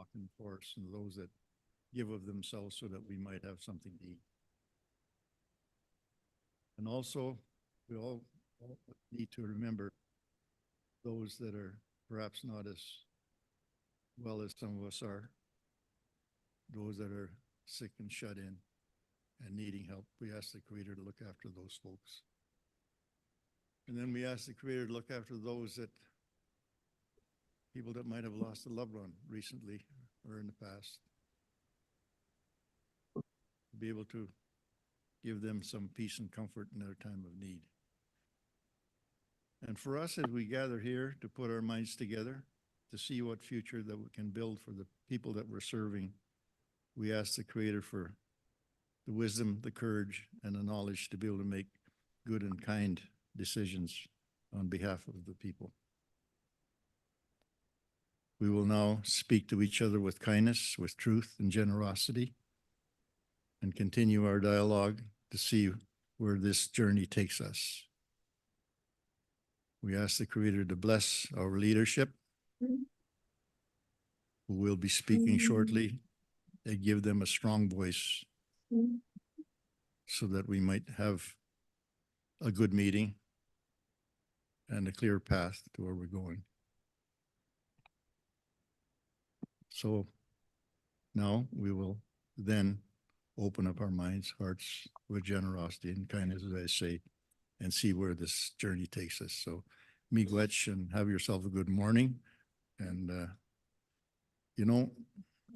walking for us and those that give of themselves so that we might have something to eat. And also, we all need to remember those that are perhaps not as well as some of us are, those that are sick and shut in and needing help. We ask the Creator to look after those folks. And then we ask the Creator to look after those that, people that might have lost a loved one recently or in the past. Be able to give them some peace and comfort in their time of need. And for us, as we gather here to put our minds together, to see what future that we can build for the people that we're serving, we ask the Creator for the wisdom, the courage, and the knowledge to be able to make good and kind decisions on behalf of the people. We will now speak to each other with kindness, with truth and generosity, and continue our dialogue to see where this journey takes us. We ask the Creator to bless our leadership, who will be speaking shortly, and give them a strong voice so that we might have a good meeting and a clear path to where we're going. So now we will then open up our minds, hearts with generosity and kindness, as I say, and see where this journey takes us. So miigwech, and have yourself a good morning. And, you know,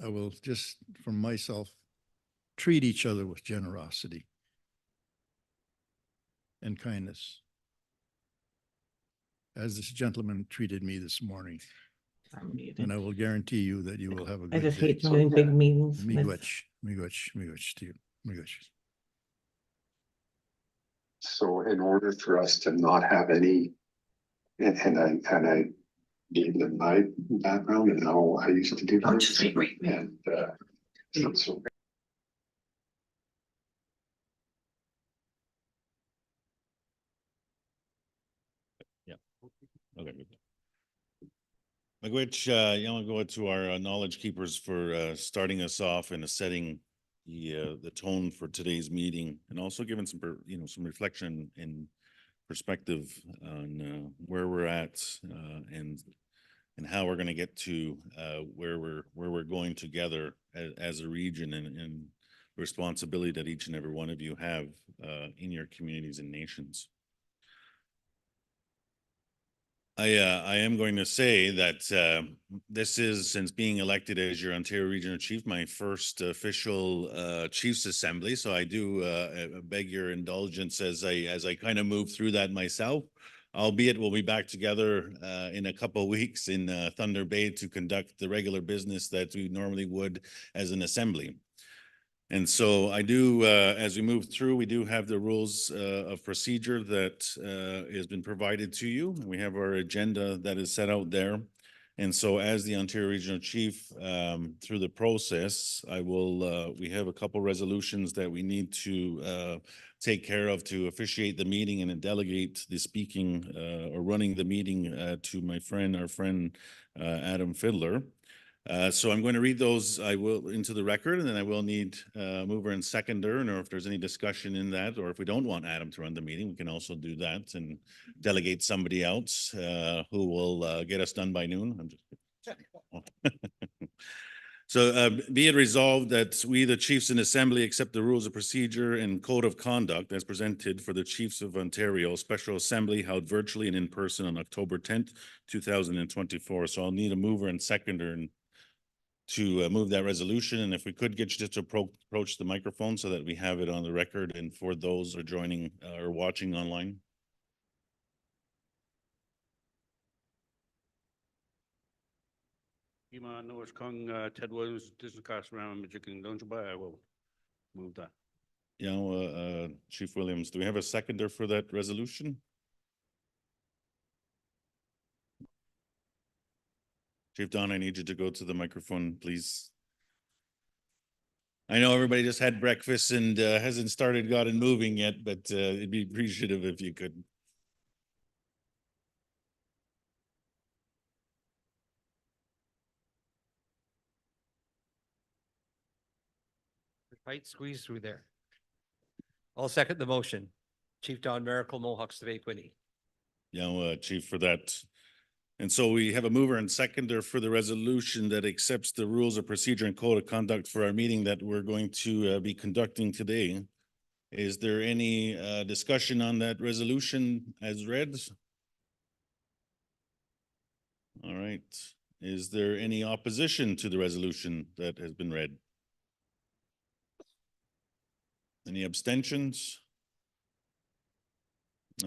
I will just, from myself, treat each other with generosity and kindness, as this gentleman treated me this morning. And I will guarantee you that you will have a good day. I just hate joining big meetings. Miigwech, miigwech, miigwech to you. Miigwech. So in order for us to not have any, and I gave them my background and how I used to do things. And so Okay. Miigwech, I'll go to our knowledge keepers for starting us off and setting the tone for today's meeting, and also giving some some reflection and perspective on where we're at and how we're going to get to where we're going together as a region, and the responsibility that each and every one of you have in your communities and nations. I am going to say that this is, since being elected as your Ontario Regional Chief, my first official Chiefs Assembly. So I do beg your indulgence as I kind of move through that myself. Albeit we'll be back together in a couple of weeks in Thunder Bay to conduct the regular business that we normally would as an assembly. And so I do, as we move through, we do have the rules of procedure that has been provided to you. We have our agenda that is set out there. And so as the Ontario Regional Chief, through the process, we have a couple resolutions that we need to take care of to officiate the meeting and delegate the speaking or running the meeting to our friend Adam Fiddler. So I'm going to read those into the record, and then I will need mover and seconder, and or if there's any discussion in that, or if we don't want Adam to run the meeting, we can also do that and delegate somebody else who will get us done by noon. I'm just So be it resolved that we, the Chiefs in Assembly, accept the rules of procedure and code of conduct as presented for the Chiefs of Ontario Special Assembly held virtually and in person on October 10th, 2024. So I'll need a mover and seconder to move that resolution. And if we could get you just to approach the microphone so that we have it on the record, and for those who are joining or watching online. Ted Williams, I will move that. Yeah, Chief Williams, do we have a seconder for that resolution? Chief Don, I need you to go to the microphone, please. I know everybody just had breakfast and hasn't gotten moving yet, but it'd be appreciative if you could. Tight squeeze through there. I'll second the motion. Chief Don Miracle, Mohawks of Equity. Chief, for that. And so we have a mover and seconder for the resolution that accepts the rules of procedure and code of conduct for our meeting that we're going to be conducting today. Is there any discussion on that resolution as read? All right. Is there any opposition to the resolution that has been read? Any abstentions?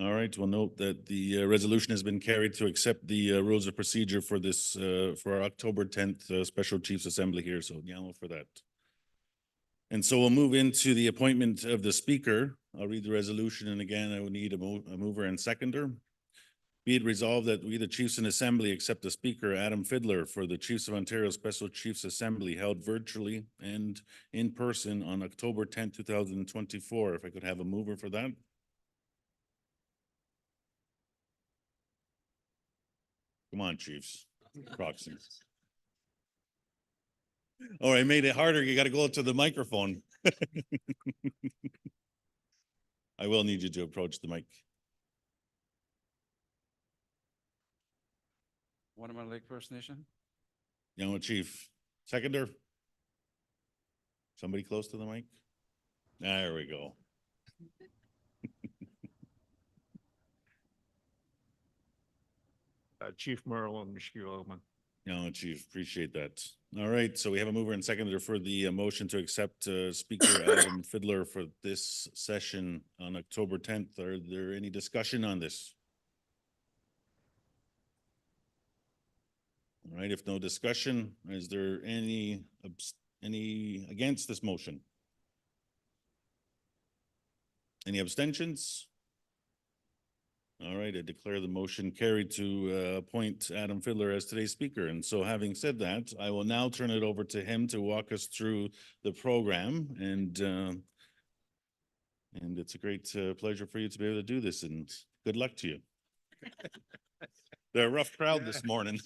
All right, we'll note that the resolution has been carried to accept the rules of procedure for this, for our October 10th Special Chiefs Assembly here, so for that. And so we'll move into the appointment of the speaker. I'll read the resolution, and again, I would need a mover and seconder. Be it resolved that we, the Chiefs in Assembly, accept the Speaker, Adam Fiddler, for the Chiefs of Ontario Special Chiefs Assembly held virtually and in person on October 10th, 2024. If I could have a mover for that. Come on, Chiefs. Proxies. Oh, I made it harder. You got to go to the microphone. I will need you to approach the mic. Waterman Lake First Nation. Chief. Seconder? Somebody close to the mic? There we go. Chief Merle and Michelle Oman. Chief, appreciate that. All right, so we have a mover and seconder for the motion to accept Speaker Adam Fiddler for this session on October 10th. Are there any discussion on this? All right, if no discussion, is there any against this motion? Any abstentions? All right, I declare the motion carried to appoint Adam Fiddler as today's speaker. And so having said that, I will now turn it over to him to walk us through the program. And it's a great pleasure for you to be able to do this, and good luck to you. They're a rough crowd this morning.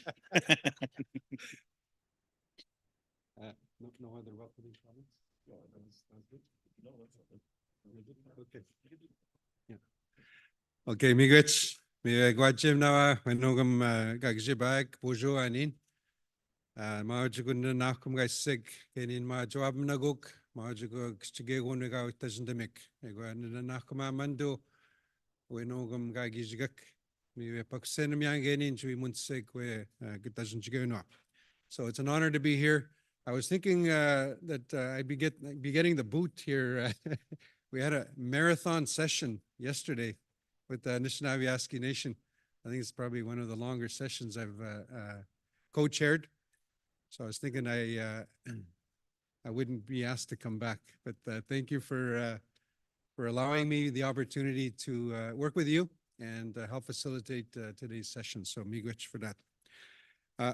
No other welcoming comments? Okay. Okay, miigwech, mi gwajim nawa, wenogam gagjibag, bojo anin. Maajugunda nakum gaisig, kenin ma joab naguk, maajugug chigegun wigaw tajndemik. Egwa nakum amando, wenogam gagijigak. Mi paksenim yangenin chui munsig we gitajnjigeno. So it's an honor to be here. I was thinking that I'd be getting the boot here. We had a marathon session yesterday with the Anishinaabe Nation. I think it's probably one of the longer sessions I've co-chaired. So I was thinking I wouldn't be asked to come back, but thank you for allowing me the opportunity to work with you and help facilitate today's session. So miigwech for that.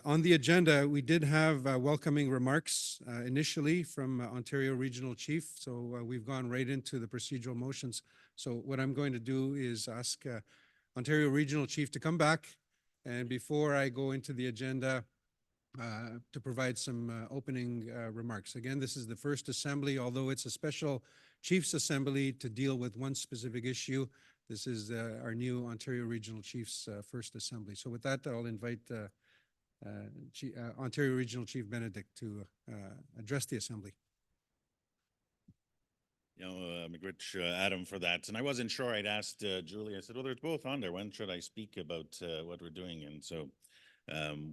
On the agenda, we did have welcoming remarks initially from Ontario Regional Chief. So we've gone right into the procedural motions. So what I'm going to do is ask Ontario Regional Chief to come back. And before I go into the agenda, to provide some opening remarks. Again, this is the first assembly, although it's a special Chiefs Assembly to deal with one specific issue. This is our new Ontario Regional Chiefs first assembly. So with that, I'll invite Ontario Regional Chief Benedict to address the assembly. Miigwech, Adam, for that. And I wasn't sure. I'd asked Julie. I said, well, they're both on there. When should I speak about what we're doing? And so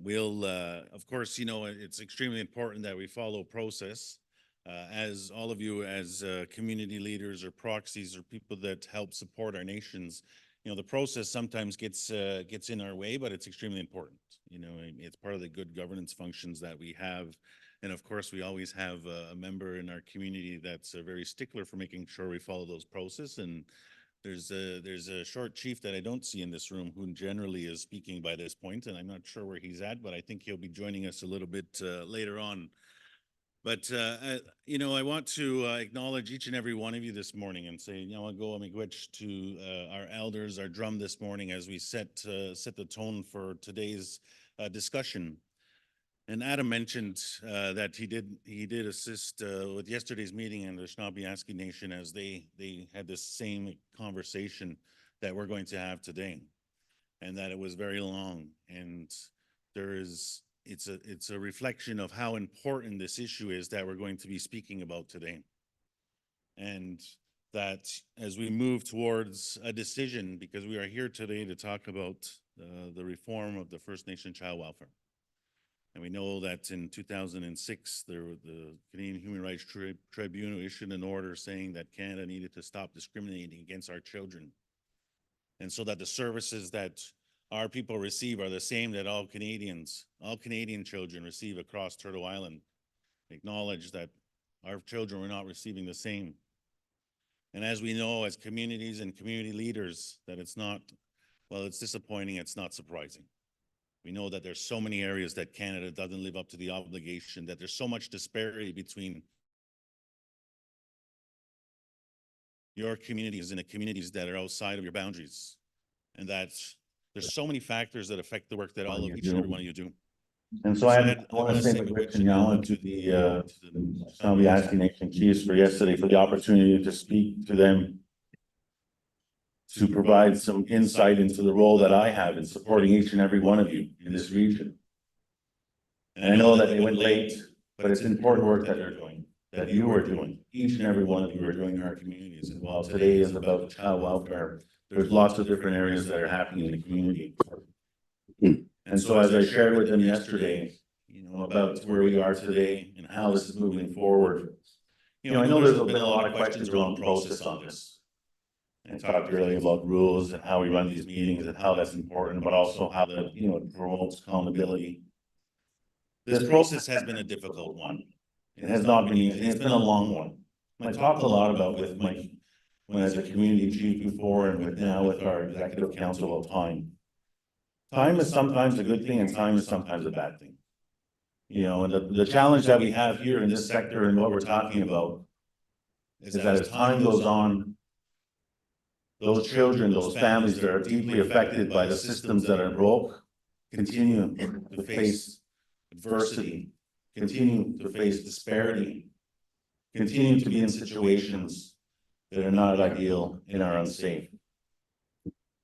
we'll, of course, it's extremely important that we follow process. As all of you, as community leaders or proxies or people that help support our nations, the process sometimes gets in our way, but it's extremely important. It's part of the good governance functions that we have. And of course, we always have a member in our community that's a very stickler for making sure we follow those processes. And there's a short chief that I don't see in this room who generally is speaking by this point, and I'm not sure where he's at, but I think he'll be joining us a little bit later on. But, I want to acknowledge each and every one of you this morning and say, go miigwech to our elders, our drum this morning as we set the tone for today's discussion. And Adam mentioned that he did assist with yesterday's meeting in the Snoqualmie Nation as they had the same conversation that we're going to have today, and that it was very long. And it's a reflection of how important this issue is that we're going to be speaking about today. And that as we move towards a decision, because we are here today to talk about the reform of the First Nation child welfare. And we know that in 2006, the Canadian Human Rights Tribunal issued an order saying that Canada needed to stop discriminating against our children. And so that the services that our people receive are the same that all Canadian children receive across Turtle Island. Acknowledge that our children were not receiving the same. And as we know, as communities and community leaders, that it's disappointing, it's not surprising. We know that there's so many areas that Canada doesn't live up to the obligation, that there's so much disparity between your communities and the communities that are outside of your boundaries. And that there's so many factors that affect the work that each and every one of you do. And so I want to say quick to the Snoqualmie Nation Chiefs for yesterday for the opportunity to speak to them, to provide some insight into the role that I have in supporting each and every one of you in this region. And I know that they went late, but it's important work that they're doing, that you are doing, each and every one of you are doing in our communities. And while today is about child welfare, there's lots of different areas that are happening in the community. And so as I shared with them yesterday, about where we are today and how this is moving forward, I know there's been a lot of questions around the process on this. And I talked earlier about rules and how we run these meetings and how that's important, but also how that, it promotes accountability. This process has been a difficult one. It has not been easy. It's been a long one. I talked a lot about when as a community chief before and now with our executive council of time. Time is sometimes a good thing and time is sometimes a bad thing. And the challenge that we have here in this sector and what we're talking about is that as time goes on, those children, those families that are deeply affected by the systems that are broke, continue to face adversity, continue to face disparity, continue to be in situations that are not ideal and are unsafe.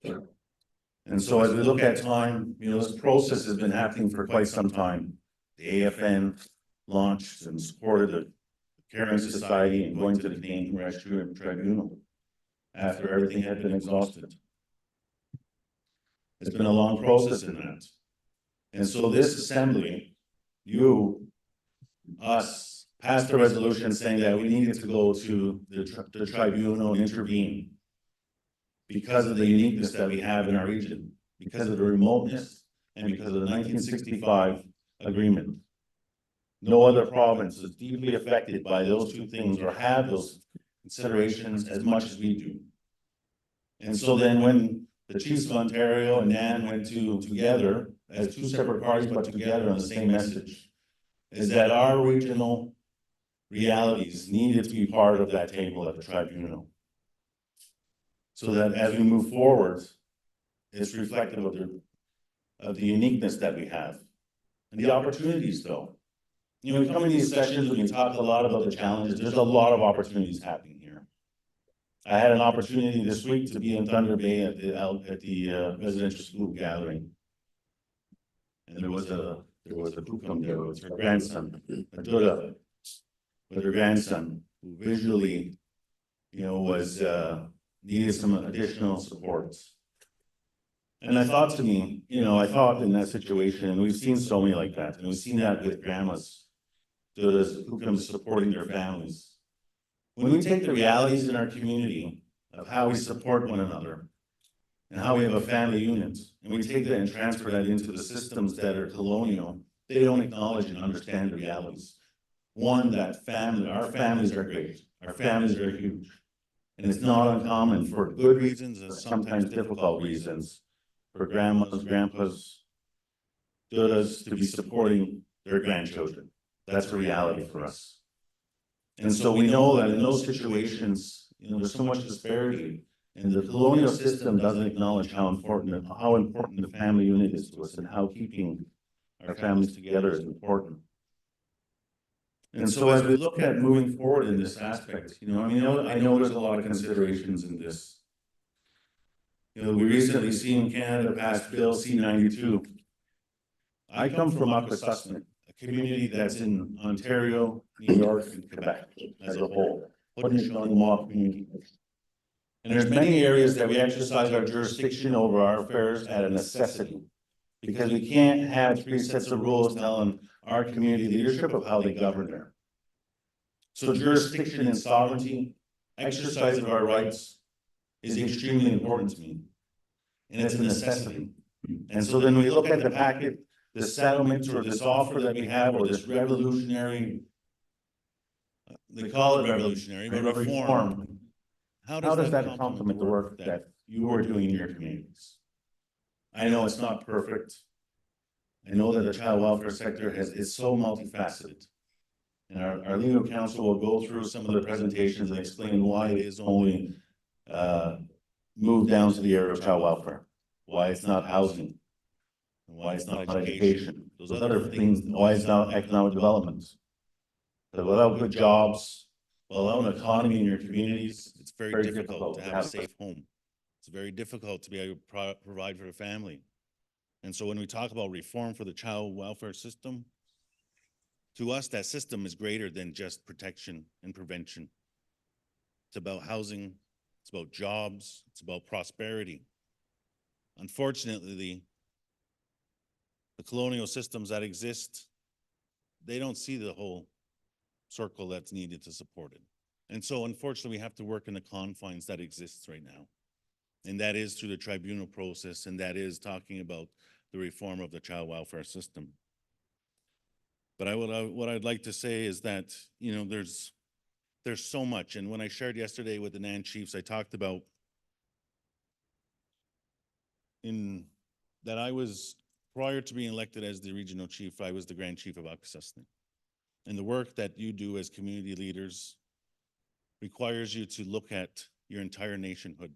And so as we look at time, this process has been happening for quite some time. The AFN launched and supported the Caring Society and going to the Canadian Human Rights Tribunal after everything had been exhausted. It's been a long process in that. And so this assembly, us, passed a resolution saying that we needed to go to the tribunal and intervene because of the uniqueness that we have in our region, because of the remoteness, and because of the 1965 agreement. No other province is deeply affected by those two things or have those considerations as much as we do. And so then when the Chiefs of Ontario and NAN went together as two separate parties but together on the same message, is that our regional realities needed to be part of that table at the tribunal. So that as we move forward, it's reflective of the uniqueness that we have. And the opportunities though. We come in these sessions, we talk a lot about the challenges. There's a lot of opportunities happening here. I had an opportunity this week to be in Thunder Bay at the residential school gathering. And there was a Pukum there with her grandson, Adura, with her grandson, who visually, was needed some additional supports. And I thought in that situation, and we've seen so many like that, and we've seen that with grandmas, who come supporting their families. When we take the realities in our community of how we support one another, and how we have a family unit, and we take that and transfer that into the systems that are colonial, they don't acknowledge and understand the realities. One, that our families are great, our families are huge. And it's not uncommon for good reasons and sometimes difficult reasons for grandmas, grandpas, dudas to be supporting their grandchildren. That's a reality for us. And so we know that in those situations, there's so much disparity, and the colonial system doesn't acknowledge how important the family unit is to us and how keeping our families together is important. And so as we look at moving forward in this aspect, I know there's a lot of considerations in this. We recently seen Canada pass Bill C-92. I come from Akwesasne, a community that's in Ontario, New York, and Quebec as a whole, Haudenosaunee community. And there's many areas that we exercise our jurisdiction over our affairs at a necessity, because we can't have three sets of rules telling our community leadership of how they govern there. So jurisdiction and sovereignty, exercise of our rights is extremely important to me. And it's a necessity. And so then we look at the packet, the settlement or this offer that we have, or this revolutionary, they call it revolutionary, but reform. How does that complement the work that you are doing in your communities? I know it's not perfect. I know that the child welfare sector is so multifaceted. And our legal counsel will go through some of the presentations and explain why it is only moved down to the area of child welfare, why it's not housing, why it's not education, those other things, why it's not economic development. But without good jobs, without an economy in your communities, It's very difficult to have a safe home. It's very difficult to be able to provide for a family. And so when we talk about reform for the child welfare system, to us, that system is greater than just protection and prevention. It's about housing, it's about jobs, it's about prosperity. Unfortunately, the colonial systems that exist, they don't see the whole circle that's needed to support it. And so unfortunately, we have to work in the confines that exists right now. And that is through the tribunal process, and that is talking about the reform of the child welfare system. But what I'd like to say is that, there's so much. And when I shared yesterday with the Nan Chiefs, I talked about that I was, prior to being elected as the regional chief, I was the Grand Chief of Akwesasne. And the work that you do as community leaders requires you to look at your entire nationhood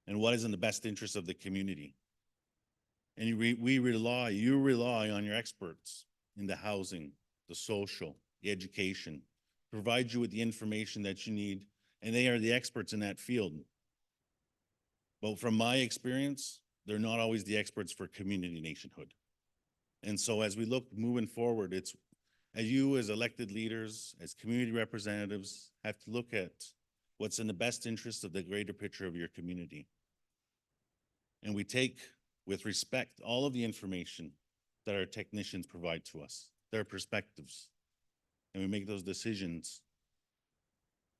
and what is in the best interest of the community. And you rely on your experts in the housing, the social, the education, provide you with the information that you need, and they are the experts in that field. But from my experience, they're not always the experts for community nationhood. And so as we look moving forward, it's as you as elected leaders, as community representatives, have to look at what's in the best interest of the greater picture of your community. And we take with respect all of the information that our technicians provide to us, their perspectives, and we make those decisions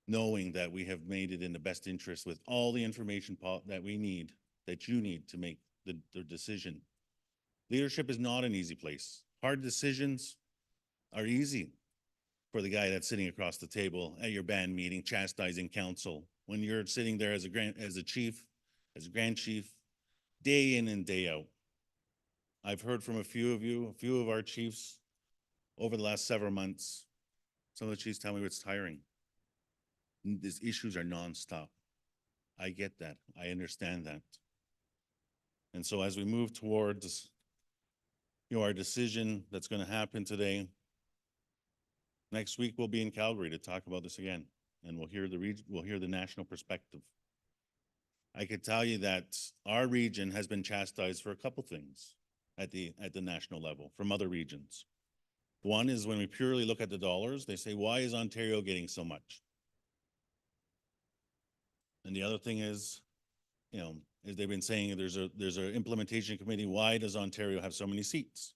knowing that we have made it in the best interest with all the information that we need, that you need to make the decision. Leadership is not an easy place. Hard decisions are easy for the guy that's sitting across the table at your band meeting, chastising council. When you're sitting there as a chief, as a grand chief, day in and day out. I've heard from a few of our chiefs over the last several months. Some of the chiefs tell me it's tiring. These issues are nonstop. I get that. I understand that. And so as we move towards, our decision that's going to happen today, next week we'll be in Calgary to talk about this again, and we'll hear the national perspective. I could tell you that our region has been chastised for a couple things at the national level from other regions. One is when we purely look at the dollars, they say, why is Ontario getting so much? And the other thing is, as they've been saying, there's an implementation committee. Why does Ontario have so many seats?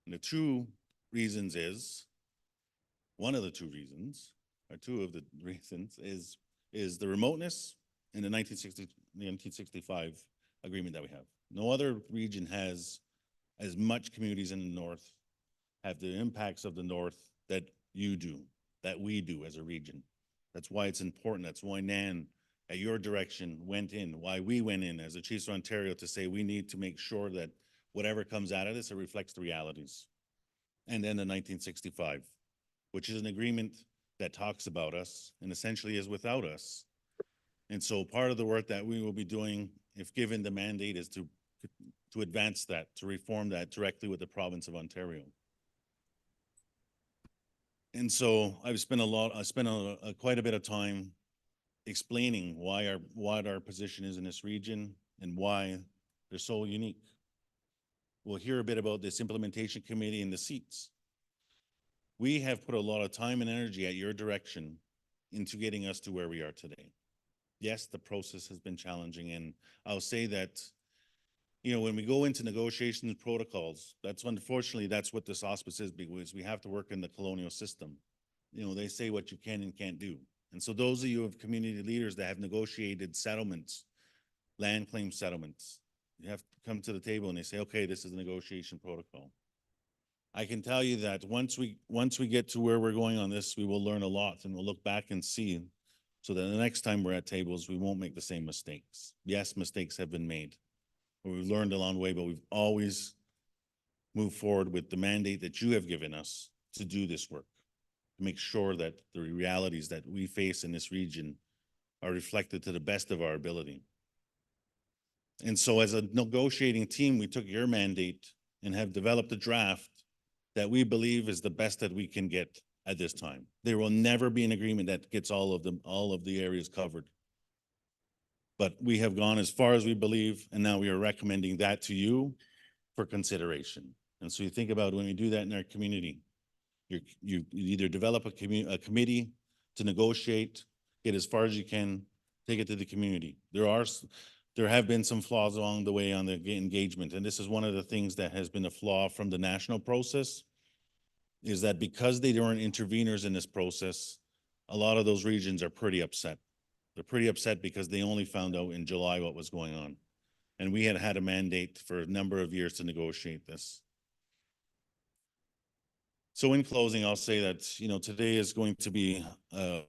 And the two reasons is, one of the two reasons, or two of the reasons is the remoteness in the 1965 agreement that we have. No other region has as much communities in the north, have the impacts of the north that you do, that we do as a region. That's why it's important. That's why Nan, at your direction, went in, why we went in as the Chiefs of Ontario to say we need to make sure that whatever comes out of this, it reflects the realities. And then the 1965, which is an agreement that talks about us and essentially is without us. And so part of the work that we will be doing, if given the mandate, is to to advance that, to reform that directly with the province of Ontario. And so I spent quite a bit of time explaining what our position is in this region and why they're so unique. We'll hear a bit about this implementation committee and the seats. We have put a lot of time and energy at your direction into getting us to where we are today. Yes, the process has been challenging, and I'll say that, you know, when we go into negotiations protocols, unfortunately, that's what this auspice is, because we have to work in the colonial system. You know, they say what you can and can't do. And so those of you of community leaders that have negotiated settlements, land claim settlements, you have to come to the table and they say, okay, this is a negotiation protocol. I can tell you that once we get to where we're going on this, we will learn a lot, and we'll look back and see, so that the next time we're at tables, we won't make the same mistakes. Yes, mistakes have been made, but we've learned along the way, but we've always moved forward with the mandate that you have given us to do this work, to make sure that the realities that we face in this region are reflected to the best of our ability. And so as a negotiating team, we took your mandate and have developed a draft that we believe is the best that we can get at this time. There will never be an agreement that gets all of the areas covered. But we have gone as far as we believe, and now we are recommending that to you for consideration. And so you think about when we do that in our community, you either develop a committee to negotiate, get as far as you can, take it to the community. There have been some flaws along the way on the engagement, and this is one of the things that has been a flaw from the national process, is that because they weren't interveners in this process, a lot of those regions are pretty upset. They're pretty upset because they only found out in July what was going on. And we had had a mandate for a number of years to negotiate this. So in closing, I'll say that, you know, today is going to be a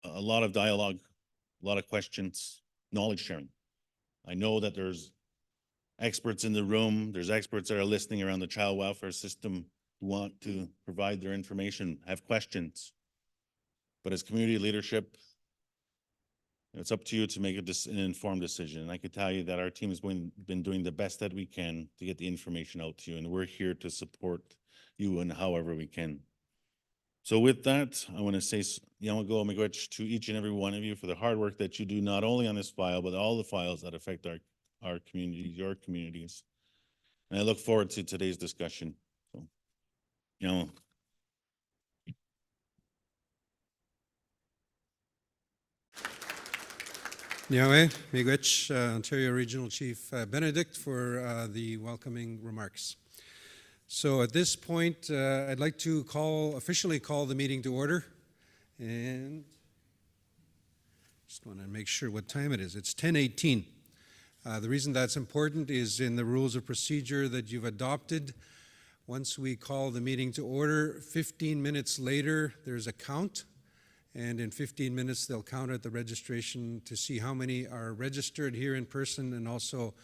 lot of dialogue, a lot of questions, knowledge sharing. I know that there's experts in the room, there's experts that are listening around the child welfare system who want to provide their information, have questions. But as community leadership, it's up to you to make an informed decision. And I can tell you that our team has been doing the best that we can to get the information out to you, and we're here to support you in however we can. So with that, I want to say Yamago Miigwech to each and every one of you for the hard work that you do, not only on this file, but all the files that affect our communities, your communities. And I look forward to today's discussion. So, you know. Niawe Miigwech, Ontario Regional Chief Benedict, for the welcoming remarks. So at this point, I'd like to officially call the meeting to order. And just want to make sure what time it is. It's 10:18. The reason that's important is in the rules of procedure that you've adopted. Once we call the meeting to order, 15 minutes later, there's a count. And in 15 minutes, they'll count at the registration to see how many are registered here in person and also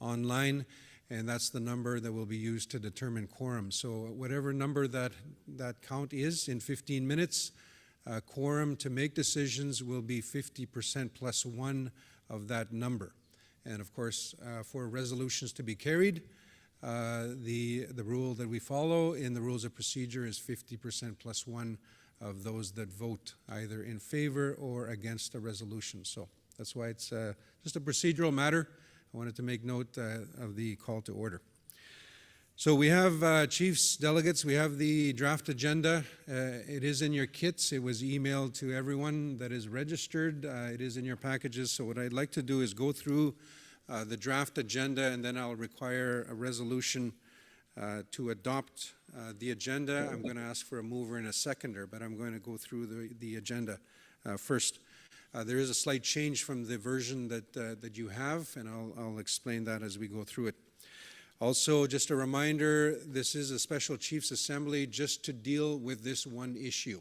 online. And that's the number that will be used to determine quorum. So whatever number that count is in 15 minutes, quorum to make decisions will be 50% plus one of that number. And of course, for resolutions to be carried, the rule that we follow in the rules of procedure is 50% plus one of those that vote either in favor or against a resolution. So that's why it's just a procedural matter. I wanted to make note of the call to order. So we have chiefs, delegates, we have the draft agenda. It is in your kits. It was emailed to everyone that is registered. It is in your packages. So what I'd like to do is go through the draft agenda, and then I'll require a resolution to adopt the agenda. I'm going to ask for a mover and a seconder, but I'm going to go through the agenda first. There is a slight change from the version that you have, and I'll explain that as we go through it. Also, just a reminder, this is a special Chiefs Assembly just to deal with this one issue.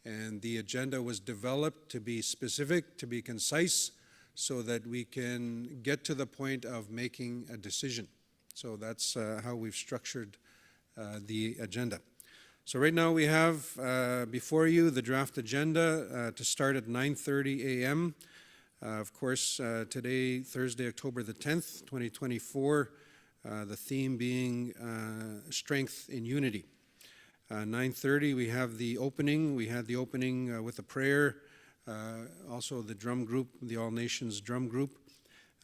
And the agenda was developed to be specific, to be concise, so that we can get to the point of making a decision. So that's how we've structured the agenda. So right now we have before you the draft agenda to start at 9:30 a.m. Of course, today, Thursday, October the 10th, 2024, the theme being Strength in Unity. 9:30, we have the opening. We had the opening with a prayer, also the drum group, the All Nations drum group.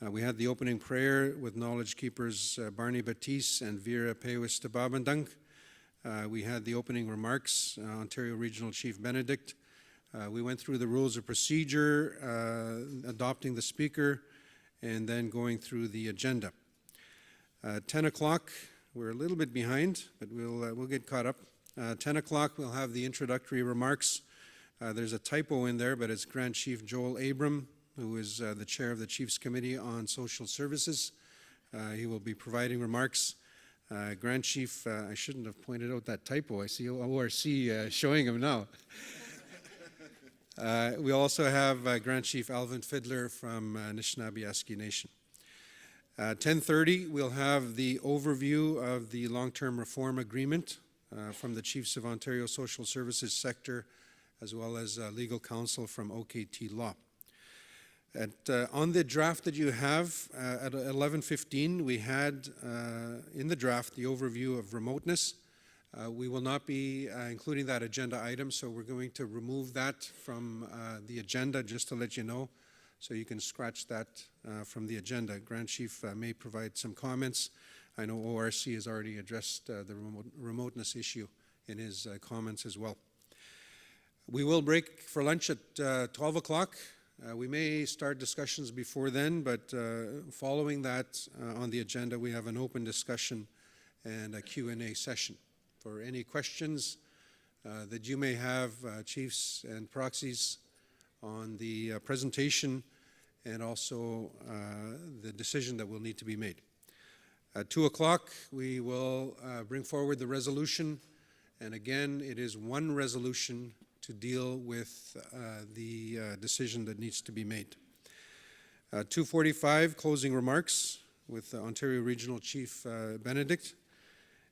We had the opening prayer with Knowledge Keepers Barney Batiste and Vera Pewis Tababandang. We had the opening remarks, Ontario Regional Chief Benedict. We went through the rules of procedure, adopting the speaker, and then going through the agenda. 10 o'clock, we're a little bit behind, but we'll get caught up. 10 o'clock, we'll have the introductory remarks. There's a typo in there, but it's Grand Chief Joel Abram, who is the chair of the Chiefs Committee on Social Services. He will be providing remarks. Grand Chief, I shouldn't have pointed out that typo. I see ORC showing him now. We also have Grand Chief Alvin Fiddler from Anishinaabe Nation. 10:30, we'll have the overview of the long-term reform agreement from the Chiefs of Ontario Social Services sector, as well as legal counsel from OKT Law. On the draft that you have, at 11:15, we had in the draft the overview of remoteness. We will not be including that agenda item, so we're going to remove that from the agenda, just to let you know, so you can scratch that from the agenda. Grand Chief may provide some comments. I know ORC has already addressed the remoteness issue in his comments as well. We will break for lunch at 12 o'clock. We may start discussions before then, but following that on the agenda, we have an open discussion and a Q&A session. For any questions that you may have, chiefs and proxies, on the presentation and also the decision that will need to be made. At 2 o'clock, we will bring forward the resolution, and again, it is one resolution to deal with the decision that needs to be made. 2:45, closing remarks with Ontario Regional Chief Benedict,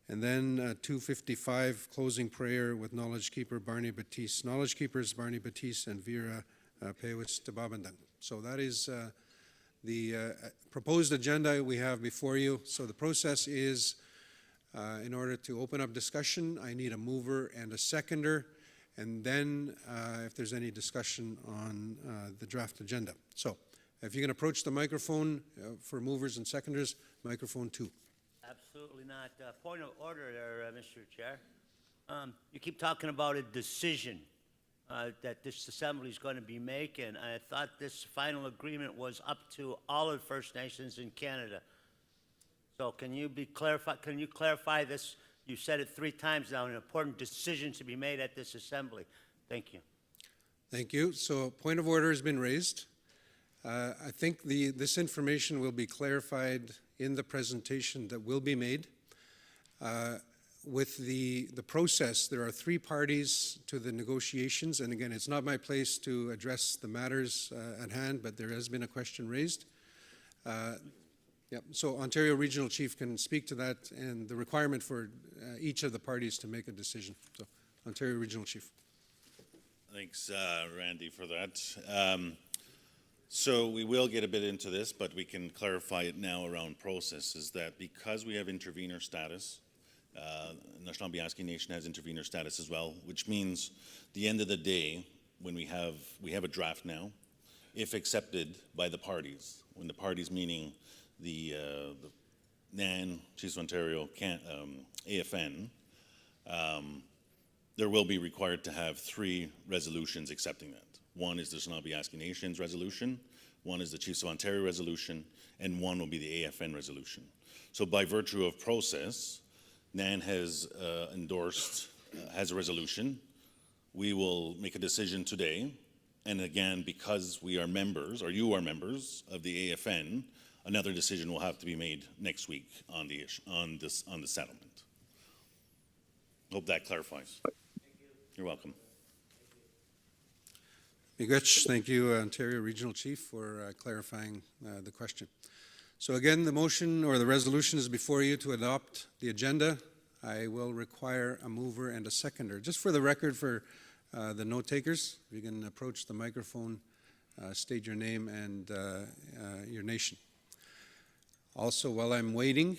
and then 2:55, closing prayer with Knowledge Keeper Barney Batiste, Knowledge Keepers Barney Batiste and Vera Pewis Tababandang. So that is the proposed agenda we have before you. So the process is, in order to open up discussion, I need a mover and a seconder, and then if there's any discussion on the draft agenda. So if you can approach the microphone for movers and seconders, microphone 2. Absolutely not. Point of order there, Mr. Chair. You keep talking about a decision that this assembly is going to be making. I thought this final agreement was up to all of the First Nations in Canada. So can you clarify this? You said it 3 times now, an important decision to be made at this assembly. Thank you. Thank you. So point of order has been raised. I think this information will be clarified in the presentation that will be made. With the process, there are 3 parties to the negotiations, and again, it's not my place to address the matters at hand, but there has been a question raised. So Ontario Regional Chief can speak to that and the requirement for each of the parties to make a decision. So Ontario Regional Chief. Thanks, Randy, for that. So we will get a bit into this, but we can clarify it now around process, is that because we have intervenor status, Anishinaabe Nation has intervenor status as well, which means the end of the day, when we have a draft now, if accepted by the parties, when the parties meaning the NAN, Chiefs of Ontario, AFN, there will be required to have 3 resolutions accepting that. One is the Anishinaabe Nations resolution, one is the Chiefs of Ontario resolution, and one will be the AFN resolution. So by virtue of process, NAN has endorsed, has a resolution. We will make a decision today. And again, because we are members, or you are members of the AFN, another decision will have to be made next week on the settlement. Hope that clarifies. Thank you. You're welcome. Miigwech, thank you, Ontario Regional Chief, for clarifying the question. So again, the motion or the resolution is before you to adopt the agenda. I will require a mover and a seconder. Just for the record, for the note takers, if you can approach the microphone state your name and your nation. Also, while I'm waiting,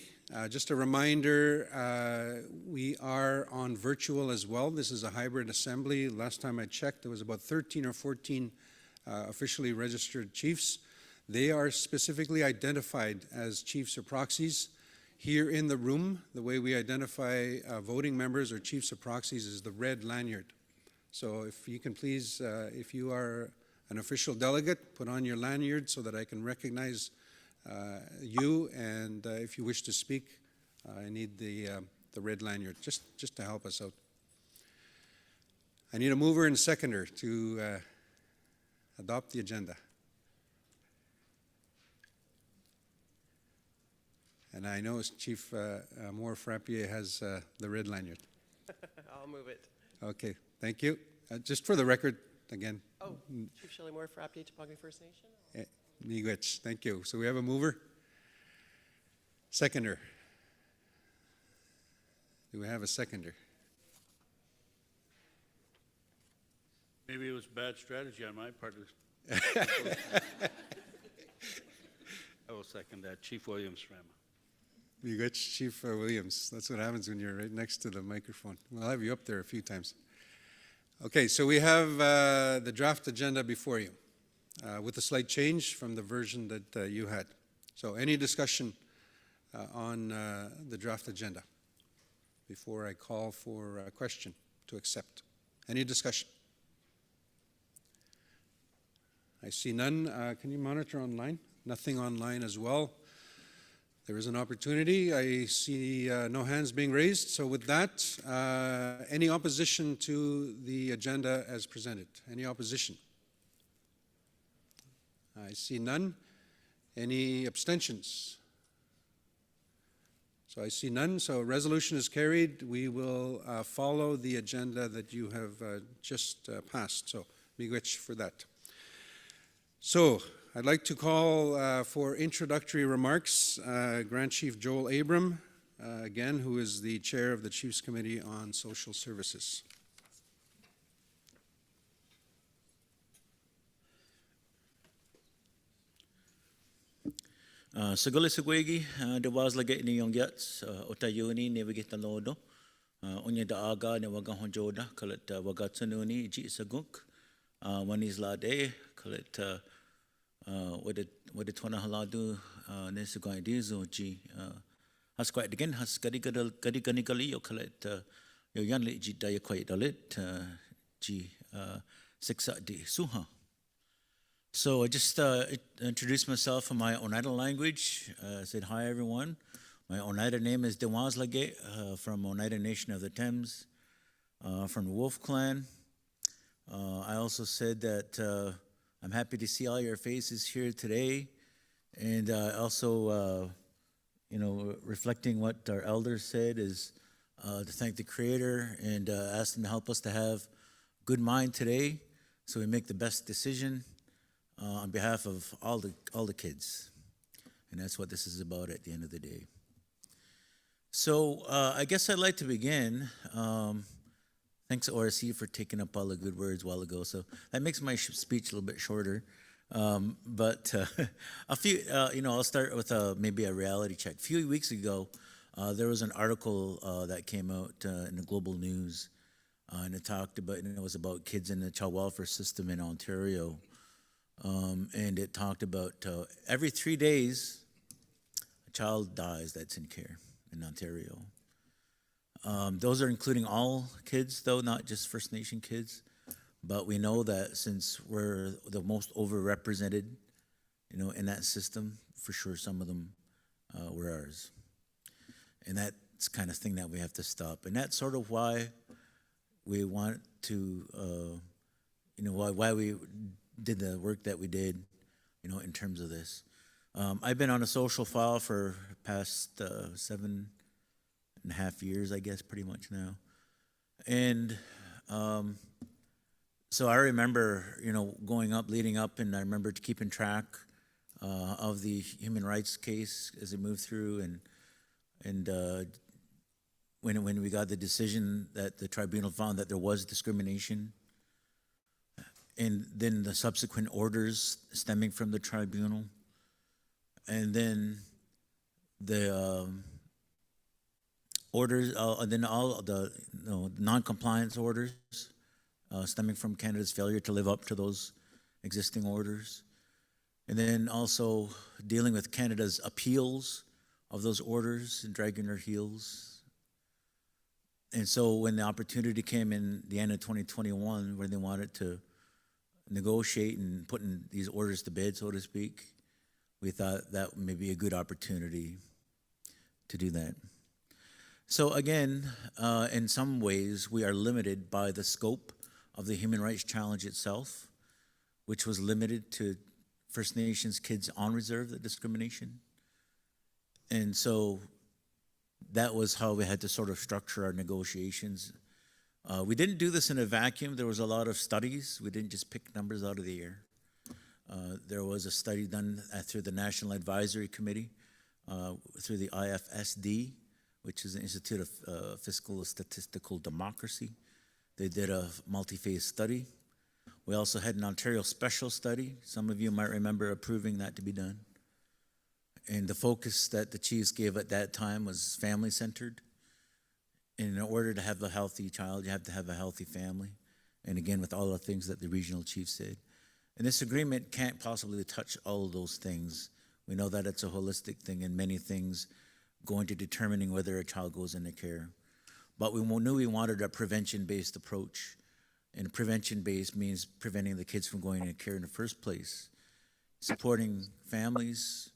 just a reminder, we are on virtual as well. This is a hybrid assembly. Last time I checked, there was about 13 or 14 officially registered chiefs. They are specifically identified as chiefs or proxies. Here in the room, the way we identify voting members or chiefs or proxies is the red lanyard. So if you can please, if you are an official delegate, put on your lanyard so that I can recognize you, and if you wish to speak, I need the red lanyard, just to help us out. I need a mover and seconder to adopt the agenda. And I know Chief Moore Frappier has the red lanyard. I'll move it. Okay, thank you. Just for the record, again, Oh, Chief Shelley Moore for Apti Topanga First Nation? Miigwech, thank you. So we have a mover? Seconder? Do we have a seconder? Maybe it was bad strategy on my part. I will second that. Chief Williams, Rama. Miigwech, Chief Williams. That's what happens when you're right next to the microphone. We'll have you up there a few times. Okay, so we have the draft agenda before you with a slight change from the version that you had. So any discussion on the draft agenda before I call for a question to accept? Any discussion? I see none. Can you monitor online? Nothing online as well. There is an opportunity. I see no hands being raised. So with that, any opposition to the agenda as presented? Any opposition? I see none. Any abstentions? So I see none. So resolution is carried. We will follow the agenda that you have just passed. So miigwech for that. So I'd like to call for introductory remarks Grand Chief Joel Abram, again, who is the chair of the Chiefs Committee on Social Services. Segala seguegi de was lagi ni yung yats otayuni ne wigit lodo onya da aga ne waga honjoda kalit waga tsanuni ji saguk wanis lade kalit wade tona haladu ne sugai dizo ji has quite again has kadi kani kali yo kalit yo yanli ji da yakwai dalit ji siksa di suha. So I just introduced myself in my Oneida language. Said hi everyone. My Oneida name is Dewazlage from Oneida Nation of the Thames, from the Wolf Clan. I also said that I'm happy to see all your faces here today, and also, reflecting what our elders said is to thank the Creator and ask Him to help us to have good mind today, so we make the best decision. On behalf of all the kids, and that's what this is about at the end of the day. So I guess I'd like to begin. Thanks ORC for taking up all the good words a while ago. So that makes my speech a little bit shorter. But a few, I'll start with maybe a reality check. A few weeks ago, there was an article that came out in the Global News, and it talked about, and it was about kids in the child welfare system in Ontario. And it talked about every 3 days, a child dies that's in care in Ontario. Those are including all kids, though, not just First Nation kids. But we know that since we're the most overrepresented, in that system, for sure some of them were ours. And that's kind of thing that we have to stop. And that's sort of why we want to, why we did the work that we did, in terms of this. I've been on a social file for past 7.5 years, I guess, pretty much now. And so I remember, going up, leading up, and I remember keeping track of the human rights case as it moved through, and when we got the decision that the tribunal found that there was discrimination. and then the subsequent orders stemming from the tribunal, and then the orders, and then all the non-compliance orders stemming from Canada's failure to live up to those existing orders, and then also dealing with Canada's appeals of those orders and dragging their heels. And so when the opportunity came in the end of 2021, where they wanted to negotiate and putting these orders to bed, so to speak, we thought that may be a good opportunity to do that. So again, in some ways, we are limited by the scope of the human rights challenge itself, which was limited to First Nations kids on reserve, the discrimination. And so that was how we had to sort of structure our negotiations. We didn't do this in a vacuum. There was a lot of studies. We didn't just pick numbers out of the air. There was a study done through the National Advisory Committee, through the IFSD, which is the Institute of Fiscal and Statistical Democracy. They did a multi-phase study. We also had an Ontario special study. Some of you might remember approving that to be done. And the focus that the chiefs gave at that time was family-centered. And in order to have a healthy child, you have to have a healthy family. And again, with all the things that the regional chief said. And this agreement can't possibly touch all of those things. We know that it's a holistic thing, and many things go into determining whether a child goes into care. But we knew we wanted a prevention-based approach. And prevention-based means preventing the kids from going into care in the first place, supporting families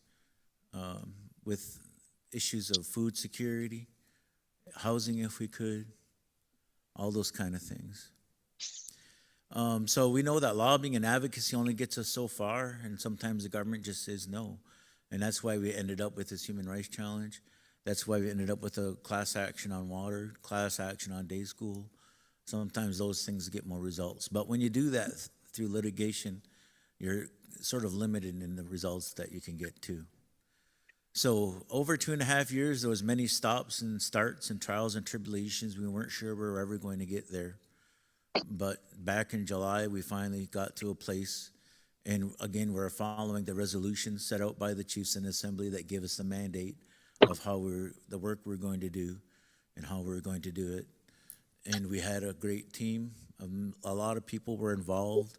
with issues of food security, housing if we could, all those kind of things. So we know that lobbying and advocacy only gets us so far, and sometimes the government just says no. And that's why we ended up with this human rights challenge. That's why we ended up with a class action on water, class action on day school. Sometimes those things get more results. But when you do that through litigation, you're sort of limited in the results that you can get to. So over 2.5 years, there was many stops and starts and trials and tribulations. We weren't sure we were ever going to get there. But back in July, we finally got to a place. And again, we're following the resolution set out by the Chiefs in Assembly that give us the mandate of how the work we're going to do and how we're going to do it. And we had a great team. A lot of people were involved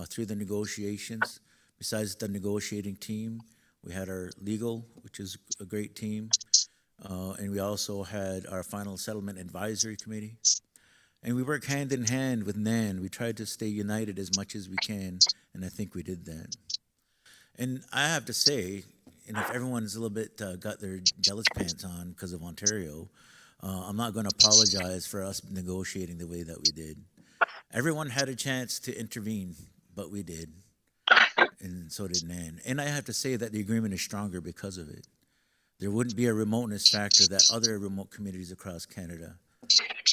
through the negotiations. Besides the negotiating team, we had our legal, which is a great team. And we also had our final settlement advisory committee. And we work hand in hand with NAN. We tried to stay united as much as we can, and I think we did that. And I have to say, and if everyone's a little bit got their jealous pants on because of Ontario, I'm not going to apologize for us negotiating the way that we did. Everyone had a chance to intervene, but we did, and so did NAN. And I have to say that the agreement is stronger because of it. There wouldn't be a remoteness factor that other remote communities across Canada,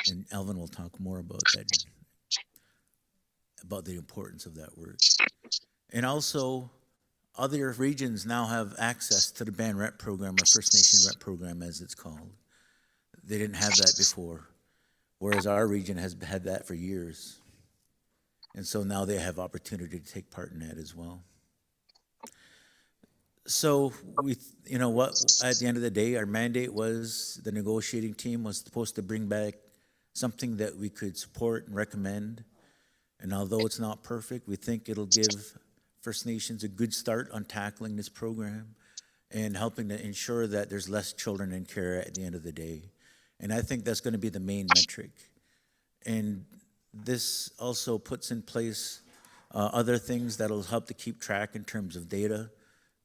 and Alvin will talk more about that, about the importance of that work. And also, other regions now have access to the Band Rep program, or First Nation Rep program as it's called. They didn't have that before, whereas our region has had that for years. And so now they have opportunity to take part in that as well. So you know what, at the end of the day, our mandate was, the negotiating team was supposed to bring back something that we could support and recommend. And although it's not perfect, we think it'll give First Nations a good start on tackling this program and helping to ensure that there's less children in care at the end of the day. And I think that's going to be the main metric. And this also puts in place other things that'll help to keep track in terms of data,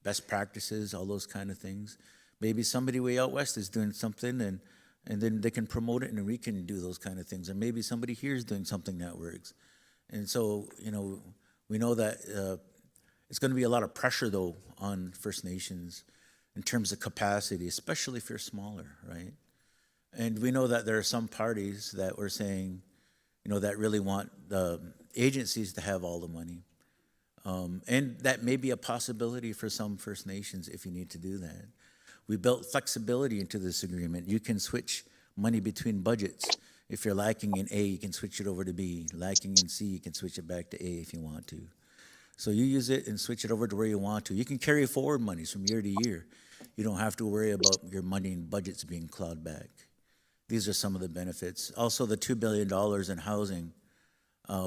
best practices, all those kind of things. Maybe somebody way out west is doing something, and then they can promote it, and we can do those kind of things. Or maybe somebody here is doing something that works. And so, you know, we know that it's going to be a lot of pressure, though, on First Nations in terms of capacity, especially if you're smaller, right? And we know that there are some parties that were saying, you know, that really want the agencies to have all the money. And that may be a possibility for some First Nations if you need to do that. We built flexibility into this agreement. You can switch money between budgets If you're lacking in A, you can switch it over to B. Lacking in C, you can switch it back to A if you want to. So you use it and switch it over to where you want to. You can carry forward monies from year to year. You don't have to worry about your money and budgets being clawed back. These are some of the benefits. Also, the $2 billion in housing,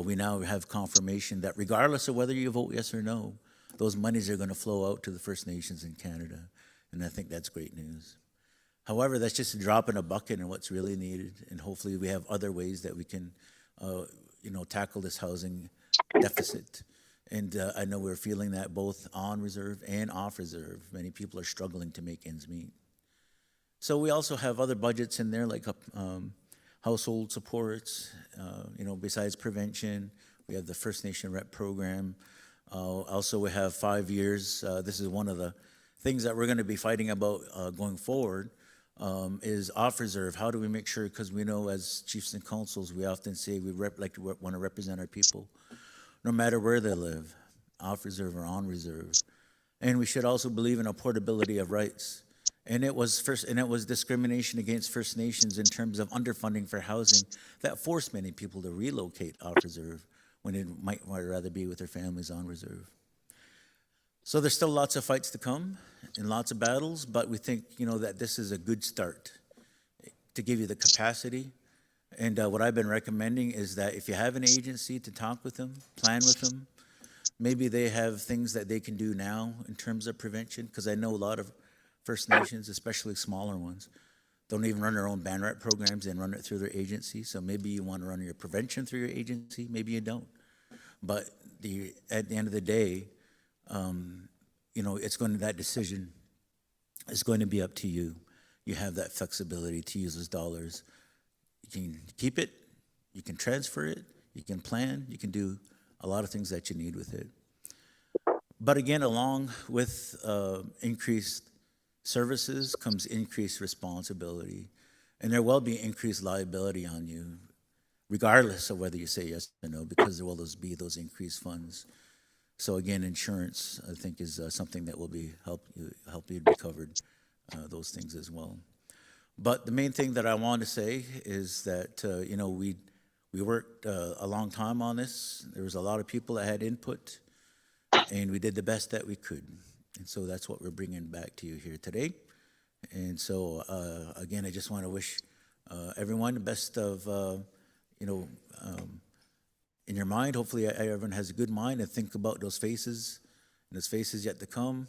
we now have confirmation that regardless of whether you vote yes or no, those monies are going to flow out to the First Nations in Canada. And I think that's great news. However, that's just a drop in a bucket in what's really needed. And hopefully we have other ways that we can, tackle this housing deficit. And I know we're feeling that both on reserve and off reserve. Many people are struggling to make ends meet. So we also have other budgets in there like household supports, besides prevention. We have the First Nation Rep program. Also, we have 5 years. This is one of the things that we're going to be fighting about going forward is off reserve. How do we make sure, because we know as chiefs and councils, we often say we want to represent our people, no matter where they live, off reserve or on reserve. And we should also believe in a portability of rights. And it was discrimination against First Nations in terms of underfunding for housing that forced many people to relocate off reserve when it might rather be with their families on reserve. So there's still lots of fights to come and lots of battles, but we think, that this is a good start to give you the capacity. And what I've been recommending is that if you have an agency, to talk with them, plan with them. Maybe they have things that they can do now in terms of prevention, because I know a lot of First Nations, especially smaller ones, don't even run their own BANRAP programs and run it through their agency. So maybe you want to run your prevention through your agency, maybe you don't. But at the end of the day, that decision is going to be up to you. You have that flexibility to use those dollars. You can keep it, you can transfer it, you can plan, you can do a lot of things that you need with it. But again, along with increased services comes increased responsibility, and there will be increased liability on you, regardless of whether you say yes or no, because there will be those increased funds. So again, insurance, I think, is something that will help you to be covered, those things as well. But the main thing that I want to say is that, we worked a long time on this. There was a lot of people that had input, and we did the best that we could. And so that's what we're bringing back to you here today. And so, again, I just want to wish everyone the best of, in your mind. Hopefully everyone has a good mind and think about those faces and those faces yet to come,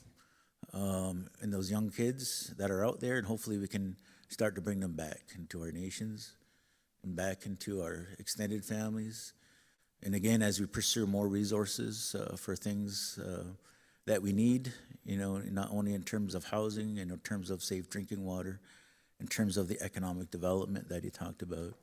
and those young kids that are out there. And hopefully we can start to bring them back into our nations and back into our extended families. And again, as we pursue more resources for things that we need, not only in terms of housing and in terms of safe drinking water, in terms of the economic development that he talked about,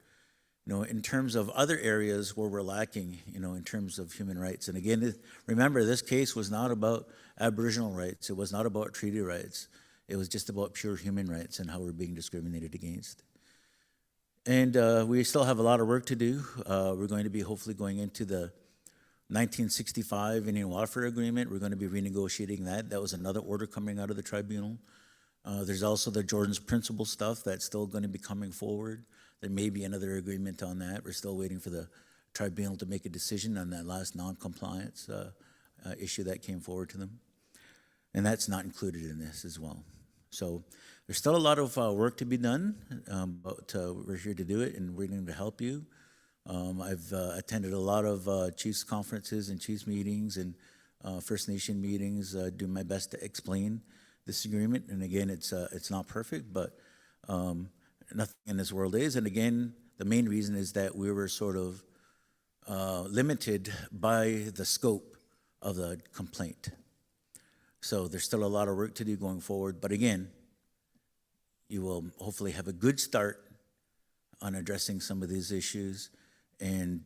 in terms of other areas where we're lacking, in terms of human rights. And again, remember, this case was not about Aboriginal rights. It was not about treaty rights. It was just about pure human rights and how we're being discriminated against. And we still have a lot of work to do. We're going to be hopefully going into the 1965 Indian Welfare Agreement. We're going to be renegotiating that. That was another order coming out of the tribunal. There's also the Jordan's Principle stuff that's still going to be coming forward. There may be another agreement on that. We're still waiting for the tribunal to make a decision on that last non-compliance issue that came forward to them. And that's not included in this as well. So there's still a lot of work to be done, but we're here to do it, and we're going to help you. I've attended a lot of Chiefs conferences and Chiefs meetings and First Nation meetings, do my best to explain this agreement. And again, it's not perfect, but nothing in this world is. And again, the main reason is that we were sort of limited by the scope of the complaint. So there's still a lot of work to do going forward. But again, you will hopefully have a good start on addressing some of these issues, and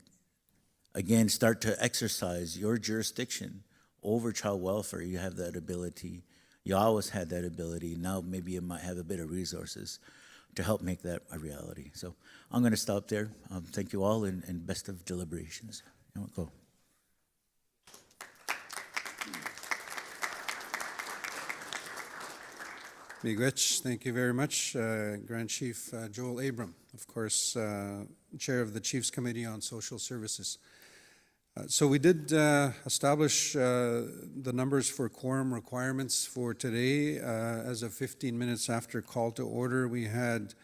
again, start to exercise your jurisdiction over child welfare. You have that ability. You always had that ability. Now maybe you might have a bit of resources to help make that a reality. So I'm going to stop there. Thank you all, and best of deliberations. Go. Miigwech, thank you very much. Grand Chief Joel Abram, of course, Chair of the Chiefs Committee on Social Services. So we did establish the numbers for quorum requirements for today. As of 15 minutes after call to order, we had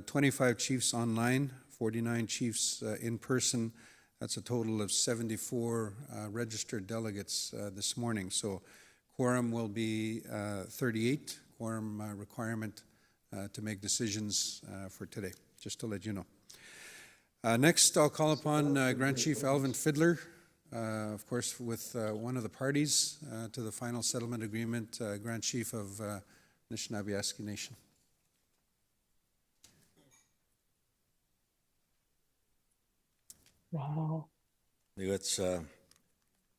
25 chiefs online, 49 chiefs in person. That's a total of 74 registered delegates this morning. So quorum will be 38, quorum requirement to make decisions for today, just to let you know. Next, I'll call upon Grand Chief Alvin Fiddler, of course, with one of the parties to the final settlement agreement, Grand Chief of Anishinaabe Nation. Wow. Miigwech,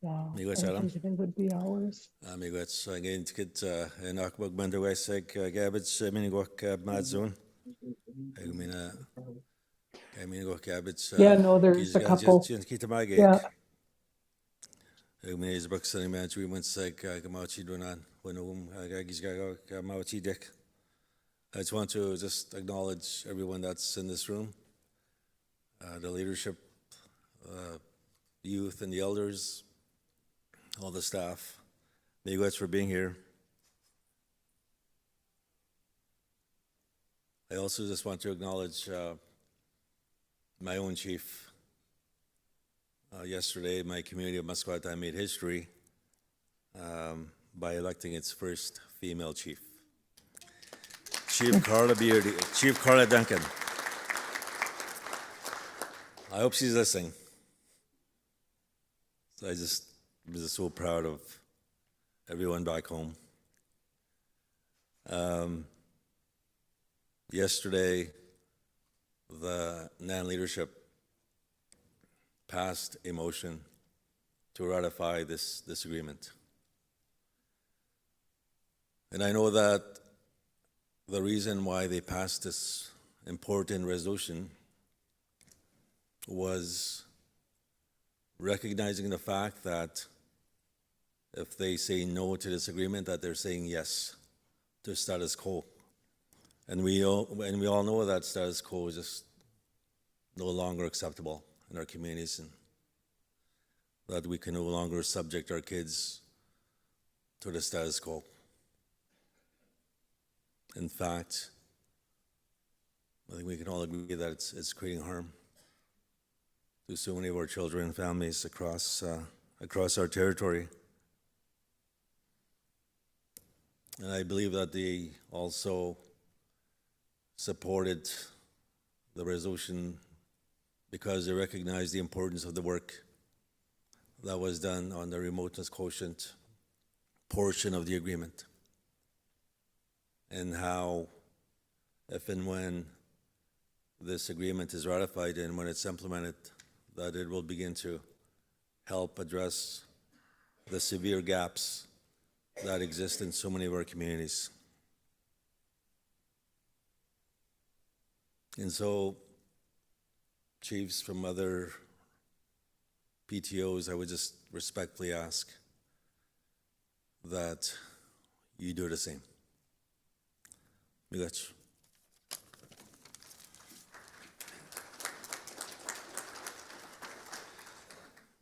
Wow. Miigwech I Alam. think it would be hours. Miigwech, again, tikit, en akbog bandawesek, gabits, minigwak, madzun. Agmina, minigwak, gabits. Yeah, no, there's a couple. Yeah. Agmina is baksan management agreements like Gamachi Donan, when Gamachi Dick. I just want to just acknowledge everyone that's in this room, the leadership, youth and the elders, all the staff. Miigwech for being here. I also just want to acknowledge my own chief. Yesterday, my community of Musquatta made history by electing its first female chief. Chief Carla Beardy, Chief Carla Duncan. I hope she's listening. So I'm just so proud of everyone back home. Yesterday, the NAN leadership passed a motion to ratify this agreement. And I know that the reason why they passed this important resolution was recognizing the fact that if they say no to this agreement, that they're saying yes to status quo. And we all know that status quo is just no longer acceptable in our communities, and that we can no longer subject our kids to the status quo. In fact, I think we can all agree that it's creating harm to so many of our children and families across our territory. And I believe that they also supported the resolution because they recognize the importance of the work that was done on the remoteness quotient portion of the agreement, and how, if and when this agreement is ratified and when it's implemented, that it will begin to help address the severe gaps that exist in so many of our communities. And so, chiefs from other PTOs, I would just respectfully ask that you do the same. Miigwech.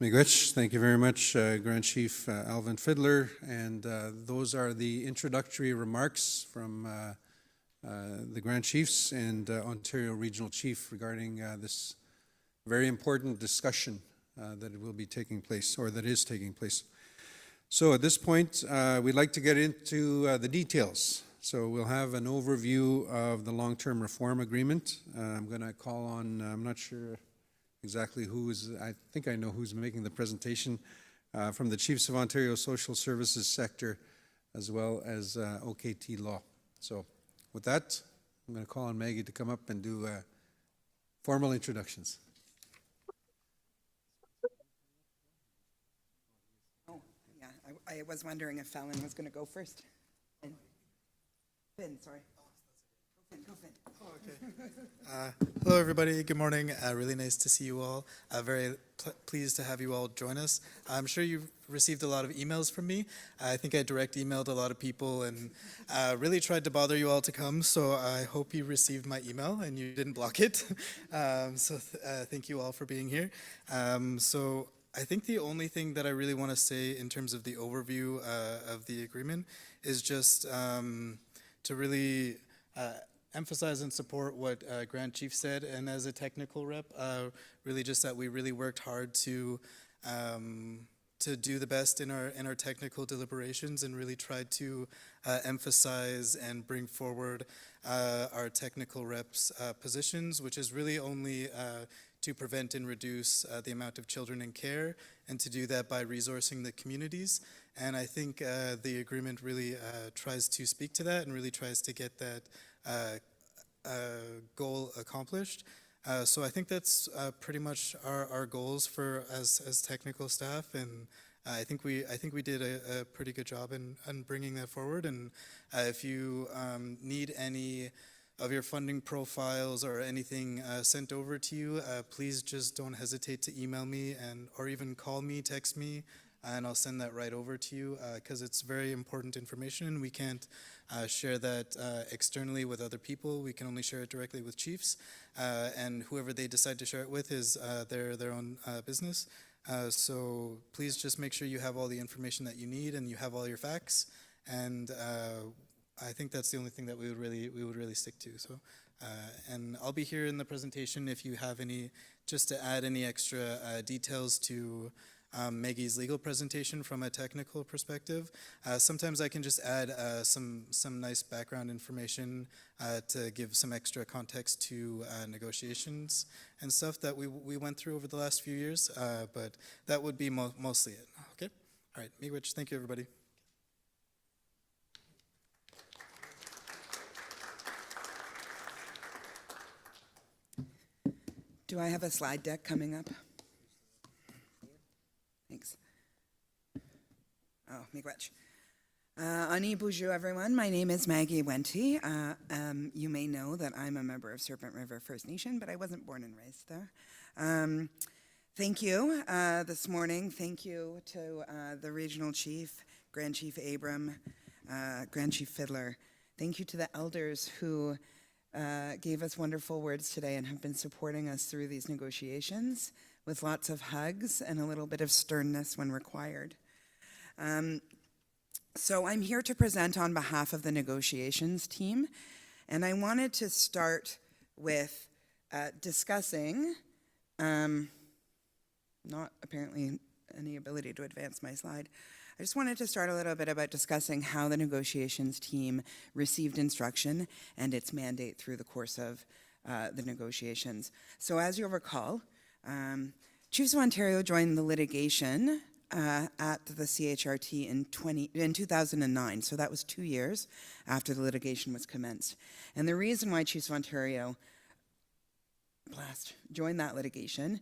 Miigwech, thank you very much, Grand Chief Alvin Fiddler. And those are the introductory remarks from the Grand Chiefs and Ontario Regional Chief regarding this very important discussion that will be taking place, or that is taking place. So at this point, we'd like to get into the details. So we'll have an overview of the long-term reform agreement. I'm going to call on, I'm not sure exactly who is, I think I know who's making the presentation, from the Chiefs of Ontario Social Services sector, as well as OKT Law. So with that, I'm going to call on Maggie to come up and do formal introductions. Oh, yeah, I was wondering if Fallon was going to go first. And Ben, sorry. Hello, everybody. Good morning. Really nice to see you all. Very pleased to have you all join us. I'm sure you've received a lot of emails from me. I think I direct emailed a lot of people and really tried to bother you all to come. So I hope you received my email and you didn't block it. Thank you all for being here. So I think the only thing that I really want to say in terms of the overview of the agreement is just to really emphasize and support what Grand Chief said, and as a technical rep, really just that we really worked hard to do the best in our technical deliberations and really tried to emphasize and bring forward our technical reps' positions, which is really only to prevent and reduce the amount of children in care, and to do that by resourcing the communities. And I think the agreement really tries to speak to that and really tries to get that goal accomplished. So I think that's pretty much our goals for as technical staff, and I think we did a pretty good job in bringing that forward. And if you need any of your funding profiles or anything sent over to you, please just don't hesitate to email me or even call me, text me, and I'll send that right over to you because it's very important information, and we can't share that externally with other people. We can only share it directly with chiefs, and whoever they decide to share it with is their own business. So please just make sure you have all the information that you need and you have all your facts, and I think that's the only thing that we would really stick to. So, and I'll be here in the presentation if you have any, just to add any extra details to Maggie's legal presentation from a technical perspective. Sometimes I can just add some nice background information to give some extra context to negotiations and stuff that we went through over the last few years, but that would be mostly it. Okay? All right, Miigwech, thank you, everybody. Do I have a slide deck coming up? Thanks. Oh, miigwech. Ani bonjour, everyone. My name is Maggie Wente. You may know that I'm a member of Serpent River First Nation, but I wasn't born and raised there. Thank you this morning. Thank you to the Regional Chief, Grand Chief Abram, Grand Chief Fiddler. Thank you to the elders who gave us wonderful words today and have been supporting us through these negotiations with lots of hugs and a little bit of sternness when required. So I'm here to present on behalf of the negotiations team, and I wanted to start with discussing, not apparently any ability to advance my slide, I just wanted to start a little bit about discussing how the negotiations team received instruction and its mandate through the course of the negotiations. So as you'll recall, Chiefs of Ontario joined the litigation at the CHRT in 2009, so that was 2 years after the litigation was commenced. And the reason why Chiefs of Ontario joined that litigation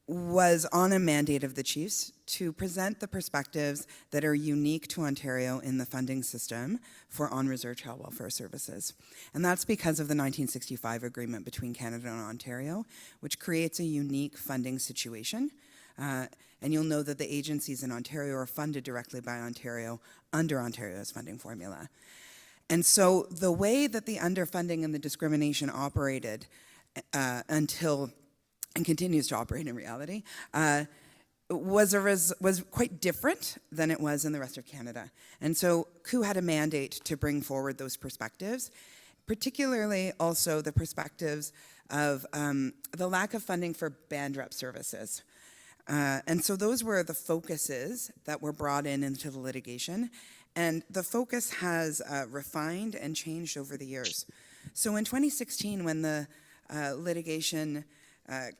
was on a mandate of the Chiefs to present the perspectives that are unique to Ontario in the funding system for on-reserve child welfare services. And that's because of the 1965 agreement between Canada and Ontario, which creates a unique funding situation. And you'll know that the agencies in Ontario are funded directly by Ontario under Ontario's funding formula. And so the way that the underfunding and the discrimination operated and continues to operate in reality, was quite different than it was in the rest of Canada. And so COO had a mandate to bring forward those perspectives, particularly also the perspectives of the lack of funding for band rep services. And so those were the focuses that were brought into the litigation. And the focus has refined and changed over the years. So in 2016, when the litigation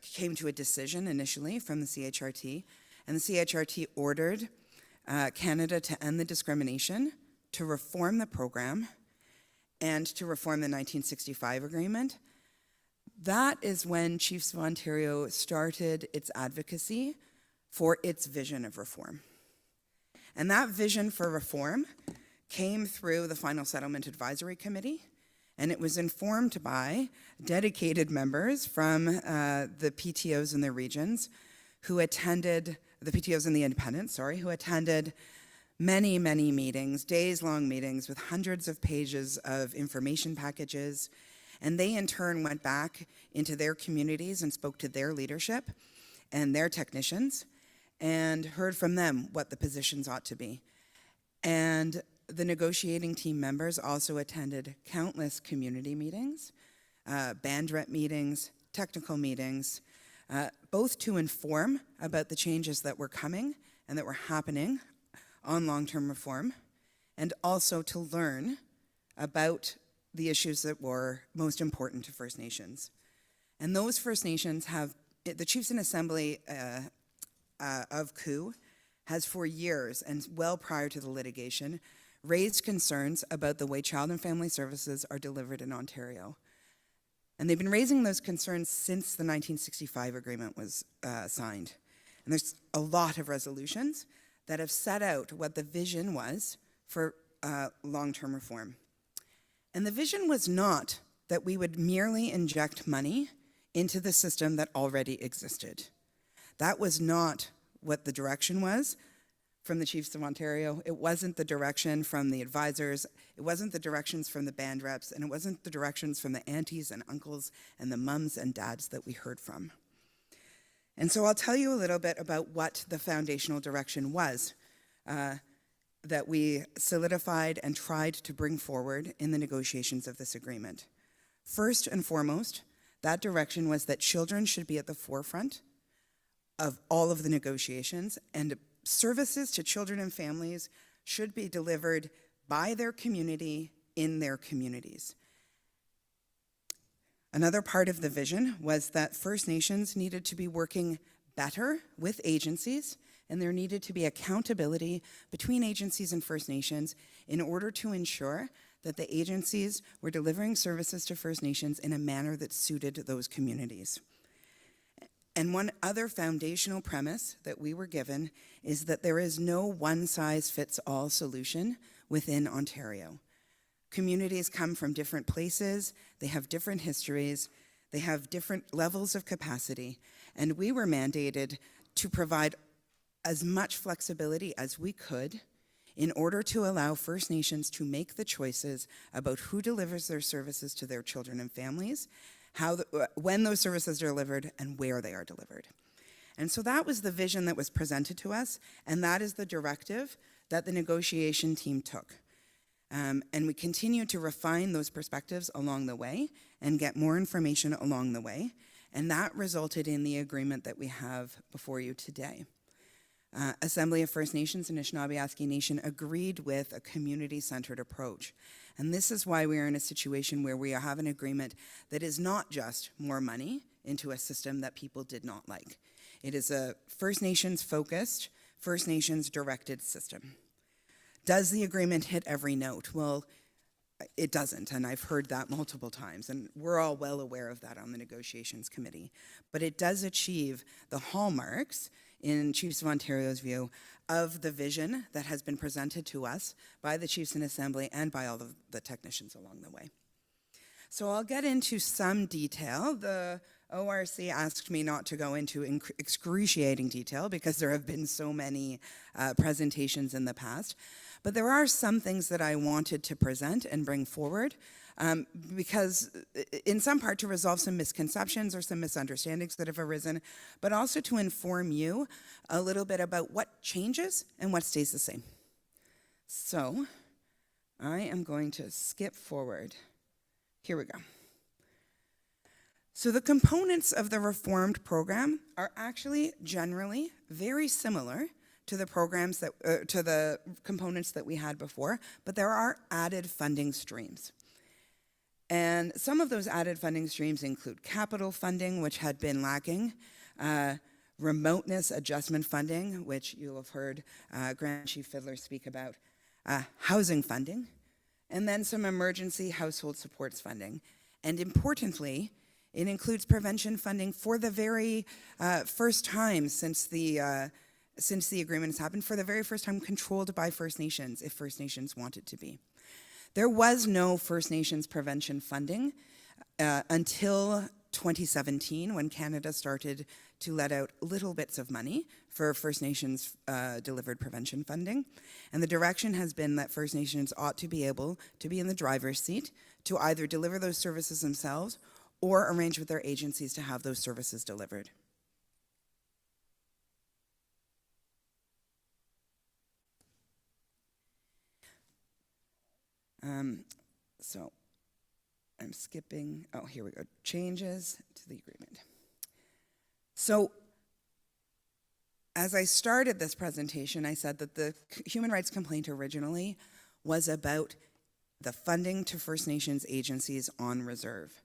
came to a decision initially from the CHRT, and the CHRT ordered Canada to end the discrimination, to reform the program, and to reform the 1965 agreement. That is when Chiefs of Ontario started its advocacy for its vision of reform. And that vision for reform came through the Final Settlement Advisory Committee And it was informed by dedicated members from the PTOs in the regions who attended, the PTOs in the independents, who attended many, many meetings, days-long meetings with hundreds of pages of information packages. And they in turn went back into their communities and spoke to their leadership and their technicians and heard from them what the positions ought to be. And the negotiating team members also attended countless community meetings, band rep meetings, technical meetings, both to inform about the changes that were coming and that were happening on long-term reform, and also to learn about the issues that were most important to First Nations. And those First Nations have, the Chiefs in Assembly of Coup has for years, and well prior to the litigation, raised concerns about the way child and family services are delivered in Ontario. And they've been raising those concerns since the 1965 agreement was signed. And there's a lot of resolutions that have set out what the vision was for long-term reform. And the vision was not that we would merely inject money into the system that already existed. That was not what the direction was from the Chiefs of Ontario. It wasn't the direction from the advisors. It wasn't the directions from the band reps, and it wasn't the directions from the aunties and uncles and the mums and dads that we heard from. And so I'll tell you a little bit about what the foundational direction was that we solidified and tried to bring forward in the negotiations of this agreement. First and foremost, that direction was that children should be at the forefront of all of the negotiations, and services to children and families should be delivered by their community in their communities. Another part of the vision was that First Nations needed to be working better with agencies, and there needed to be accountability between agencies and First Nations in order to ensure that the agencies were delivering services to First Nations in a manner that suited those communities. And one other foundational premise that we were given is that there is no one-size-fits-all solution within Ontario. Communities come from different places, they have different histories, they have different levels of capacity, and we were mandated to provide as much flexibility as we could in order to allow First Nations to make the choices about who delivers their services to their children and families, when those services are delivered, and where they are delivered. And so that was the vision that was presented to us, and that is the directive that the negotiation team took. And we continue to refine those perspectives along the way and get more information along the way, and that resulted in the agreement that we have before you today. Assembly of First Nations and Anishinaabe Nation agreed with a community-centered approach. And this is why we are in a situation where we have an agreement that is not just more money into a system that people did not like. It is a First Nations-focused, First Nations-directed system. Does the agreement hit every note? Well, it doesn't, and I've heard that multiple times, and we're all well aware of that on the negotiations committee. But it does achieve the hallmarks, in Chiefs of Ontario's view, of the vision that has been presented to us by the Chiefs in Assembly and by all of the technicians along the way. So I'll get into some detail. The ORC asked me not to go into excruciating detail because there have been so many presentations in the past. But there are some things that I wanted to present and bring forward because in some part to resolve some misconceptions or some misunderstandings that have arisen, but also to inform you a little bit about what changes and what stays the same. So I am going to skip forward. Here we go. So the components of the reformed program are actually generally very similar to the programs that, to the components that we had before, but there are added funding streams. And some of those added funding streams include capital funding, which had been lacking, remoteness adjustment funding, which you'll have heard Grand Chief Fiddler speak about, housing funding, and then some emergency household supports funding. And importantly, it includes prevention funding for the very first time since the agreement has happened, for the very first time controlled by First Nations, if First Nations want it to be. There was no First Nations prevention funding until 2017, when Canada started to let out little bits of money for First Nations delivered prevention funding. And the direction has been that First Nations ought to be able to be in the driver's seat to either deliver those services themselves or arrange with their agencies to have those services delivered. So I'm skipping, oh, here we go, changes to the agreement. So as I started this presentation, I said that the human rights complaint originally was about the funding to First Nations agencies on reserve.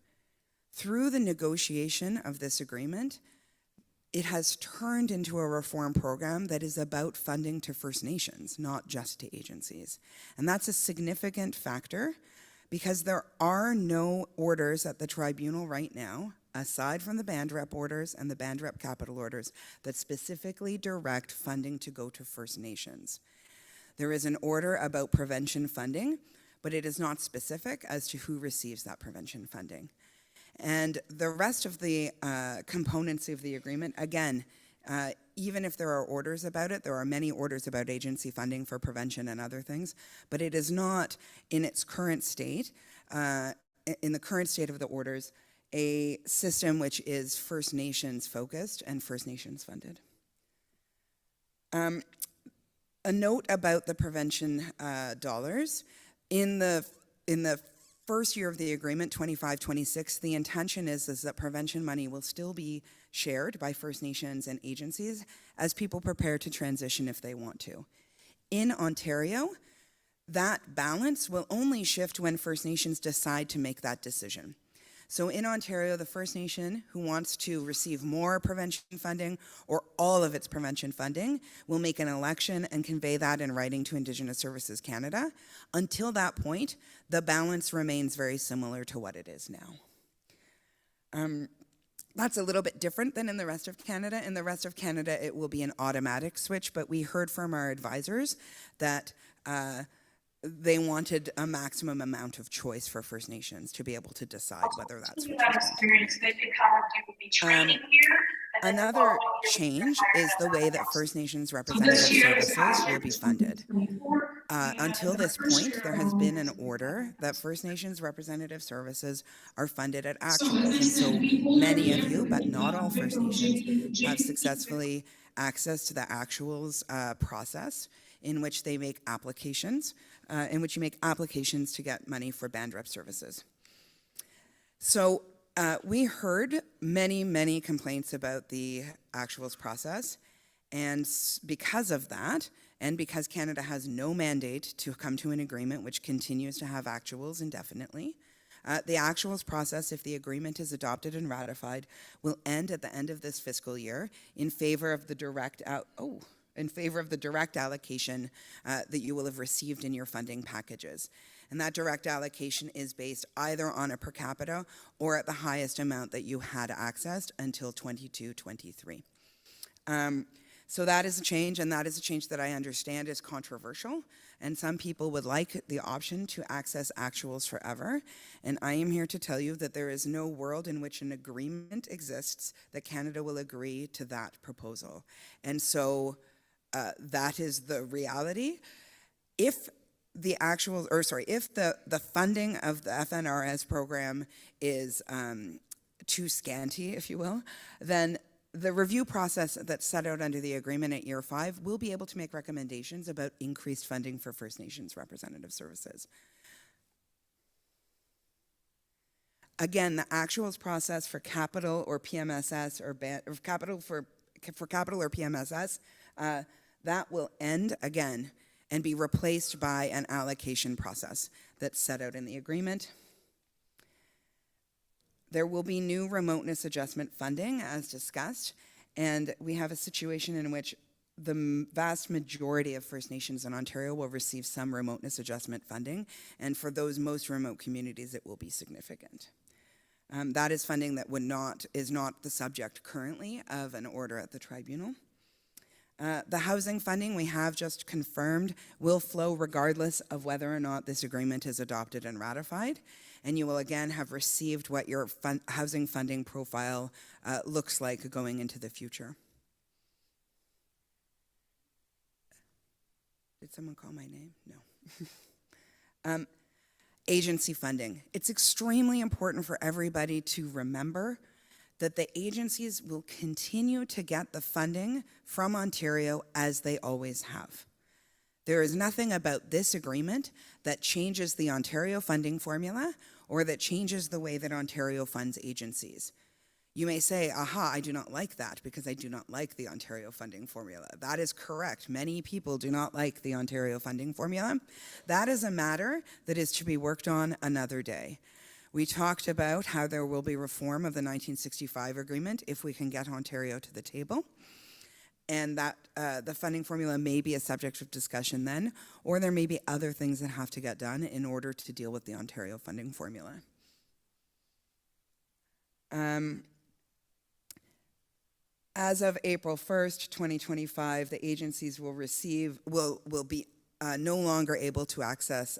Through the negotiation of this agreement, it has turned into a reform program that is about funding to First Nations, not just to agencies. And that's a significant factor because there are no orders at the tribunal right now, aside from the band rep orders and the band rep capital orders, that specifically direct funding to go to First Nations. There is an order about prevention funding, but it is not specific as to who receives that prevention funding. And the rest of the components of the agreement, again, even if there are orders about it, there are many orders about agency funding for prevention and other things, but it is not in its current state, in the current state of the orders, a system which is First Nations focused and First Nations funded. A note about the prevention dollars. In the first year of the agreement, 25-26, the intention is that prevention money will still be shared by First Nations and agencies as people prepare to transition if they want to. In Ontario, that balance will only shift when First Nations decide to make that decision. So in Ontario, the First Nation who wants to receive more prevention funding or all of its prevention funding will make an election and convey that in writing to Indigenous Services Canada. Until that point, the balance remains very similar to what it is now. That's a little bit different than in the rest of Canada. In the rest of Canada, it will be an automatic switch, but we heard from our advisors that they wanted a maximum amount of choice for First Nations to be able to decide whether that switch was going to. Another change is the way that First Nations representative services will be funded. Until this point, there has been an order that First Nations representative services are funded at actuals. And so many of you, but not all First Nations, have successfully access to the actuals process in which they make applications, in which you make applications to get money for band rep services. So we heard many, many complaints about the actuals process, and because of that, and because Canada has no mandate to come to an agreement which continues to have actuals indefinitely, the actuals process, if the agreement is adopted and ratified, will end at the end of this fiscal year in favor of the direct allocation that you will have received in your funding packages. And that direct allocation is based either on a per capita or at the highest amount that you had accessed until 22-23. So that is a change, and that is a change that I understand is controversial. And some people would like the option to access actuals forever. And I am here to tell you that there is no world in which an agreement exists that Canada will agree to that proposal. And so that is the reality. If the actual, or sorry, if the funding of the FNRS program is too scanty, if you will, then the review process that's set out under the agreement at year 5 will be able to make recommendations about increased funding for First Nations representative services. Again, the actuals process for capital or PMSS or capital for capital or PMSS, that will end again and be replaced by an allocation process that's set out in the agreement. There will be new remoteness adjustment funding, as discussed, and we have a situation in which the vast majority of First Nations in Ontario will receive some remoteness adjustment funding, and for those most remote communities, it will be significant. That is funding that is not the subject currently of an order at the tribunal. The housing funding we have just confirmed will flow regardless of whether or not this agreement is adopted and ratified. And you will again have received what your housing funding profile looks like going into the future. Did someone call my name? No. Agency funding. It's extremely important for everybody to remember that the agencies will continue to get the funding from Ontario as they always have. There is nothing about this agreement that changes the Ontario funding formula or that changes the way that Ontario funds agencies. You may say, aha, I do not like that because I do not like the Ontario funding formula. That is correct. Many people do not like the Ontario funding formula. That is a matter that is to be worked on another day. We talked about how there will be reform of the 1965 agreement if we can get Ontario to the table, and that the funding formula may be a subject of discussion then, or there may be other things that have to get done in order to deal with the Ontario funding formula. As of April 1st, 2025, the agencies will be no longer able to access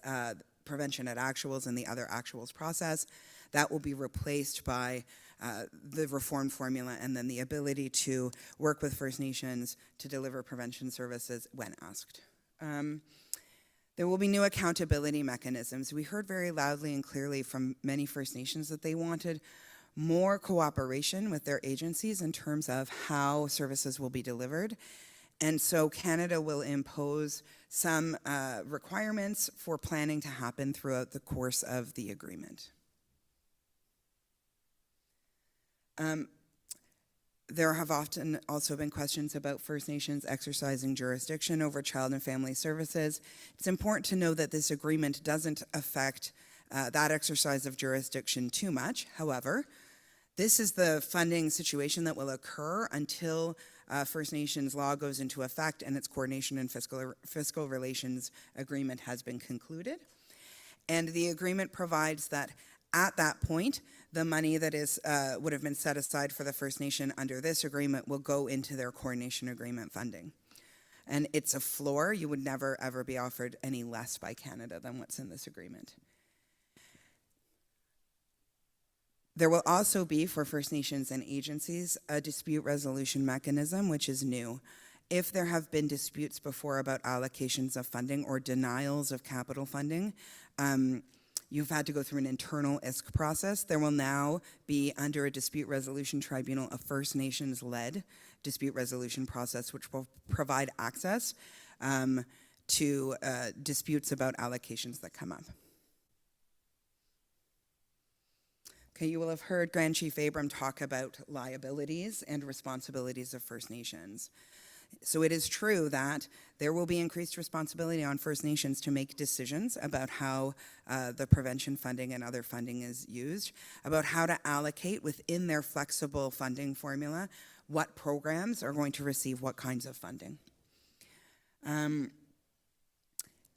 prevention at actuals and the other actuals process. That will be replaced by the reformed formula and then the ability to work with First Nations to deliver prevention services when asked. There will be new accountability mechanisms. We heard very loudly and clearly from many First Nations that they wanted more cooperation with their agencies in terms of how services will be delivered. And so Canada will impose some requirements for planning to happen throughout the course of the agreement. There have often also been questions about First Nations exercising jurisdiction over child and family services. It's important to know that this agreement doesn't affect that exercise of jurisdiction too much. However, this is the funding situation that will occur until First Nations law goes into effect and its coordination and fiscal relations agreement has been concluded. And the agreement provides that at that point, the money that would have been set aside for the First Nation under this agreement will go into their coordination agreement funding. And it's a floor. You would never, ever be offered any less by Canada than what's in this agreement. There will also be, for First Nations and agencies, a dispute resolution mechanism, which is new. If there have been disputes before about allocations of funding or denials of capital funding, you've had to go through an internal ISC process. There will now be, under a dispute resolution tribunal, a First Nations-led dispute resolution process, which will provide access to disputes about allocations that come up. Okay, you will have heard Grand Chief Abram talk about liabilities and responsibilities of First Nations. So it is true that there will be increased responsibility on First Nations to make decisions about how the prevention funding and other funding is used, about how to allocate within their flexible funding formula what programs are going to receive what kinds of funding. And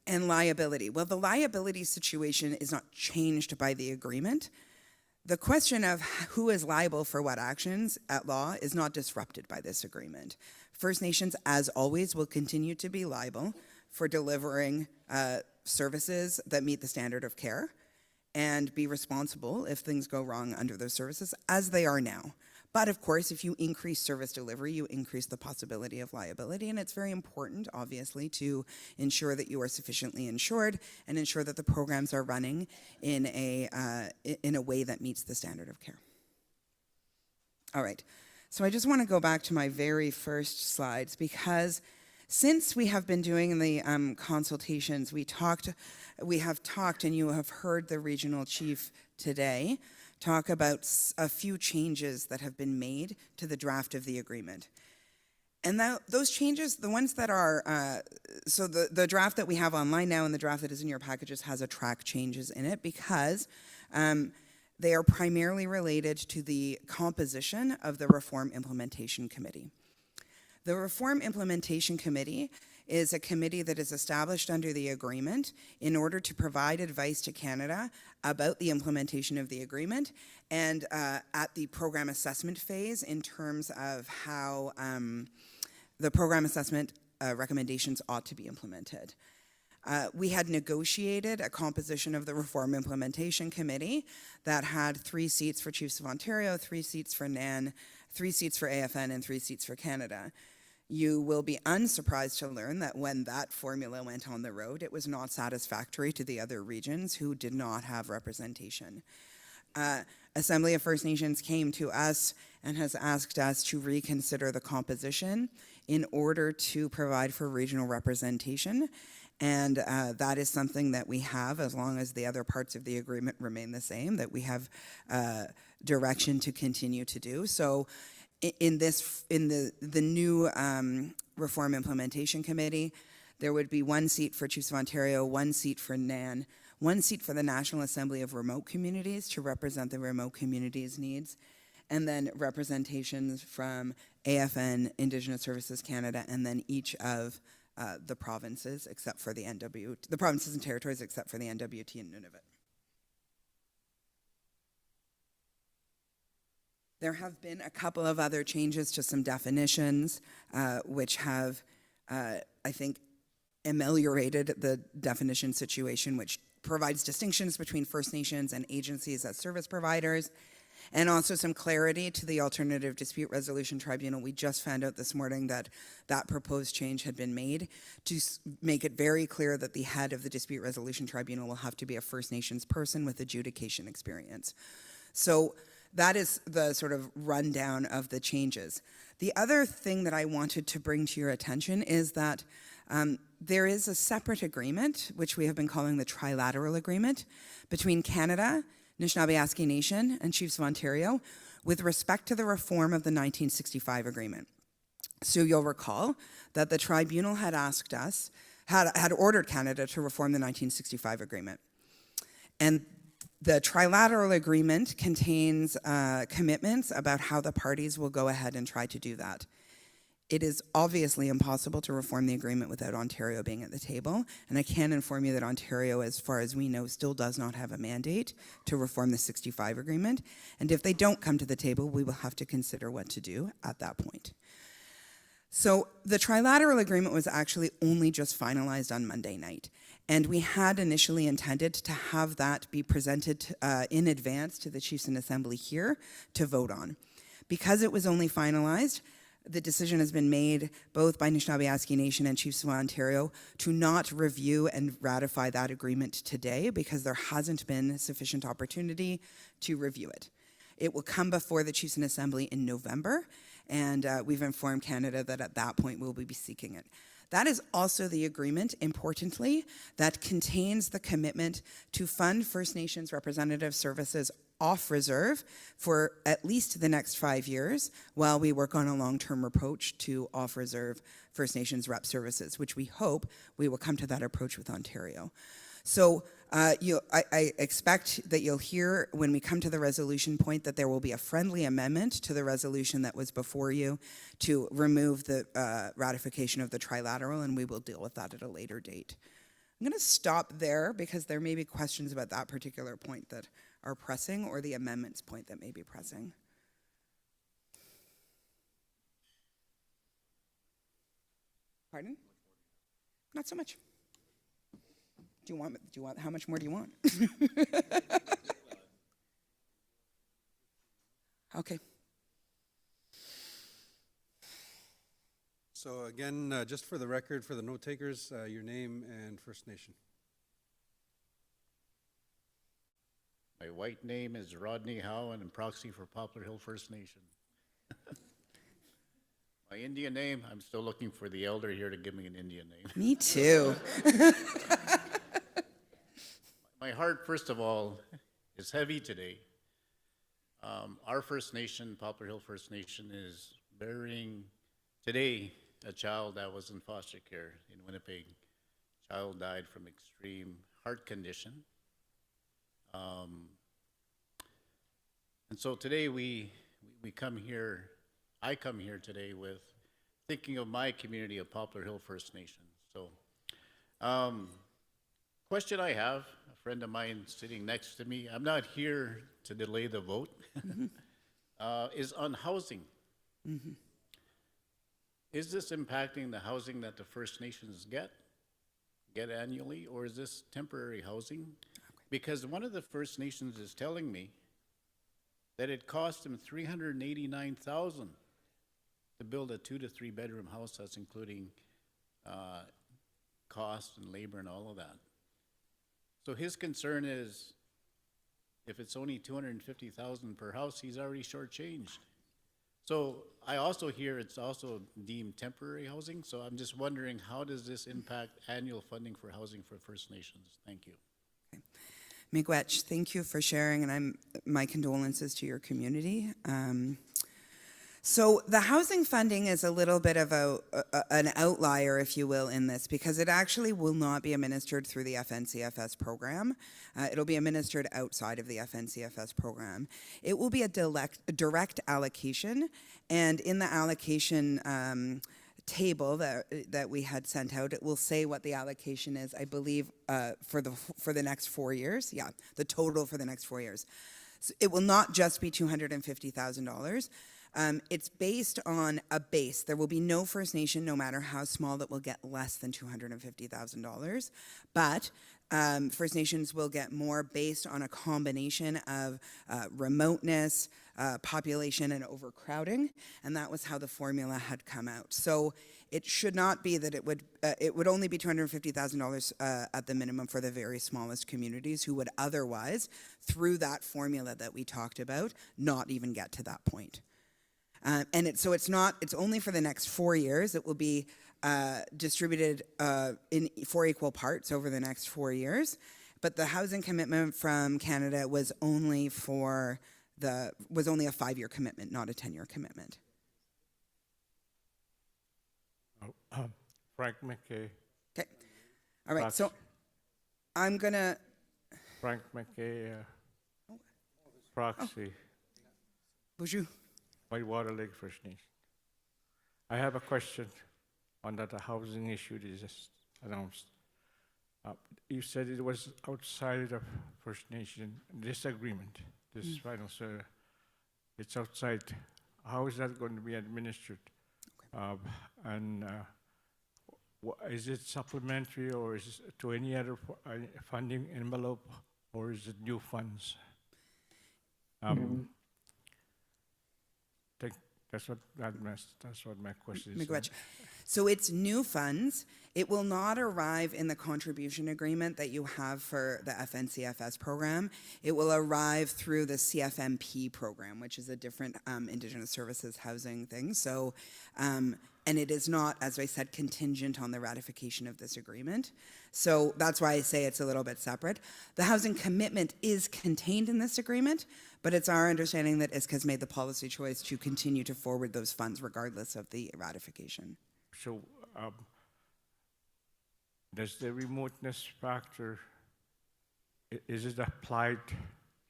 liability. Well, the liability situation is not changed by the agreement. The question of who is liable for what actions at law is not disrupted by this agreement. First Nations, as always, will continue to be liable for delivering services that meet the standard of care and be responsible if things go wrong under those services, as they are now. But of course, if you increase service delivery, you increase the possibility of liability, and it's very important, obviously, to ensure that you are sufficiently insured and ensure that the programs are running in a way that meets the standard of care. All right, so I just want to go back to my very first slides, because since we have been doing the consultations, we have talked, and you have heard the regional chief today talk about a few changes that have been made to the draft of the agreement. And those changes, the ones that are, so the draft that we have online now and the draft that is in your packages has a track changes in it because they are primarily related to the composition of the Reform Implementation Committee. The Reform Implementation Committee is a committee that is established under the agreement in order to provide advice to Canada about the implementation of the agreement and at the program assessment phase in terms of how the program assessment recommendations ought to be implemented. We had negotiated a composition of the Reform Implementation Committee that had 3 seats for Chiefs of Ontario, 3 seats for NAN, 3 seats for AFN, and 3 seats for Canada. You will be unsurprised to learn that when that formula went on the road, it was not satisfactory to the other regions who did not have representation. Assembly of First Nations came to us and has asked us to reconsider the composition in order to provide for regional representation. And that is something that we have, as long as the other parts of the agreement remain the same, that we have direction to continue to do. So in the new Reform Implementation Committee, there would be 1 seat for Chiefs of Ontario, 1 seat for NAN, 1 seat for the National Assembly of Remote Communities to represent the remote communities' needs, and then representations from AFN, Indigenous Services Canada, and then each of the provinces except for the the provinces and territories except for the NWT and Nunavut. There have been a couple of other changes to some definitions, which have, I think, ameliorated the definition situation, which provides distinctions between First Nations and agencies as service providers, and also some clarity to the Alternative Dispute Resolution Tribunal. We just found out this morning that that proposed change had been made to make it very clear that the head of the Dispute Resolution Tribunal will have to be a First Nations person with adjudication experience. So that is the sort of rundown of the changes. The other thing that I wanted to bring to your attention is that there is a separate agreement, which we have been calling the Trilateral Agreement, between Canada, Anishinaabe Nation, and Chiefs of Ontario with respect to the reform of the 1965 agreement. So you'll recall that the tribunal had asked us, had ordered Canada to reform the 1965 agreement. And the Trilateral Agreement contains commitments about how the parties will go ahead and try to do that. It is obviously impossible to reform the agreement without Ontario being at the table, and I can inform you that Ontario, as far as we know, still does not have a mandate to reform the 65 agreement, and if they don't come to the table, we will have to consider what to do at that point. So the Trilateral Agreement was actually only just finalized on Monday night, and we had initially intended to have that be presented in advance to the Chiefs and Assembly here to vote on. Because it was only finalized, the decision has been made both by Anishinaabe Nation and Chiefs of Ontario to not review and ratify that agreement today because there hasn't been sufficient opportunity to review it. It will come before the Chiefs and Assembly in November, and we've informed Canada that at that point we'll be seeking it. That is also the agreement, importantly, that contains the commitment to fund First Nations representative services off reserve for at least the next 5 years while we work on a long-term approach to off reserve First Nations rep services, which we hope we will come to that approach with Ontario. So I expect that you'll hear when we come to the resolution point that there will be a friendly amendment to the resolution that was before you to remove the ratification of the trilateral, and we will deal with that at a later date. I'm going to stop there because there may be questions about that particular point that are pressing or the amendments point that may be pressing. Pardon? Not so much. Do you want, how much more do you want? Okay. So again, just for the record, for the note takers, your name and First Nation. My white name is Rodney Howe, and I'm proxy for Poplar Hill First Nation. My Indian name, I'm still looking for the elder here to give me an Indian name. Me too. My heart, first of all, is heavy today. Our First Nation, Poplar Hill First Nation, is burying today a child that was in foster care in Winnipeg. Child died from extreme heart condition. And so today we come here, I come here today with thinking of my community of Poplar Hill First Nation. So, question I have, a friend of mine sitting next to me, I'm not here to delay the vote, is on housing. is this impacting the housing that the First Nations get annually, or is this temporary housing? Because one of the First Nations is telling me that it cost them $389,000 to build a 2 to 3 bedroom house. That's including cost and labor and all of that. So his concern is, if it's only $250,000 per house, he's already shortchanged. So I also hear it's also deemed temporary housing. So I'm just wondering, how does this impact annual funding for housing for First Nations? Thank you. Miigwech, thank you for sharing, and my condolences to your community. So the housing funding is a little bit of an outlier, if you will, in this, because it actually will not be administered through the FNCFS program. It'll be administered outside of the FNCFS program. It will be a direct allocation, and in the allocation table that we had sent out, it will say what the allocation is, I believe, for the next 4 years. Yeah, the total for the next 4 years. So it will not just be $250,000. It's based on a base. There will be no First Nation, no matter how small, that will get less than $250,000. But First Nations will get more based on a combination of remoteness, population, and overcrowding, and that was how the formula had come out. So it should not be that it would only be $250,000 at the minimum for the very smallest communities who would otherwise, through that formula that we talked about, not even get to that point. And it's only for the next 4 years. It will be distributed in 4 equal parts over the next 4 years. But the housing commitment from Canada was only a 5-year commitment, not a 10-year commitment. Frank McKay. Okay. All right. So I'm gonna. Frank McKay, proxy. Bonjour. Whitewater Lake First Nation. I have a question on that housing issue that you just announced. You said it was outside of First Nation, this agreement, this final, so it's outside. How is that going to be administered? Is it supplementary, or is it to any other funding envelope, or is it new funds? That's what my question is. So it's new funds. It will not arrive in the contribution agreement that you have for the FNCFS program. It will arrive through the CFMP program, which is a different Indigenous Services housing thing. So, and it is not, as I said, contingent on the ratification of this agreement. So that's why I say it's a little bit separate. The housing commitment is contained in this agreement, but it's our understanding that ISCA has made the policy choice to continue to forward those funds regardless of the ratification. So does the remoteness factor, is it applied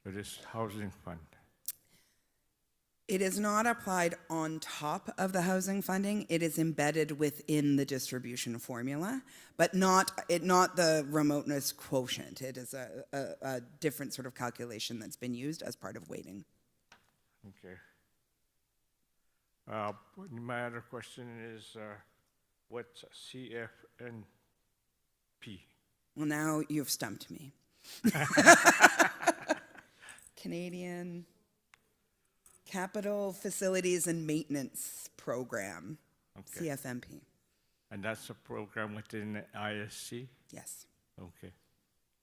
to this housing fund? It is not applied on top of the housing funding. It is embedded within the distribution formula, but not the remoteness quotient. It is a different sort of calculation that's been used as part of weighting. Okay. My other question is, what's CFNP? Well, now you've stumped me. Canadian Capital Facilities and Maintenance Program, okay. CFMP. And that's a program within the ISC? Yes. Okay.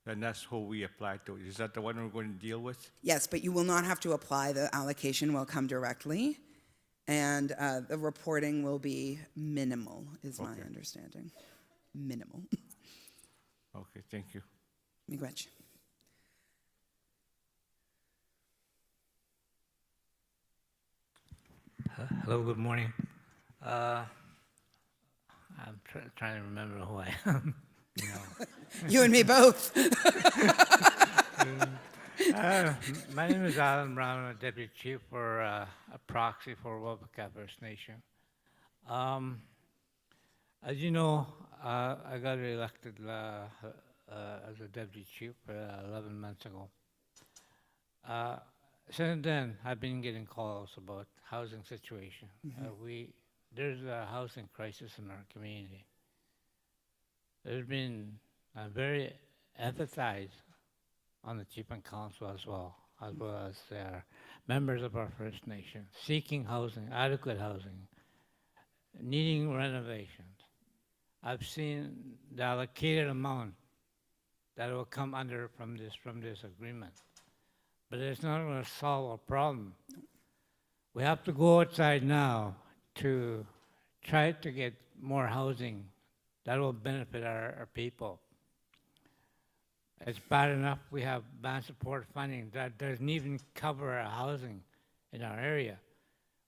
And that's who we apply to. Is that the one we're going to deal with? Yes, but you will not have to apply. The allocation will come directly, and the reporting will be minimal, is my understanding. Minimal. Okay, thank you. Miigwech. Hello, good morning. I'm trying to remember who I am. You and me both. My name is Alan Brown. I'm a deputy chief for a proxy for Wabaka First Nation. As you know, I got reelected as a deputy chief 11 months ago. Since then, I've been getting calls about housing situation. there's a housing crisis in our community. There's been very emphasized on the Chief and Council as well as members of our First Nation, seeking housing, adequate housing, needing renovations. I've seen the allocated amount that will come under from this agreement, but it's not going to solve our problem. We have to go outside now to try to get more housing that will benefit our people. It's bad enough we have band support funding that doesn't even cover our housing in our area.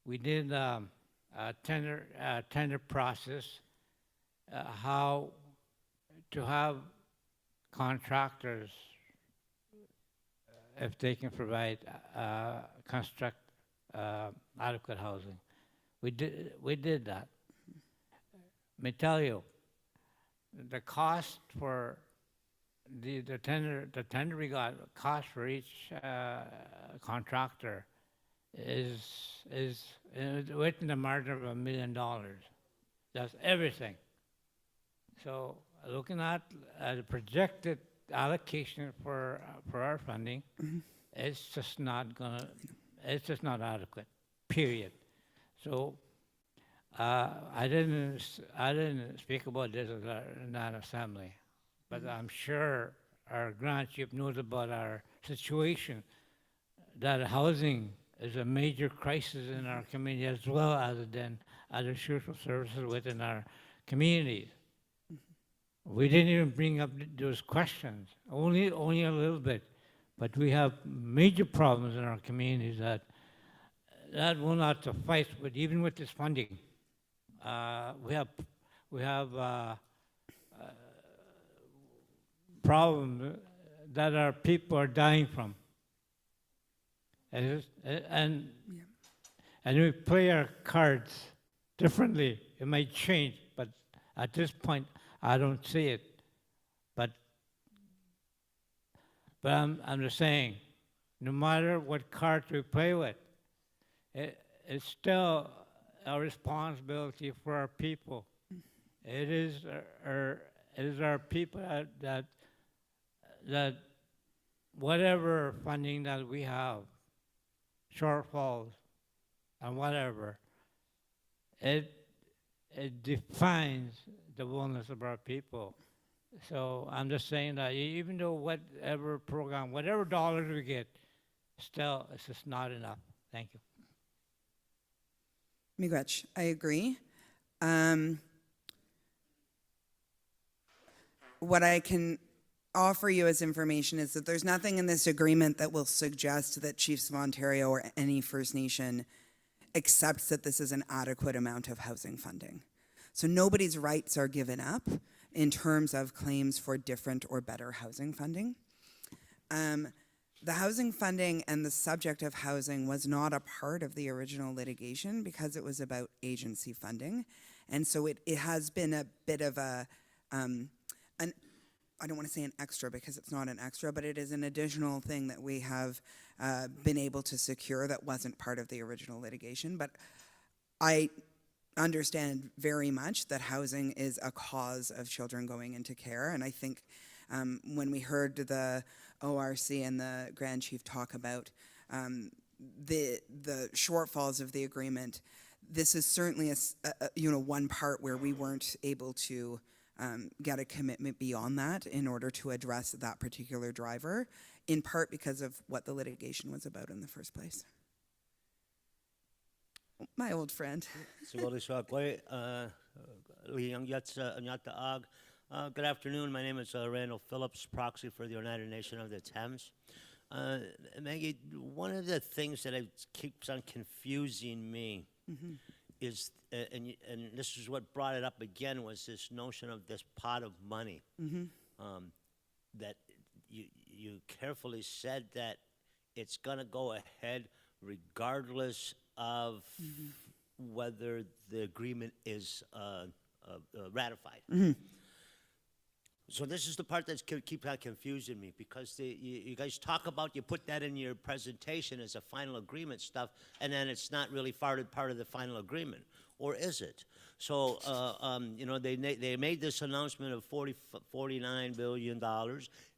We did a tender process, how to have contractors, if they can provide, construct adequate housing. We did that. Let me tell you, the cost for the tender we got, cost for each contractor is within the margin of $1 million. That's everything. So looking at the projected allocation for our funding, it's just not adequate, period. So I didn't speak about this in that assembly, but I'm sure our Grand Chief knows about our situation, that housing is a major crisis in our community, as well as then other social services within our communities. We didn't even bring up those questions, only a little bit, but we have major problems in our communities that will not suffice with even with this funding. We have problems that our people are dying from, and we play our cards differently. It might change, but at this point, I don't see it. But I'm just saying, no matter what cards we play with, it's still our responsibility for our people. It is our people that whatever funding that we have, shortfalls and whatever, it defines the wellness of our people. So I'm just saying that even though whatever program, whatever dollars we get, still it's just not enough. Thank you. Miigwech, I agree. What I can offer you as information is that there's nothing in this agreement that will suggest that Chiefs of Ontario or any First Nation accepts that this is an adequate amount of housing funding. So nobody's rights are given up in terms of claims for different or better housing funding. The housing funding and the subject of housing was not a part of the original litigation because it was about agency funding. And so it has been a bit of I don't want to say an extra because it's not an extra, but it is an additional thing that we have been able to secure that wasn't part of the original litigation. But I understand very much that housing is a cause of children going into care. And I think when we heard the ORC and the Grand Chief talk about the shortfalls of the agreement, this is certainly one part where we weren't able to get a commitment beyond that in order to address that particular driver, in part because of what the litigation was about in the first place. My old friend. Good afternoon. My name is Randall Phillips, proxy for the United Nations of the Thames. Maggie, one of the things that keeps on confusing me is, and this is what brought it up again, was this notion of this pot of money. That you carefully said that it's going to go ahead regardless of whether the agreement is ratified. So this is the part that keeps on confusing me, because you guys talk about, you put that in your presentation as a final agreement stuff, and then it's not really part of the final agreement. or is it? So, you know, they made this announcement of $49 billion.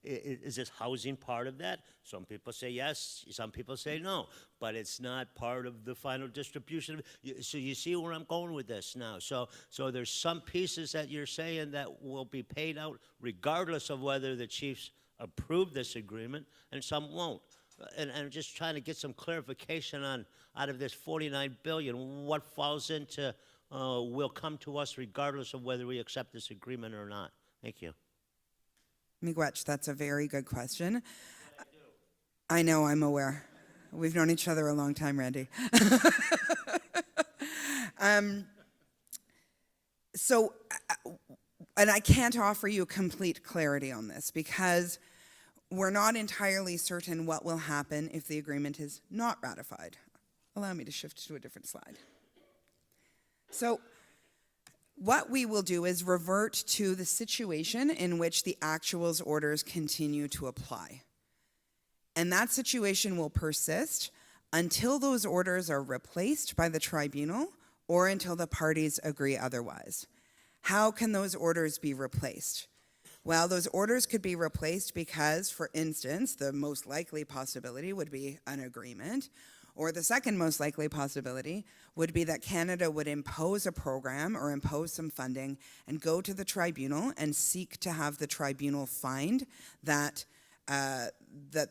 Is this housing part of that? Some people say yes, some people say no, but it's not part of the final distribution. So you see where I'm going with this now. So there's some pieces that you're saying that will be paid out regardless of whether the chiefs approve this agreement, and some won't. And I'm just trying to get some clarification on, out of this 49 billion, what falls into will come to us regardless of whether we accept this agreement or not. Thank you. Miigwech, that's a very good question. I know, I'm aware. We've known each other a long time, Randy. And I can't offer you complete clarity on this because we're not entirely certain what will happen if the agreement is not ratified. Allow me to shift to a different slide. So what we will do is revert to the situation in which the actuals orders continue to apply. And that situation will persist until those orders are replaced by the tribunal or until the parties agree otherwise. How can those orders be replaced? Well, those orders could be replaced because, for instance, the most likely possibility would be an agreement, or the second most likely possibility would be that Canada would impose a program or impose some funding and go to the tribunal and seek to have the tribunal find that that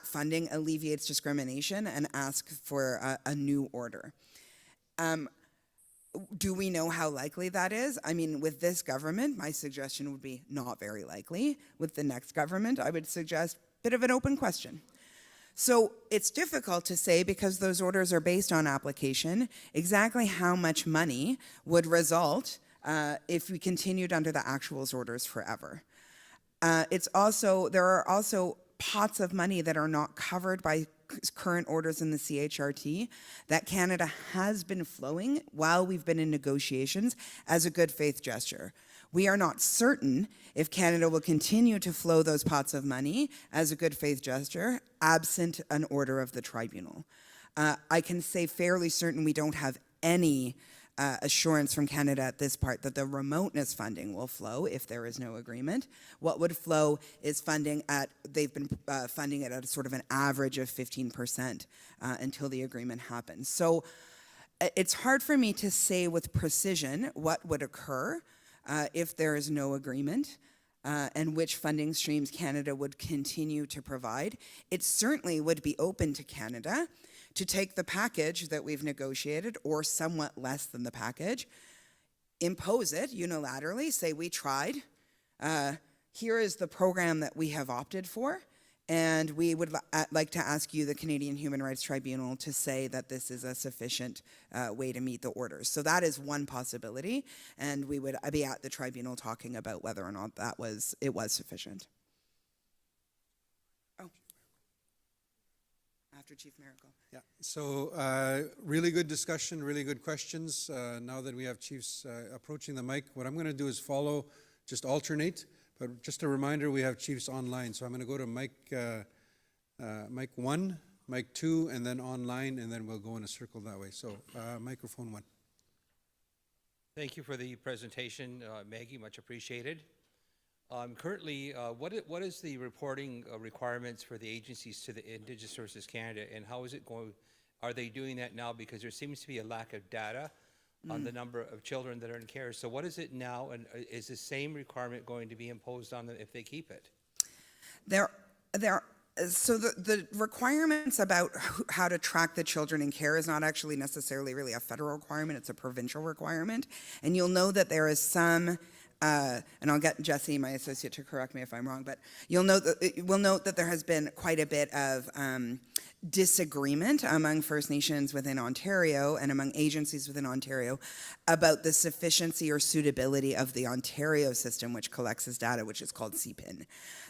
funding alleviates discrimination and ask for a new order. Do we know how likely that is? I mean, with this government, my suggestion would be not very likely. With the next government, I would suggest a bit of an open question. So it's difficult to say, because those orders are based on application, exactly how much money would result if we continued under the actuals orders forever. There are also pots of money that are not covered by current orders in the CHRT that Canada has been flowing while we've been in negotiations as a good faith gesture. We are not certain if Canada will continue to flow those pots of money as a good faith gesture absent an order of the tribunal. I can say fairly certain we don't have any assurance from Canada at this part that the remoteness funding will flow if there is no agreement. What would flow is funding they've been funding it at a sort of an average of 15% until the agreement happens. So it's hard for me to say with precision what would occur if there is no agreement and which funding streams Canada would continue to provide. It certainly would be open to Canada to take the package that we've negotiated, or somewhat less than the package, impose it unilaterally, say we tried, here is the program that we have opted for, and we would like to ask you, the Canadian Human Rights Tribunal, to say that this is a sufficient way to meet the orders. So that is one possibility, and we would be at the tribunal talking about whether or not it was sufficient. Oh. After Chief Miracle. Yeah, so really good discussion, really good questions. Now that we have chiefs approaching the mic, what I'm going to do is just alternate. But just a reminder, we have chiefs online. So I'm going to go to mic 1, mic 2, and then online, and then we'll go in a circle that way. So microphone 1. Thank you for the presentation, Maggie, much appreciated. Currently, what is the reporting requirements for the agencies to the Indigenous Services Canada, and how is it going? Are they doing that now? Because there seems to be a lack of data on the number of children that are in care. So what is it now, and is the same requirement going to be imposed on them if they keep it? So the requirements about how to track the children in care is not actually necessarily really a federal requirement, it's a provincial requirement. And you'll know that there is some, and I'll get Jesse, my associate, to correct me if I'm wrong, but we'll note that there has been quite a bit of disagreement among First Nations within Ontario and among agencies within Ontario about the sufficiency or suitability of the Ontario system, which collects this data, which is called CPIN.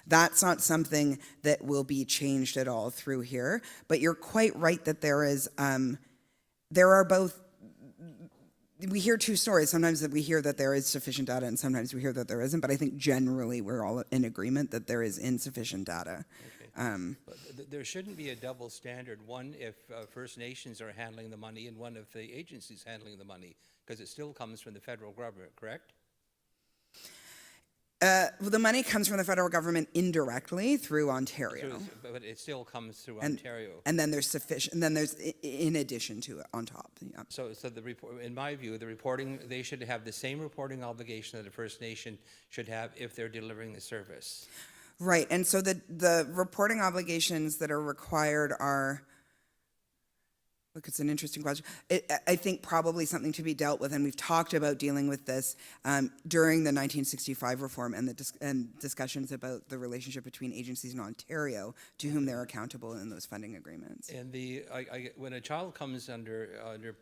That's not something that will be changed at all through here, but you're quite right that there are both. We hear two stories. Sometimes that we hear that there is sufficient data, and sometimes we hear that there isn't. But I think generally we're all in agreement that there is insufficient data. But there shouldn't be a double standard, one if First Nations are handling the money and one if the agency's handling the money, because it still comes from the federal government, correct? Well, the money comes from the federal government indirectly through Ontario. But it still comes through And- Ontario. And then there's sufficient, and then there's in addition to it on top. Yeah. So the report, in my view, the reporting, they should have the same reporting obligation that a First Nation should have if they're delivering the service. Right, and so the reporting obligations that are required are, look, it's an interesting question. I think probably something to be dealt with, and we've talked about dealing with this during the 1965 reform and and discussions about the relationship between agencies in Ontario to whom they're accountable in those funding agreements. And when a child comes under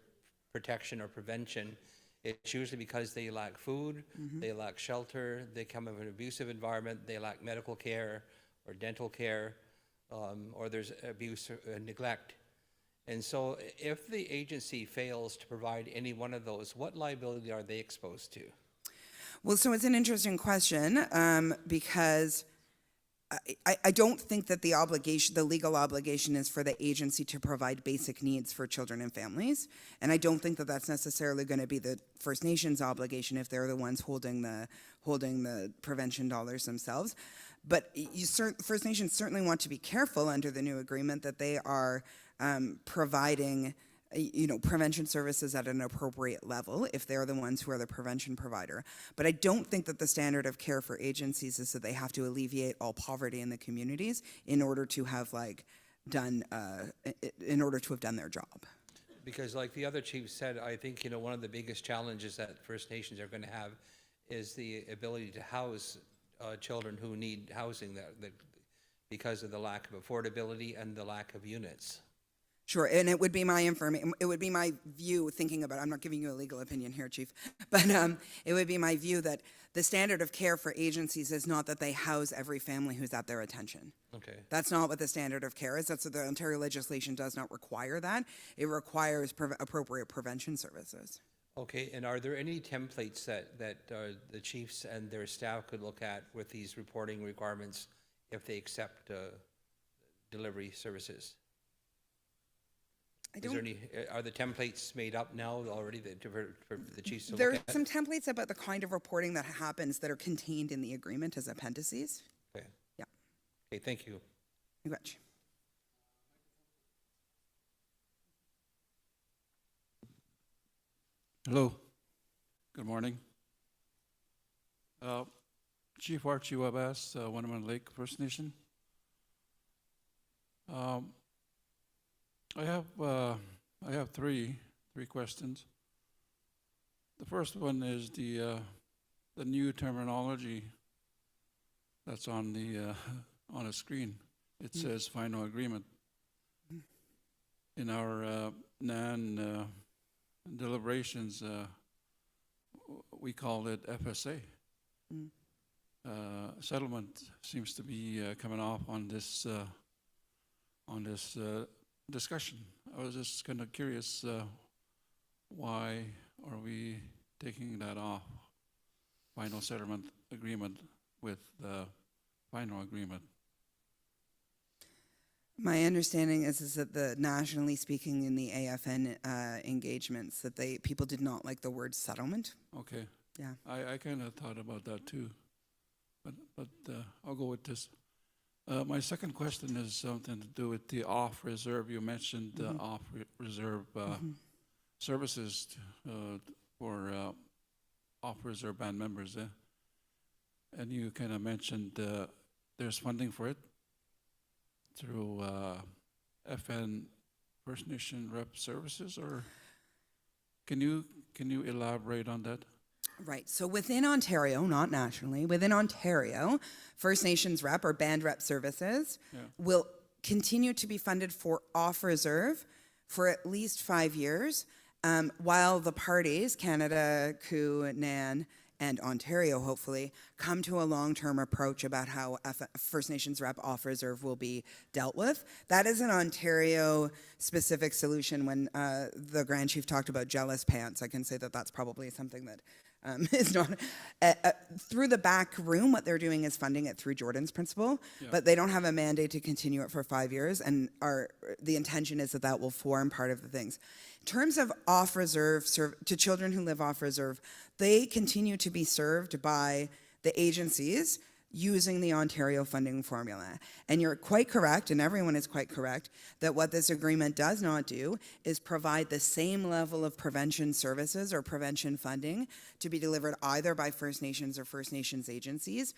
protection or prevention, it's usually because they lack food, they lack shelter, they come from an abusive environment, they lack medical care or dental care, or there's abuse or neglect. And so if the agency fails to provide any one of those, what liability are they exposed to? Well, so it's an interesting question because I don't think that the legal obligation is for the agency to provide basic needs for children and families. And I don't think that that's necessarily going to be the First Nations obligation if they're the ones holding the prevention dollars themselves. But First Nations certainly want to be careful under the new agreement that they are providing prevention services at an appropriate level if they're the ones who are the prevention provider. But I don't think that the standard of care for agencies is that they have to alleviate all poverty in the communities in order to have done their job. Because like the other chief said, I think, one of the biggest challenges that First Nations are going to have is the ability to house children who need housing because of the lack of affordability and the lack of units. Sure, and it would be my view, thinking about, I'm not giving you a legal opinion here, Chief, but it would be my view that the standard of care for agencies is not that they house every family who's at their attention. Okay. That's not what the standard of care is. That's what the Ontario legislation does not require that. It requires appropriate prevention services. Okay, and are there any templates that the chiefs and their staff could look at with these reporting requirements if they accept delivery services? Are the templates made up now already for the chiefs to look at? There are some templates about the kind of reporting that happens that are contained in the agreement as appendices. Okay. Yeah. Okay, thank you. You betcha. Hello. Good morning. Chief Archie Wabas, Winneman Lake First Nation. I have three questions. The first one is the new terminology that's on a screen. It says final agreement. In our NAN deliberations, we call it FSA. Settlement seems to be coming off on this discussion. I was just kind of curious, why are we taking that off? Final settlement agreement with the final agreement. My understanding is that nationally speaking in the AFN engagements that people did not like the word settlement. Okay. Yeah. I kind of thought about that too, but I'll go with this. My second question is something to do with the off-reserve. You mentioned off-reserve services for off-reserve band members, and you kind of mentioned there's funding for it through FN First Nation Rep Services, or can you elaborate on that? Right. So within Ontario, not nationally, within Ontario, First Nations Rep or Band Rep Services will continue to be funded for off-reserve for at least 5 years, while the parties, Canada, COO, NAN, and Ontario, hopefully, come to a long-term approach about how First Nations Rep off-reserve will be dealt with. That is an Ontario-specific solution. When the Grand Chief talked about jealous pants, I can say that that's probably something that is not, through the back room, what they're doing is funding it through Jordan's principle, Yeah. but they don't have a mandate to continue it for 5 years, and the intention is that that will form part of the things. In terms of off-reserve, to children who live off-reserve, they continue to be served by the agencies using the Ontario funding formula. And you're quite correct, and everyone is quite correct, that what this agreement does not do is provide the same level of prevention services or prevention funding to be delivered either by First Nations or First Nations agencies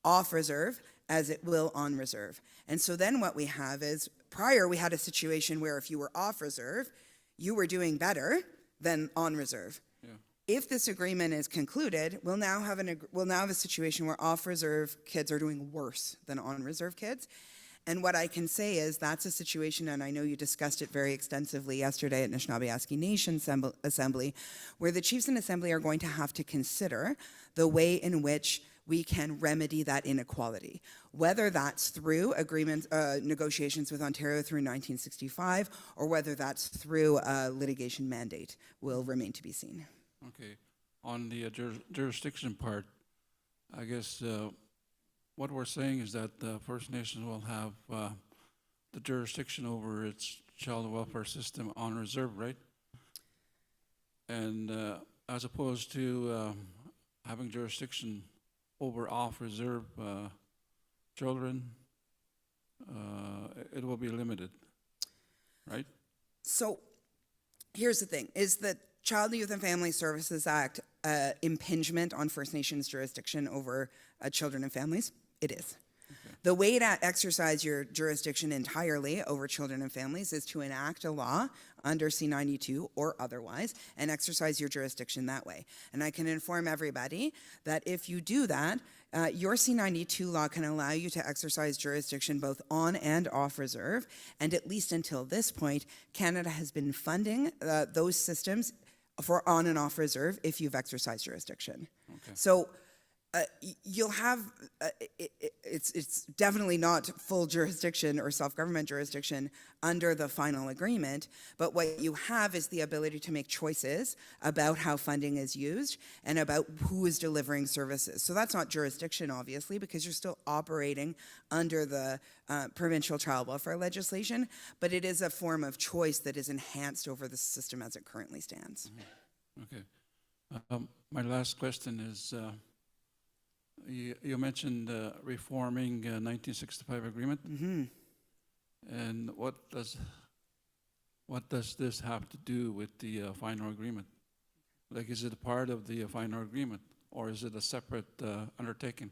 off reserve as it will on reserve. And so then what we have is, prior we had a situation where if you were off reserve, you were doing better than on reserve. If this agreement is concluded, we'll now have a situation where off-reserve kids are doing worse than on-reserve kids. And what I can say is that's a situation, and I know you discussed it very extensively yesterday at Anishinaabe Nation Assembly, where the chiefs in assembly are going to have to consider the way in which we can remedy that inequality, whether that's through agreements, negotiations with Ontario through 1965, or whether that's through a litigation mandate, will remain to be seen. Okay. On the jurisdiction part, I guess what we're saying is that the First Nations will have the jurisdiction over its child welfare system on reserve, right? And as opposed to having jurisdiction over off-reserve children, it will be limited, right? So here's the thing, is that Child, Youth and Family Services Act impingement on First Nations jurisdiction over children and families? It is. Okay. The way to exercise your jurisdiction entirely over children and families is to enact a law under C-92 or otherwise and exercise your jurisdiction that way. And I can inform everybody that if you do that, your C-92 law can allow you to exercise jurisdiction both on and off reserve. And at least until this point, Canada has been funding those systems for on and off reserve if you've exercised jurisdiction. Okay. So you'll have, it's definitely not full jurisdiction or self-government jurisdiction under the final agreement, but what you have is the ability to make choices about how funding is used and about who is delivering services. So that's not jurisdiction, obviously, because you're still operating under the provincial child welfare legislation, but it is a form of choice that is enhanced over the system as it currently stands. Mm-hmm. Okay. My last question is, you mentioned reforming 1965 agreement, and what does this have to do with the final agreement? Like, is it a part of the final agreement, or is it a separate undertaking?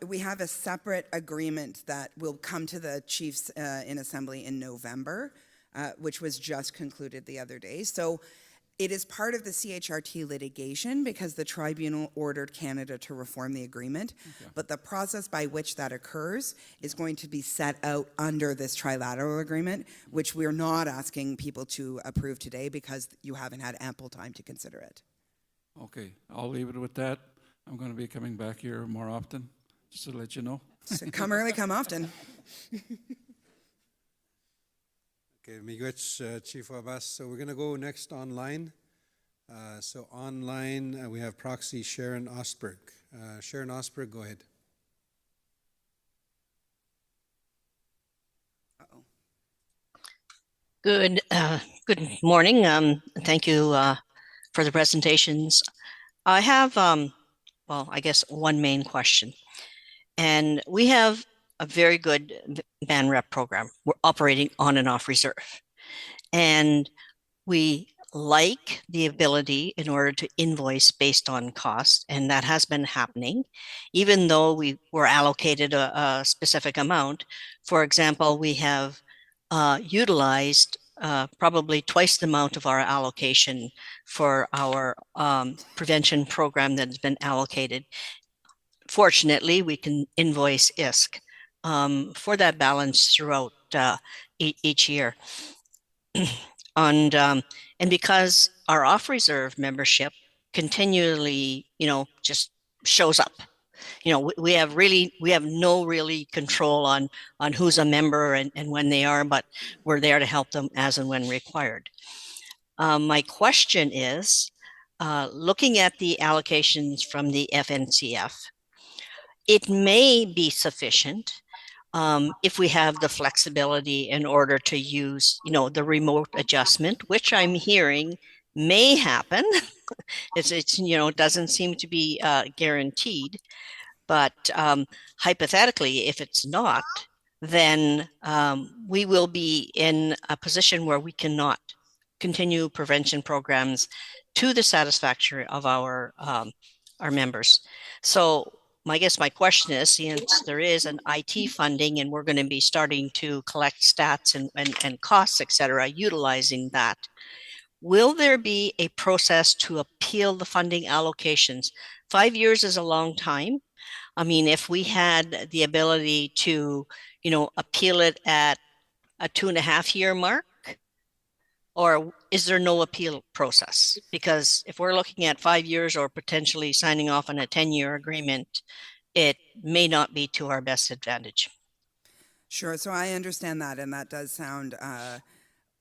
We have a separate agreement that will come to the chiefs in assembly in November, which was just concluded the other day. So it is part of the CHRT litigation because the tribunal ordered Canada to reform the agreement, but the process by which that occurs is going to be set out under this trilateral agreement, which we're not asking people to approve today because you haven't had ample time to consider it. Okay, I'll leave it with that. I'm going to be coming back here more often, just to let you know. So come early, come often. Okay, Miigwech, Chief Abbas. So we're going to go next online. So online, we have proxy Sharon Osberg. Sharon Osberg, go ahead. Good morning. Thank you for the presentations. I have, well, I guess one main question. And we have a very good band rep program. We're operating on and off reserve. And we like the ability in order to invoice based on cost, and that has been happening, even though we were allocated a specific amount. For example, we have utilized probably twice the amount of our allocation for our prevention program that has been allocated. Fortunately, we can invoice ISK for that balance throughout each year. And because our off-reserve membership continually, just shows up. We have no really control on who's a member and when they are, but we're there to help them as and when required. My question is, looking at the allocations from the FNCF, it may be sufficient if we have the flexibility in order to use, the remote adjustment, which I'm hearing may happen. It's doesn't seem to be guaranteed, but hypothetically, if it's not, then we will be in a position where we cannot continue prevention programs to the satisfaction of our members. So I guess my question is, since there is an IT funding and we're going to be starting to collect stats and costs, et cetera, utilizing that, will there be a process to appeal the funding allocations? 5 years is a long time. I mean, if we had the ability to, appeal it at a 2.5-year mark, or is there no appeal process? Because if we're looking at 5 years or potentially signing off on a 10-year agreement, it may not be to our best advantage. Sure. So I understand that, and that does sound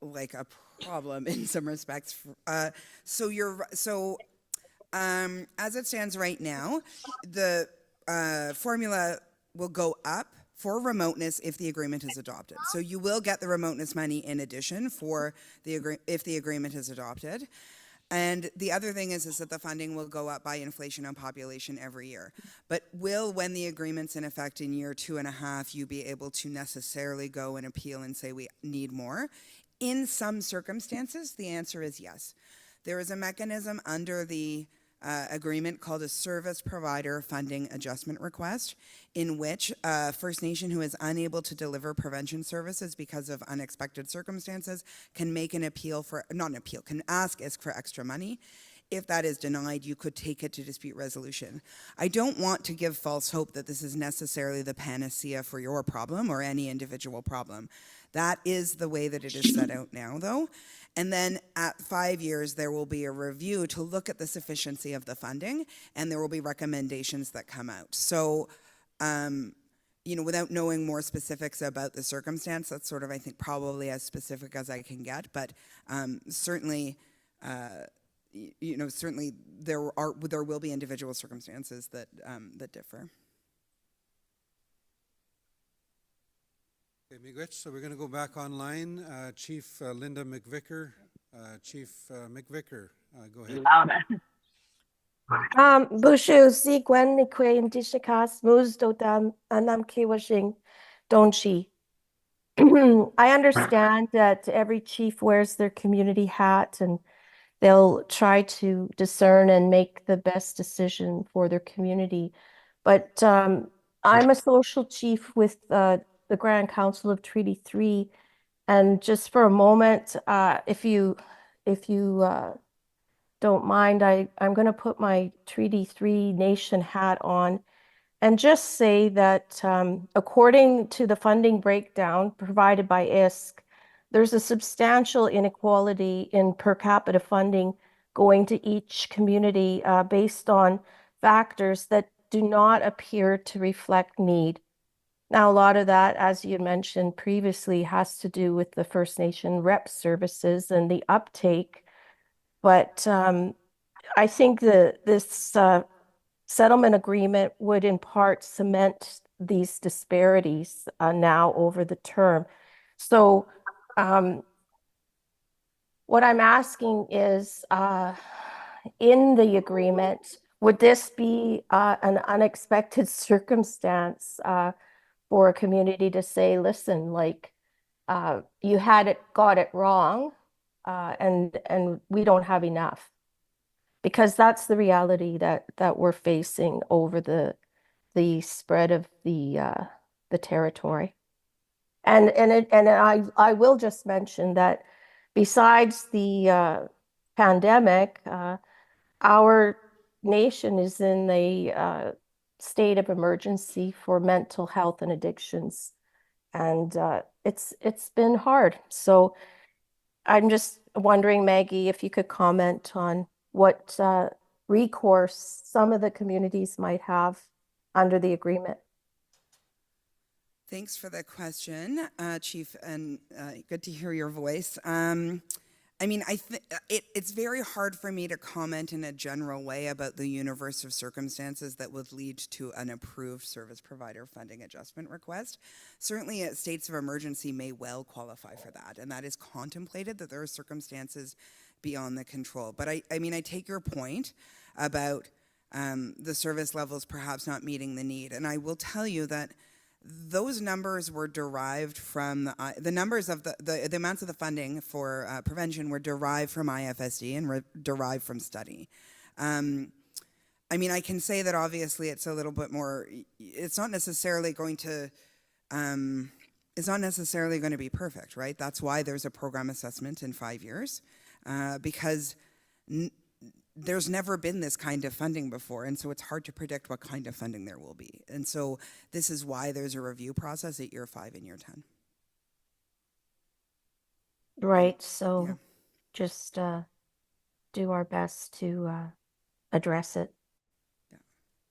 like a problem in some respects. As it stands right now, the formula will go up for remoteness if the agreement is adopted. So you will get the remoteness money in addition if the agreement is adopted. And the other thing is that the funding will go up by inflation on population every year. But when the agreement's in effect in year 2.5, you be able to necessarily go and appeal and say we need more? In some circumstances, the answer is yes. There is a mechanism under the agreement called a service provider funding adjustment request, in which a First Nation who is unable to deliver prevention services because of unexpected circumstances can make an appeal can ask for extra money. If that is denied, you could take it to dispute resolution. I don't want to give false hope that this is necessarily the panacea for your problem or any individual problem. That is the way that it is set out now, though. And then at 5 years, there will be a review to look at the sufficiency of the funding, and there will be recommendations that come out. So, without knowing more specifics about the circumstance, that's sort of, I think, probably as specific as I can get. But certainly, certainly there will be individual circumstances that differ. Okay, Miigwech. So we're going to go back online. Chief Linda McVicker. Chief McVicker, go ahead. Bushu si Gwen ni kwe indishikas mus dotam anam kiwashing donchi. I understand that every chief wears their community hat and they'll try to discern and make the best decision for their community. But I'm a social chief with the Grand Council of Treaty 3. And just for a moment, if you don't mind, I'm going to put my Treaty 3 Nation hat on and just say that according to the funding breakdown provided by ISC, there's a substantial inequality in per capita funding going to each community based on factors that do not appear to reflect need. Now, a lot of that, as you mentioned previously, has to do with the First Nation rep services and the uptake. But I think this settlement agreement would in part cement these disparities now over the term. So what I'm asking is, in the agreement, would this be an unexpected circumstance for a community to say, listen, like you got it wrong, and we don't have enough? Because that's the reality that we're facing over the spread of the territory. And I will just mention that besides the pandemic, our nation is in a state of emergency for mental health and addictions, and it's been hard. So I'm just wondering, Maggie, if you could comment on what recourse some of the communities might have under the agreement. Thanks for the question, Chief, and good to hear your voice. I mean, it's very hard for me to comment in a general way about the universe of circumstances that would lead to an approved service provider funding adjustment request. Certainly, states of emergency may well qualify for that, and that is contemplated, that there are circumstances beyond the control. But I mean, I take your point about the service levels perhaps not meeting the need, and I will tell you that those numbers were derived from the numbers of the amounts of the funding for prevention were derived from IFSD and derived from study. I mean, I can say that obviously it's a little bit more. It's not necessarily going to. It's not necessarily going to be perfect, right? That's why there's a program assessment in 5 years, because there's never been this kind of funding before, and so it's hard to predict what kind of funding there will be. And so this is why there's a review process at year 5 and year 10. Right, so Yeah. just do our best to address it.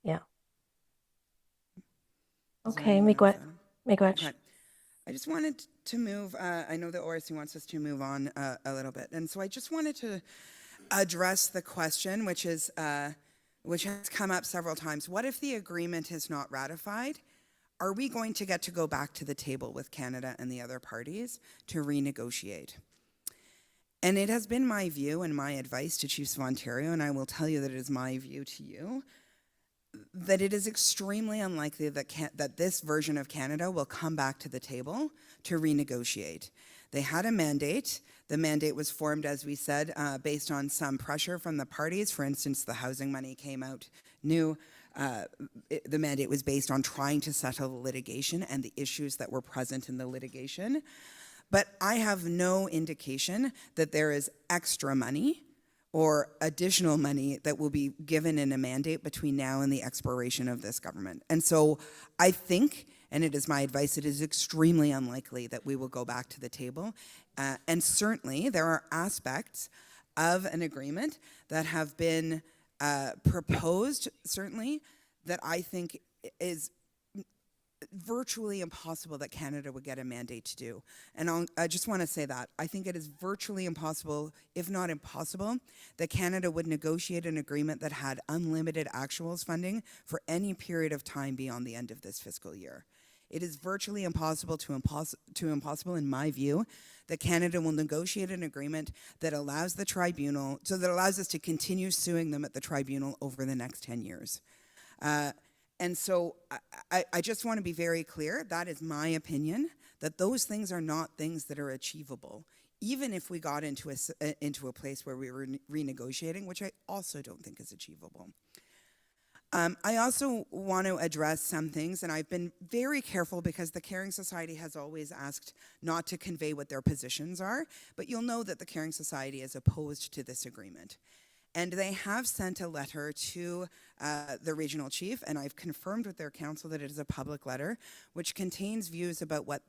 Yeah. Is there Okay, anyone else, Miigwech. Adam? Miigwech. Okay. I just wanted to move, I know the ORC wants us to move on a little bit, and so I just wanted to address the question, which has come up several times. What if the agreement is not ratified? Are we going to get to go back to the table with Canada and the other parties to renegotiate? And it has been my view and my advice to Chiefs of Ontario, and I will tell you that it is my view to you, that it is extremely unlikely that this version of Canada will come back to the table to renegotiate. They had a mandate. The mandate was formed, as we said, based on some pressure from the parties. For instance, the housing money came out new. The mandate was based on trying to settle the litigation and the issues that were present in the litigation. But I have no indication that there is extra money or additional money that will be given in a mandate between now and the expiration of this government. And so I think, and it is my advice, it is extremely unlikely that we will go back to the table. And certainly there are aspects of an agreement that have been proposed, certainly, that I think is virtually impossible that Canada would get a mandate to do. And I just want to say that. I think it is virtually impossible, if not impossible, that Canada would negotiate an agreement that had unlimited actuals funding for any period of time beyond the end of this fiscal year. It is virtually impossible to impossible, in my view, that Canada will negotiate an agreement that allows the tribunal, so that allows us to continue suing them at the tribunal over the next 10 years. And so I just want to be very clear, that is my opinion, that those things are not things that are achievable, even if we got into a place where we were renegotiating, which I also don't think is achievable. I also want to address some things, and I've been very careful because the Caring Society has always asked not to convey what their positions are, but you'll know that the Caring Society is opposed to this agreement. And they have sent a letter to the regional chief, and I've confirmed with their council that it is a public letter, which contains views about what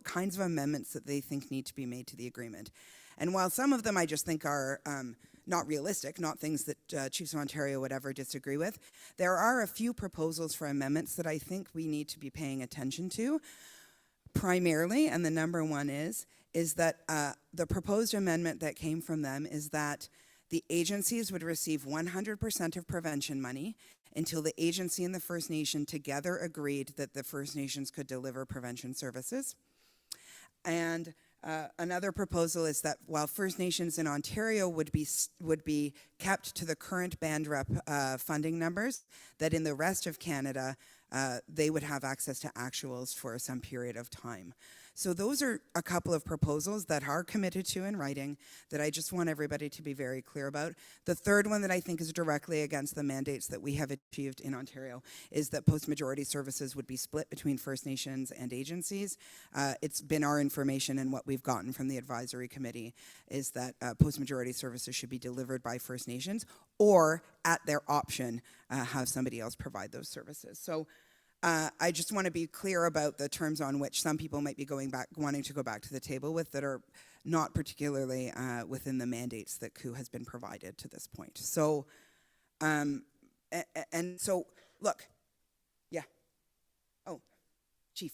kinds of amendments that they think need to be made to the agreement. And while some of them I just think are not realistic, not things that Chiefs of Ontario would ever disagree with, there are a few proposals for amendments that I think we need to be paying attention to. Primarily, and the number one is that the proposed amendment that came from them is that the agencies would receive 100% of prevention money until the agency and the First Nation together agreed that the First Nations could deliver prevention services. And another proposal is that while First Nations in Ontario would be kept to the current band rep funding numbers, that in the rest of Canada, they would have access to actuals for some period of time. So those are a couple of proposals that are committed to in writing that I just want everybody to be very clear about. The third one that I think is directly against the mandates that we have achieved in Ontario is that post-majority services would be split between First Nations and agencies. It's been our information, and what we've gotten from the advisory committee is that post-majority services should be delivered by First Nations, or at their option, have somebody else provide those services. So I just want to be clear about the terms on which some people might be wanting to go back to the table with that are not particularly within the mandates that COO has been provided to this point. So, and so, look, yeah. Oh, Chief.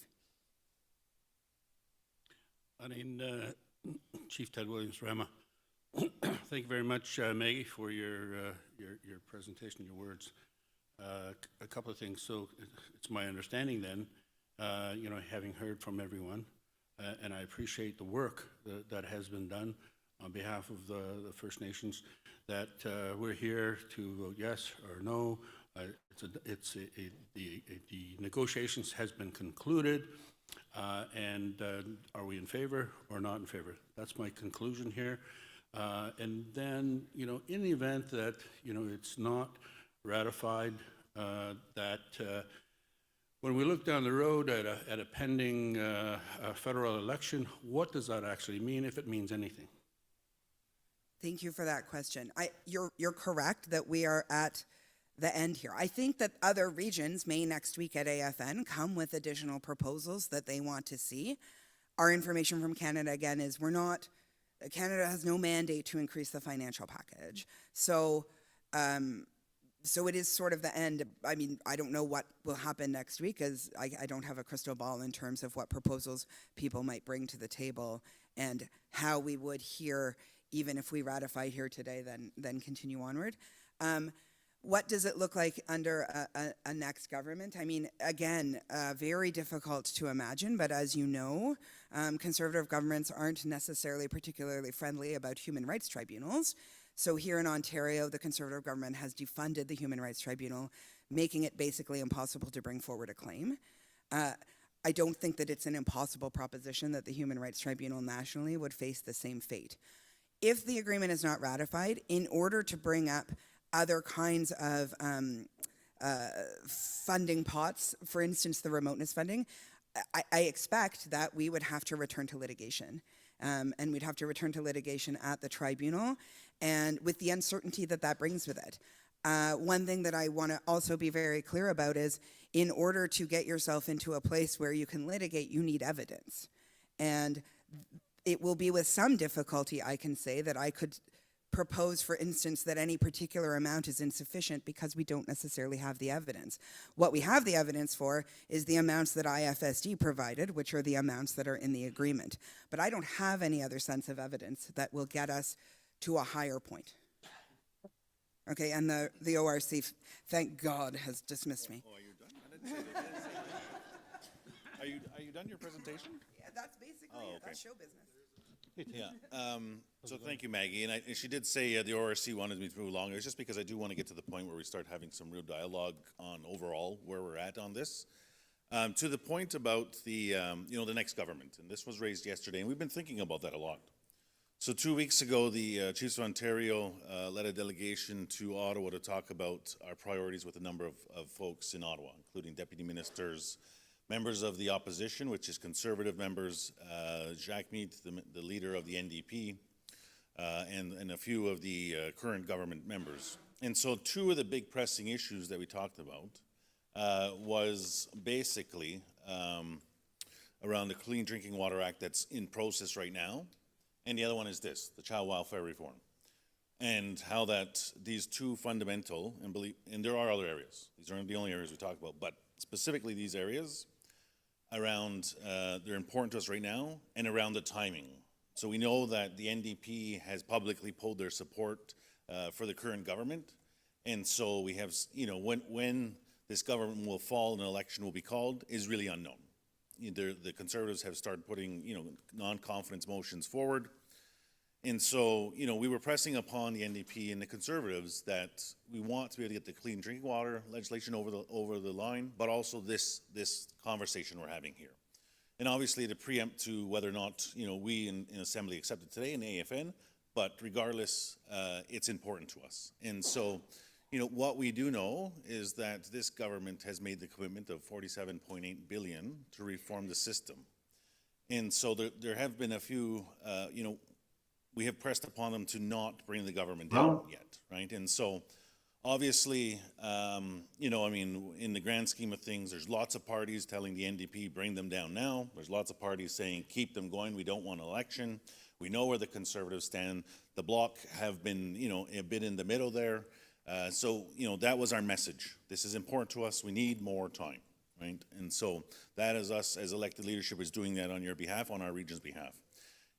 I mean, Chief Ted Williams, Rama. Thank you very much, Maggie, for your presentation, your words. A couple of things. So it's my understanding then, having heard from everyone, and I appreciate the work that has been done on behalf of the First Nations, that we're here to vote yes or no. The negotiations has been concluded, and are we in favor or not in favor? That's my conclusion here. And then, in the event that, it's not ratified, that when we look down the road at a pending federal election, what does that actually mean, if it means anything? Thank you for that question. You're correct that we are at the end here. I think that other regions may next week at AFN come with additional proposals that they want to see. Our information from Canada, again, is Canada has no mandate to increase the financial package. So it is sort of the end. I mean, I don't know what will happen next week, as I don't have a crystal ball in terms of what proposals people might bring to the table and how we would hear, even if we ratify here today, then continue onward. What does it look like under a next government? I mean, again, very difficult to imagine, but as you know, conservative governments aren't necessarily particularly friendly about human rights tribunals. So here in Ontario, the Conservative government has defunded the Human Rights Tribunal, making it basically impossible to bring forward a claim. I don't think that it's an impossible proposition that the Human Rights Tribunal nationally would face the same fate. If the agreement is not ratified, in order to bring up other kinds of funding pots, for instance, the remoteness funding, I expect that we would have to return to litigation. And we'd have to return to litigation at the tribunal, and with the uncertainty that brings with it. One thing that I want to also be very clear about is, in order to get yourself into a place where you can litigate, you need evidence. And it will be with some difficulty, I can say, that I could propose, for instance, that any particular amount is insufficient because we don't necessarily have the evidence. What we have the evidence for is the amounts that IFSD provided, which are the amounts that are in the agreement. But I don't have any other sense of evidence that will get us to a higher point. Okay, and the ORC, thank God, has dismissed me. Oh, are you done? I didn't say that. Are you done your presentation? Yeah, that's basically it. That's show business. Yeah. So thank you, Maggie. And she did say the ORC wanted me to move along. It's just because I do want to get to the point where we start having some real dialogue on overall where we're at on this. To the point about the next government, and this was raised yesterday, and we've been thinking about that a lot. So 2 weeks ago, the Chiefs of Ontario led a delegation to Ottawa to talk about our priorities with a number of folks in Ottawa, including deputy ministers, members of the opposition, which is Conservative members, Jacques Mead, the leader of the NDP, and a few of the current government members. And so two of the big pressing issues that we talked about was basically around the Clean Drinking Water Act that's in process right now, and the other one is this, the child welfare reform, and how that these two fundamental, and there are other areas, these aren't the only areas we talk about, but specifically these areas around, they're important to us right now, and around the timing. So we know that the NDP has publicly pulled their support for the current government, and so we have, when this government will fall and an election will be called is really unknown. The Conservatives have started putting, non-confidence motions forward. And so, we were pressing upon the NDP and the Conservatives that we want to be able to get the clean drinking water legislation over the line, but also this conversation we're having here. And obviously to preempt to whether or not, we in Assembly accept it today in AFN, but regardless, it's important to us. And so, what we do know is that this government has made the commitment of $47.8 billion to reform the system. And so there have been a few, we have pressed upon them to not bring the government down yet, right? And so obviously, in the grand scheme of things, there's lots of parties telling the NDP, bring them down now. There's lots of parties saying, keep them going, we don't want an election. We know where the Conservatives stand. The Bloc have been, a bit in the middle there. So that was our message. This is important to us. We need more time, right? And so that is us as elected leadership is doing that on your behalf, on our region's behalf.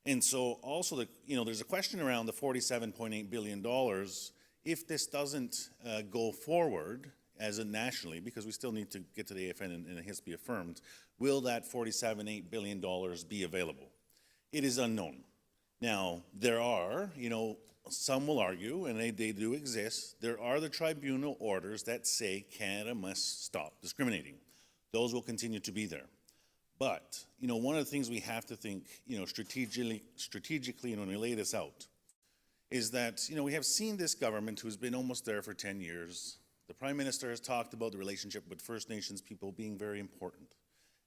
And so also there's a question around the $47.8 billion. If this doesn't go forward as a nationally, because we still need to get to the AFN and it has to be affirmed, will that $47.8 billion be available? It is unknown. Now, there are, some will argue, and they do exist, there are the tribunal orders that say Canada must stop discriminating. Those will continue to be there. But, one of the things we have to think, strategically, and when we lay this out, is that, we have seen this government who's been almost there for 10 years. The Prime Minister has talked about the relationship with First Nations people being very important,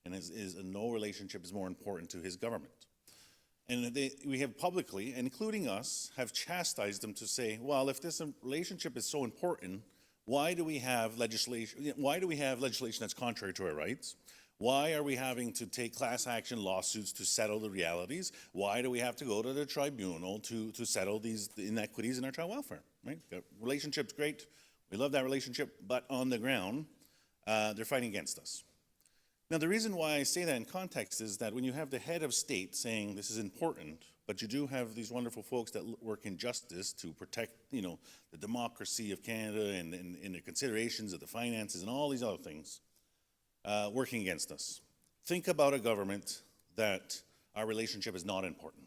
and no relationship is more important to his government. And we have publicly, including us, have chastised them to say, well, if this relationship is so important, why do we have legislation? Why do we have legislation that's contrary to our rights? Why are we having to take class action lawsuits to settle the realities? Why do we have to go to the tribunal to settle these inequities in our child welfare? Right? The relationship's great. We love that relationship, but on the ground, they're fighting against us. Now, the reason why I say that in context is that when you have the head of state saying this is important, but you do have these wonderful folks that work in justice to protect, the democracy of Canada and the considerations of the finances and all these other things, working against us. Think about a government that our relationship is not important.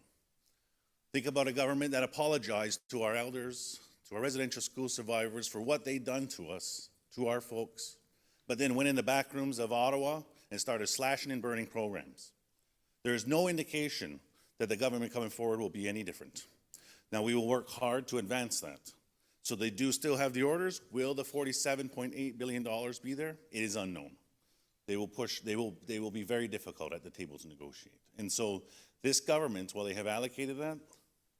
Think about a government that apologized to our elders, to our residential school survivors for what they'd done to us, to our folks, but then went in the back rooms of Ottawa and started slashing and burning programs. There is no indication that the government coming forward will be any different. Now, we will work hard to advance that. So they do still have the orders. Will the $47.8 billion be there? It is unknown. They will be very difficult at the table to negotiate. And so this government, while they have allocated that,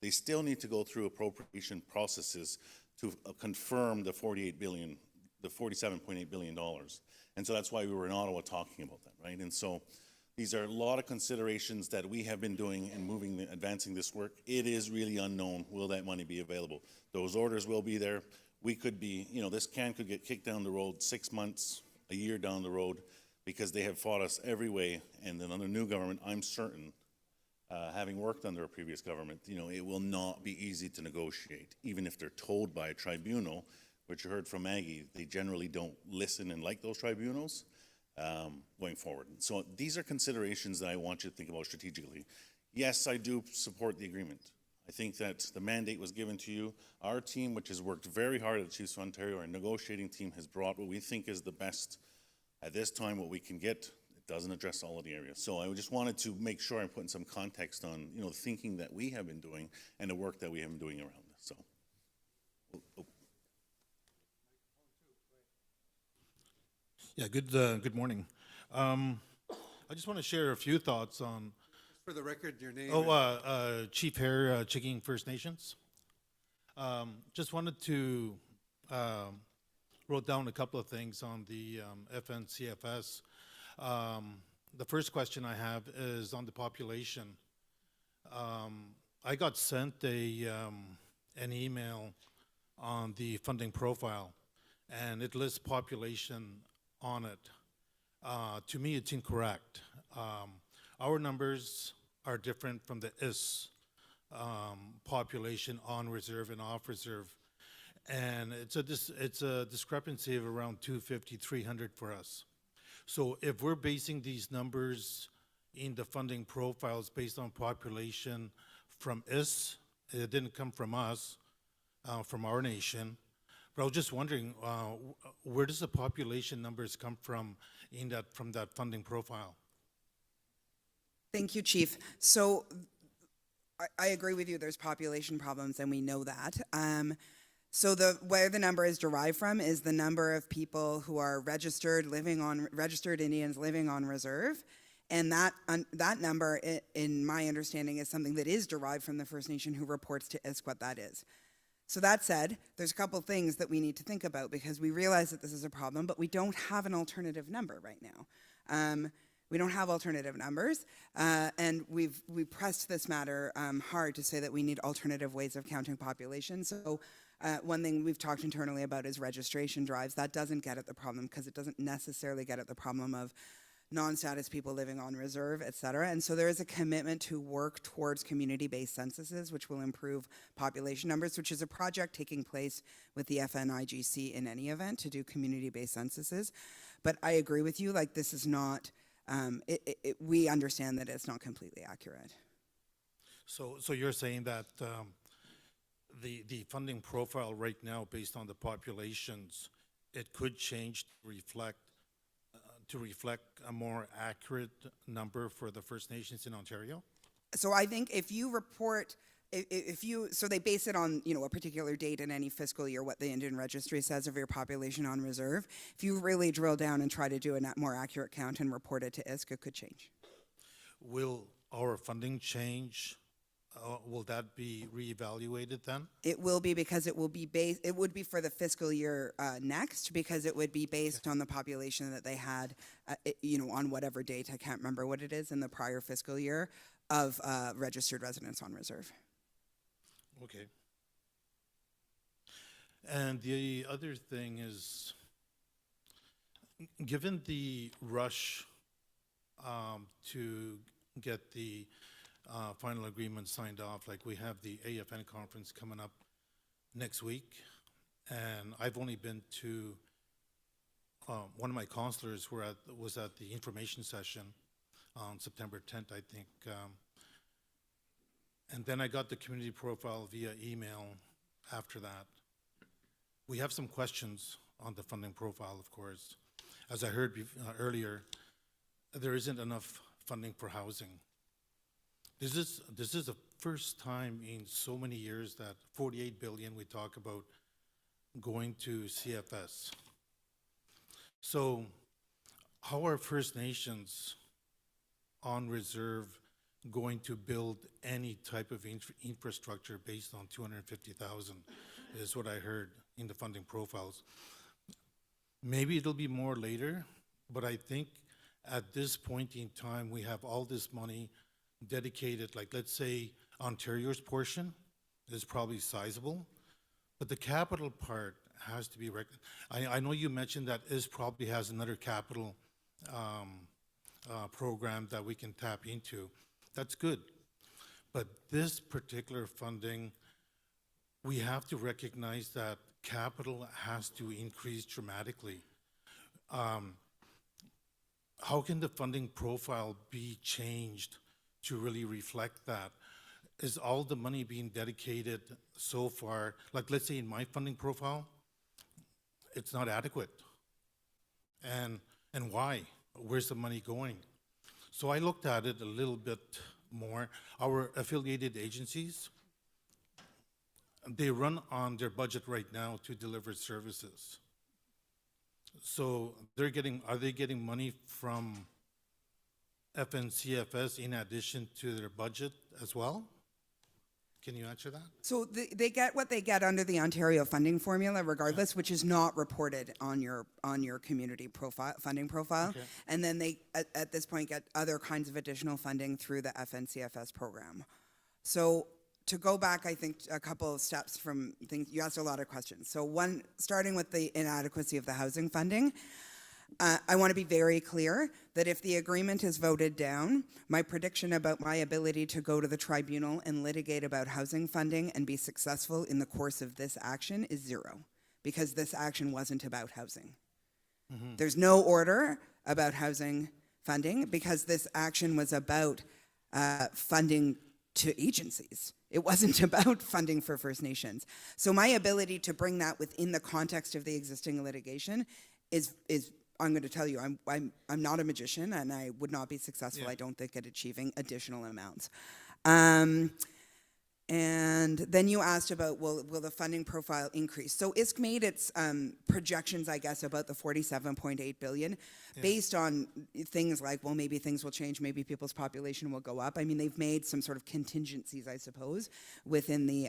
they still need to go through appropriation processes to confirm the $47.8 billion. And so that's why we were in Ottawa talking about that, right? And so these are a lot of considerations that we have been doing in advancing this work. It is really unknown, will that money be available? Those orders will be there. We could be, this can could get kicked down the road 6 months, a year down the road, because they have fought us every way. And then under new government, I'm certain, having worked under a previous government, it will not be easy to negotiate, even if they're told by a tribunal, which you heard from Maggie, they generally don't listen and like those tribunals going forward. So these are considerations that I want you to think about strategically. Yes, I do support the agreement. I think that the mandate was given to you. Our team, which has worked very hard at the Chiefs of Ontario, our negotiating team has brought what we think is the best at this time, what we can get. It doesn't address all of the areas. So I just wanted to make sure I'm putting some context on, the thinking that we have been doing and the work that we have been doing around this. So. Yeah, good morning. I just want to share a few thoughts on. For the record, your name. Chief Hare, Chiking First Nations. Just wanted to wrote down a couple of things on the FNCFS. The first question I have is on the population. I got sent an email on the funding profile, and it lists population on it. To me, it's incorrect. Our numbers are different from the IS population on reserve and off reserve. And it's a discrepancy of around 250, 300 for us. So if we're basing these numbers in the funding profiles based on population from IS, it didn't come from us, from our nation. But I was just wondering, where does the population numbers come from from that funding profile? Thank you, Chief. So I agree with you. There's population problems, and we know that. So where the number is derived from is the number of people who are registered Indians living on reserve, and that number, in my understanding, is something that is derived from the First Nation who reports to ISK what that is. So that said, there's a couple things that we need to think about, because we realize that this is a problem, but we don't have an alternative number right now. We don't have alternative numbers, and we pressed this matter hard to say that we need alternative ways of counting population. So one thing we've talked internally about is registration drives. That doesn't get at the problem, because it doesn't necessarily get at the problem of non-status people living on reserve, et cetera. And so there is a commitment to work towards community-based censuses, which will improve population numbers, which is a project taking place with the FNIGC in any event to do community-based censuses. But I agree with you, like this is not, we understand that it's not completely accurate. So you're saying that the funding profile right now, based on the populations, it could change to reflect a more accurate number for the First Nations in Ontario? So I think if you report, so they base it on, you know, a particular date in any fiscal year, what the Indian Registry says of your population on reserve. If you really drill down and try to do a more accurate count and report it to ISK, it could change. Will our funding change? Will that be reevaluated then? It will be, because it will be based, it would be for the fiscal year next, because it would be based on the population that they had, you know, on whatever date, I can't remember what it is, in the prior fiscal year of registered residents on reserve. Okay. And the other thing is, given the rush to get the final agreement signed off, like we have the AFN conference coming up next week, and I've only been to, one of my counselors was at the information session on September 10th, I think. And then I got the community profile via email after that. We have some questions on the funding profile, of course. As I heard earlier, there isn't enough funding for housing. This is the first time in so many years that 48 billion we talk about going to CFS. So how are First Nations on reserve going to build any type of infrastructure based on 250,000 is what I heard in the funding profiles. Maybe it'll be more later, but I think at this point in time, we have all this money dedicated, like let's say Ontario's portion is probably sizable, but the capital part has to be I know you mentioned that IS probably has another capital program that we can tap into. That's good. But this particular funding, we have to recognize that capital has to increase dramatically. How can the funding profile be changed to really reflect that? Is all the money being dedicated so far, like let's say in my funding profile, it's not adequate. And why? Where's the money going? So I looked at it a little bit more. Our affiliated agencies, they run on their budget right now to deliver services. So are they getting money from FNCFS in addition to their budget as well? Can you answer that? So they get what they get under the Ontario funding formula regardless, which is not reported on your community profile, funding profile. Okay. And then they, at this point, get other kinds of additional funding through the FNCFS program. So to go back, I think, a couple of steps from things, you asked a lot of questions. So one, starting with the inadequacy of the housing funding, I want to be very clear that if the agreement is voted down, my prediction about my ability to go to the tribunal and litigate about housing funding and be successful in the course of this action is zero, because this action wasn't about housing. Mm-hmm. There's no order about housing funding because this action was about funding to agencies. It wasn't about funding for First Nations. So my ability to bring that within the context of the existing litigation is I'm going to tell you, I'm not a magician, and I would not be successful, Yeah. I don't think, at achieving additional amounts. And then you asked about, will the funding profile increase? So ISK made its projections, I guess, about the 47.8 billion based on things like, well, maybe things will change, maybe people's population will go up. I mean, they've made some sort of contingencies, I suppose, within the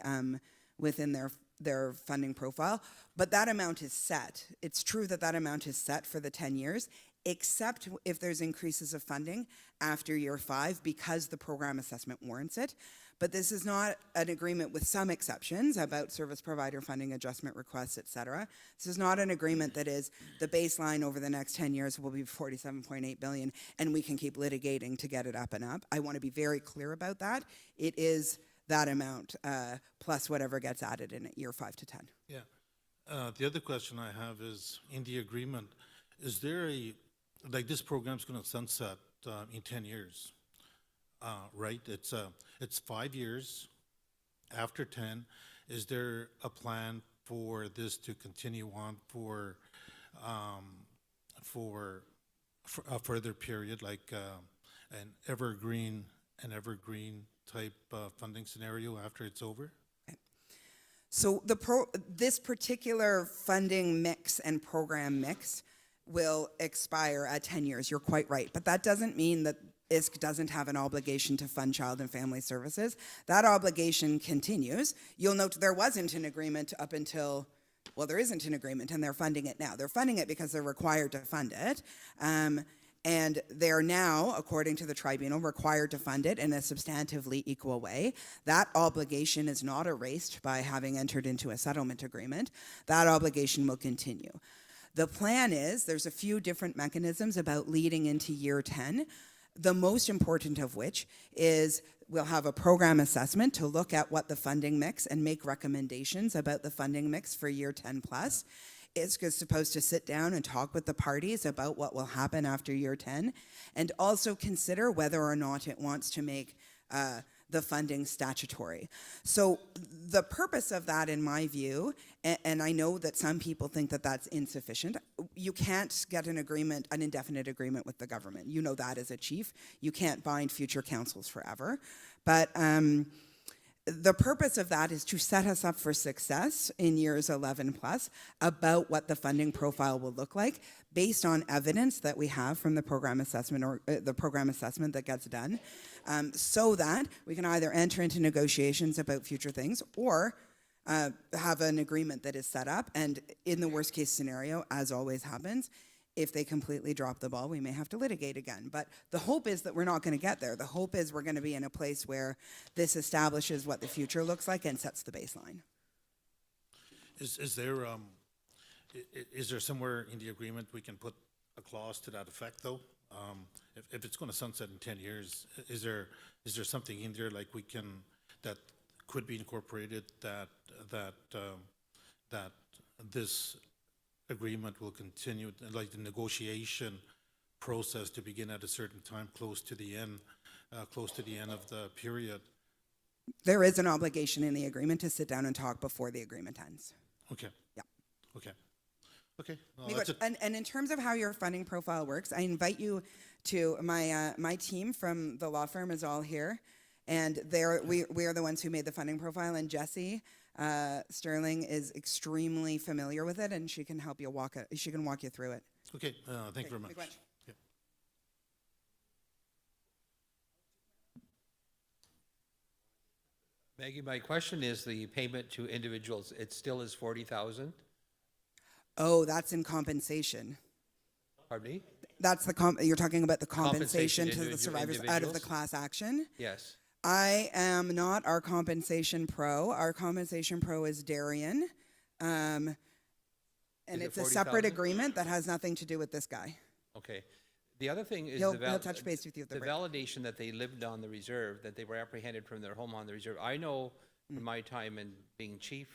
within their funding profile, but that amount is set. It's true that that amount is set for the 10 years, except if there's increases of funding after year 5 because the program assessment warrants it. But this is not an agreement with some exceptions about service provider funding adjustment requests, et cetera. This is not an agreement that is the baseline over the next 10 years will be 47.8 billion and we can keep litigating to get it up and up. I want to be very clear about that. It is that amount plus whatever gets added in at year 5 to 10. Yeah. The other question I have is, in the agreement, is there like this program's gonna sunset in 10 years, right? It's 5 years. After 10, is there a plan for this to continue on for a further period, like an evergreen type funding scenario after it's over? So this particular funding mix and program mix will expire at 10 years. You're quite right. But that doesn't mean that ISC doesn't have an obligation to fund child and family services. That obligation continues. You'll note there wasn't an agreement up until, well, there isn't an agreement and they're funding it now. They're funding it because they're required to fund it. And they're now, according to the tribunal, required to fund it in a substantively equal way. That obligation is not erased by having entered into a settlement agreement. That obligation will continue. The plan is, there's a few different mechanisms about leading into year 10, the most important of which is we'll have a program assessment to look at what the funding mix and make recommendations about the funding mix for year 10 plus. ISC is supposed to sit down and talk with the parties about what will happen after year 10 and also consider whether or not it wants to make the funding statutory. So the purpose of that, in my view, and I know that some people think that that's insufficient, you can't get an agreement, an indefinite agreement with the government. You know that as a chief. You can't bind future councils forever. But the purpose of that is to set us up for success in years 11 plus about what the funding profile will look like based on evidence that we have from the program assessment or the program assessment that gets done, so that we can either enter into negotiations about future things or have an agreement that is set up. And in the worst case scenario, as always happens, if they completely drop the ball, we may have to litigate again. But the hope is that we're not going to get there. The hope is we're going to be in a place where this establishes what the future looks like and sets the baseline. Is there somewhere in the agreement we can put a clause to that effect, though? If it's going to sunset in 10 years, is there something in there like that could be incorporated that this agreement will continue, like the negotiation process to begin at a certain time close to the end of the period? There is an obligation in the agreement to sit down and talk before the agreement ends. Okay. Yeah. Okay. Okay. Well, Migoj, that's it. and in terms of how your funding profile works, I invite you to my team from the law firm is all here, and we are the ones who made the funding profile, and Jesse Sterling is extremely familiar with it, and she can help you walk you through it. Okay. Thank you very much. Migoj. Yeah. Maggie, my question is the payment to individuals, it still is 40,000? Oh, that's in compensation. Pardon me? That's you're talking about the compensation to the individual- survivors out of the individuals? class action? Yes. I am not our compensation pro. Our compensation pro is Darian. And Is it it's a separate 40,000? agreement that has nothing to do with this guy. Okay. The other thing is He'll touch base with you at the the break. validation that they lived on the reserve, that they were apprehended from their home on the reserve. I know from my time in being chief,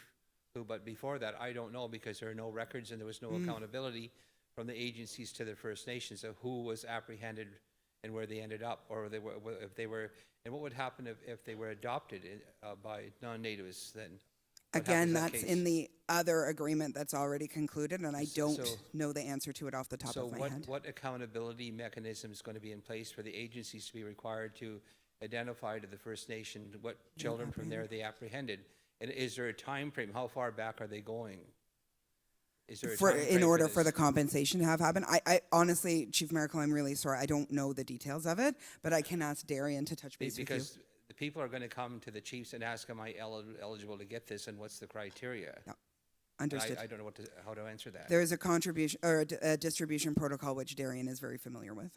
but before that, I don't know because there are no records and there was no accountability from the agencies to the First Nations of who was apprehended and where they ended up, or if they were, and what would happen if they were adopted by non-natives then? What happens Again, in that that's case? in the other agreement that's already concluded, and I don't So- know the answer to it off the top of my head. So what accountability mechanism is going to be in place for the agencies to be required to identify to the First Nation what children from there they apprehended? And is there a time frame? How far back are they going? Is there a time In frame order for this? the compensation to have happened, I honestly, Chief Miracle, I'm really sorry, I don't know the details of it, but I can ask Darian to touch base with you. Because the people are going to come to the chiefs and ask, am I eligible to get this, and what's the criteria? Yeah. And Understood. I don't know how to answer that. There is a contribution or a distribution protocol which Darian is very familiar with.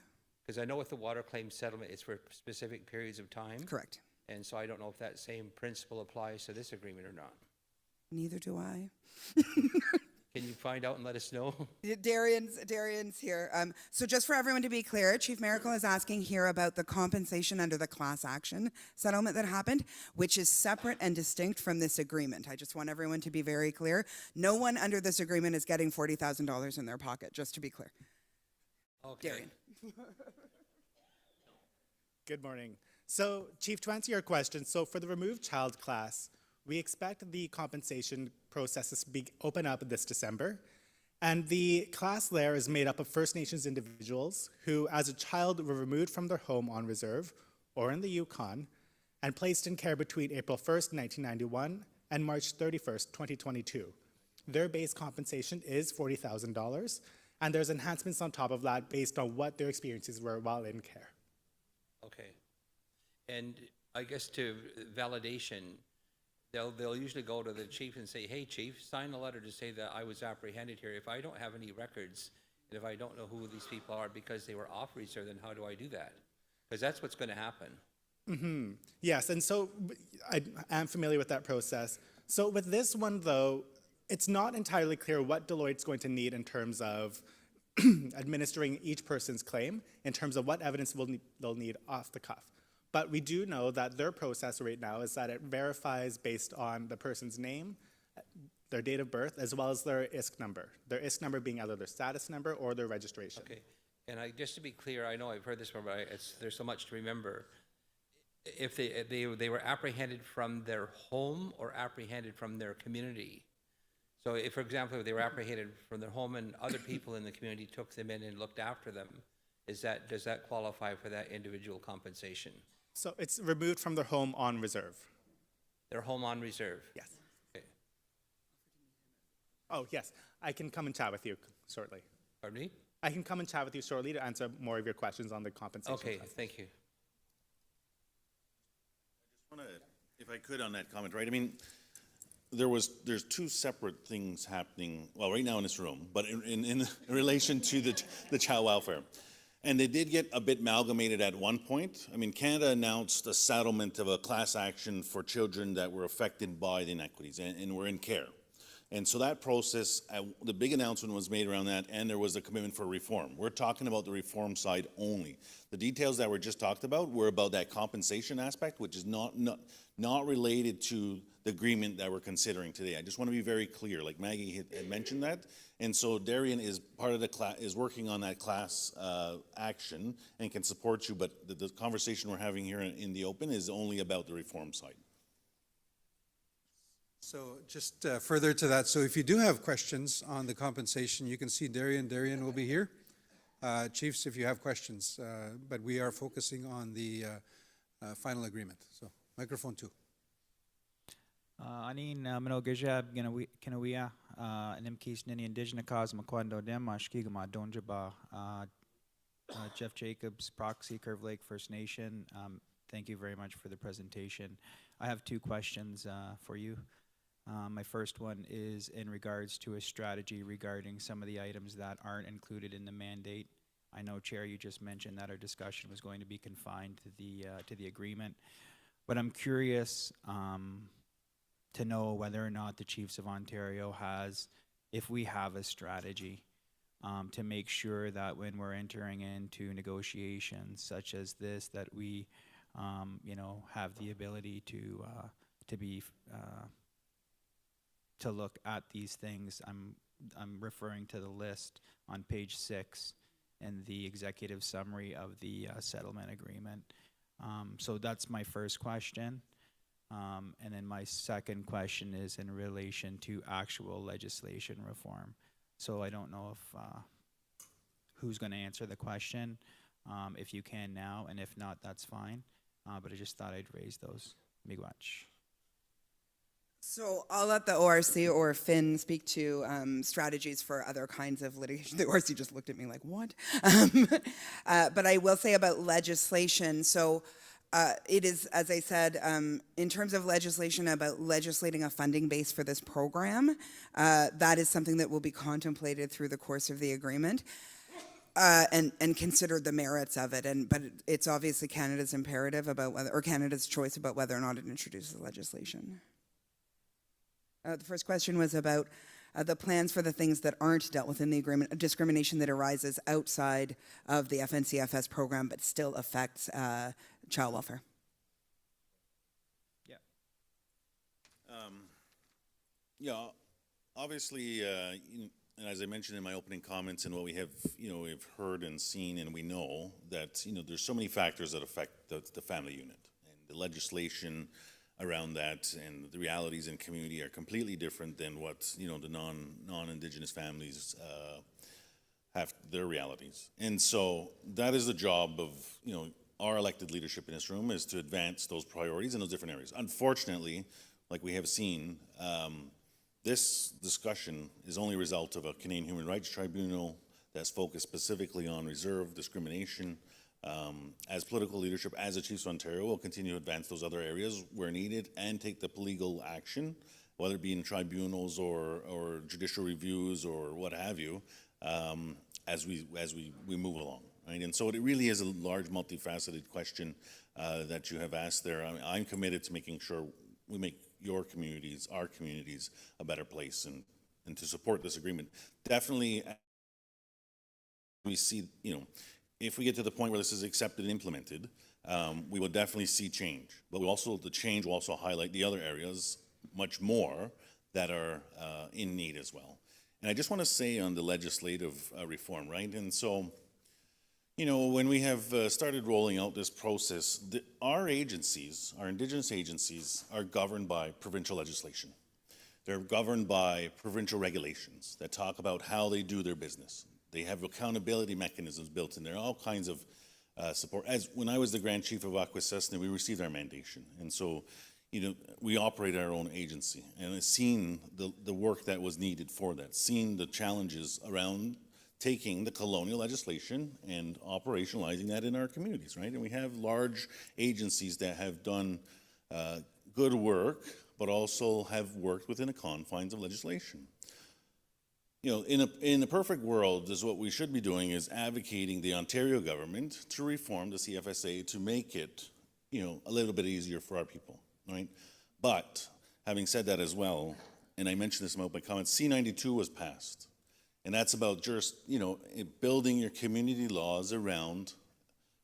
Because I know with the water claim settlement, it's for specific periods of time. Correct. And so I don't know if that same principle applies to this agreement or not. Neither do I. Can you find out and let us know? Darian's here. So just for everyone to be clear, Chief Miracle is asking here about the compensation under the class action settlement that happened, which is separate and distinct from this agreement. I just want everyone to be very clear. No one under this agreement is getting $40,000 in their pocket, just to be clear. Okay. Darian. Good morning. So, Chief, to answer your question, so for the removed child class, we expect the compensation processes to be open up this December. And the class there is made up of First Nations individuals who, as a child, were removed from their home on reserve or in the Yukon and placed in care between April 1st, 1991 and March 31st, 2022. Their base compensation is $40,000, and there's enhancements on top of that based on what their experiences were while in care. Okay. And I guess to validation, they'll usually go to the chief and say, hey, chief, sign a letter to say that I was apprehended here. If I don't have any records, and if I don't know who these people are because they were off reserve, then how do I do that? Because that's what's going to happen. Mm-hmm. Yes, and so I am familiar with that process. So with this one, though, it's not entirely clear what Deloitte's going to need in terms of administering each person's claim, in terms of what evidence they'll need off the cuff. But we do know that their process right now is that it verifies based on the person's name, their date of birth, as well as their ISK number. Their ISK number being either their status number or their registration. Okay. And just to be clear, I know I've heard this before, but there's so much to remember. If they were apprehended from their home or apprehended from their community. So if, for example, if they were apprehended from their home and other people in the community took them in and looked after them, does that qualify for that individual compensation? So it's removed from their home on reserve. Their home on reserve? Yes. Okay. Oh, yes. I can come and chat with you shortly. Pardon me? I can come and chat with you shortly to answer more of your questions on the compensation. Okay, side. thank you. I just want to, if I could, on that comment, right? I mean, there's two separate things happening, well, right now in this room, but in relation to the child welfare. And they did get a bit amalgamated at one point. I mean, Canada announced a settlement of a class action for children that were affected by the inequities and were in care. And so that process, the big announcement was made around that, and there was a commitment for reform. We're talking about the reform side only. The details that were just talked about were about that compensation aspect, which is not related to the agreement that we're considering today. I just want to be very clear, like Maggie had mentioned that. And so Darian is part of the class, is working on that class action and can support you, but the conversation we're having here in the open is only about the reform side. So just further to that, so if you do have questions on the compensation, you can see Darian. Darian will be here. Chiefs, if you have questions, but we are focusing on the final agreement. So microphone 2. Anin Minogajab Kanawia, Nimkis Nini Indigenous Cause Makwando Dem, Ashkigama Donjaba, Jeff Jacobs, Proxy, Curve Lake First Nation. Thank you very much for the presentation. I have 2 questions for you. My first one is in regards to a strategy regarding some of the items that aren't included in the mandate. I know, Chair, you just mentioned that our discussion was going to be confined to the agreement, but I'm curious to know whether or not the Chiefs of Ontario has, if we have a strategy to make sure that when we're entering into negotiations such as this, that we, have the ability to look at these things. I'm referring to the list on page 6 in the executive summary of the settlement agreement. So that's my first question. And then my second question is in relation to actual legislation reform. So I don't know if who's going to answer the question, if you can now, and if not, that's fine. But I just thought I'd raise those. Miigwech. So I'll let the ORC or Finn speak to strategies for other kinds of litigation. The ORC just looked at me like, what? But I will say about legislation. So it is, as I said, in terms of legislation about legislating a funding base for this program, that is something that will be contemplated through the course of the agreement. and considered the merits of it. But it's obviously Canada's imperative about whether, or Canada's choice about whether or not it introduces legislation. The first question was about the plans for the things that aren't dealt with in the agreement, discrimination that arises outside of the FNCFS program but still affects child welfare. Yeah, obviously, and as I mentioned in my opening comments and what we have, we've heard and seen, and we know that, there's so many factors that affect the family unit, and the legislation around that and the realities in community are completely different than what, the non-Indigenous families have their realities. And so that is the job of, our elected leadership in this room, is to advance those priorities in those different areas. Unfortunately, like we have seen, this discussion is only a result of a Canadian Human Rights Tribunal that's focused specifically on reserve discrimination. As political leadership, as the Chiefs of Ontario, will continue to advance those other areas where needed and take the legal action, whether it be in tribunals or judicial reviews or what have you, as we move along. Right? And so it really is a large, multifaceted question that you have asked there. I'm committed to making sure we make your communities, our communities, a better place, and to support this agreement. Definitely, we see, if we get to the point where this is accepted and implemented, we will definitely see change. But the change will also highlight the other areas much more that are in need as well. And I just want to say on the legislative reform, right? And so, when we have started rolling out this process, our agencies, our Indigenous agencies, are governed by provincial legislation. They're governed by provincial regulations that talk about how they do their business. They have accountability mechanisms built in there, all kinds of support. As when I was the Grand Chief of Akwesasne, we received our mandation. And so, we operate our own agency, and I've seen the work that was needed for that, seen the challenges around taking the colonial legislation and operationalizing that in our communities, right? And we have large agencies that have done good work, but also have worked within the confines of legislation. In a perfect world, is what we should be doing is advocating the Ontario government to reform the CFSA to make it, a little bit easier for our people, right? But having said that as well, and I mentioned this in my comments, C-92 was passed. And that's about just, building your community laws around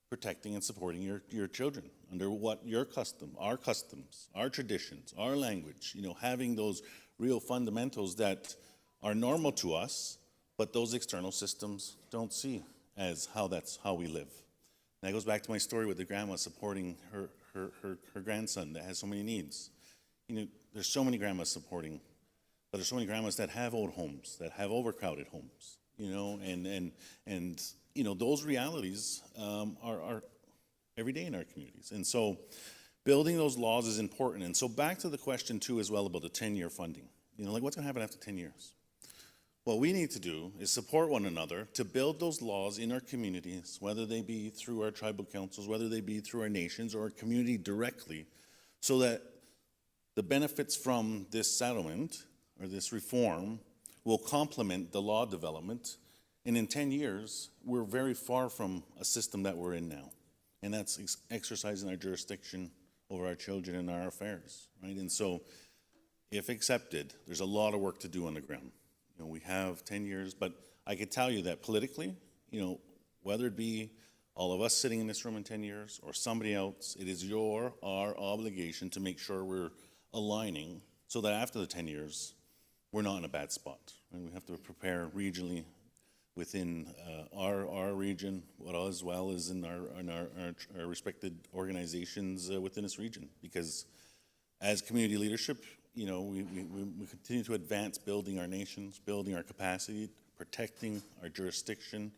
protecting and supporting your children under what your our customs, our traditions, our language, having those real fundamentals that are normal to us, but those external systems don't see as that's how we live. And that goes back to my story with the grandma supporting her grandson that has so many needs. There's so many grandmas supporting, but there's so many grandmas that have old homes, that have overcrowded homes, and those realities are every day in our communities. And so building those laws is important. And so back to the question too as well about the 10-year funding. What's gonna happen after 10 years? What we need to do is support one another to build those laws in our communities, whether they be through our tribal councils, whether they be through our nations or our community directly, so that the benefits from this settlement or this reform will complement the law development. And in 10 years, we're very far from a system that we're in now. And that's exercising our jurisdiction over our children and our affairs, right? And so, if accepted, there's a lot of work to do on the ground. We have 10 years, but I could tell you that politically, whether it be all of us sitting in this room in 10 years or somebody else, it is our obligation to make sure we're aligning so that after the 10 years, we're not in a bad spot. And we have to prepare regionally within our region, as well as in our respected organizations within this region. Because as community leadership, we continue to advance building our nations, building our capacity, protecting our jurisdiction,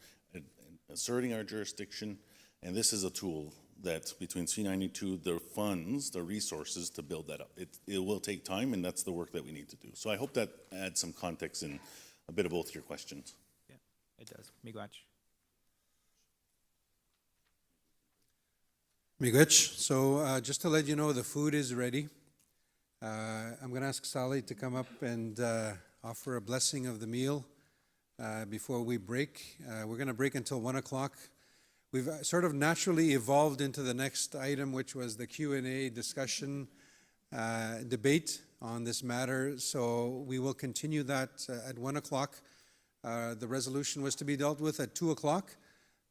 asserting our jurisdiction, and this is a tool that between C-92, the funds, the resources to build that up. It will take time, and that's the work that we need to do. So I hope that adds some context in a bit of both your questions. Yeah, it does. Miigwech. Miigwech. So just to let you know, the food is ready. I'm going to ask Sally to come up and offer a blessing of the meal before we break. We're going to break until 1 o'clock. We've sort of naturally evolved into the next item, which was the Q&A discussion debate on this matter. So we will continue that at 1 o'clock. The resolution was to be dealt with at 2 o'clock.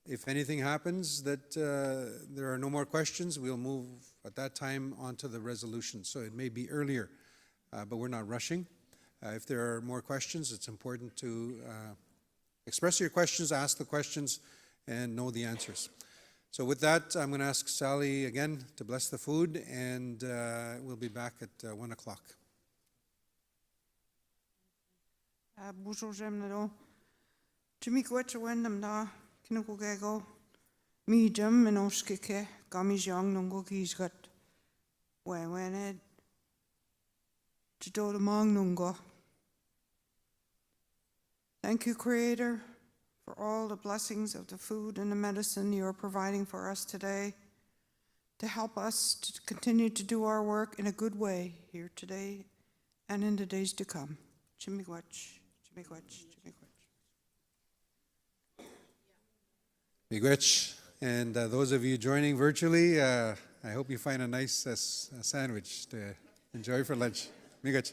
If anything happens that there are no more questions, we'll move at that time onto the resolution. So it may be earlier, but we're not rushing. If there are more questions, it's important to express your questions, ask the questions, and know the answers. So with that, I'm going to ask Sally again to bless the food, and we'll be back at 1 o'clock. Bonjour, j'aime le Jimmy Quetchawin, na Kinoko me Jim and Oskike, Gami's young, Nungo Keys got when it to do the Mong Nungo. Thank you, Creator, for all the blessings of the food and the medicine you are providing for us today to help us to continue to do our work in a good way here today and in the days to come. Chimiquach, Chimiquach, Chimiquach. Miigwech. And those of you joining virtually, I hope you find a nice sandwich to enjoy for lunch. Miigwech.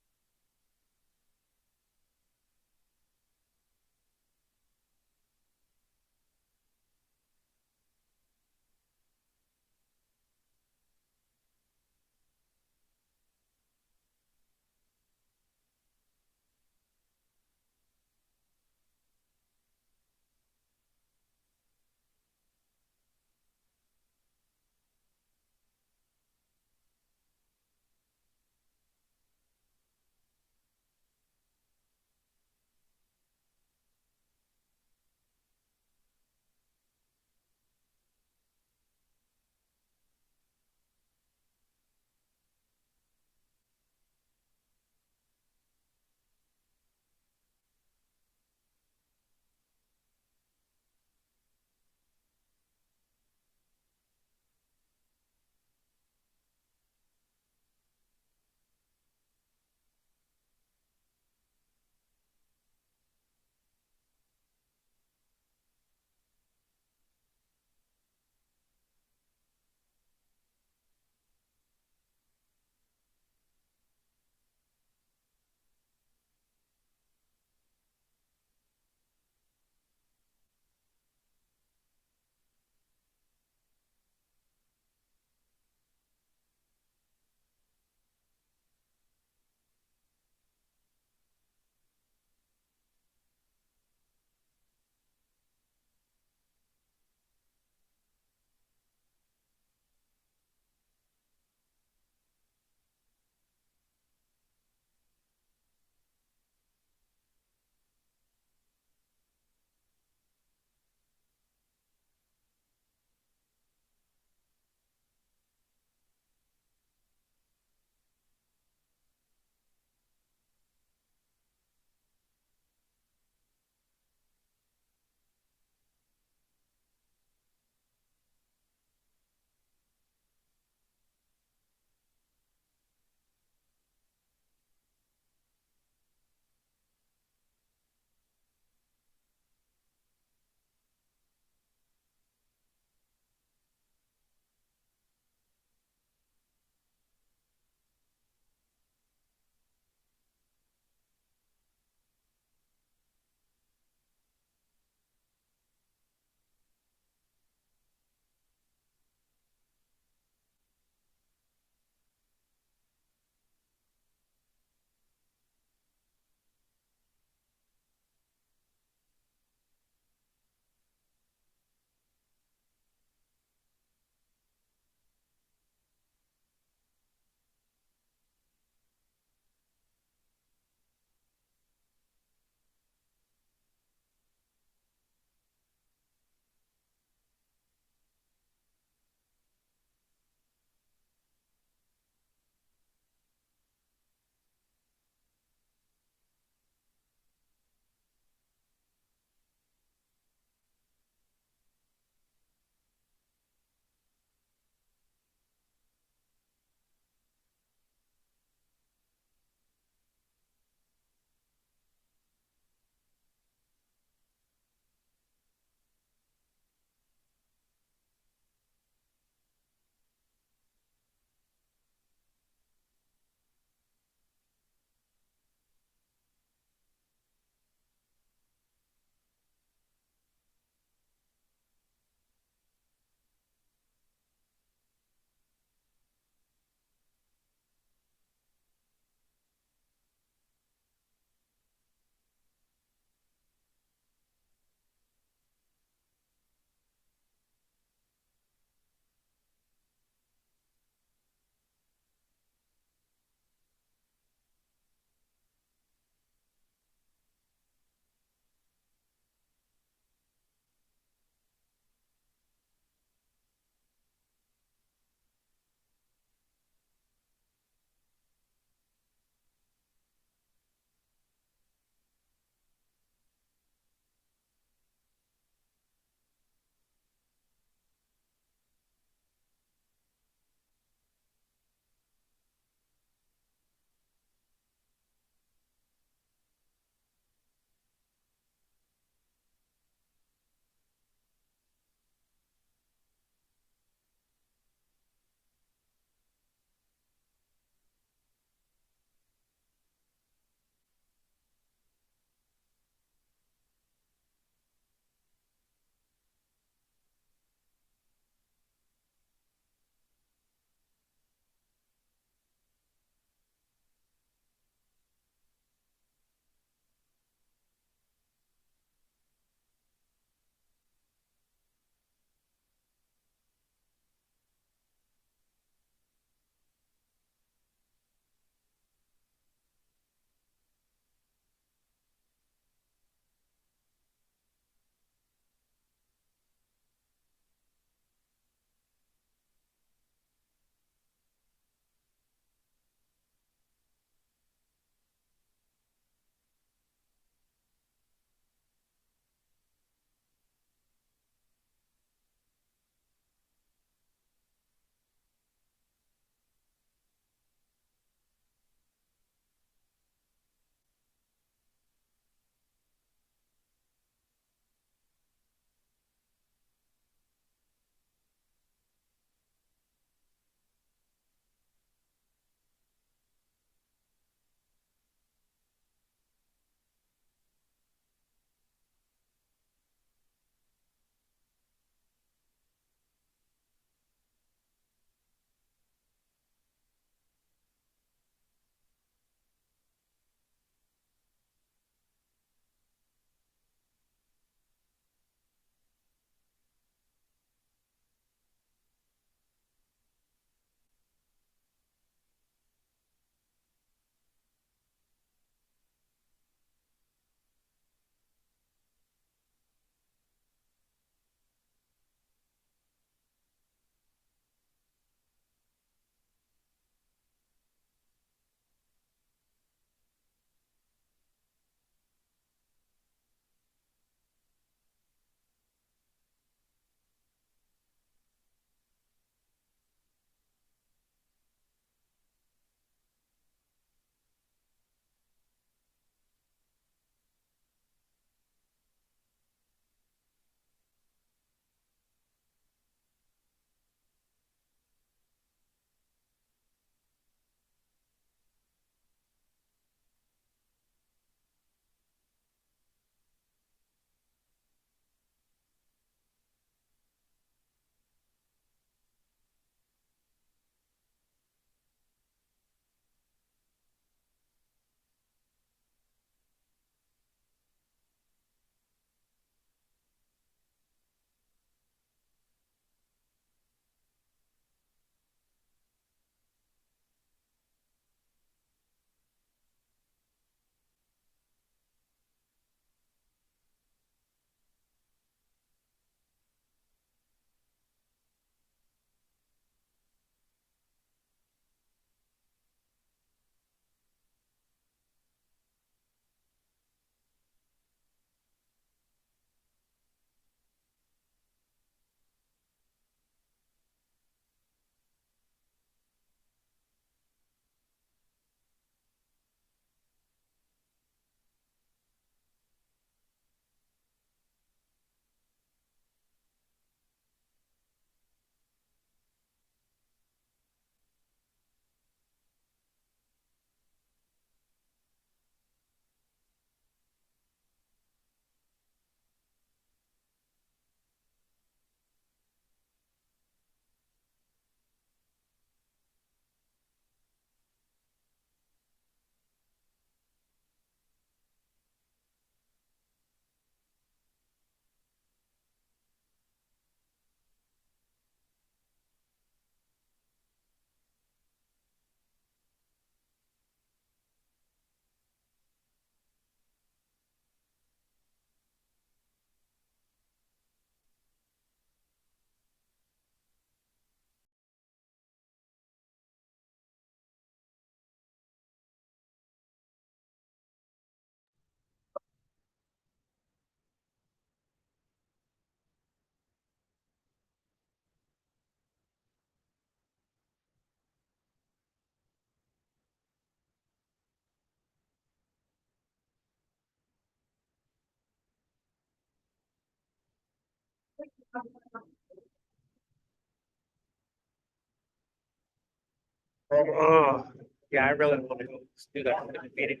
Oh, yeah, I really want to do that in the meeting.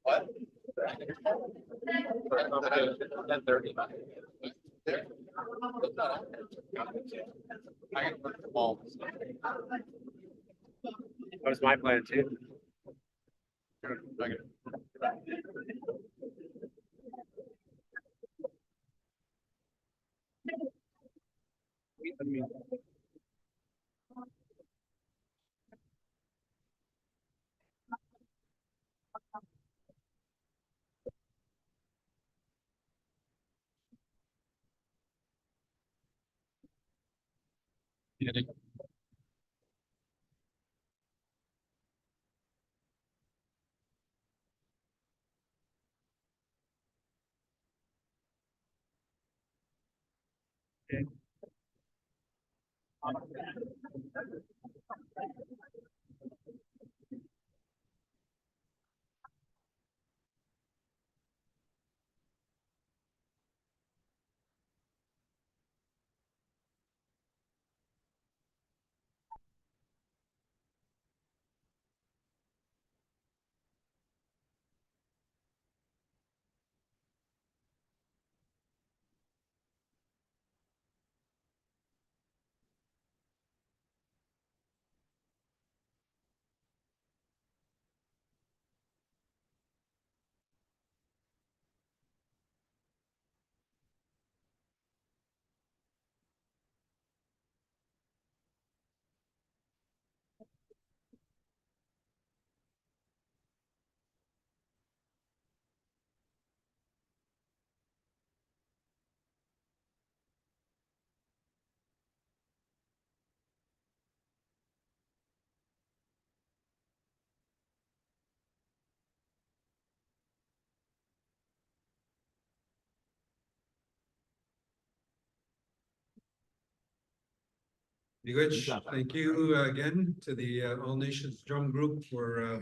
What? 10:30. I can put the ball. That was my plan too. Miigwech, thank you again to the All Nations Drum Group for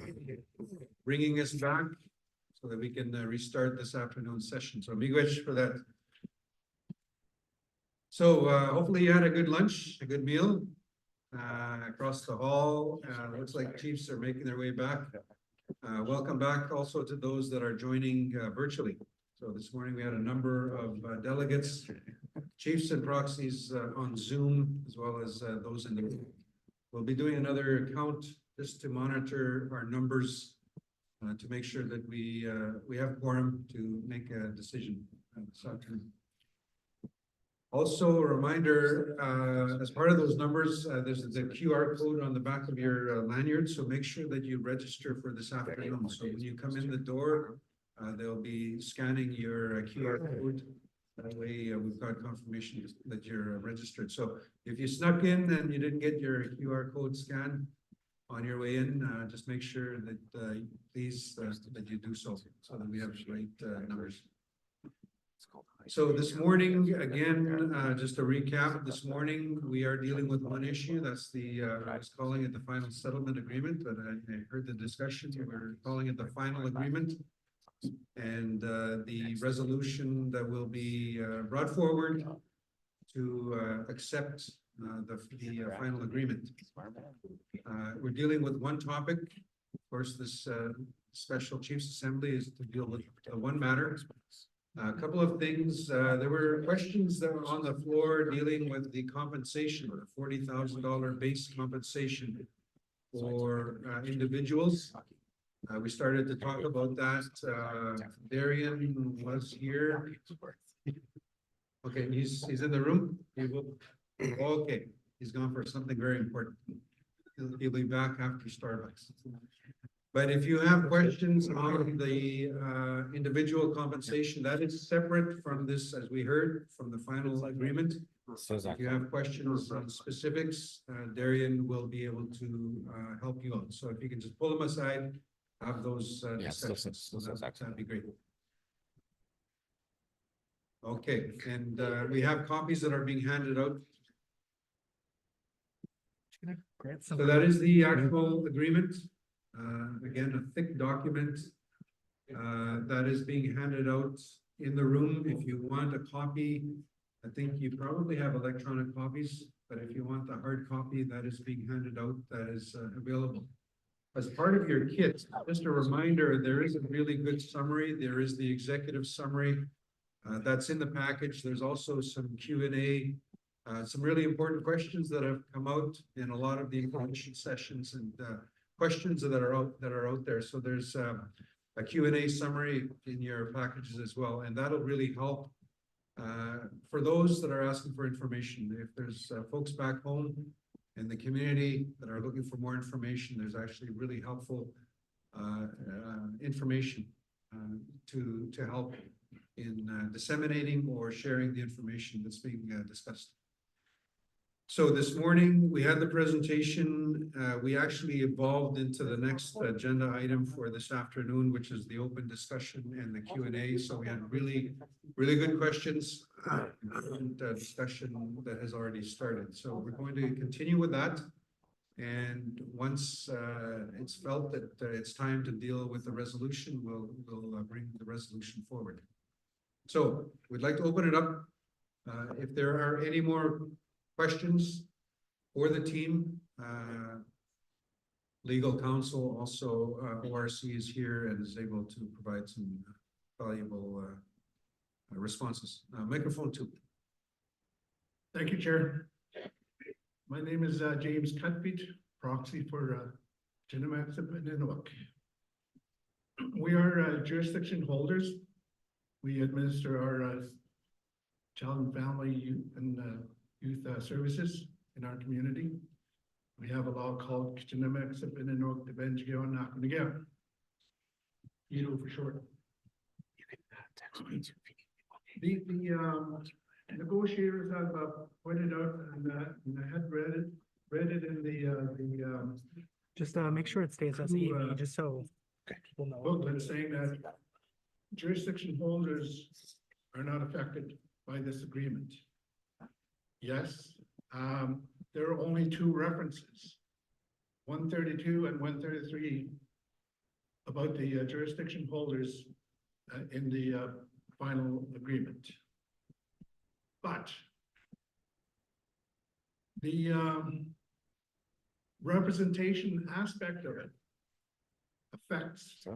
bringing us back so that we can restart this afternoon session. So miigwech for that. So hopefully you had a good lunch, a good meal across the hall. Looks like chiefs are making their way back. Welcome back also to those that are joining virtually. So this morning we had a number of delegates, chiefs and proxies on Zoom, as well as those in the room. We'll be doing another count just to monitor our numbers to make sure that we have quorum to make a decision this afternoon. Also, a reminder, as part of those numbers, there's the QR code on the back of your lanyard, so make sure that you register for this afternoon. So when you come in the door, they'll be scanning your QR code. That way we've got confirmation that you're registered. So if you snuck in and you didn't get your QR code scanned on your way in, just make sure that please that you do so that we have the right numbers. So this morning, again, just a recap, this morning we are dealing with one issue. That's the, I was calling it the final settlement agreement, but I heard the discussion. We're calling it the final agreement. And the resolution that will be brought forward to accept the final agreement. We're dealing with one topic. Of course, this special Chiefs Assembly is to deal with one matter. A couple of things. There were questions that were on the floor dealing with the compensation, the $40,000 base compensation for individuals. We started to talk about that. Darian was here. Okay, he's in the room. He will. Okay, he's gone for something very important. He'll be back after Starbucks. But if you have questions on the individual compensation, that is separate from this, as we heard from the final agreement. If you have questions on specifics, Darian will be able to help you out. So if you can just pull them aside, have those discussions, so that'd be great. Okay, and we have copies that are being handed out. So that is the actual agreement. Again, a thick document that is being handed out in the room, if you want a copy, I think you probably have electronic copies, but if you want the hard copy that is being handed out, that is available. As part of your kit, just a reminder, there is a really good summary. There is the executive summary. That's in the package. There's also some Q&A, some really important questions that have come out in a lot of the information sessions and questions that are out there. So there's a Q&A summary in your packages as well, and that'll really help for those that are asking for information. If there's folks back home in the community that are looking for more information, there's actually really helpful information to help in disseminating or sharing the information that's being discussed. So this morning, we had the presentation. We actually evolved into the next agenda item for this afternoon, which is the open discussion and the Q&A. So we had really good questions and discussion that has already started. So we're going to continue with that. And once it's felt that it's time to deal with the resolution, we'll bring the resolution forward. So we'd like to open it up. If there are any more questions for the team, legal counsel, also ORC is here and is able to provide some valuable responses. Microphone 2. Thank you, Chair. My name is James Cutbeat, proxy for Genemaxip and Inuk. We are jurisdiction holders. We administer our child and family youth services in our community. We have a law called Genemaxip and Inuk Debengio and Nakunigea. EDO for short. The negotiators have pointed out, and I had read it in the Just make sure it stays as EV, just so people know. booklet saying that jurisdiction holders are not affected by this agreement. Yes, there are only 2 references, 132 and 133, about the jurisdiction holders in the final agreement. But the representation aspect of it affects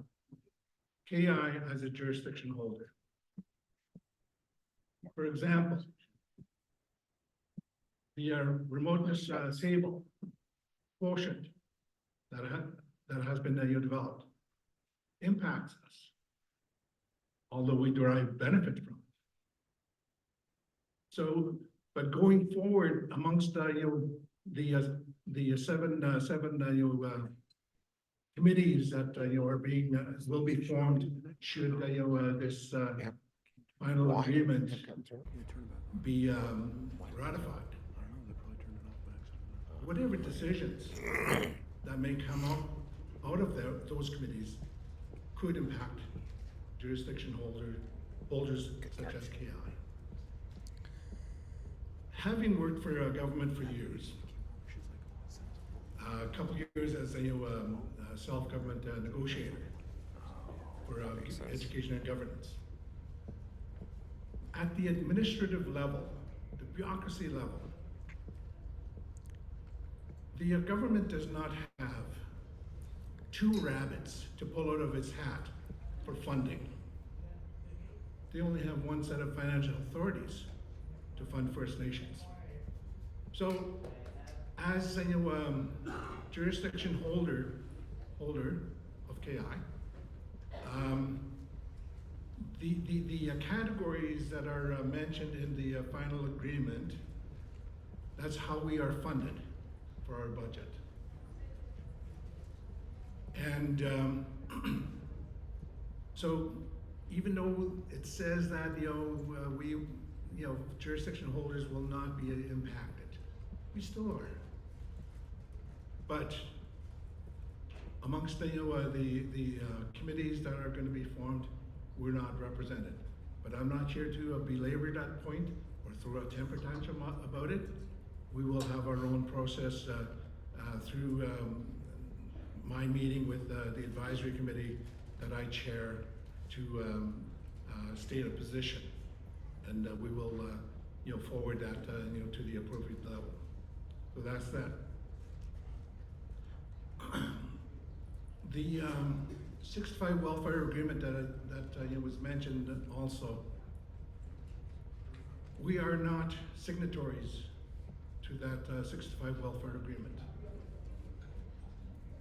KI as a jurisdiction holder. For example, the remoteness table quotient that has been developed impacts us, although we derive benefit from it. So, but going forward amongst the seven committees that will be formed should this final agreement be ratified. Whatever decisions that may come out of those committees could impact jurisdiction holders such as KI. Having worked for government for years, a couple of years as a self-government negotiator for education and governance, at the administrative level, the bureaucracy level, the government does not have 2 rabbits to pull out of its hat for funding. They only have 1 set of financial authorities to fund First Nations. So, as a jurisdiction holder of KI, the categories that are mentioned in the final agreement, that's how we are funded for our budget. And so even though it says that jurisdiction holders will not be impacted, we still are. But amongst the committees that are going to be formed, we're not represented. But I'm not here to belabor that point or throw a temper tantrum about it. We will have our own process through my meeting with the advisory committee that I chair to state a position. And we will, forward that, to the appropriate level. So that's that. The 65 welfare agreement that was mentioned also, we are not signatories to that 65 welfare agreement.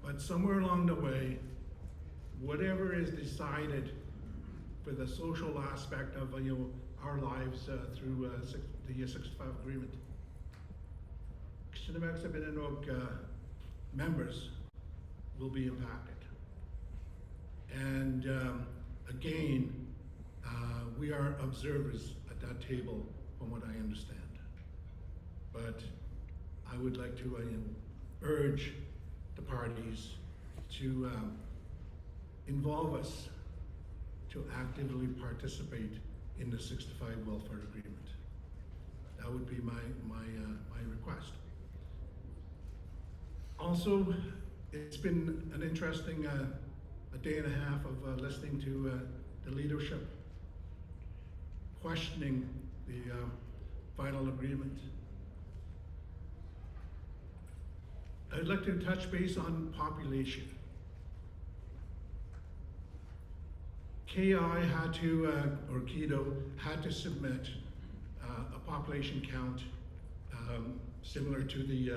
But somewhere along the way, whatever is decided for the social aspect of our lives through the 65 agreement, Kshitinamak members will be impacted. And again, we are observers at that table from what I understand. But I would like to urge the parties to involve us to actively participate in the 65 welfare agreement. That would be my request. Also, it's been an interesting a day and a half of listening to the leadership questioning the final agreement. I'd like to touch base on population. KI had to, or KEDO, had to submit a population count similar to the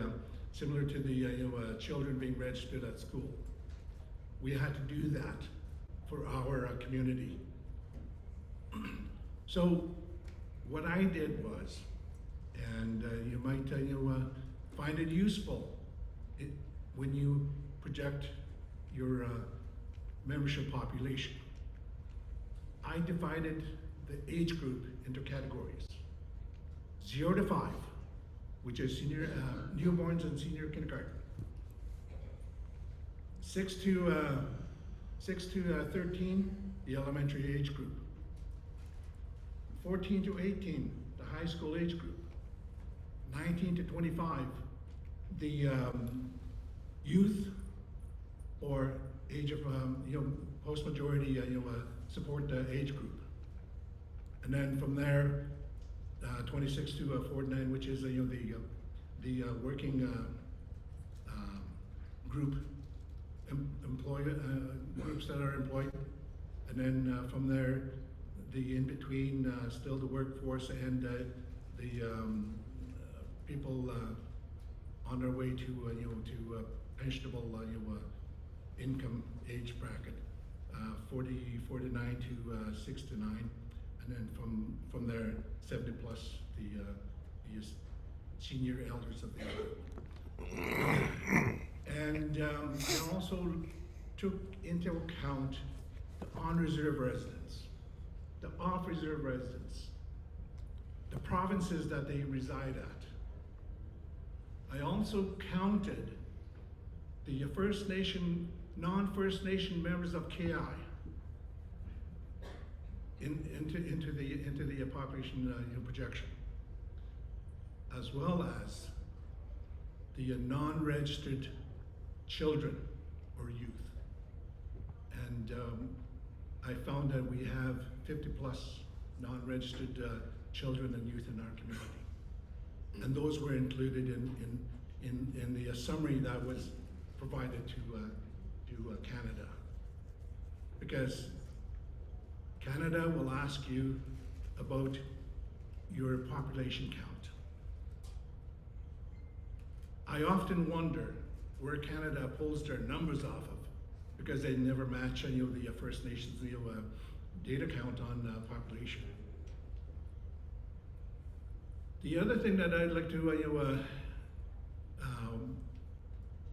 children being registered at school. We had to do that for our community. So what I did was, and you might find it useful when you project your membership population. I divided the age group into categories. 0 to 5, which is senior newborns and senior kindergarten. 6 to 13, the elementary age group. 14 to 18, the high school age group. 19 to 25, the youth or age of post-majority support age group. And then from there, 26 to 49, which is the working group, groups that are employed. And then from there, the in-between, still the workforce and the people on their way to pensionable income age bracket, 49 to 6 to 9, and then from there 70 plus the senior elders of the and I also took into account the on-reserve residents, the off-reserve residents, the provinces that they reside at. I also counted the First Nation, non-First Nation members of KI into the population projection, as well as the non-registered children or youth. And I found that we have 50 plus non-registered children and youth in our community. And those were included in the summary that was provided to Canada. Because Canada will ask you about your population count. I often wonder where Canada pulls their numbers off of, because they never match the First Nations data count on population. The other thing that I'd like to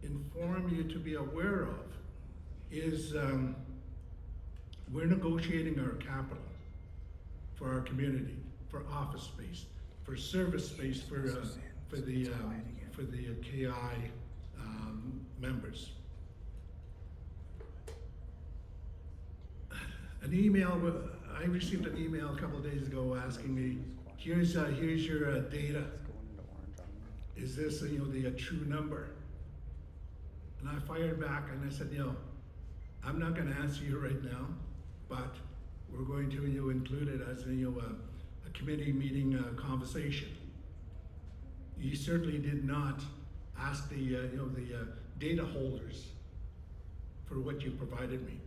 inform you to be aware of is we're negotiating our capital for our community, for office space, for service space for the KI members. I received an email a couple of days ago asking me, here's your data. Is this the true number? And I fired back and I said, I'm not going to answer you right now, but we're going to, include it as a committee meeting conversation. You certainly did not ask the data holders for what you provided me.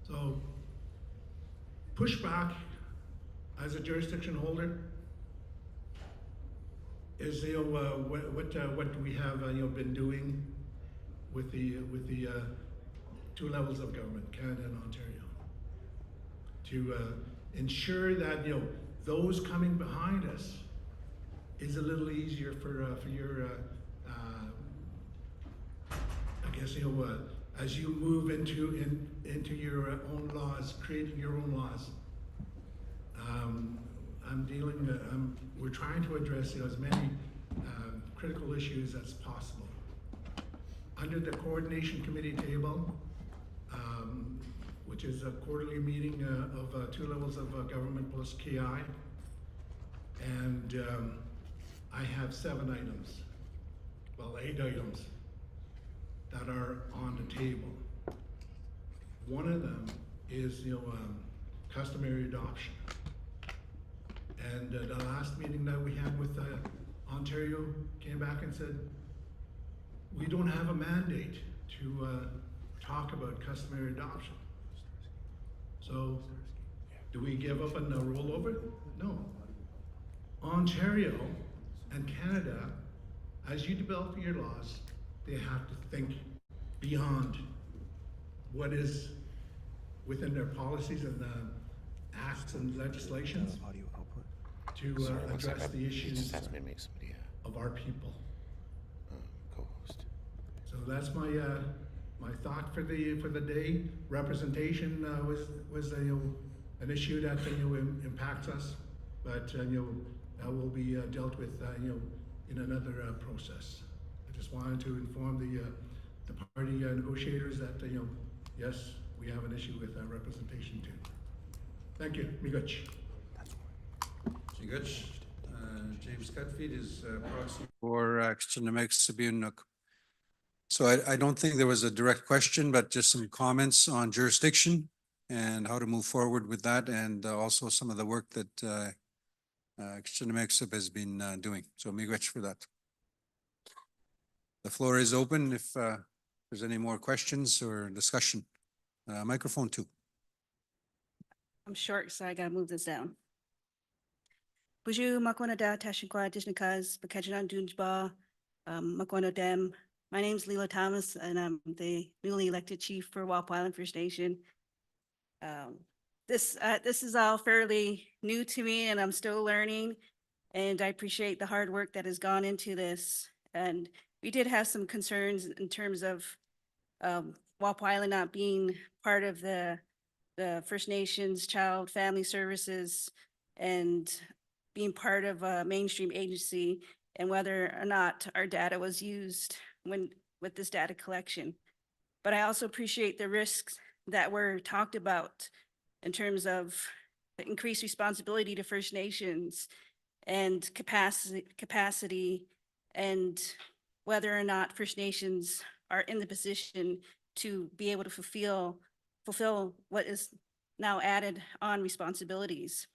So pushback as a jurisdiction holder is what we have been doing with the two levels of government, Canada and Ontario, to ensure that those coming behind us is a little easier for your I guess as you move into your own laws, creating your own laws. We're trying to address as many critical issues as possible. Under the coordination committee table, which is a quarterly meeting of two levels of government plus KI, and I have 7 items, well, 8 items that are on the table. One of them is customary adoption. And the last meeting that we had with Ontario came back and said, we don't have a mandate to talk about customary adoption. So do we give up on the rollover? No. Ontario and Canada, as you develop your laws, they have to think beyond what is within their policies and acts and legislations to address the issues of our people. So that's my my thought for the day. Representation was an issue that impacts us, but that will be dealt with in another process. I just wanted to inform the party negotiators that yes, we have an issue with representation too. Thank you, Miigwech. Miigwech. James Cutfeed is proxy for Kichinameg Sabunuk. So I don't think there was a direct question, but just some comments on jurisdiction and how to move forward with that, and also some of the work that Kichinameg Sub has been doing. So miigwech for that. The floor is open if there's any more questions or discussion. Microphone 2. I'm short, so I gotta move this down. Buju Makwana Da Tashinkwa Dishnakaz Bakajanan Dunjba Makwana Dem. My name's Leela Thomas, and I'm the newly elected chief for Walpole Island First Nation. This is all fairly new to me, and I'm still learning, and I appreciate the hard work that has gone into this. And we did have some concerns in terms of Walpole Island not being part of the First Nations Child Family Services and being part of a mainstream agency, and whether or not our data was used with this data collection. But I also appreciate the risks that were talked about in terms of increased responsibility to First Nations and capacity, and whether or not First Nations are in the position to be able to fulfill what is now added on responsibilities.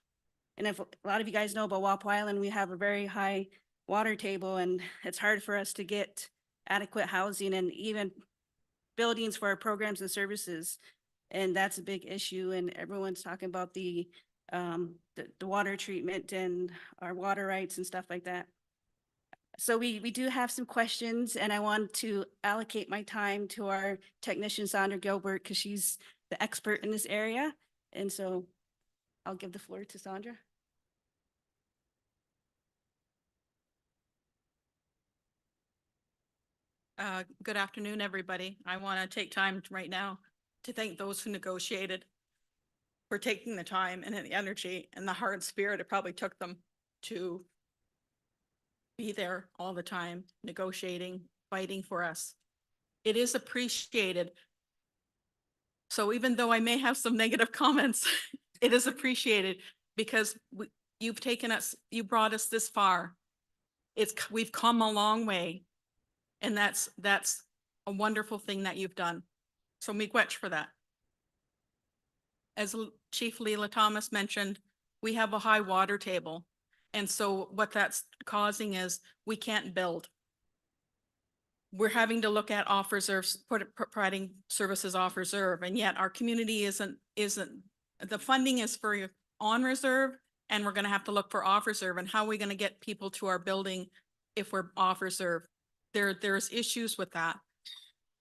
And if a lot of you guys know about Walpole Island, we have a very high water table, and it's hard for us to get adequate housing and even buildings for our programs and services. And that's a big issue. And everyone's talking about the water treatment and our water rights and stuff like that. So we do have some questions, and I want to allocate my time to our technician, Sandra Gilbert, because she's the expert in this area. And so I'll give the floor to Sandra. Good afternoon, everybody. I want to take time right now to thank those who negotiated for taking the time and the energy and the heart and spirit it probably took them to be there all the time, negotiating, fighting for us. It is appreciated. So even though I may have some negative comments, it is appreciated because you've taken us, you brought us this far. We've come a long way. And that's a wonderful thing that you've done. So miigwech for that. as Chief Leela Thomas mentioned, we have a high water table. And so what that's causing is we can't build. We're having to look at off reserves, providing services off reserve, and yet our community isn't, the funding is for on reserve, and we're gonna have to look for off reserve, and how are we gonna get people to our building if we're off reserve? There's issues with that.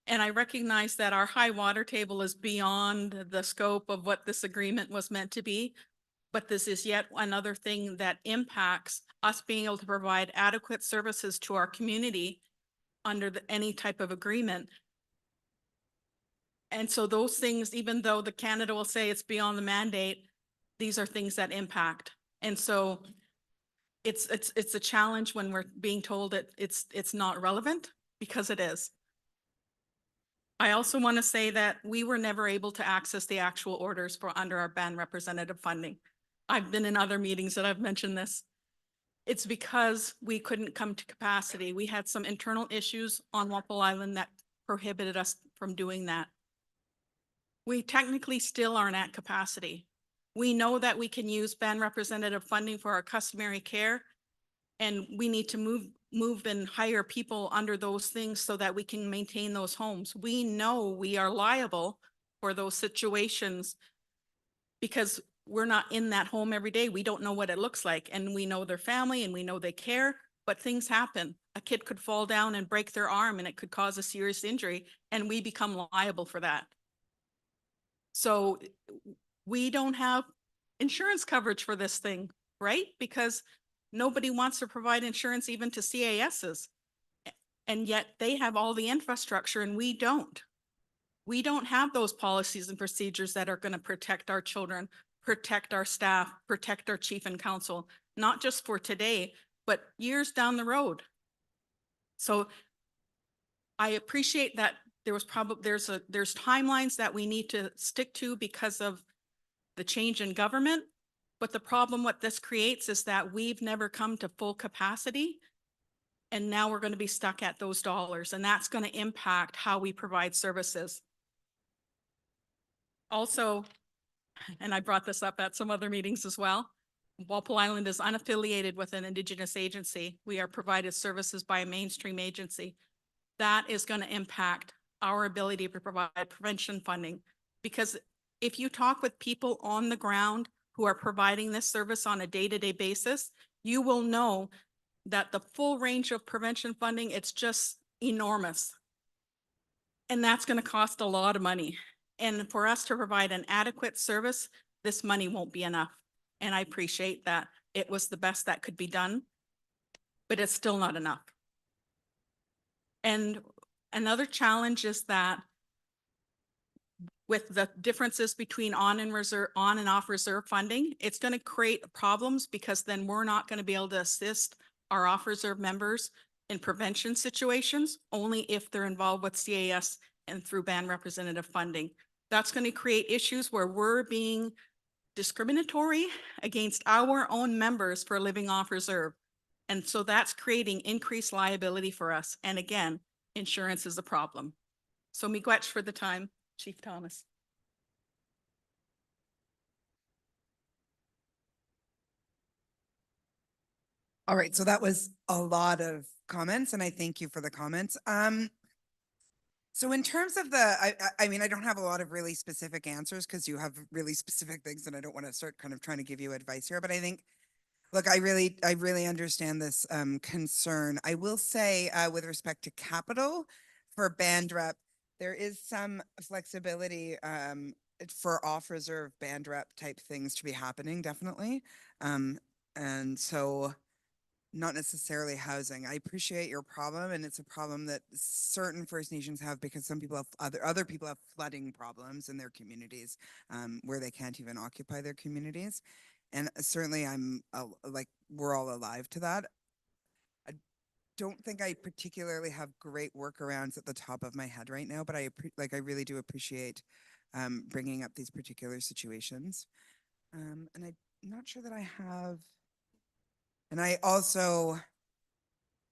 And I recognize that our high water table is beyond the scope of what this agreement was meant to be. But this is yet another thing that impacts us being able to provide adequate services to our community under any type of agreement. And so those things, even though the Canada will say it's beyond the mandate, these are things that impact. And so it's a challenge when we're being told that it's not relevant, because it is. I also want to say that we were never able to access the actual orders for under our band representative funding. I've been in other meetings that I've mentioned this. It's because we couldn't come to capacity. We had some internal issues on Walpole Island that prohibited us from doing that. We technically still aren't at capacity. We know that we can use band representative funding for our customary care, and we need to move and hire people under those things so that we can maintain those homes. We know we are liable for those situations because we're not in that home every day. We don't know what it looks like, and we know their family and we know they care, but things happen. A kid could fall down and break their arm and it could cause a serious injury, and we become liable for that. So we don't have insurance coverage for this thing, right? Because nobody wants to provide insurance even to CASs. And yet they have all the infrastructure and we don't. We don't have those policies and procedures that are going to protect our children, protect our staff, protect our chief and council, not just for today, but years down the road. So I appreciate that there's timelines that we need to stick to because of the change in government. But the problem what this creates is that we've never come to full capacity. And now we're going to be stuck at those dollars, and that's going to impact how we provide services. Also, and I brought this up at some other meetings as well, Walpole Island is unaffiliated with an Indigenous agency. We are provided services by a mainstream agency. That is going to impact our ability to provide prevention funding. Because if you talk with people on the ground who are providing this service on a day-to-day basis, you will know that the full range of prevention funding, it's just enormous. And that's going to cost a lot of money. And for us to provide an adequate service, this money won't be enough. And I appreciate that it was the best that could be done, but it's still not enough. And another challenge is that with the differences between on and off reserve funding, it's going to create problems because then we're not going to be able to assist our off reserve members in prevention situations only if they're involved with CAS and through band representative funding. That's going to create issues where we're being discriminatory against our own members for living off reserve. And so that's creating increased liability for us. And again, insurance is a problem. So miigwech for the time, Chief Thomas. All right, so that was a lot of comments, and I thank you for the comments. So in terms of I mean, I don't have a lot of really specific answers because you have really specific things, and I don't want to start kind of trying to give you advice here, but I think, look, I really understand this concern. I will say with respect to capital for band rep, there is some flexibility for off reserve band rep type things to be happening, definitely. And so not necessarily housing. I appreciate your problem, and it's a problem that certain First Nations have because some people have other people have flooding problems in their communities where they can't even occupy their communities. And certainly I'm like, we're all alive to that. I don't think I particularly have great workarounds at the top of my head right now, but I really do appreciate bringing up these particular situations. And I'm not sure that I have. And I also,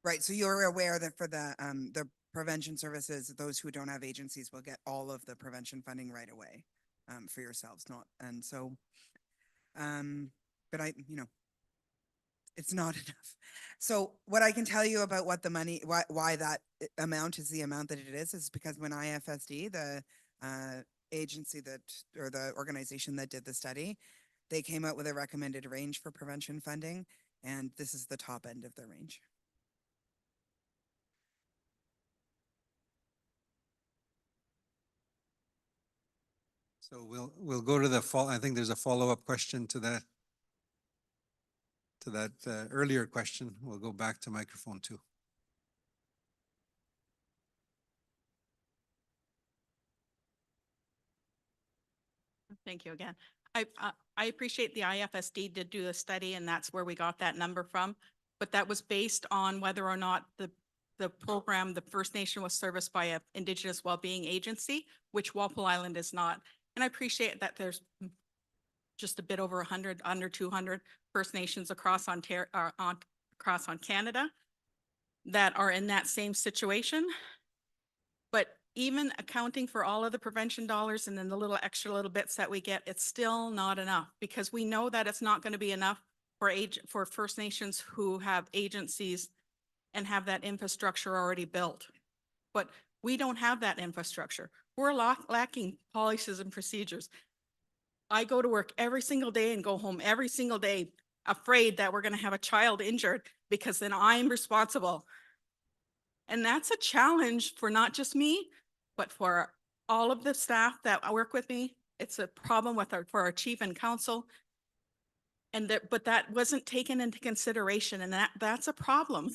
right, so you're aware that for the prevention services, those who don't have agencies will get all of the prevention funding right away. for yourselves, not, and so, but it's not enough. So what I can tell you about what the money, why that amount is the amount that it is because when IFSD, the agency that, or the organization that did the study, they came out with a recommended range for prevention funding, and this is the top end of the range. So we'll go to the I think there's a follow-up question to that. To that earlier question. We'll go back to microphone 2. Thank you again. I appreciate the IFSD did do a study and that's where we got that number from. But that was based on whether or not the program, the First Nation was serviced by an Indigenous Wellbeing Agency, which Walpole Island is not. And I appreciate that there's just a bit over 100, under 200 First Nations across Ontario, across on Canada that are in that same situation. But even accounting for all of the prevention dollars and then the little extra little bits that we get, it's still not enough because we know that it's not going to be enough for First Nations who have agencies and have that infrastructure already built. But we don't have that infrastructure. We're lacking policies and procedures. I go to work every single day and go home every single day afraid that we're going to have a child injured because then I'm responsible. And that's a challenge for not just me, but for all of the staff that work with me. It's a problem with for our chief and council. And but that wasn't taken into consideration, and that's a problem.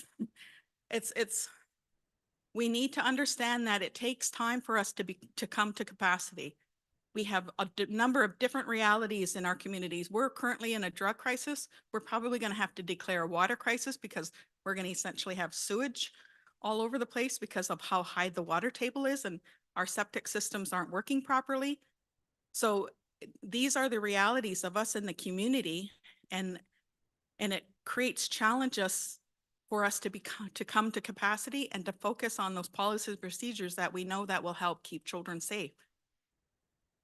We need to understand that it takes time for us to come to capacity. We have a number of different realities in our communities. We're currently in a drug crisis. We're probably going to have to declare a water crisis because we're going to essentially have sewage all over the place because of how high the water table is and our septic systems aren't working properly. So these are the realities of us in the community, and it creates challenges for us to come to capacity and to focus on those policies and procedures that we know that will help keep children safe.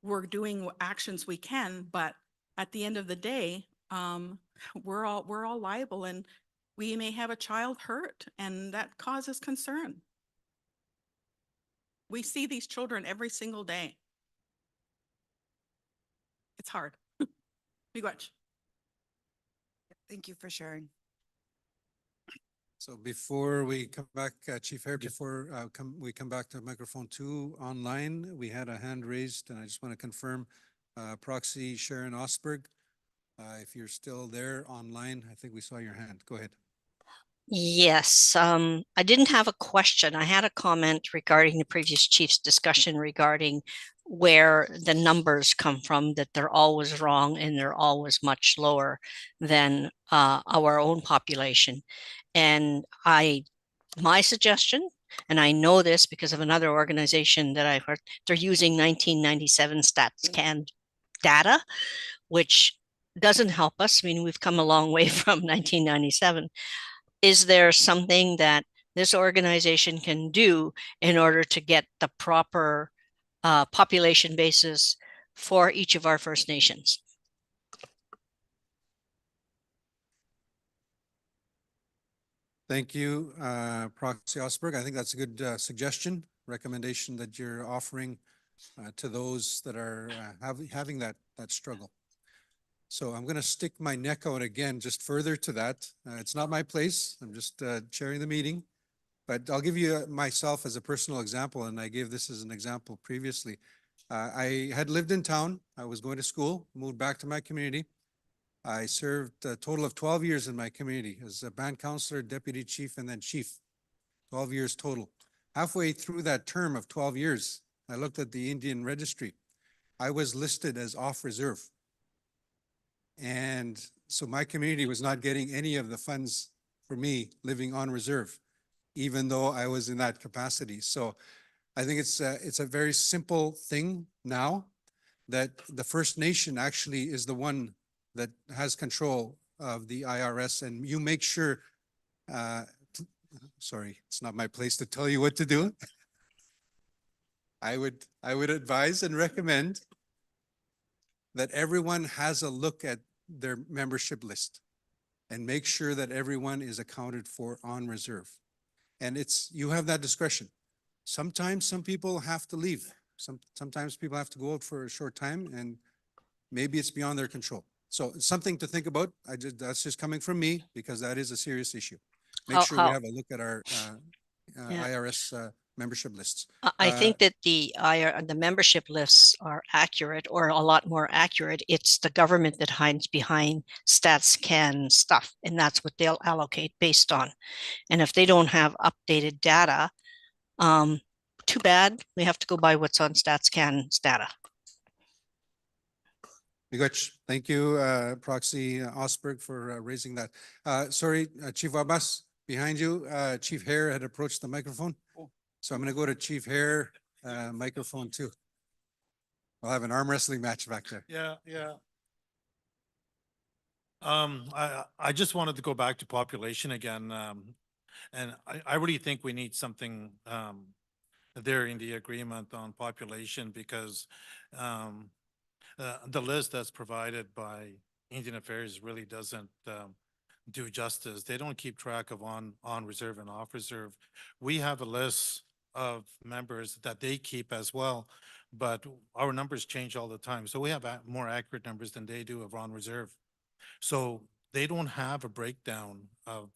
We're doing actions we can, but at the end of the day, we're all liable, and we may have a child hurt, and that causes concern. We see these children every single day. It's hard. Miigwech. Thank you for sharing. So before we come back, Chief Hare, before we come back to microphone 2 online, we had a hand raised, and I just want to confirm, proxy Sharon Osberg, if you're still there online, I think we saw your hand. Go ahead. Yes, I didn't have a question. I had a comment regarding the previous chief's discussion regarding where the numbers come from, that they're always wrong and they're always much lower than our own population. And my suggestion, and I know this because of another organization that I've heard, they're using 1997 StatsCan data, which doesn't help us. I mean, we've come a long way from 1997. Is there something that this organization can do in order to get the proper population basis for each of our First Nations? Thank you, Proxy Osberg. I think that's a good suggestion, recommendation that you're offering to those that are having that struggle. So I'm going to stick my neck out again, just further to that. It's not my place. I'm just chairing the meeting, but I'll give you myself as a personal example, and I gave this as an example previously. I had lived in town. I was going to school, moved back to my community. I served a total of 12 years in my community as a band counselor, deputy chief, and then chief. 12 years total. Halfway through that term of 12 years, I looked at the Indian registry. I was listed as off reserve. And so my community was not getting any of the funds for me living on reserve, even though I was in that capacity. So I think it's a very simple thing now that the First Nation actually is the one that has control of the IRS, and you make sure, sorry, it's not my place to tell you what to do. I would advise and recommend that everyone has a look at their membership list and make sure that everyone is accounted for on reserve. And you have that discretion. Sometimes some people have to leave. Sometimes people have to go out for a short time and maybe it's beyond their control. So it's something to think about. That's just coming from me because that is a serious issue. Make sure we have a look at our IRS membership lists. I think that the membership lists are accurate, or a lot more accurate. It's the government that hides behind StatsCan stuff, and that's what they'll allocate based on. And if they don't have updated data, too bad. We have to go by what's on StatsCan's data. Miigwech. Thank you, Proxy Osberg, for raising that. Sorry, Chief Abbas, behind you, Chief Hare had approached the microphone. So I'm going to go to Chief Hare, microphone 2. We'll have an arm wrestling match back there. Yeah. I just wanted to go back to population again. And I really think we need something there in the agreement on population because the list that's provided by Indian Affairs really doesn't do justice. They don't keep track of on reserve and off reserve. We have a list of members that they keep as well, but our numbers change all the time. So we have more accurate numbers than they do of on reserve. So they don't have a breakdown of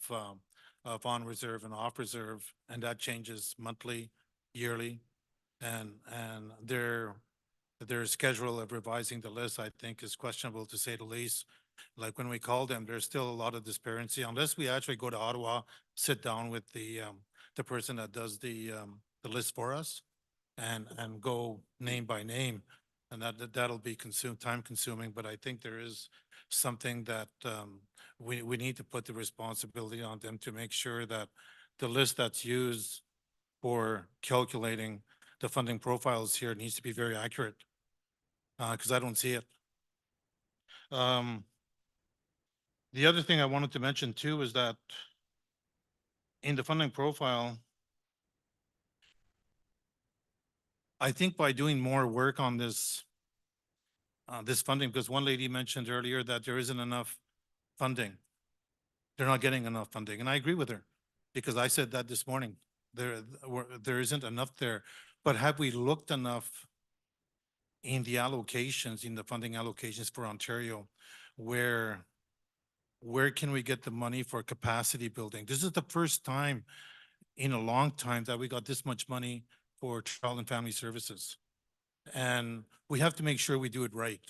on reserve and off reserve, and that changes monthly, yearly, and their schedule of revising the list, I think, is questionable to say the least. Like when we call them, there's still a lot of disparity unless we actually go to Ottawa, sit down with the person that does the list for us, and go name by name, and that'll be time consuming. But I think there is something that we need to put the responsibility on them to make sure that the list that's used for calculating the funding profiles here needs to be very accurate, because I don't see it. The other thing I wanted to mention too is that in the funding profile, I think by doing more work on this funding, because one lady mentioned earlier that there isn't enough funding. They're not getting enough funding, and I agree with her because I said that this morning. There isn't enough there, but have we looked enough in the allocations, in the funding allocations for Ontario, where can we get the money for capacity building? This is the first time in a long time that we got this much money for child and family services. And we have to make sure we do it right.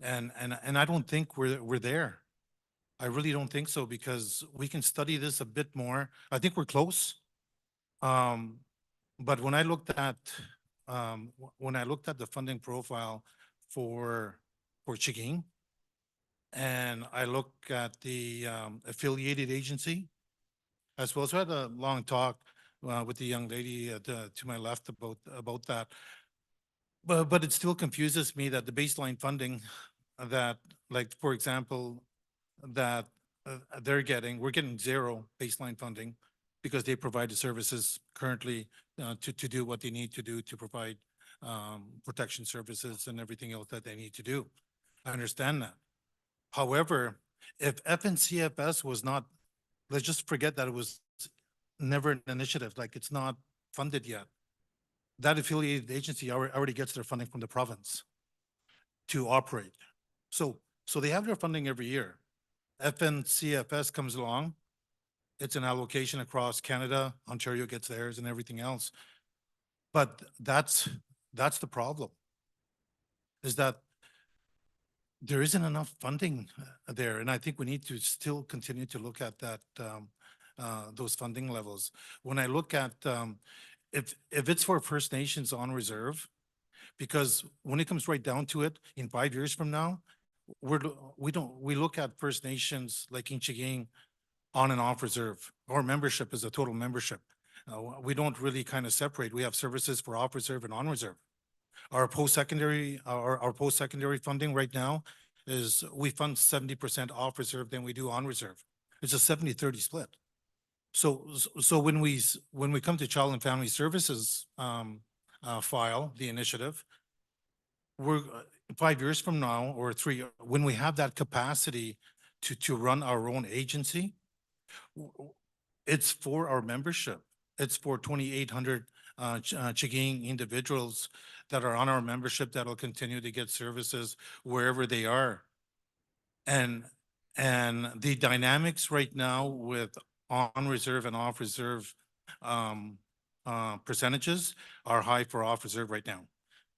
And I don't think we're there. I really don't think so, because we can study this a bit more. I think we're close. But when I looked at the funding profile for Chiging, and I look at the affiliated agency as well. So I had a long talk with the young lady to my left about that. But it still confuses me that the baseline funding that, like, for example, that we're getting zero baseline funding because they provide the services currently to do what they need to do to provide protection services and everything else that they need to do. I understand that. However, if FNCFS was not, let's just forget that it was never an initiative, like it's not funded yet. That affiliated agency already gets their funding from the province to operate. So they have their funding every year. FNCFS comes along, it's an allocation across Canada, Ontario gets theirs and everything else. But that's the problem, is that there isn't enough funding there. And I think we need to still continue to look at that, those funding levels. When I look at, if it's for First Nations on reserve, because when it comes right down to it, in 5 years from now, we look at First Nations like in Chiging on and off reserve. Our membership is a total membership. We don't really kind of separate. We have services for off reserve and on reserve. Our post-secondary funding right now is we fund 70% off reserve than we do on reserve. It's a 70-30 split. So when we come to Child and Family Services file, the initiative, 5 years from now or when we have that capacity to run our own agency, it's for our membership. It's for 2,800 Chaging individuals that are on our membership that'll continue to get services wherever they are. And the dynamics right now with on reserve and off reserve percentages are high for off reserve right now.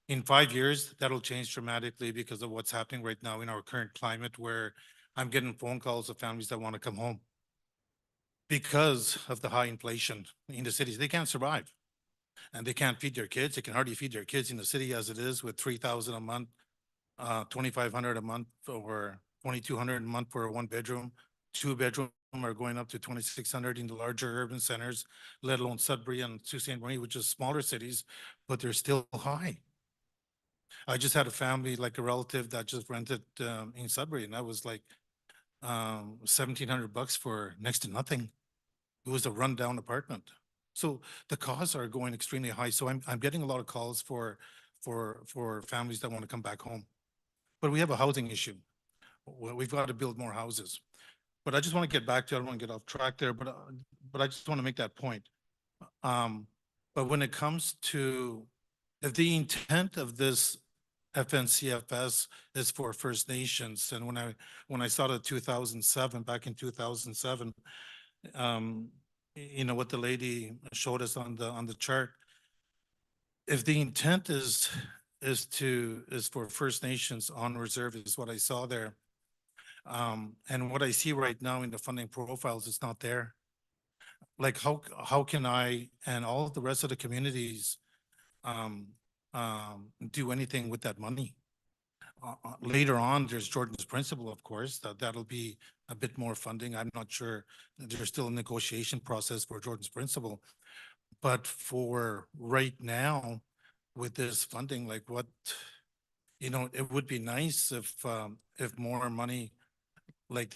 In 5 years, that'll change dramatically because of what's happening right now in our current climate, where I'm getting phone calls of families that want to come home because of the high inflation in the cities. They can't survive and they can't feed their kids. They can hardly feed their kids in the city as it is, with 3,000 a month, 2,500 a month, or 2,200 a month for a 1-bedroom. 2-bedroom are going up to 2,600 in the larger urban centers, let alone Sudbury and Sault Ste. Marie, which is smaller cities, but they're still high. I just had a family, like a relative, that just rented in Sudbury, and that was like $1,700 for next to nothing. It was a rundown apartment. So the costs are going extremely high. So I'm getting a lot of calls for families that want to come back home. But we have a housing issue. We've got to build more houses. But I just want to get back to, I don't want to get off track there, but I just want to make that point. But when it comes to, if the intent of this FNCFS is for First Nations, and when I saw the 2007, back in 2007, you know, what the lady showed us on the chart, if the intent is for First Nations on reserve, is what I saw there. And what I see right now in the funding profiles is not there. Like how can I and all of the rest of the communities do anything with that money? Later on, there's Jordan's Principle, of course, that'll be a bit more funding. I'm not sure. There's still a negotiation process for Jordan's Principle. But for right now, with this funding, like what, you know, it would be nice if more money, like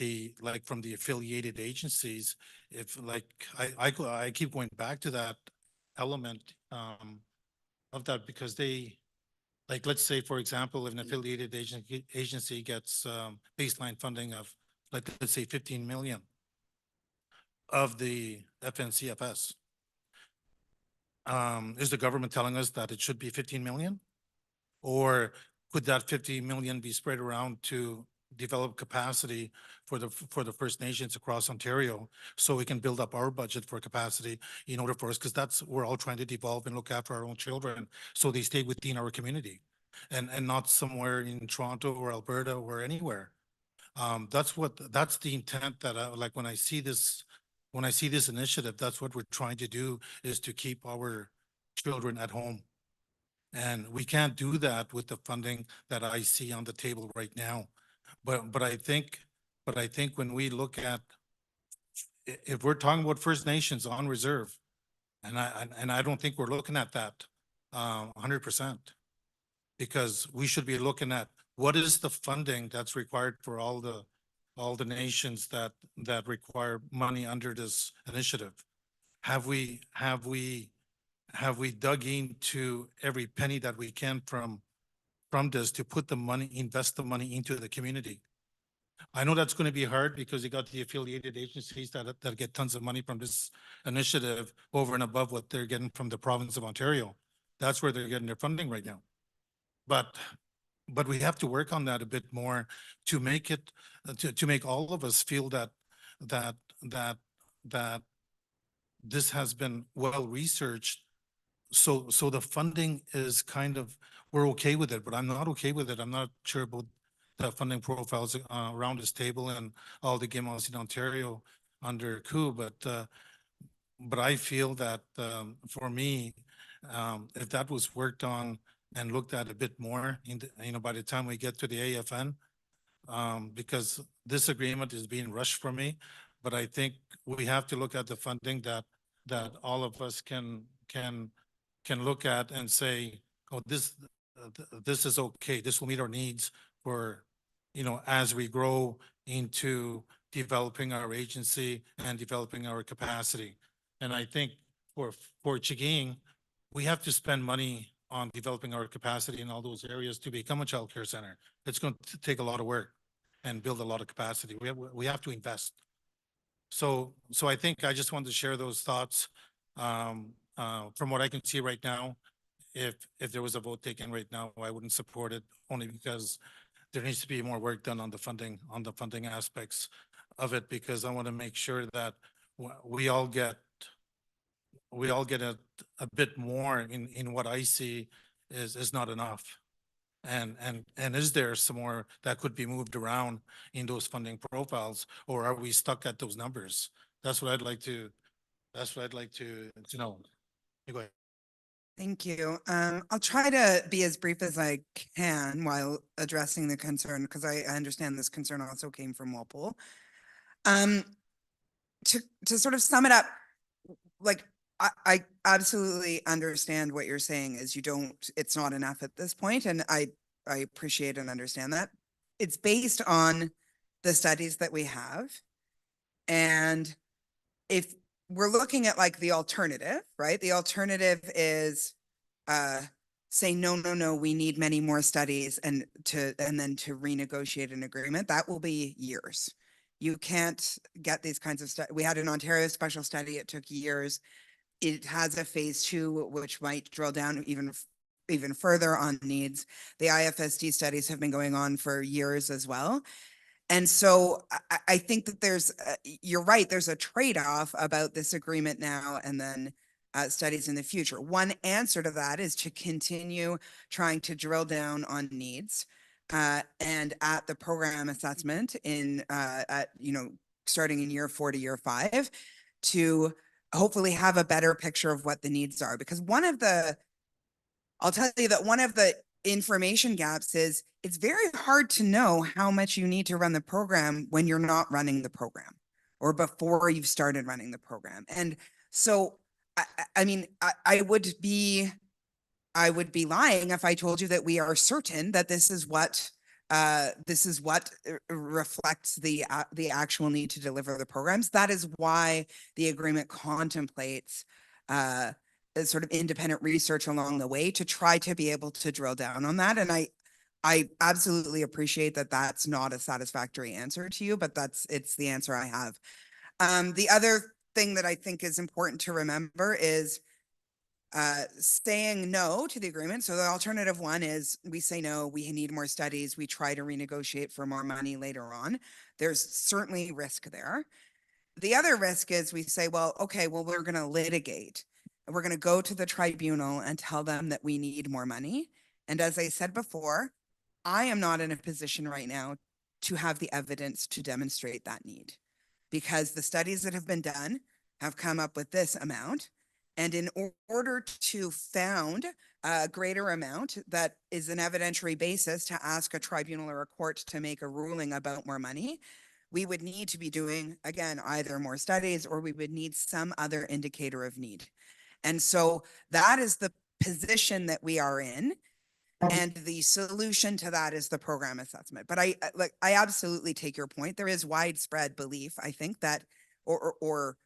from the affiliated agencies, if like, I keep going back to that element of that, because they, like, let's say, for example, if an affiliated agency gets baseline funding of, like, let's say 15 million of the FNCFS, is the government telling us that it should be 15 million? Or could that 50 million be spread around to develop capacity for the First Nations across Ontario, so we can build up our budget for capacity in order for us, because that's, we're all trying to devolve and look after our own children so they stay within our community and not somewhere in Toronto or Alberta or anywhere. That's the intent that like when I see this initiative, that's what we're trying to do, is to keep our children at home. And we can't do that with the funding that I see on the table right now. But I think when we look at, if we're talking about First Nations on reserve, and I don't think we're looking at that 100%, because we should be looking at what is the funding that's required for all the nations that require money under this initiative. Have we dug into every penny that we can from this to put the money, invest the money into the community? I know that's going to be hard because you got the affiliated agencies that get tons of money from this initiative over and above what they're getting from the province of Ontario. That's where they're getting their funding right now. But we have to work on that a bit more to make it, to make all of us feel that this has been well researched. So the funding is kind of, we're okay with it, but I'm not okay with it. I'm not sure about the funding profiles around this table and all the Gimos in Ontario under coup, but I feel that for me, if that was worked on and looked at a bit more, by the time we get to the AFN, because this agreement is being rushed for me, but I think we have to look at the funding that all of us can look at and say, oh, this is okay. This will meet our needs for, as we grow into developing our agency and developing our capacity. And I think for Chaging, we have to spend money on developing our capacity in all those areas to become a childcare center. It's going to take a lot of work and build a lot of capacity. We have to invest. So I think I just wanted to share those thoughts. From what I can see right now, if there was a vote taken right now, I wouldn't support it, only because there needs to be more work done on the funding aspects of it, because I want to make sure that we all get a bit more in what I see is not enough. And is there some more that could be moved around in those funding profiles, or are we stuck at those numbers? That's what I'd like to know. You go ahead. Thank you. I'll try to be as brief as I can while addressing the concern, because I understand this concern also came from Walpole. To sort of sum it up, like, I absolutely understand what you're saying is it's not enough at this point, and I appreciate and understand that. It's based on the studies that we have. And if we're looking at like the alternative, right? The alternative is say, no, we need many more studies and then to renegotiate an agreement. That will be years. You can't get these kinds of studies. We had an Ontario special study. It took years. It has a phase 2, which might drill down even further on needs. The IFSD studies have been going on for years as well. And so I think that you're right, there's a trade-off about this agreement now and then studies in the future. One answer to that is to continue trying to drill down on needs and at the program assessment starting in year 4 to year 5 to hopefully have a better picture of what the needs are. Because I'll tell you that one of the information gaps is it's very hard to know how much you need to run the program when you're not running the program or before you've started running the program. And so, I mean, I would be lying if I told you that we are certain that this is what reflects the actual need to deliver the programs. That is why the agreement contemplates sort of independent research along the way to try to be able to drill down on that. And I absolutely appreciate that that's not a satisfactory answer to you, but it's the answer I have. The other thing that I think is important to remember is saying no to the agreement. So the alternative one is we say no, we need more studies, we try to renegotiate for more money later on. There's certainly risk there. The other risk is we say, well, okay, well, we're going to litigate. We're going to go to the tribunal and tell them that we need more money. And as I said before, I am not in a position right now to have the evidence to demonstrate that need, because the studies that have been done have come up with this amount. And in order to found a greater amount that is an evidentiary basis to ask a tribunal or a court to make a ruling about more money, we would need to be doing, again, either more studies or we would need some other indicator of need. And so that is the position that we are in. And the solution to that is the program assessment. But I absolutely take your point. There is widespread belief, I think, that or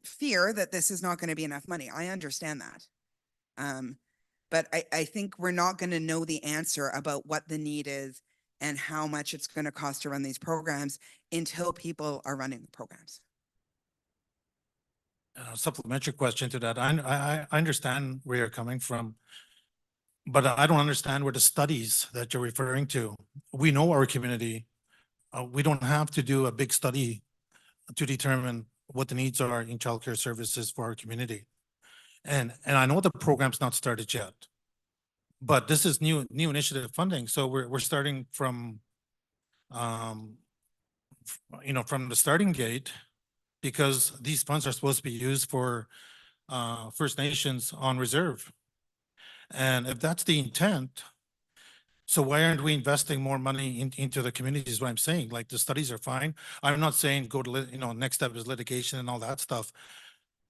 fear that this is not going to be enough money. I understand that. But I think we're not going to know the answer about what the need is and how much it's going to cost to run these programs until people are running the programs. Supplementary question to that. I understand where you're coming from, but I don't understand where the studies that you're referring to. We know our community. We don't have to do a big study to determine what the needs are in childcare services for our community. And I know the program's not started yet, but this is new initiative funding. So we're starting from, from the starting gate, because these funds are supposed to be used for First Nations on reserve. And if that's the intent, so why aren't we investing more money into the community is what I'm saying. Like, the studies are fine. I'm not saying go to, next step is litigation and all that stuff.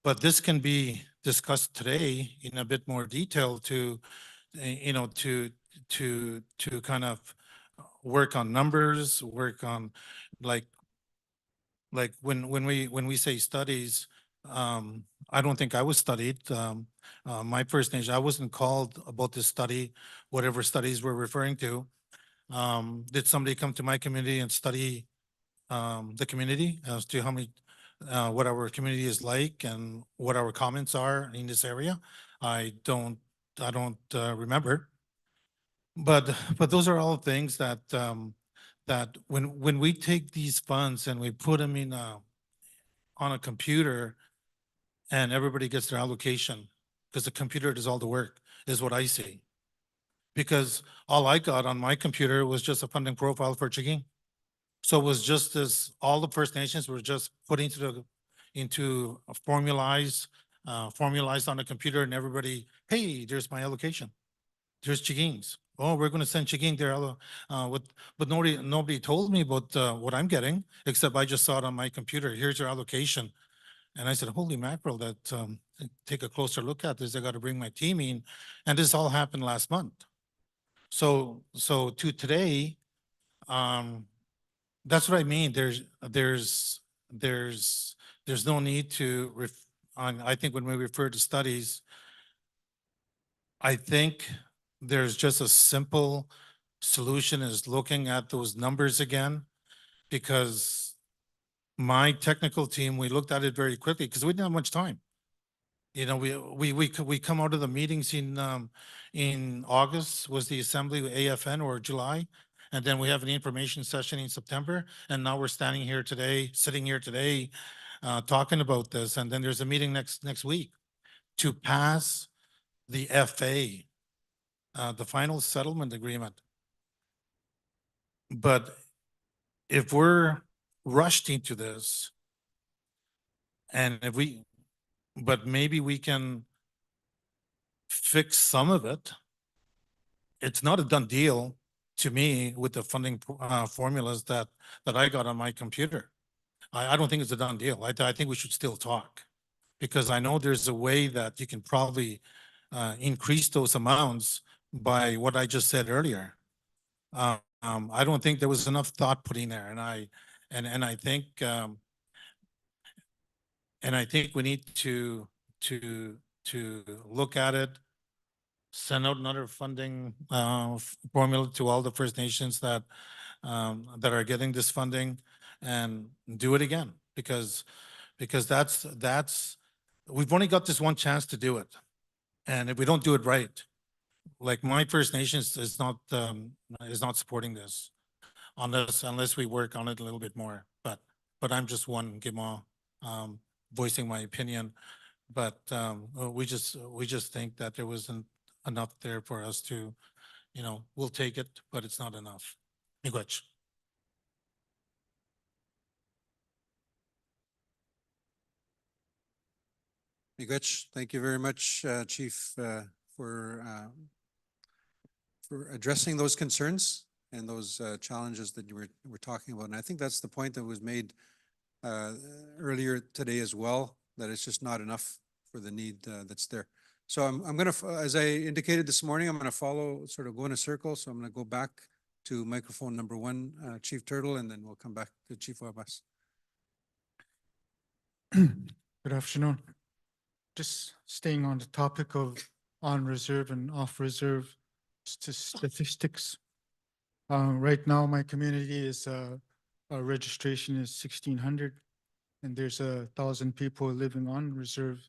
But this can be discussed today in a bit more detail to kind of work on numbers, work on like when we say studies, I don't think I was studied. My First Nation, I wasn't called about this study, whatever studies we're referring to. Did somebody come to my community and study the community as to how many, what our community is like and what our comments are in this area? I don't remember. But those are all things that, that when we take these funds and we put them in on a computer and everybody gets their allocation, because the computer does all the work, is what I see. Because all I got on my computer was just a funding profile for Chagin. So it was just this, all the First Nations were just put into a formalized on a computer, and everybody, hey, there's my allocation. There's Chagin's. Oh, we're gonna send Chagin there. But nobody told me about what I'm getting, except I just saw it on my computer. Here's your allocation. And I said, holy mackerel, that take a closer look at this. I got to bring my team in. And this all happened last month. So to today, that's what I mean. There's no need to I think when we refer to studies, I think there's just a simple solution is looking at those numbers again, because my technical team, we looked at it very quickly because we didn't have much time. You know, we come out of the meetings in August was the assembly with AFN, or July. And then we have an information session in September. And now we're sitting here today, talking about this. And then there's a meeting next week to pass the FA, the final settlement agreement. But if we're rushed into this, and but maybe we can fix some of it. It's not a done deal to me with the funding formulas that I got on my computer. I don't think it's a done deal. I think we should still talk, because I know there's a way that you can probably increase those amounts by what I just said earlier. I don't think there was enough thought put in there, and I think we need to look at it, send out another funding formula to all the First Nations that are getting this funding, and do it again, because that's we've only got this one chance to do it, and if we don't do it right, like my First Nations is not supporting this unless we work on it a little bit more. But I'm just one Gimo, voicing my opinion. But we just think that there wasn't enough there for us to, you know, we'll take it, but it's not enough. Miigwech. Miigwech, thank you very much, Chief, for addressing those concerns and those challenges that you were talking about. And I think that's the point that was made earlier today as well, that it's just not enough for the need that's there. So I'm going to, as I indicated this morning, I'm going to follow, sort of go in a circle. So I'm going to go back to microphone number 1, Chief Turtle, and then we'll come back to Chief Wabas. Good afternoon. Just staying on the topic of on reserve and off reserve statistics. Right now, my community is our registration is 1,600, and there's 1,000 people living on reserve.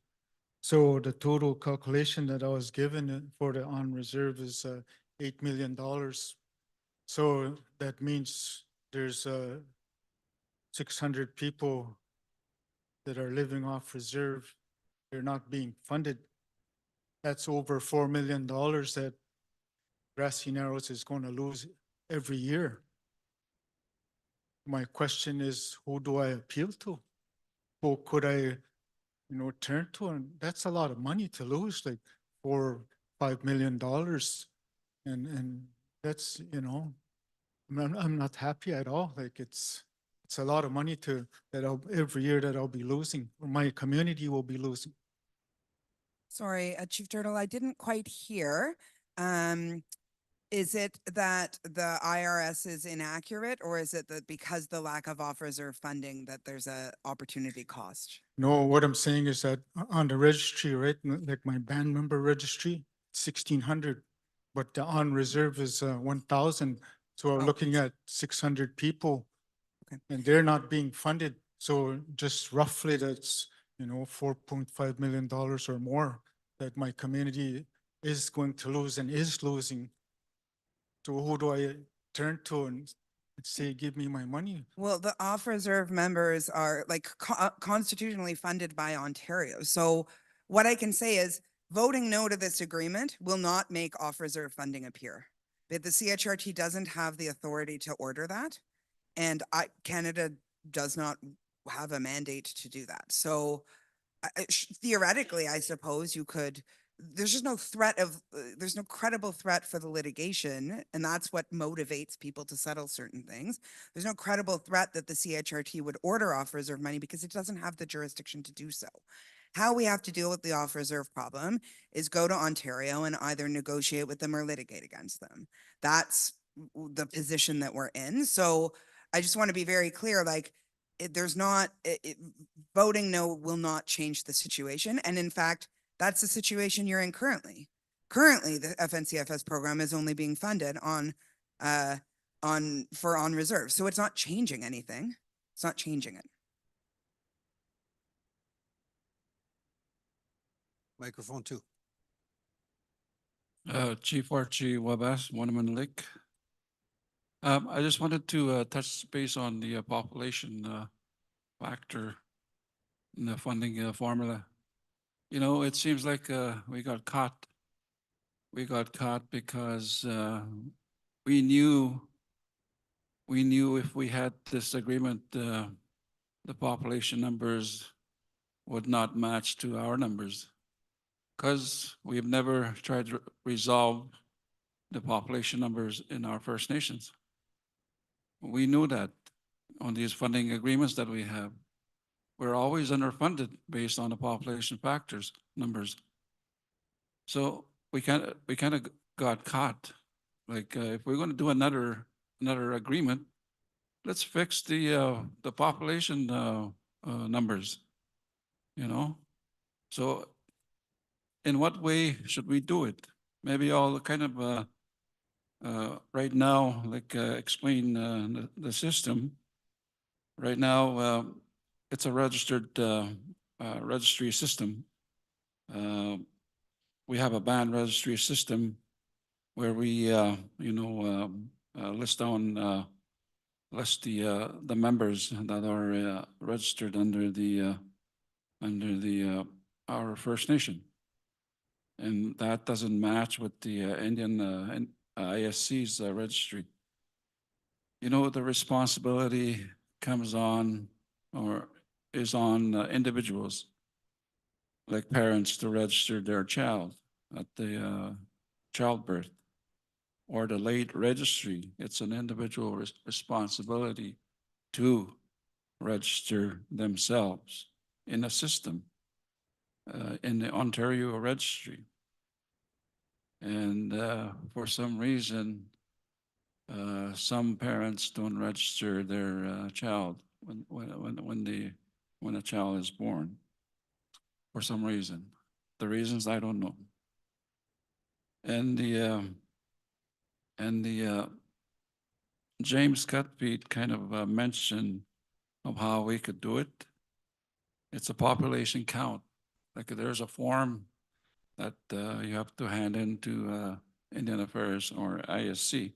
So the total calculation that I was given for the on reserve is $8 million. So that means there's 600 people that are living off reserve. They're not being funded. That's over $4 million that Grassy Narrows is going to lose every year. My question is, who do I appeal to? Who could I, turn to? And that's a lot of money to lose, like $4 or $5 million. And that's, I'm not happy at all. Like it's a lot of money every year that I'll be losing, or my community will be losing. Sorry, Chief Turtle, I didn't quite hear. Is it that the IRS is inaccurate, or is it that because the lack of off-reserve funding that there's a opportunity cost? No, what I'm saying is that on the registry, right, like my band member registry, 1,600, but the on reserve is 1,000. So we're looking at 600 people, and they're not being funded. So just roughly, that's, you know, $4.5 million or more that my community is going to lose and is losing. So who do I turn to and say, give me my money? Well, the off reserve members are like constitutionally funded by Ontario. So what I can say is voting no to this agreement will not make off reserve funding appear. But the CHRT doesn't have the authority to order that. And Canada does not have a mandate to do that. So theoretically, I suppose you could, there's just no threat of, there's no credible threat for the litigation. And that's what motivates people to settle certain things. There's no credible threat that the CHRT would order off reserve money because it doesn't have the jurisdiction to do so. How we have to deal with the off reserve problem is go to Ontario and either negotiate with them or litigate against them. That's the position that we're in. So I just want to be very clear, like, there's not, voting no will not change the situation. And in fact, that's the situation you're in currently. Currently, the FNCFS program is only being funded on reserve. So it's not changing anything. It's not changing it. Microphone 2. Chief Archie Wabas, Waterman Lake. I just wanted to touch base on the population factor in the funding formula. You know, it seems like we got caught. We got caught because we knew if we had this agreement, the population numbers would not match to our numbers, because we've never tried to resolve the population numbers in our First Nations. We knew that on these funding agreements that we have. We're always underfunded based on the population factors numbers. So we kind of got caught. Like if we're going to do another agreement, let's fix the population numbers. You know, so in what way should we do it? Maybe I'll kind of right now, like explain the system. Right now, it's a registered registry system. We have a band registry system where we, list the members that are registered under our First Nation, and that doesn't match with the Indian ISC's registry. You know, the responsibility comes on or is on individuals, like parents, to register their child at the childbirth, or the late registry. It's an individual responsibility to register themselves in a system in the Ontario registry. And for some reason, some parents don't register their child when a child is born. For some reason, the reasons I don't know. And the James Cutbeat kind of mentioned of how we could do it. It's a population count. Like there's a form that you have to hand into Indian Affairs or ISC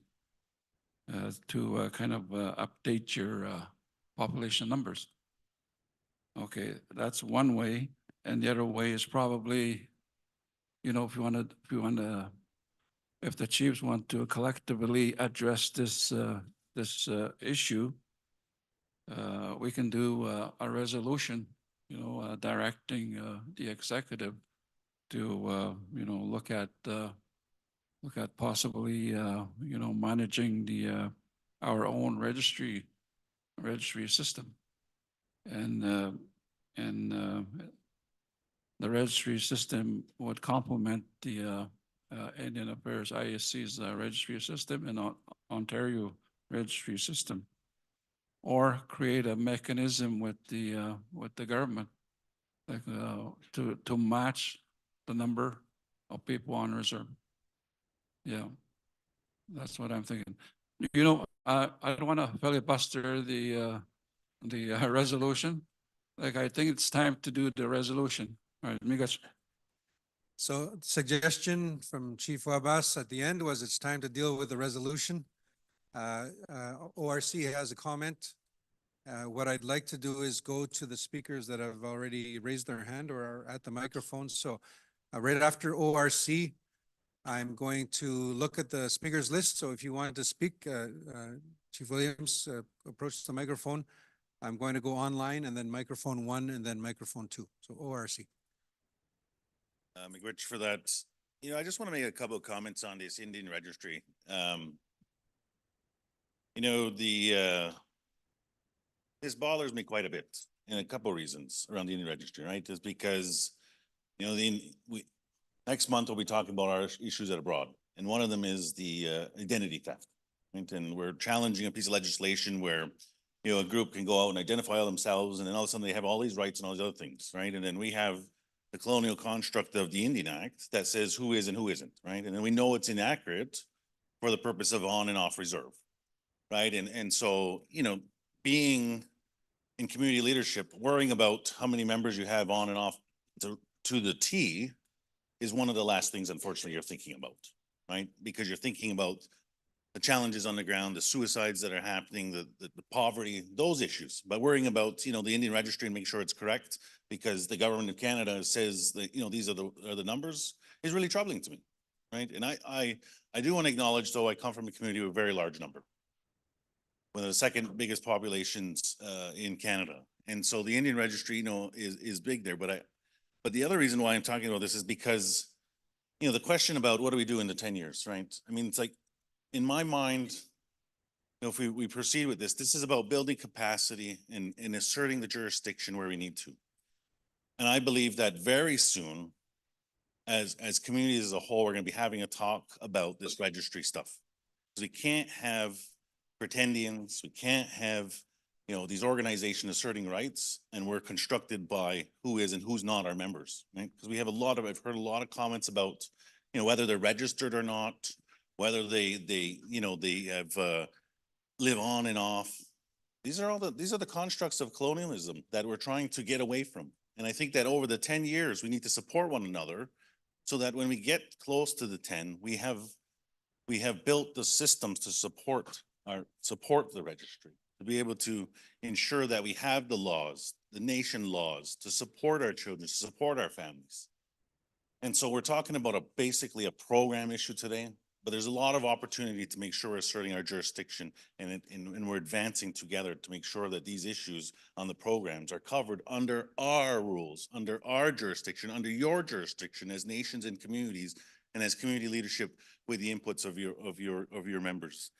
to kind of update your population numbers. Okay, that's one way, and the other way is probably, you know, if the chiefs want to collectively address this issue, we can do a resolution, you know, directing the executive to look at possibly you know, managing our own registry system, and the registry system would complement the Indian Affairs ISC's registry system and Ontario registry system, or create a mechanism with the government like, to match the number of people on reserve. Yeah, that's what I'm thinking. You know, I don't want to filibuster the resolution. Like, I think it's time to do the resolution. All right, Migas. So suggestion from Chief Wabas at the end was it's time to deal with the resolution. ORC has a comment. What I'd like to do is go to the speakers that have already raised their hand or are at the microphone. So right after ORC, I'm going to look at the speakers list. So if you wanted to speak, Chief Williams, approach the microphone. I'm going to go online and then microphone 1 and then microphone 2. So ORC. Miigwech for that. You know, I just want to make a couple of comments on this Indian registry. You know, this bothers me quite a bit, and a couple of reasons around the Indian registry, right? Is because, you know, next month we'll be talking about our issues at abroad, and one of them is the identity theft, right? And we're challenging a piece of legislation where, you know, a group can go out and identify themselves, and then all of a sudden they have all these rights and all these other things, right? And then we have the colonial construct of the Indian Act that says who is and who isn't, right? And then we know it's inaccurate for the purpose of on and off reserve, right? And so, you know, being in community leadership, worrying about how many members you have on and off to the T is one of the last things, unfortunately, you're thinking about, right? Because you're thinking about the challenges on the ground, the suicides that are happening, the poverty, those issues. But worrying about, you know, the Indian registry and make sure it's correct because the government of Canada says that, you know, these are the numbers is really troubling to me, right? And I do want to acknowledge, though, I come from a community with a very large number, one of the second biggest populations in Canada. And so the Indian registry, you know, is big there. But the other reason why I'm talking about this is because, you know, the question about what do we do in the 10 years, right? I mean, it's like, in my mind, you know, if we proceed with this, this is about building capacity and asserting the jurisdiction where we need to. And I believe that very soon, as communities as a whole, we're going to be having a talk about this registry stuff. Because we can't have pretendians, we can't have, you know, these organizations asserting rights, and we're constructed by who is and who's not our members, right? Because we have I've heard a lot of comments about, you know, whether they're registered or not, whether they you know, they have live on and off. These are the constructs of colonialism that we're trying to get away from. And I think that over the 10 years, we need to support one another so that when we get close to the 10, we have built the systems to support the registry, to be able to ensure that we have the laws, the nation laws, to support our children, to support our families. And so we're talking about basically a program issue today, but there's a lot of opportunity to make sure we're asserting our jurisdiction and we're advancing together to make sure that these issues on the programs are covered under our rules, under our jurisdiction, under your jurisdiction as nations and communities and as community leadership with the inputs of your members.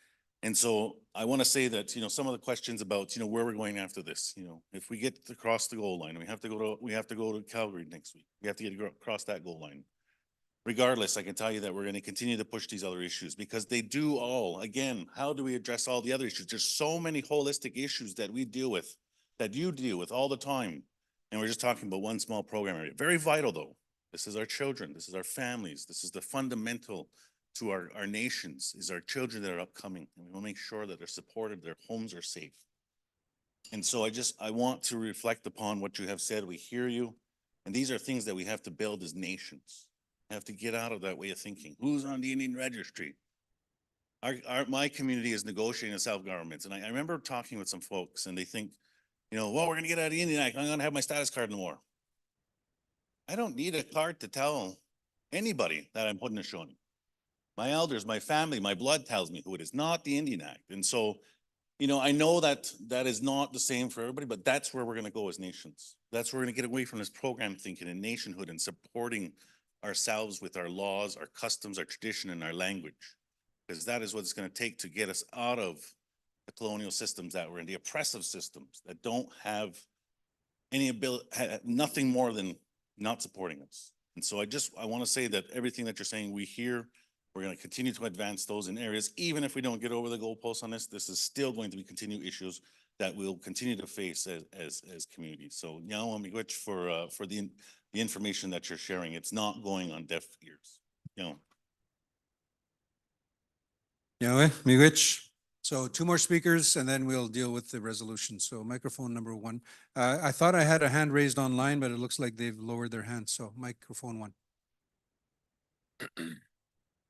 And so I want to say that, you know, some of the questions about, you know, where we're going after this, you know, if we get across the goal line, we have to go to Calgary next week. We have to get across that goal line. Regardless, I can tell you that we're going to continue to push these other issues because they do all, again, how do we address all the other issues? There's so many holistic issues that we deal with, that you deal with all the time. And we're just talking about one small program area. Very vital though. This is our children. This is our families. This is the fundamental to our nations, is our children that are upcoming. And we want to make sure that they're supported, their homes are safe. And so I want to reflect upon what you have said. We hear you. And these are things that we have to build as nations. We have to get out of that way of thinking. Who's on the Indian registry? My community is negotiating with self-governments. And I remember talking with some folks and they think, you know, well, we're going to get out of the Indian Act. I'm going to have my status card no more. I don't need a card to tell anybody that I'm putting a Shawnee. My elders, my family, my blood tells me who it is, not the Indian Act. And so, you know, I know that that is not the same for everybody, but that's where we're going to go as nations. That's where we're going to get away from this program thinking and nationhood and supporting ourselves with our laws, our customs, our tradition, and our language. Because that is what it's going to take to get us out of the colonial systems that we're in, the oppressive systems that don't have any ability, nothing more than not supporting us. And so I want to say that everything that you're saying, we hear. We're going to continue to advance those in areas, even if we don't get over the goalposts on this. This is still going to be continued issues that we'll continue to face as communities. So Nyawa Miigwech for the information that you're sharing. It's not going on deaf ears. You know. Yeah, Miigwech. So two more speakers and then we'll deal with the resolution. So microphone number one. I thought I had a hand raised online, but it looks like they've lowered their hand. So microphone one.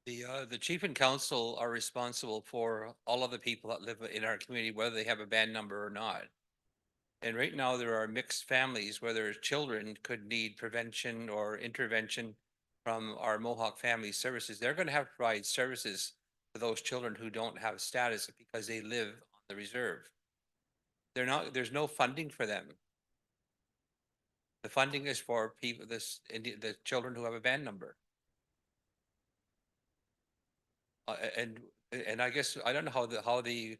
The chief and council are responsible for all of the people that live in our community, whether they have a band number or not. And right now there are mixed families where their children could need prevention or intervention from our Mohawk Family Services. They're going to have to provide services to those children who don't have status because they live on the reserve. There's no funding for them. The funding is for people, the children who have a band number. And I guess I don't know how the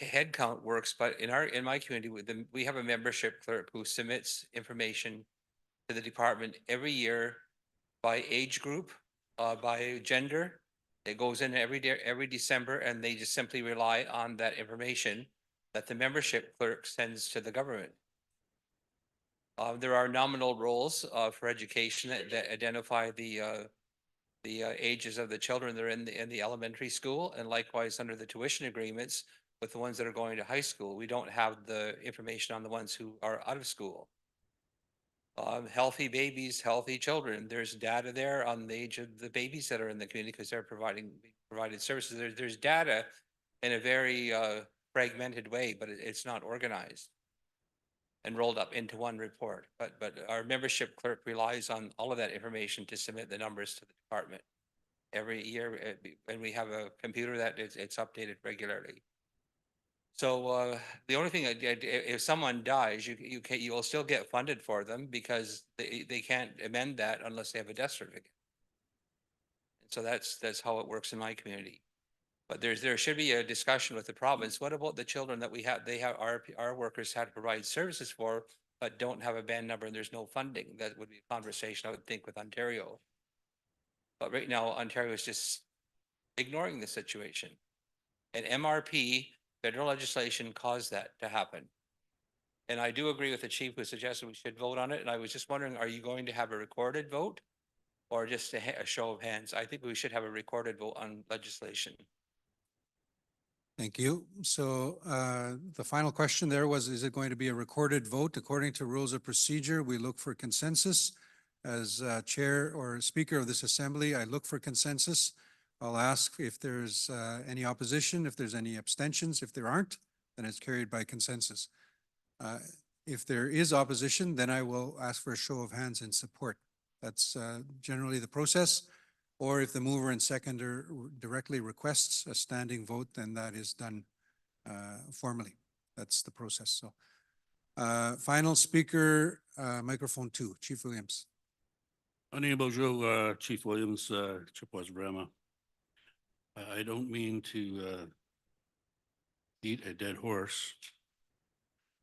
head count works, but in my community, we have a membership clerk who submits information to the department every year by age group, by gender. It goes in every December, and they just simply rely on that information that the membership clerk sends to the government. There are nominal roles for education that identify the ages of the children that are in the elementary school, and likewise under the tuition agreements with the ones that are going to high school. We don't have the information on the ones who are out of school. Healthy babies, healthy children. There's data there on the age of the babies that are in the community because they're provided services. There's data in a very fragmented way, but it's not organized and rolled up into one report. But our membership clerk relies on all of that information to submit the numbers to the department every year, and we have a computer that it's updated regularly. So the only thing, if someone dies, you will still get funded for them because they can't amend that unless they have a death certificate. And so that's how it works in my community. But there should be a discussion with the province. What about the children that our workers had to provide services for, but don't have a band number and there's no funding? That would be a conversation I would think with Ontario. But right now, Ontario is just ignoring the situation. And MRP, federal legislation, caused that to happen. And I do agree with the chief who suggested we should vote on it. And I was just wondering, are you going to have a recorded vote or just a show of hands? I think we should have a recorded vote on legislation. Thank you. So the final question there was, is it going to be a recorded vote? According to rules of procedure, we look for consensus. As chair or speaker of this assembly, I look for consensus. I'll ask if there's any opposition, if there's any abstentions. If there aren't, then it's carried by consensus. If there is opposition, then I will ask for a show of hands in support. That's generally the process. Or if the mover and seconder directly requests a standing vote, then that is done formally. That's the process. So final speaker, microphone 2, Chief Williams. Ani bonjour, Chief Williams, Chippewas Brahma. I don't mean to beat a dead horse,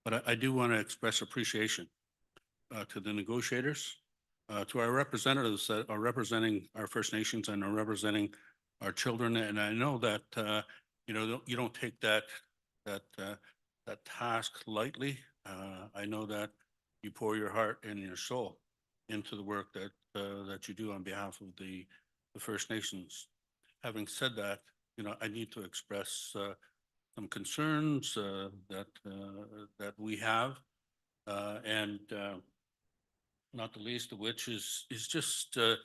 but I do want to express appreciation to the negotiators, to our representatives that are representing our First Nations and are representing our children. And I know that you don't take that task lightly. I know that you pour your heart and your soul into the work that you do on behalf of the First Nations. Having said that, I need to express some concerns that we have, and not the least of which is just the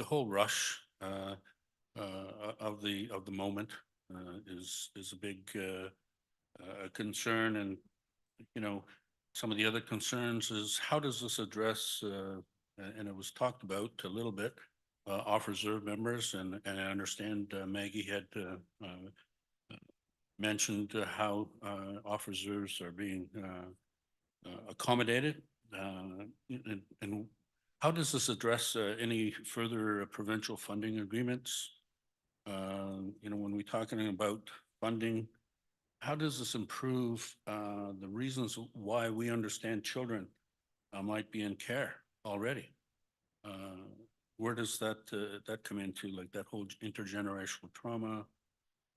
whole rush of the moment is a big concern. And some of the other concerns is, how does this address, and it was talked about a little bit, off reserve members, and I understand Maggie had mentioned how off reserves are being accommodated, and how does this address any further provincial funding agreements? When we're talking about funding, how does this improve the reasons why we understand children might be in care already? Where does that come into, like that whole intergenerational trauma?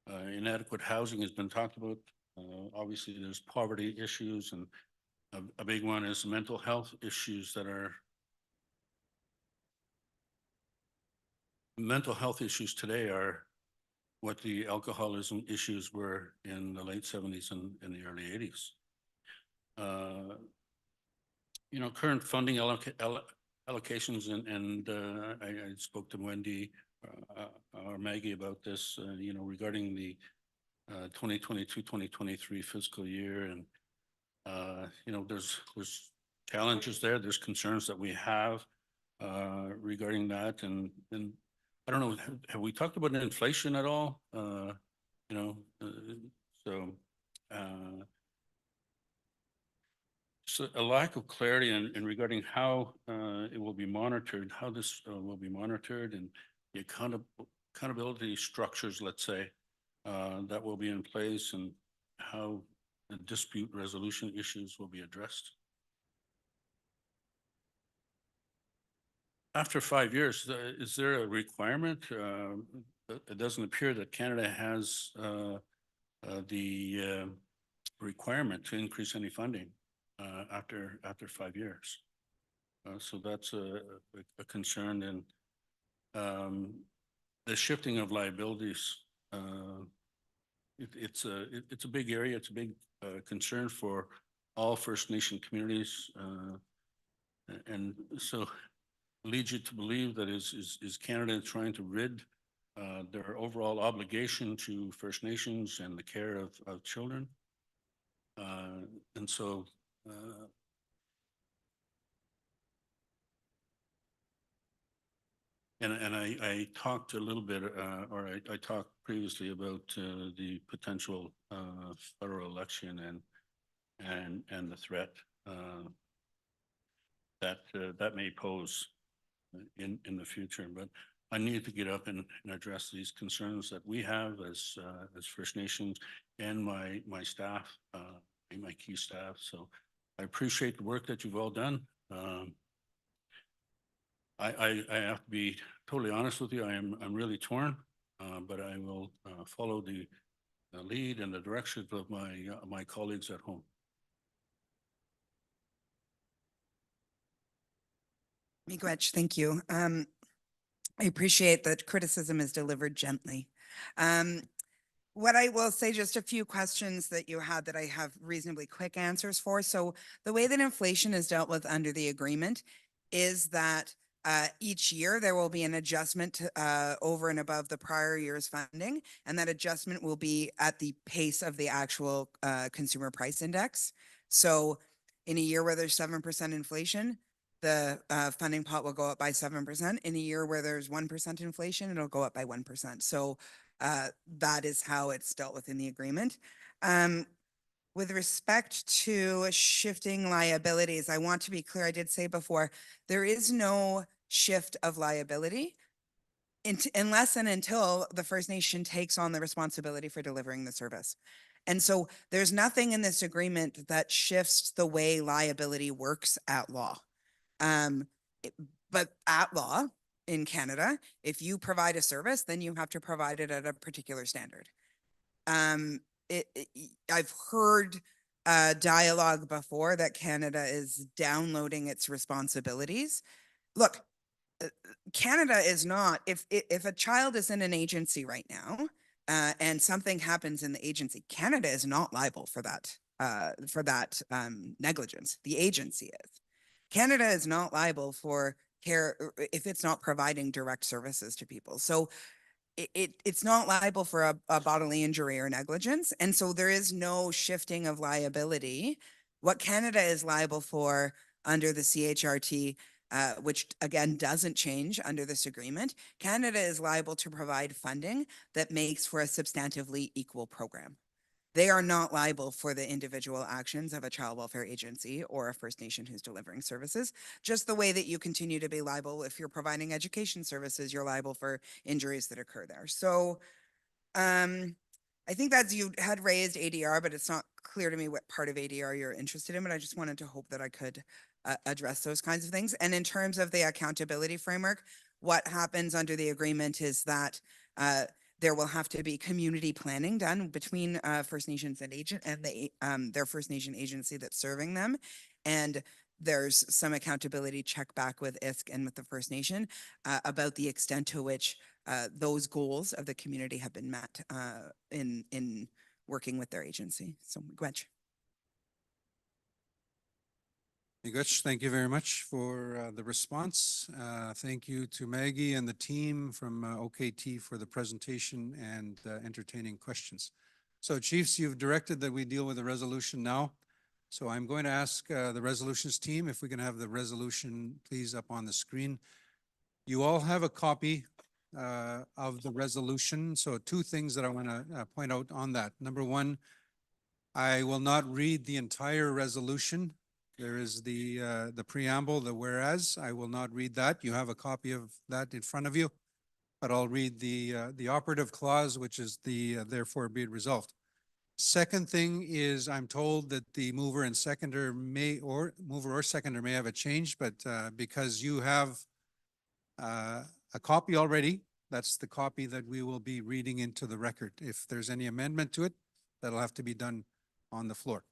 Inadequate housing has been talked about. Obviously, there's poverty issues, and a big one is mental health issues that are mental health issues today are what the alcoholism issues were in the late 70s and in the early 80s. You know, current funding allocations, and I spoke to Wendy or Maggie about this, you know, regarding the 2022-2023 fiscal year. And, you know, there's challenges there. There's concerns that we have regarding that. And I don't know, have we talked about inflation at all? You know, so a lack of clarity in regarding how it will be monitored, how this will be monitored, and the accountability structures, let's say, that will be in place, and how the dispute resolution issues will be addressed. After 5 years, is there a requirement? It doesn't appear that Canada has the requirement to increase any funding after 5 years. So that's a concern. And the shifting of liabilities, it's a big area. It's a big concern for all First Nation communities. And so leads you to believe that is Canada trying to rid their overall obligation to First Nations and the care of children. And so and I talked a little bit, or I talked previously about the potential federal election and the threat that may pose in the future. But I need to get up and address these concerns that we have as First Nations and my staff, my key staff. So I appreciate the work that you've all done. I have to be totally honest with you. I'm really torn, but I will follow the lead and the direction of my colleagues at home. Miigwech, thank you. I appreciate that criticism is delivered gently. What I will say, just a few questions that you had that I have reasonably quick answers for. So the way that inflation is dealt with under the agreement is that each year there will be an adjustment over and above the prior year's funding, and that adjustment will be at the pace of the actual consumer price index. So in a year where there's 7% inflation, the funding pot will go up by 7%. In a year where there's 1% inflation, it'll go up by 1%. So that is how it's dealt with in the agreement. With respect to shifting liabilities, I want to be clear, I did say before, there is no shift of liability unless and until the First Nation takes on the responsibility for delivering the service. And so there's nothing in this agreement that shifts the way liability works at law. But at law in Canada, if you provide a service, then you have to provide it at a particular standard. I've heard dialogue before that Canada is downloading its responsibilities. Look, Canada is not, if a child is in an agency right now and something happens in the agency, Canada is not liable for that negligence. The agency is. Canada is not liable for care if it's not providing direct services to people. So it's not liable for a bodily injury or negligence. And so there is no shifting of liability. What Canada is liable for under the CHRT, which again doesn't change under this agreement, Canada is liable to provide funding that makes for a substantively equal program. They are not liable for the individual actions of a child welfare agency or a First Nation who's delivering services, just the way that you continue to be liable if you're providing education services, you're liable for injuries that occur there. So I think that you had raised ADR, but it's not clear to me what part of ADR you're interested in, but I just wanted to hope that I could address those kinds of things. And in terms of the accountability framework, what happens under the agreement is that there will have to be community planning done between First Nations and agent and their First Nation agency that's serving them. And there's some accountability check back with ISK and with the First Nation about the extent to which those goals of the community have been met in working with their agency. So, Gwetch. Miigwech, thank you very much for the response. Thank you to Maggie and the team from OKT for the presentation and entertaining questions. So Chiefs, you've directed that we deal with the resolution now. So I'm going to ask the resolutions team if we can have the resolution please up on the screen. You all have a copy of the resolution. So two things that I want to point out on that. Number one, I will not read the entire resolution. There is the preamble, the whereas. I will not read that. You have a copy of that in front of you, but I'll read the operative clause, which is the therefore be it resolved. Second thing is I'm told that the mover and seconder may have a change, but because you have a copy already, that's the copy that we will be reading into the record. If there's any amendment to it, that'll have to be done on the floor.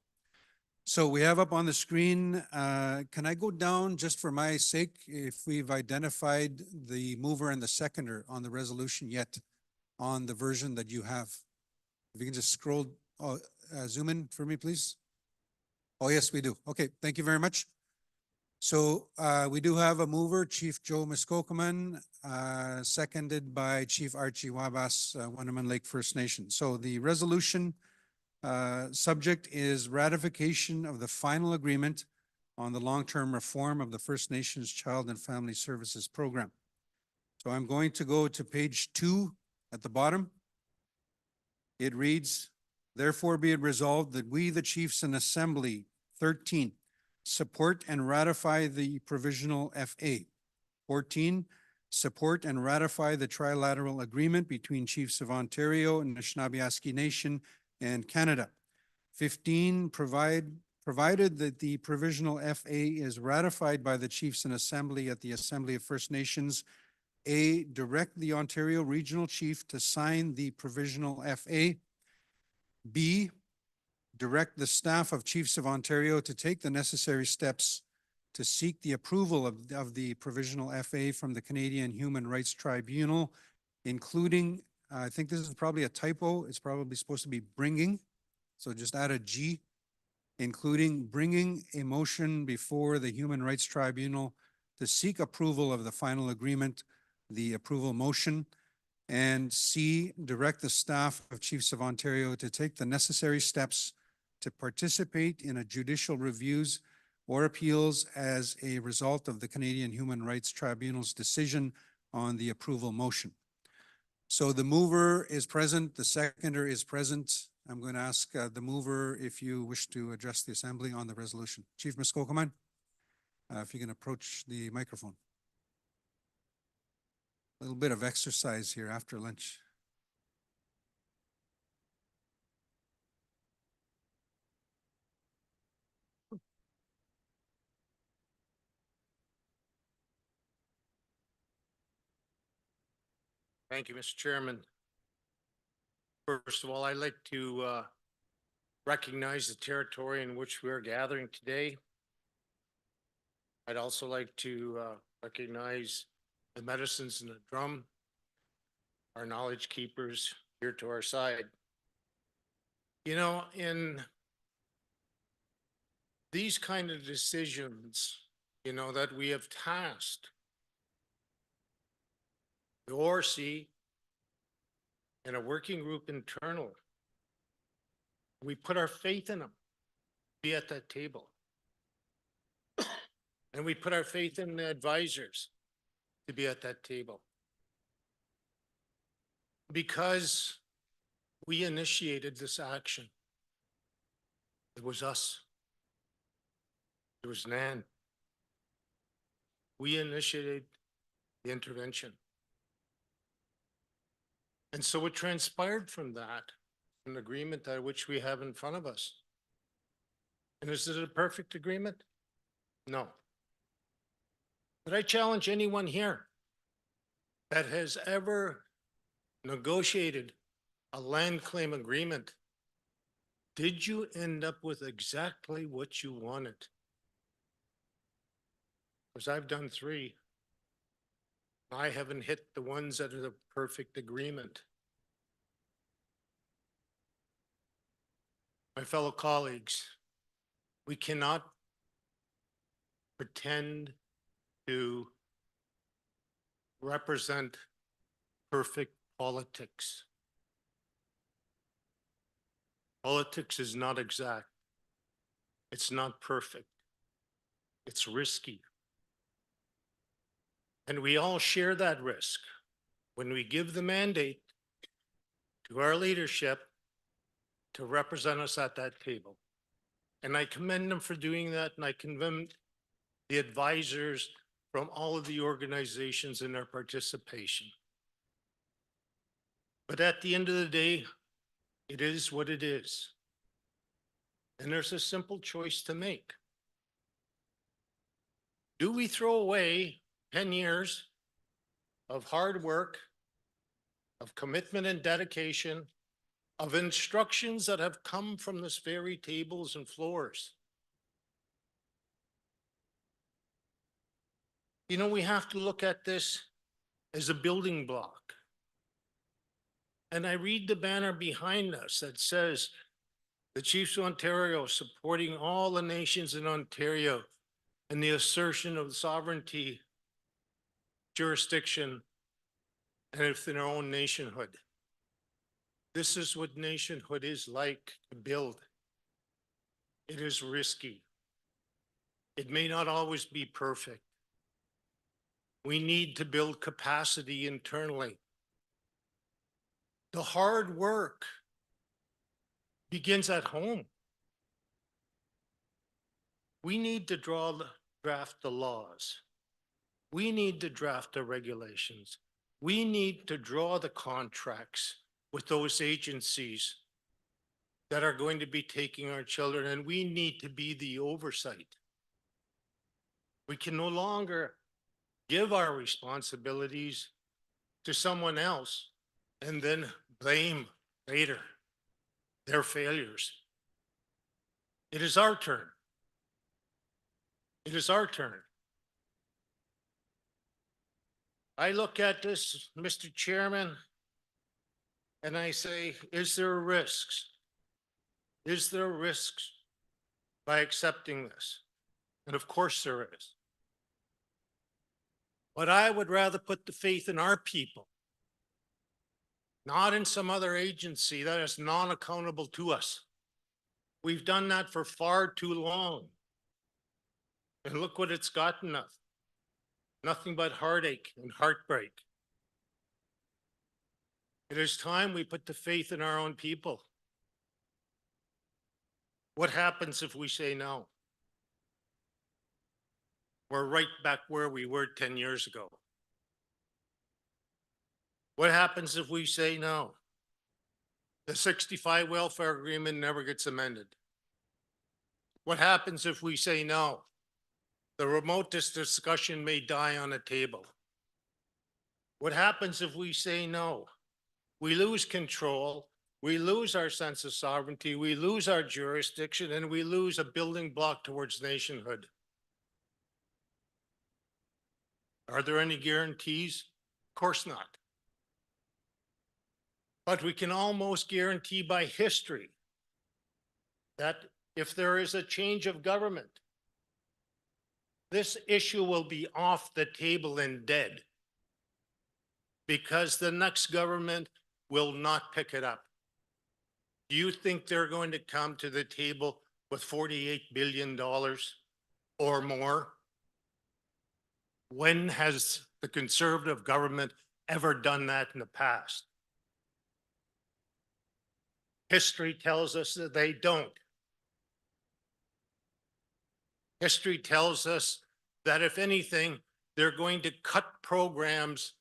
So we have up on the screen, can I go down just for my sake, if we've identified the mover and the seconder on the resolution yet on the version that you have? If you can just scroll, zoom in for me, please. Oh, yes, we do. Okay, thank you very much. So we do have a mover, Chief Joe Muskokoman, seconded by Chief Archie Wabas, Winneman Lake First Nation. So the resolution subject is ratification of the final agreement on the long-term reform of the First Nations Child and Family Services Program. So I'm going to go to page 2 at the bottom. It reads, therefore be it resolved that we, the Chiefs in Assembly 13, support and ratify the provisional FA. 14, support and ratify the trilateral agreement between Chiefs of Ontario and Anishinaabe Nation and Canada. 15, provided that the provisional FA is ratified by the Chiefs in Assembly at the Assembly of First Nations, A, direct the Ontario Regional Chief to sign the provisional FA. B, direct the staff of Chiefs of Ontario to take the necessary steps to seek the approval of the provisional FA from the Canadian Human Rights Tribunal, including, I think this is probably a typo, it's probably supposed to be bringing, so just add a G, including bringing a motion before the Human Rights Tribunal to seek approval of the final agreement, the approval motion. And C, direct the staff of Chiefs of Ontario to take the necessary steps to participate in a judicial reviews or appeals as a result of the Canadian Human Rights Tribunal's decision on the approval motion. So the mover is present, the seconder is present. I'm going to ask the mover if you wish to address the Assembly on the resolution. Chief Muskokoman, if you can approach the microphone. A little bit of exercise here after lunch. Thank you, Mr. Chairman. First of all, I'd like to recognize the territory in which we are gathering today. I'd also like to recognize the medicines in the drum, our knowledge keepers here to our side. You know, in these kind of decisions, you know, that we have tasked the ORC and a working group internal, we put our faith in them to be at that table. And we put our faith in the advisors to be at that table. Because we initiated this action. It was us. It was Nan. We initiated the intervention. And so what transpired from that, an agreement that which we have in front of us. And is it a perfect agreement? No. But I challenge anyone here that has ever negotiated a land claim agreement, did you end up with exactly what you wanted? Because I've done 3. I haven't hit the ones that are the perfect agreement. My fellow colleagues, we cannot pretend to represent perfect politics. Politics is not exact. It's not perfect. It's risky. And we all share that risk when we give the mandate to our leadership to represent us at that table. And I commend them for doing that, and I commend the advisors from all of the organizations in their participation. But at the end of the day, it is what it is. And there's a simple choice to make. Do we throw away 10 years of hard work, of commitment and dedication, of instructions that have come from this very tables and floors? You know, we have to look at this as a building block. And I read the banner behind us that says, the Chiefs of Ontario supporting all the nations in Ontario and the assertion of sovereignty, jurisdiction, and within our own nationhood. This is what nationhood is like to build. It is risky. It may not always be perfect. We need to build capacity internally. The hard work begins at home. We need to draft the laws. We need to draft the regulations. We need to draw the contracts with those agencies that are going to be taking our children, and we need to be the oversight. We can no longer give our responsibilities to someone else and then blame later their failures. It is our turn. It is our turn. I look at this, Mr. Chairman, and I say, is there risks? Is there risks by accepting this? And of course there is. But I would rather put the faith in our people, not in some other agency that is non-accountable to us. We've done that for far too long. And look what it's gotten us. Nothing but heartache and heartbreak. It is time we put the faith in our own people. What happens if we say no? We're right back where we were 10 years ago. What happens if we say no? The 65 welfare agreement never gets amended. What happens if we say no? The remote discussion may die on a table. What happens if we say no? We lose control, we lose our sense of sovereignty, we lose our jurisdiction, and we lose a building block towards nationhood. Are there any guarantees? Of course not. But we can almost guarantee by history that if there is a change of government, this issue will be off the table and dead because the next government will not pick it up. Do you think they're going to come to the table with $48 billion or more? When has the Conservative government ever done that in the past? History tells us that they don't. History tells us that if anything, they're going to cut programs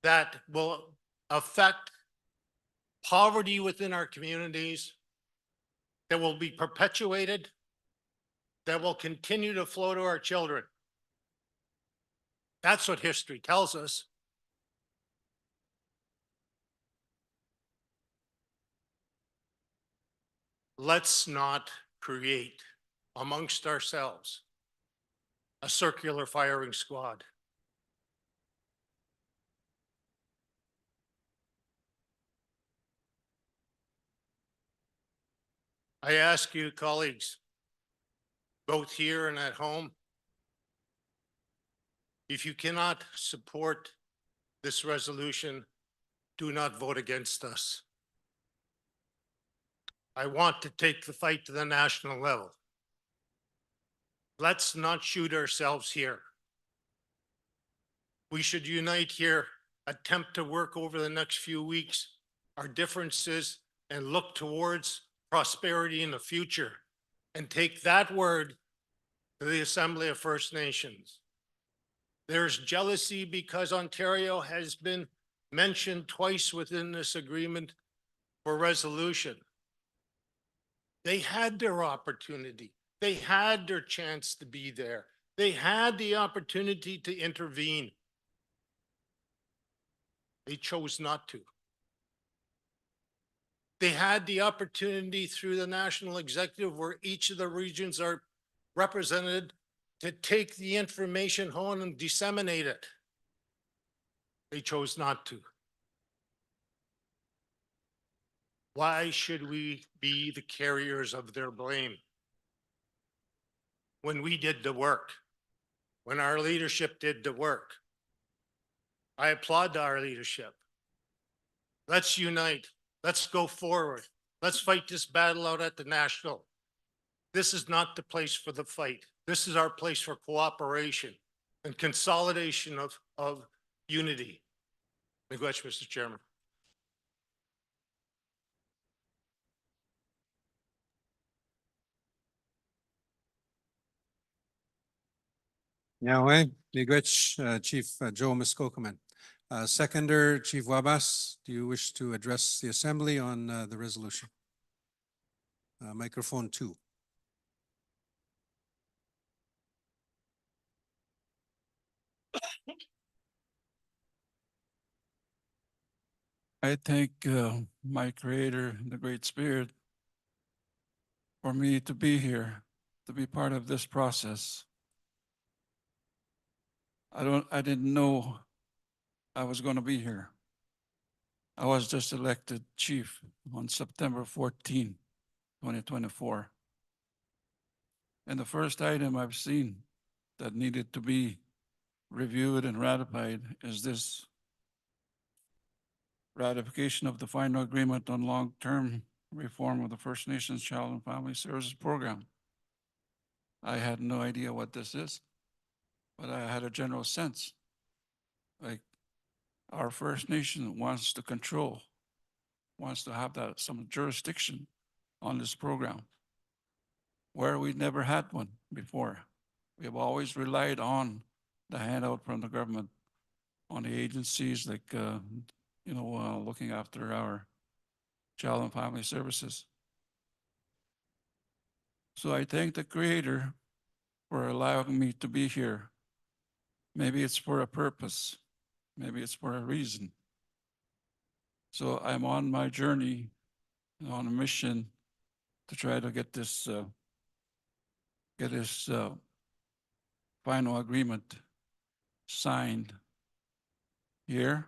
that will affect poverty within our communities, that will be perpetuated, that will continue to flow to our children. That's what history tells us. let's not create amongst ourselves a circular firing squad. I ask you, colleagues, both here and at home, if you cannot support this resolution, do not vote against us. I want to take the fight to the national level. Let's not shoot ourselves here. We should unite here, attempt to work over the next few weeks our differences and look towards prosperity in the future and take that word to the Assembly of First Nations. There's jealousy because Ontario has been mentioned twice within this agreement for resolution. They had their opportunity. They had their chance to be there. They had the opportunity to intervene. They chose not to. They had the opportunity through the national executive where each of the regions are represented to take the information home and disseminate it. They chose not to. Why should we be the carriers of their blame? When we did the work, when our leadership did the work. I applaud our leadership. Let's unite. Let's go forward. Let's fight this battle out at the national. This is not the place for the fight. This is our place for cooperation and consolidation of unity. Miigwech, Mr. Chairman. Yahweh, Miigwech, Chief Joe Muskokomen. Seconder, Chief Wabas, do you wish to address the Assembly on the resolution? Microphone 2. I thank my Creator, the Great Spirit, for me to be here, to be part of this process. I didn't know I was going to be here. I was just elected chief on September 14, 2024. And the first item I've seen that needed to be reviewed and ratified is this ratification of the final agreement on long-term reform of the First Nations Child and Family Services Program. I had no idea what this is, but I had a general sense. Like, our First Nation wants to control, wants to have some jurisdiction on this program, where we never had one before. We have always relied on the handout from the government, on the agencies like, looking after our child and family services. So I thank the Creator for allowing me to be here. Maybe it's for a purpose. Maybe it's for a reason. So I'm on my journey, on a mission to try to get this final agreement signed here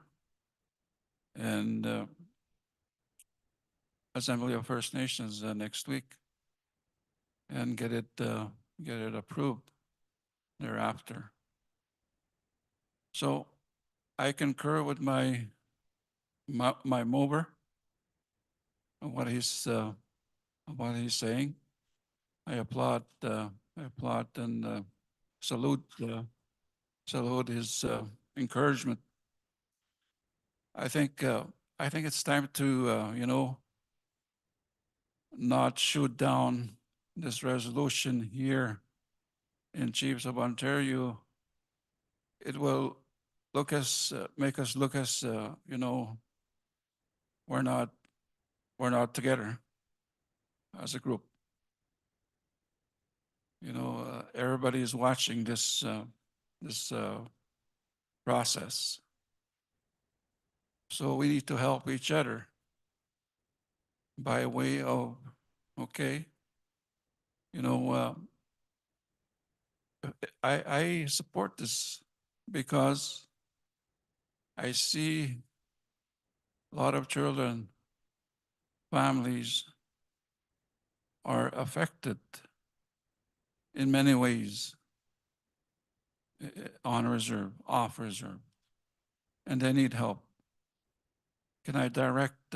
and Assembly of First Nations next week, and get it approved thereafter. So I concur with my mover and what he's saying. I applaud and salute his encouragement. I think it's time to not shoot down this resolution here in Chiefs of Ontario. It will make us look as we're not together as a group. Everybody is watching this process. So we need to help each other by way of okay? You know, I support this because I see a lot of children, families are affected in many ways, on reserve, off reserve, and they need help. Can I direct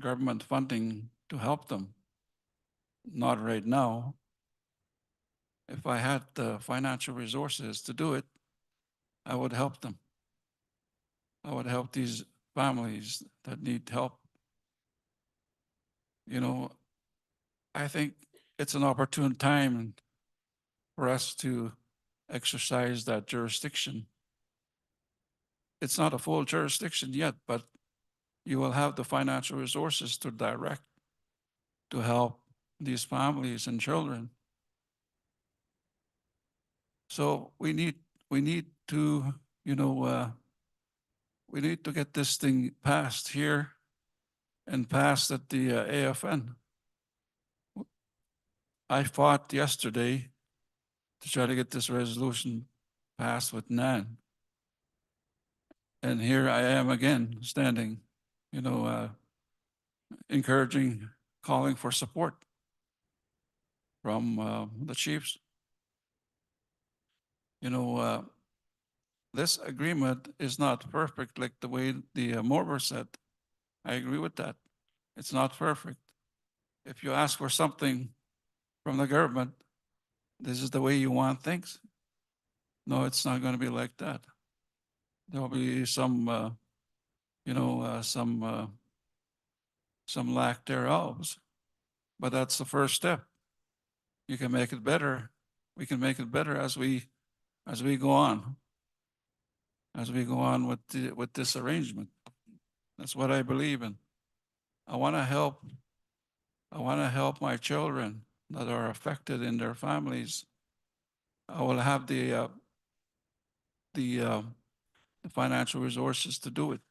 government funding to help them? Not right now. If I had the financial resources to do it, I would help them. I would help these families that need help. You know, I think it's an opportune time for us to exercise that jurisdiction. It's not a full jurisdiction yet, but you will have the financial resources to direct, to help these families and children. So we need to, we need to get this thing passed here and passed at the AFN. I fought yesterday to try to get this resolution passed with Nan. And here I am again, standing, encouraging, calling for support from the chiefs. This agreement is not perfect like the way the Morber said. I agree with that. It's not perfect. If you ask for something from the government, this is the way you want things. No, it's not going to be like that. There'll be some, some lack thereof. But that's the first step. You can make it better. We can make it better as we go on. As we go on with this arrangement. That's what I believe in. I want to help my children that are affected in their families. I will have the financial resources to do it.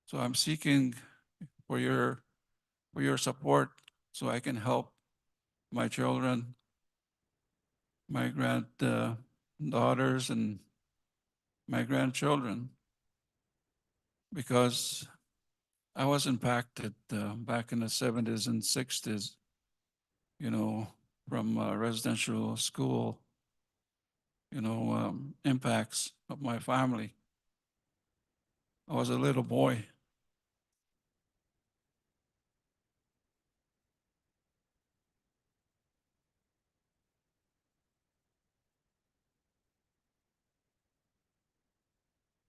So I'm seeking for your support so I can help my children, my granddaughters, and my grandchildren, because I was impacted back in the 70s and 60s, from residential school, impacts of my family. I was a little boy.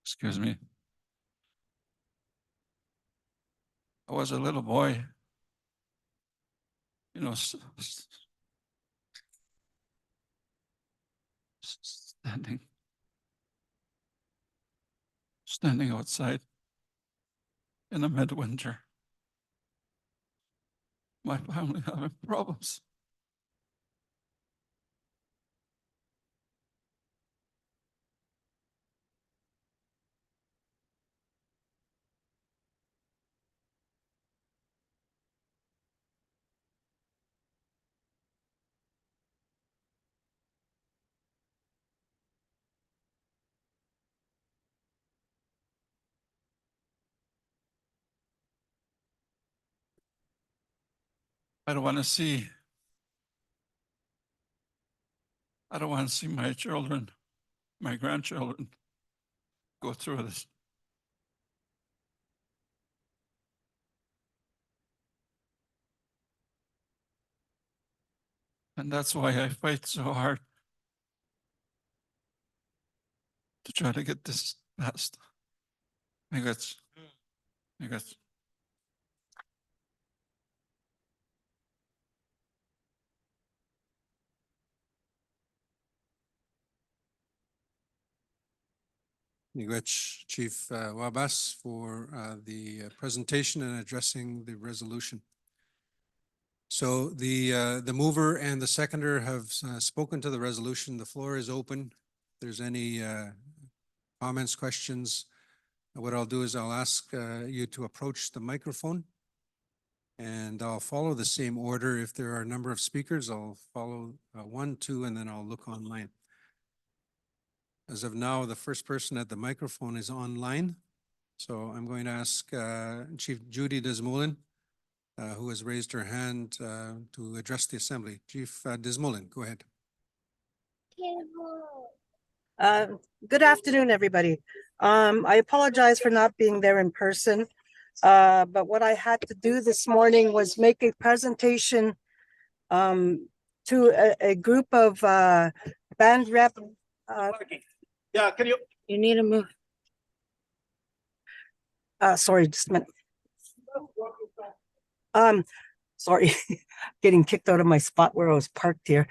Excuse me. I was a little boy, standing outside in the midwinter. My family having problems. I don't want to see my children, my grandchildren go through this. And that's why I fight so hard to try to get this passed. I guess. Miigwech, Chief Wabas, for the presentation and addressing the resolution. So the mover and the seconder have spoken to the resolution. The floor is open. If there's any comments, questions, what I'll do is I'll ask you to approach the microphone And I'll follow the same order. If there are a number of speakers, I'll follow 1, 2, and then I'll look online. As of now, the first person at the microphone is online. So I'm going to ask Chief Judy Desmoulin, who has raised her hand to address the assembly. Chief Desmoulin, go ahead. Good afternoon, everybody. I apologize for not being there in person, but what I had to do this morning was make a presentation to a group of band rep. Yeah, can you? You need to move. Sorry, just a minute. Sorry, getting kicked out of my spot where I was parked here.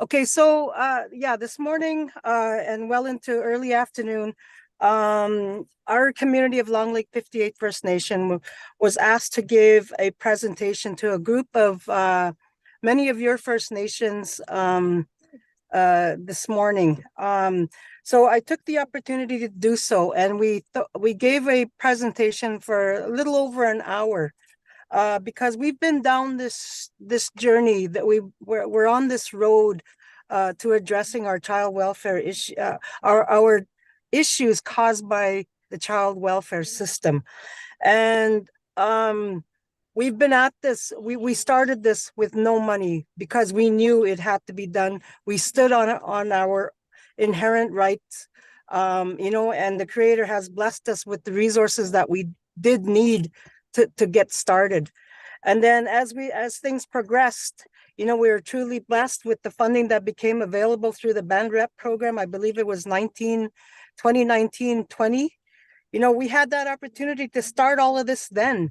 Okay, so yeah, this morning and well into early afternoon, our community of Long Lake 58 First Nation was asked to give a presentation to a group of many of your First Nations this morning. So I took the opportunity to do so, and we gave a presentation for a little over an hour. Because we've been down this journey that we're on this road to addressing our child welfare issue, our issues caused by the child welfare system, and we've been at this. We started this with no money because we knew it had to be done. We stood on our inherent rights, you know, and the Creator has blessed us with the resources that we did need to get started. And then as things progressed, you know, we were truly blessed with the funding that became available through the Band Rep program. I believe it was 2019-20. You know, we had that opportunity to start all of this then,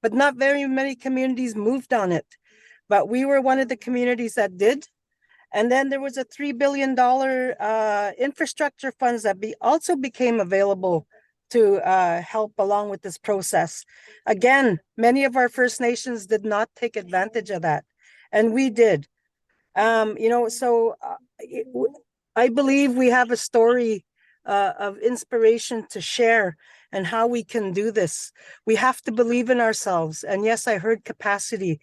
but not very many communities moved on it. But we were one of the communities that did. And then there was a $3 billion infrastructure funds that also became available to help along with this process. Again, many of our First Nations did not take advantage of that, and we did. You know, so I believe we have a story of inspiration to share and how we can do this. We have to believe in ourselves. And yes, I heard capacity.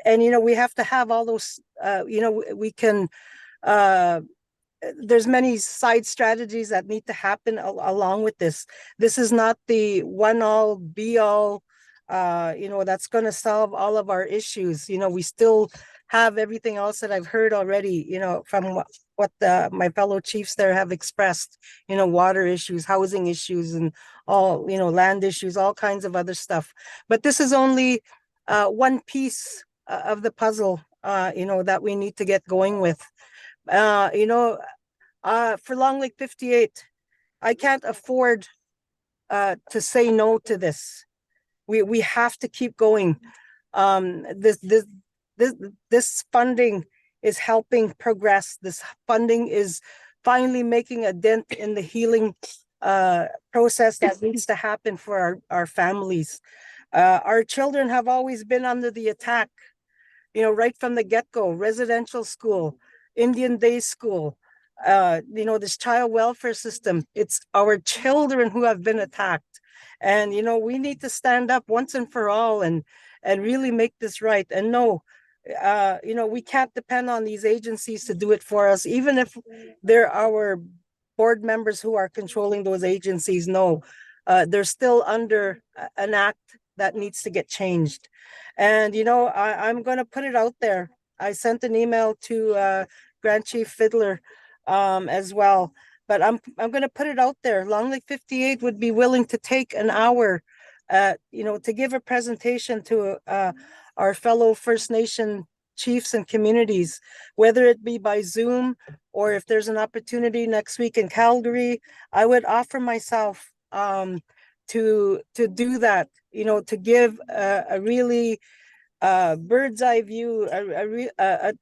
And, you know, we have to have all those, you know, we can, there's many side strategies that need to happen along with this. This is not the one all be all, you know, that's going to solve all of our issues. You know, we still have everything else that I've heard already, you know, from what my fellow chiefs there have expressed, you know, water issues, housing issues, and all, you know, land issues, all kinds of other stuff. But this is only one piece of the puzzle, you know, that we need to get going with. You know, for Long Lake 58, I can't afford to say no to this. We have to keep going. This funding is helping progress. This funding is finally making a dent in the healing process that needs to happen for our families. Our children have always been under the attack, you know, right from the get-go. Residential school, Indian day school, you know, this child welfare system. It's our children who have been attacked. And, you know, we need to stand up once and for all and really make this right. And no, you know, we can't depend on these agencies to do it for us, even if they're our board members who are controlling those agencies. No, they're still under an act that needs to get changed. And, you know, I'm going to put it out there. I sent an email to Grand Chief Fiddler as well, but I'm going to put it out there. Long Lake 58 would be willing to take an hour, you know, to give a presentation to our fellow First Nation chiefs and communities, whether it be by Zoom or if there's an opportunity next week in Calgary. I would offer myself to do that, you know, to give a really bird's eye view, a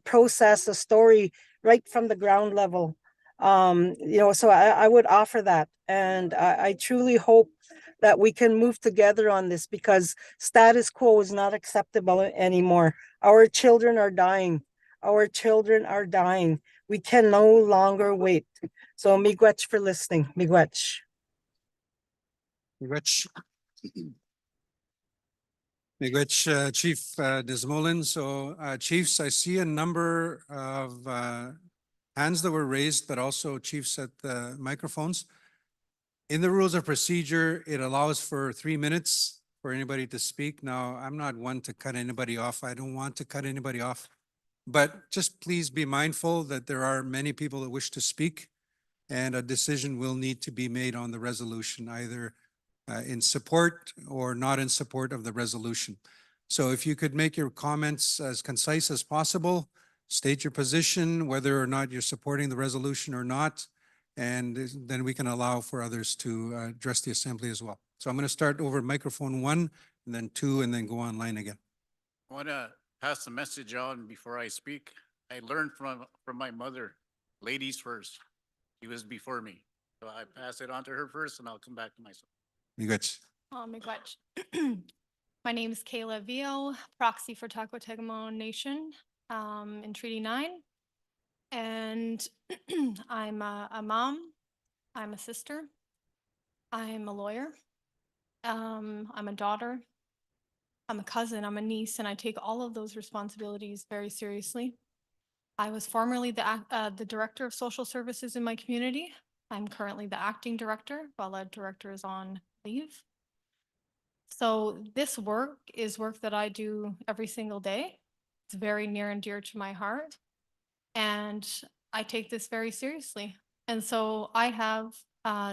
process, a story right from the ground level. You know, so I would offer that, and I truly hope that we can move together on this, because status quo is not acceptable anymore. Our children are dying. Our children are dying. We can no longer wait. So miigwech for listening. Miigwech. Miigwech. Miigwech, Chief Desmolin. So, chiefs, I see a number of hands that were raised, but also chiefs at the microphones. In the rules of procedure, it allows for 3 minutes for anybody to speak. Now, I'm not one to cut anybody off. I don't want to cut anybody off. But just please be mindful that there are many people that wish to speak, and a decision will need to be made on the resolution, either in support or not in support of the resolution. So if you could make your comments as concise as possible, state your position, whether or not you're supporting the resolution or not, and then we can allow for others to address the assembly as well. So I'm going to start over microphone 1, and then 2, and then go online again. I want to pass the message on before I speak. I learned from my mother, ladies first. She was before me. So I pass it on to her first, and I'll come back to myself. Miigwech. Miigwech. My name is Kayla Vio, proxy for Taquategamo Nation in Treaty 9. And I'm a mom, I'm a sister, I'm a lawyer, I'm a daughter, I'm a cousin, I'm a niece, and I take all of those responsibilities very seriously. I was formerly the director of social services in my community. I'm currently the acting director while the director is on leave. So this work is work that I do every single day. It's very near and dear to my heart. And I take this very seriously. And so I have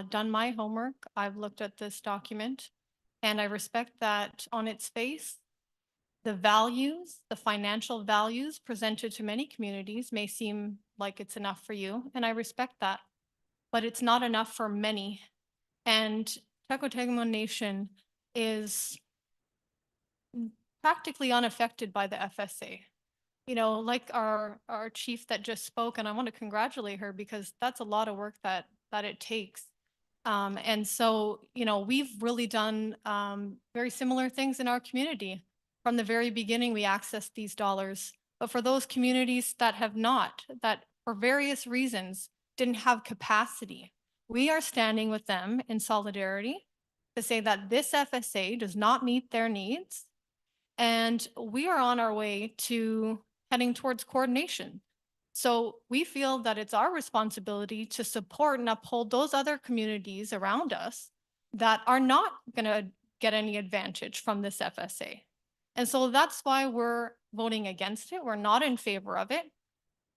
done my homework. I've looked at this document, and I respect that on its face, the values, the financial values presented to many communities may seem like it's enough for you, and I respect that. But it's not enough for many. And Taquategamo Nation is practically unaffected by the FSA. You know, like our chief that just spoke, and I want to congratulate her because that's a lot of work that it takes. And so, you know, we've really done very similar things in our community. From the very beginning, we accessed these dollars. But for those communities that have not, that for various reasons didn't have capacity, we are standing with them in solidarity to say that this FSA does not meet their needs. And we are on our way to heading towards coordination. So we feel that it's our responsibility to support and uphold those other communities around us that are not going to get any advantage from this FSA. And so that's why we're voting against it. We're not in favor of it.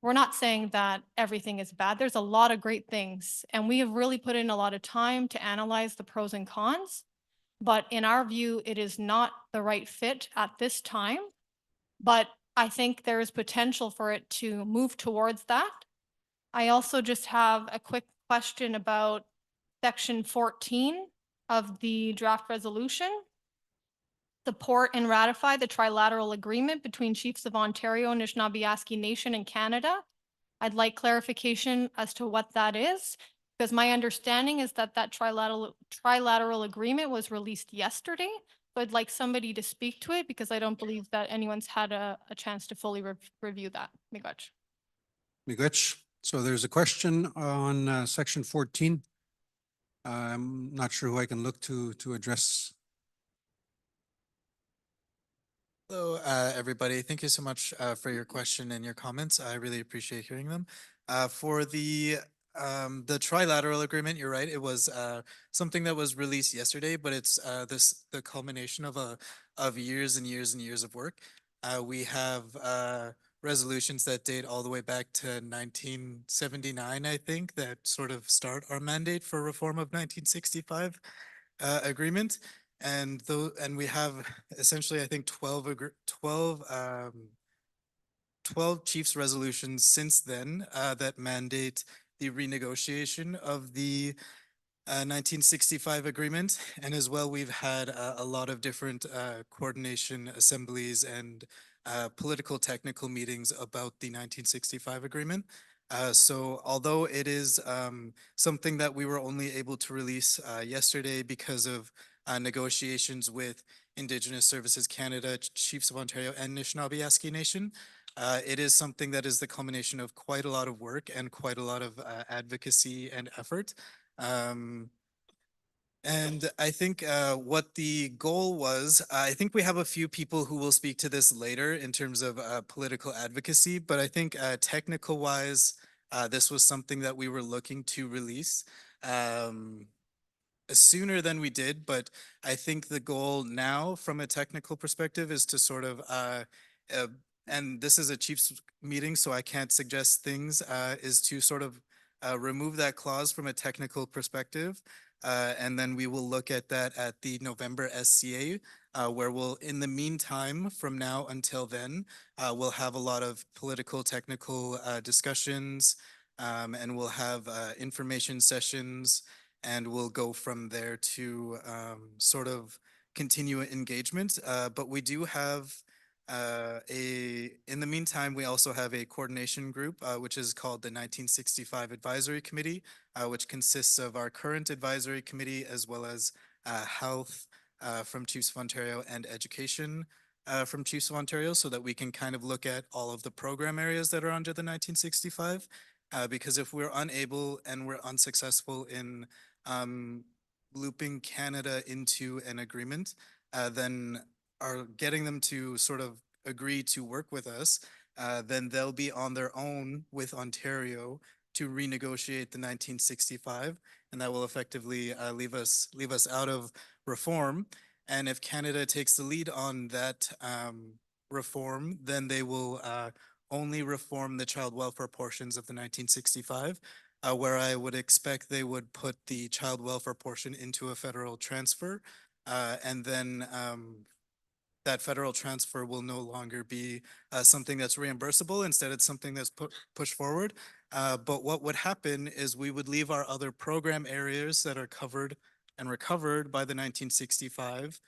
We're not saying that everything is bad. There's a lot of great things, and we have really put in a lot of time to analyze the pros and cons. But in our view, it is not the right fit at this time. But I think there is potential for it to move towards that. I also just have a quick question about section 14 of the draft resolution. Support and ratify the trilateral agreement between Chiefs of Ontario, Anishinaabe Nation, and Canada. I'd like clarification as to what that is, because my understanding is that trilateral agreement was released yesterday. So I'd like somebody to speak to it because I don't believe that anyone's had a chance to fully review that. Miigwech. Miigwech. So there's a question on section 14. I'm not sure who I can look to address. Hello, everybody. Thank you so much for your question and your comments. I really appreciate hearing them. For the trilateral agreement, you're right. It was something that was released yesterday, but it's the culmination of years and years and years of work. We have resolutions that date all the way back to 1979, I think, that sort of start our mandate for reform of 1965 agreement. And we have essentially, I think, 12 chiefs resolutions since then that mandate the renegotiation of the 1965 agreement. And as well, we've had a lot of different coordination assemblies and political technical meetings about the 1965 agreement. So although it is something that we were only able to release yesterday because of negotiations with Indigenous Services Canada, Chiefs of Ontario, and Anishinaabe Nation, it is something that is the culmination of quite a lot of work and quite a lot of advocacy and effort. And I think what the goal was, I think we have a few people who will speak to this later in terms of political advocacy, but I think technical wise, this was something that we were looking to release sooner than we did, but I think the goal now from a technical perspective is to sort of, and this is a chief's meeting, so I can't suggest things, is to sort of remove that clause from a technical perspective. And then we will look at that at the November SCA, where we'll, in the meantime, from now until then, we'll have a lot of political, technical discussions, and we'll have information sessions, and we'll go from there to sort of continue engagement. But we do have in the meantime, we also have a coordination group, which is called the 1965 Advisory Committee, which consists of our current advisory committee as well as health from Chiefs of Ontario and education from Chiefs of Ontario, so that we can kind of look at all of the program areas that are under the 1965. Because if we're unable and we're unsuccessful in looping Canada into an agreement, then are getting them to sort of agree to work with us, then they'll be on their own with Ontario to renegotiate the 1965, and that will effectively leave us out of reform. And if Canada takes the lead on that reform, then they will only reform the child welfare portions of the 1965, where I would expect they would put the child welfare portion into a federal transfer, and then that federal transfer will no longer be something that's reimbursable. Instead, it's something that's pushed forward. But what would happen is we would leave our other program areas that are covered and recovered by the 1965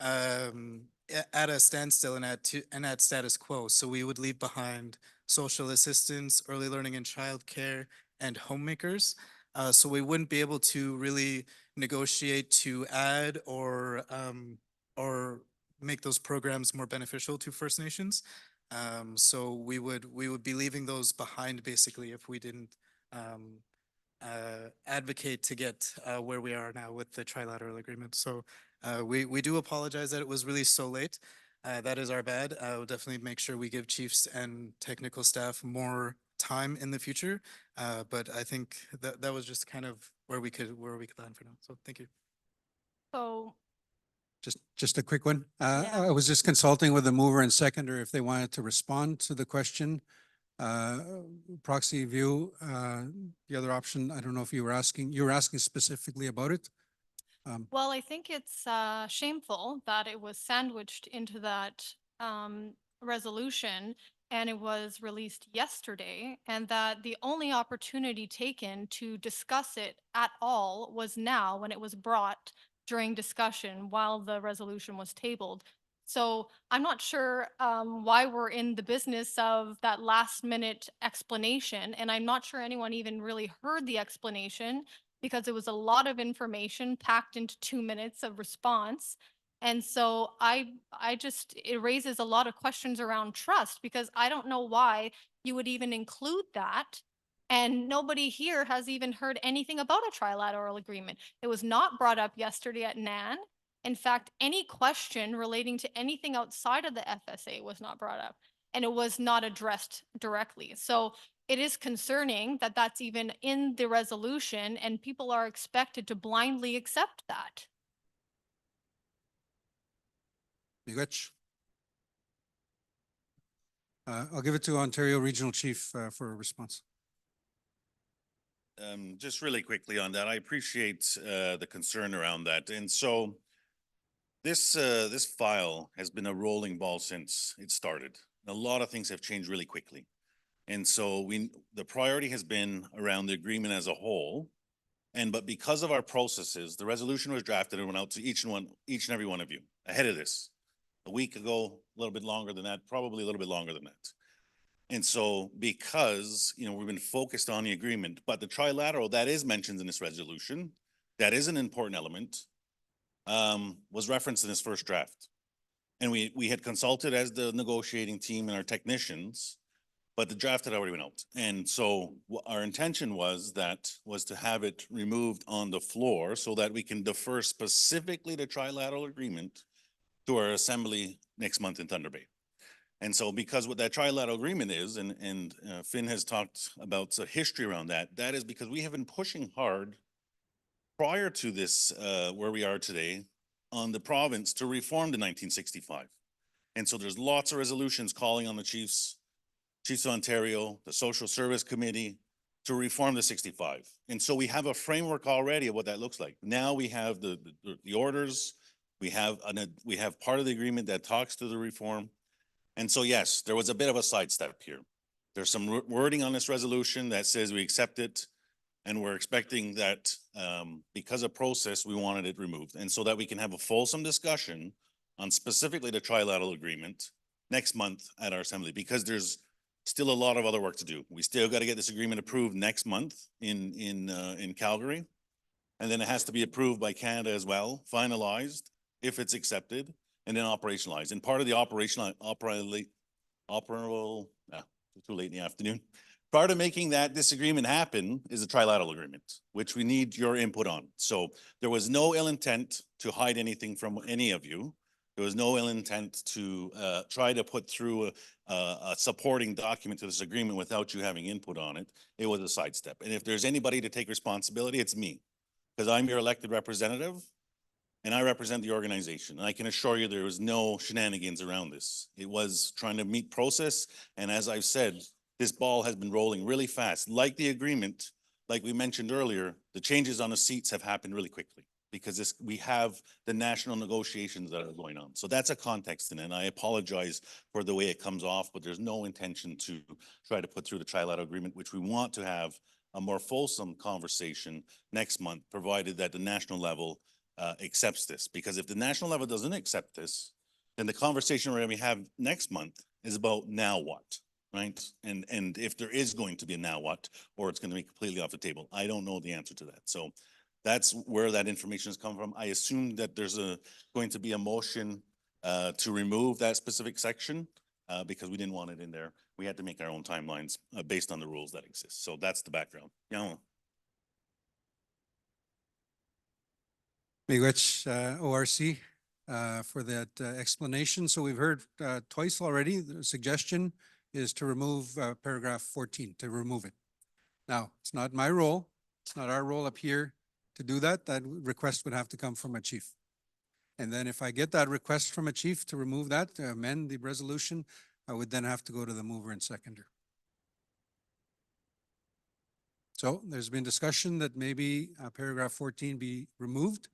at a standstill and at status quo. So we would leave behind social assistance, early learning and childcare, and homemakers. So we wouldn't be able to really negotiate to add or make those programs more beneficial to First Nations. So we would be leaving those behind basically if we didn't advocate to get where we are now with the trilateral agreement. So we do apologize that it was released so late. That is our bad. We'll definitely make sure we give chiefs and technical staff more time in the future. But I think that was just kind of where we could land for now. So thank you. So Just a quick one. I was just consulting with the mover and seconder if they wanted to respond to the question. Proxy view, the other option, I don't know if you were asking specifically about it. well, I think it's shameful that it was sandwiched into that resolution and it was released yesterday, and that the only opportunity taken to discuss it at all was now when it was brought during discussion while the resolution was tabled. So I'm not sure why we're in the business of that last minute explanation, and I'm not sure anyone even really heard the explanation because it was a lot of information packed into 2 minutes of response. And so it raises a lot of questions around trust because I don't know why you would even include that. And nobody here has even heard anything about a trilateral agreement. It was not brought up yesterday at NAN. In fact, any question relating to anything outside of the FSA was not brought up, and it was not addressed directly. So it is concerning that that's even in the resolution and people are expected to blindly accept that. Miigwech. I'll give it to Ontario Regional Chief for a response. Just really quickly on that, I appreciate the concern around that. And so this file has been a rolling ball since it started. A lot of things have changed really quickly. And so the priority has been around the agreement as a whole. But because of our processes, the resolution was drafted and went out to each and every one of you ahead of this. A week ago, a little bit longer than that, probably a little bit longer than that. And so because, we've been focused on the agreement, but the trilateral that is mentioned in this resolution, that is an important element, was referenced in this first draft. And we had consulted as the negotiating team and our technicians but the draft had already went out. And so our intention was to have it removed on the floor so that we can defer specifically the trilateral agreement to our assembly next month in Thunder Bay. And so because what that trilateral agreement is, and Finn has talked about the history around that, that is because we have been pushing hard prior to this, where we are today, on the province to reform the 1965. And so there's lots of resolutions calling on the Chiefs of Ontario, the Social Service Committee, to reform the 65. And so we have a framework already of what that looks like. Now we have the orders, we have part of the agreement that talks to the reform. And so, yes, there was a bit of a sidestep here. There's some wording on this resolution that says we accept it, and we're expecting that because of process, we wanted it removed. And so that we can have a fulsome discussion on specifically the trilateral agreement next month at our assembly, because there's still a lot of other work to do. We still got to get this agreement approved next month in Calgary. And then it has to be approved by Canada as well, finalized, if it's accepted, and then operationalized. And part of the too late in the afternoon. Part of making that disagreement happen is a trilateral agreement, which we need your input on. So there was no ill intent to hide anything from any of you. There was no ill intent to try to put through a supporting document to this agreement without you having input on it. It was a sidestep. And if there's anybody to take responsibility, it's me, because I'm your elected representative and I represent the organization. And I can assure you there was no shenanigans around this. It was trying to meet process. And as I've said, this ball has been rolling really fast. Like the agreement, like we mentioned earlier, the changes on the seats have happened really quickly because we have the national negotiations that are going on. So that's a context in it. And I apologize for the way it comes off, but there's no intention to try to put through the trilateral agreement, which we want to have a more fulsome conversation next month, provided that the national level accepts this. Because if the national level doesn't accept this, then the conversation we're going to have next month is about now what, right? And if there is going to be a now what, or it's going to be completely off the table. I don't know the answer to that. So that's where that information has come from. I assume that there's going to be a motion to remove that specific section because we didn't want it in there. We had to make our own timelines based on the rules that exist. So that's the background. Yeah. Miigwech, ORC, for that explanation. So we've heard twice already, the suggestion is to remove paragraph 14, to remove it. Now, it's not my role, it's not our role up here to do that. That request would have to come from a chief. And then if I get that request from a chief to remove that, to amend the resolution, I would then have to go to the mover and seconder. So there's been discussion that maybe paragraph 14 be removed,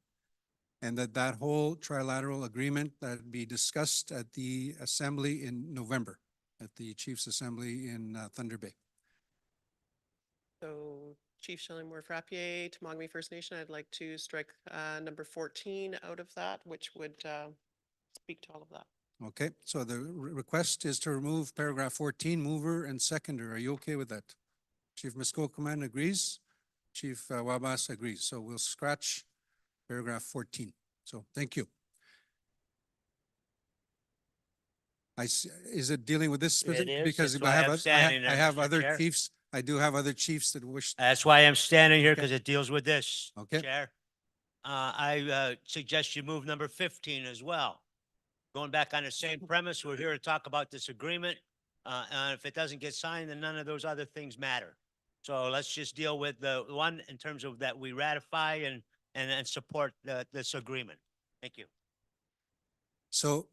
and that whole trilateral agreement that be discussed at the assembly in November, at the Chiefs Assembly in Thunder Bay. So Chief Shillingworth Frappier, Tamagami First Nation, I'd like to strike number 14 out of that, which would speak to all of that. Okay, so the request is to remove paragraph 14, mover and seconder. Are you okay with that? Chief Muskokuman agrees. Chief Wabas agrees. So we'll scratch paragraph 14. So thank you. Is it dealing with this? It is. Because That's why I'm standing there, I have Mr. other Chair. chiefs. I do have other chiefs that wish. That's why I'm standing here, because it deals with this, Okay. Chair. I suggest you move number 15 as well. Going back on the same premise, we're here to talk about this agreement. And if it doesn't get signed, then none of those other things matter. So let's just deal with the one in terms of that we ratify and support this agreement. Thank you. So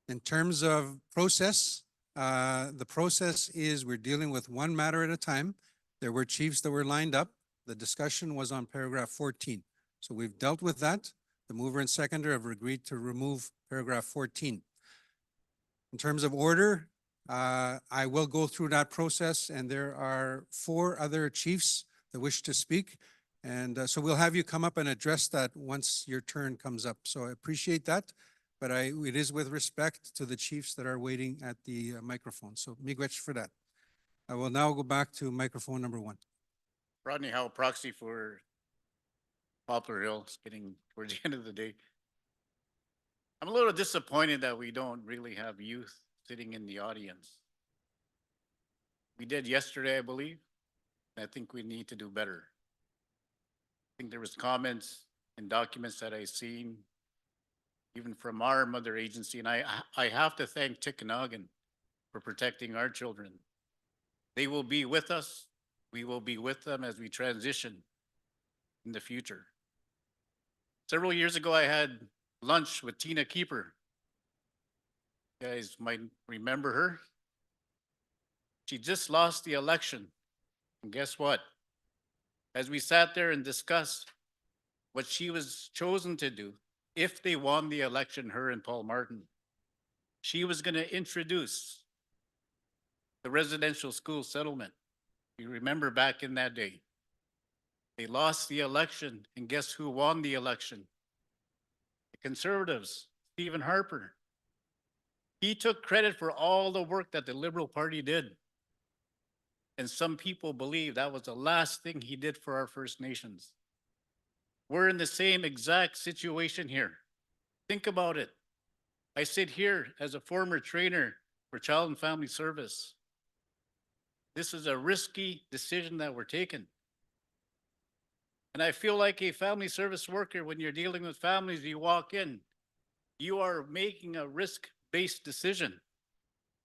in terms of process, the process is we're dealing with one matter at a time. There were chiefs that were lined up. The discussion was on paragraph 14. So we've dealt with that. The mover and seconder have agreed to remove paragraph 14. In terms of order, I will go through that process, and there are 4 other chiefs that wish to speak. And so we'll have you come up and address that once your turn comes up. So I appreciate that, but it is with respect to the chiefs that are waiting at the microphone. So miigwech for that. I will now go back to microphone number 1. Rodney Howe, proxy for Poplar Hill. It's getting towards the end of the day. I'm a little disappointed that we don't really have youth sitting in the audience. We did yesterday, I believe. And I think we need to do better. I think there was comments and documents that I seen, even from our mother agency, and I have to thank Tikanagan for protecting our children. They will be with us. We will be with them as we transition in the future. Several years ago, I had lunch with Tina Keeper. You guys might remember her. She just lost the election. And guess what? As we sat there and discussed what she was chosen to do, if they won the election, her and Paul Martin, she was going to introduce the residential school settlement. You remember back in that day. They lost the election, and guess who won the election? The Conservatives, Stephen Harper. He took credit for all the work that the Liberal Party did. And some people believe that was the last thing he did for our First Nations. We're in the same exact situation here. Think about it. I sit here as a former trainer for Child and Family Service. This is a risky decision that we're taking. And I feel like a family service worker, when you're dealing with families, you walk in, you are making a risk-based decision.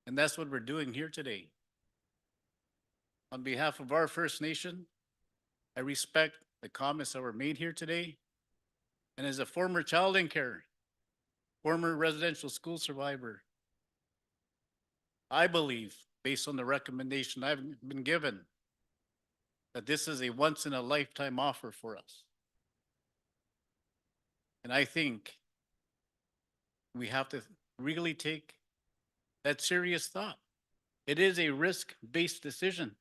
And that's what we're doing here today. On behalf of our First Nation, I respect the comments that were made here today. And as a former child in care, former residential school survivor, I believe, based on the recommendation I've been given, that this is a once-in-a-lifetime offer for us. And I think we have to really take that serious thought. It is a risk-based decision.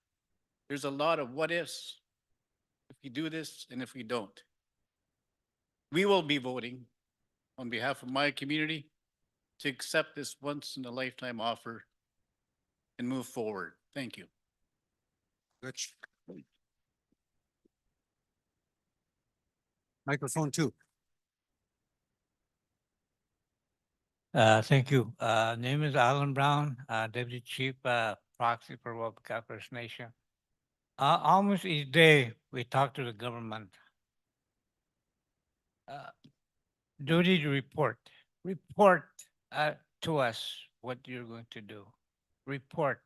There's a lot of what ifs. If we do this and if we don't. We will be voting on behalf of my community to accept this once-in-a-lifetime offer and move forward. Thank you. Rich. Microphone 2. Thank you. Name is Alan Brown, Deputy Chief Proxy for Wapaka First Nation. Almost each day we talk to the government. Duty to report. Report to us what you're going to do. Report.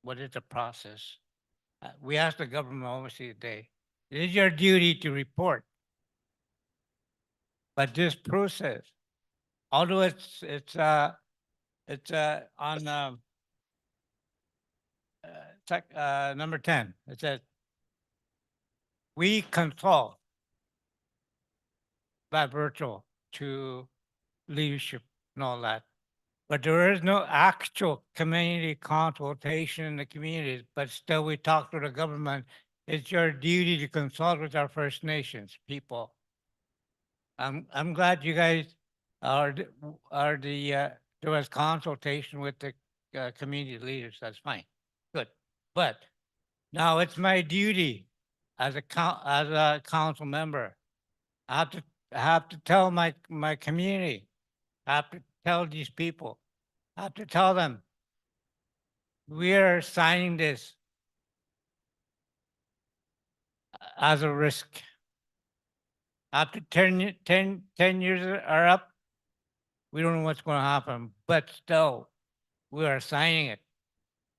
What is the process? We ask the government almost each day. It is your duty to report. But this process, although it's on number 10, it says we consult by virtual to leadership and all that. But there is no actual community consultation in the communities, but still we talk to the government. It's your duty to consult with our First Nations people. I'm glad you guys there was consultation with the community leaders. That's fine. Good. But now it's my duty as a council member. I have to tell my community. I have to tell these people. I have to tell them we are signing this as a risk. After 10 years are up, we don't know what's going to happen, but still, we are signing it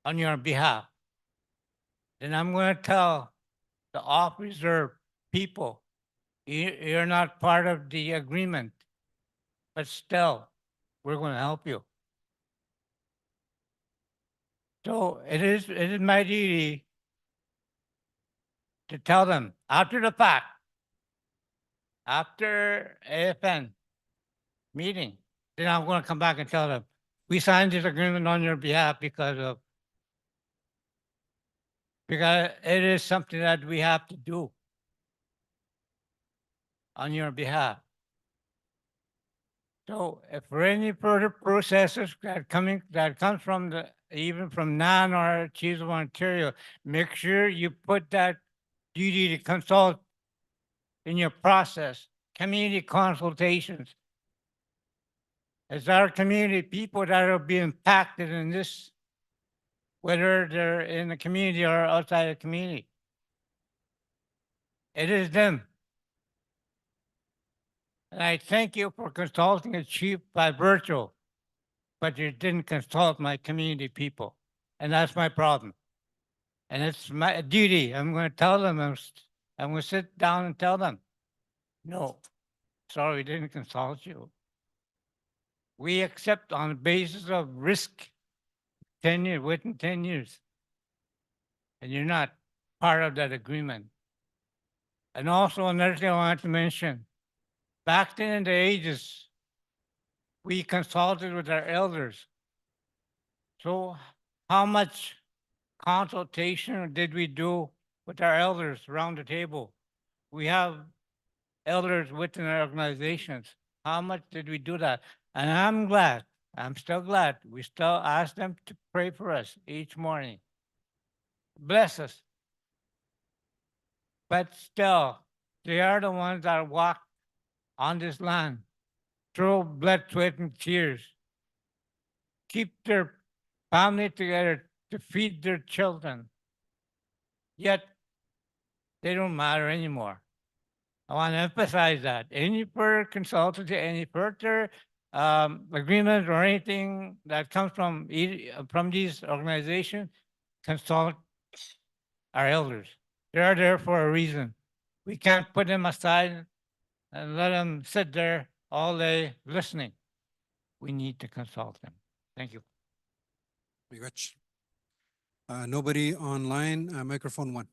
on your behalf. And I'm going to tell the off-reserve people, you're not part of the agreement, but still, we're going to help you. So it is my duty to tell them after the fact, after AFN meeting, then I'm going to come back and tell them, we signed this agreement on your behalf because it is something that we have to do on your behalf. So if for any further processes that comes from even from NAN or Chiefs of Ontario, make sure you put that duty to consult in your process, community consultations. It's our community people that are being impacted in this, whether they're in the community or outside the community. It is them. And I thank you for consulting the chief by virtual, but you didn't consult my community people. And that's my problem. And it's my duty. I'm going to tell them, I'm going to sit down and tell them, no, sorry, we didn't consult you. We accept on the basis of risk 10 years, within 10 years. And you're not part of that agreement. And also another thing I wanted to mention, back then in the ages, we consulted with our elders. So how much consultation did we do with our elders around the table? We have elders within our organizations. How much did we do that? And I'm still glad, we still ask them to pray for us each morning. Bless us. But still, they are the ones that walk on this land through blood, sweat, and tears. Keep their family together to feed their children. Yet, they don't matter anymore. I want to emphasize that. Any further consultancy, any further agreement or anything that comes from these organizations, consult our elders. They are there for a reason. We can't put them aside and let them sit there all day listening. We need to consult them. Thank you. Miigwech. Nobody online, microphone 1.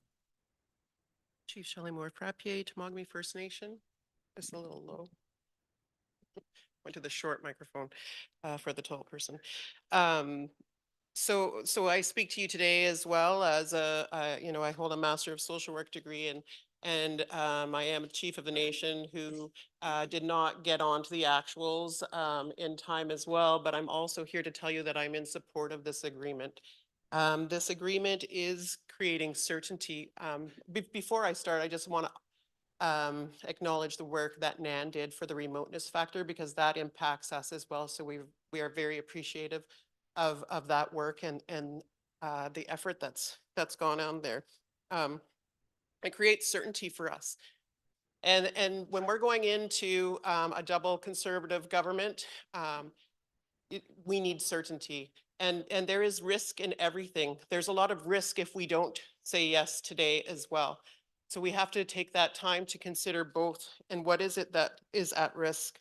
Chief Shelley Moore, Frappier, Tamagami First Nation. It's a little low. Went to the short microphone for the tall person. So I speak to you today as well as I hold a Master of Social Work degree and I am a chief of the nation who did not get onto the actuals in time as well, but I'm also here to tell you that I'm in support of this agreement. This agreement is creating certainty. Before I start, I just want to acknowledge the work that NAN did for the remoteness factor because that impacts us as well. So we are very appreciative of that work and the effort that's gone on there. It creates certainty for us. And when we're going into a double conservative government, we need certainty. And there is risk in everything. There's a lot of risk if we don't say yes today as well. So we have to take that time to consider both and what is it that is at risk.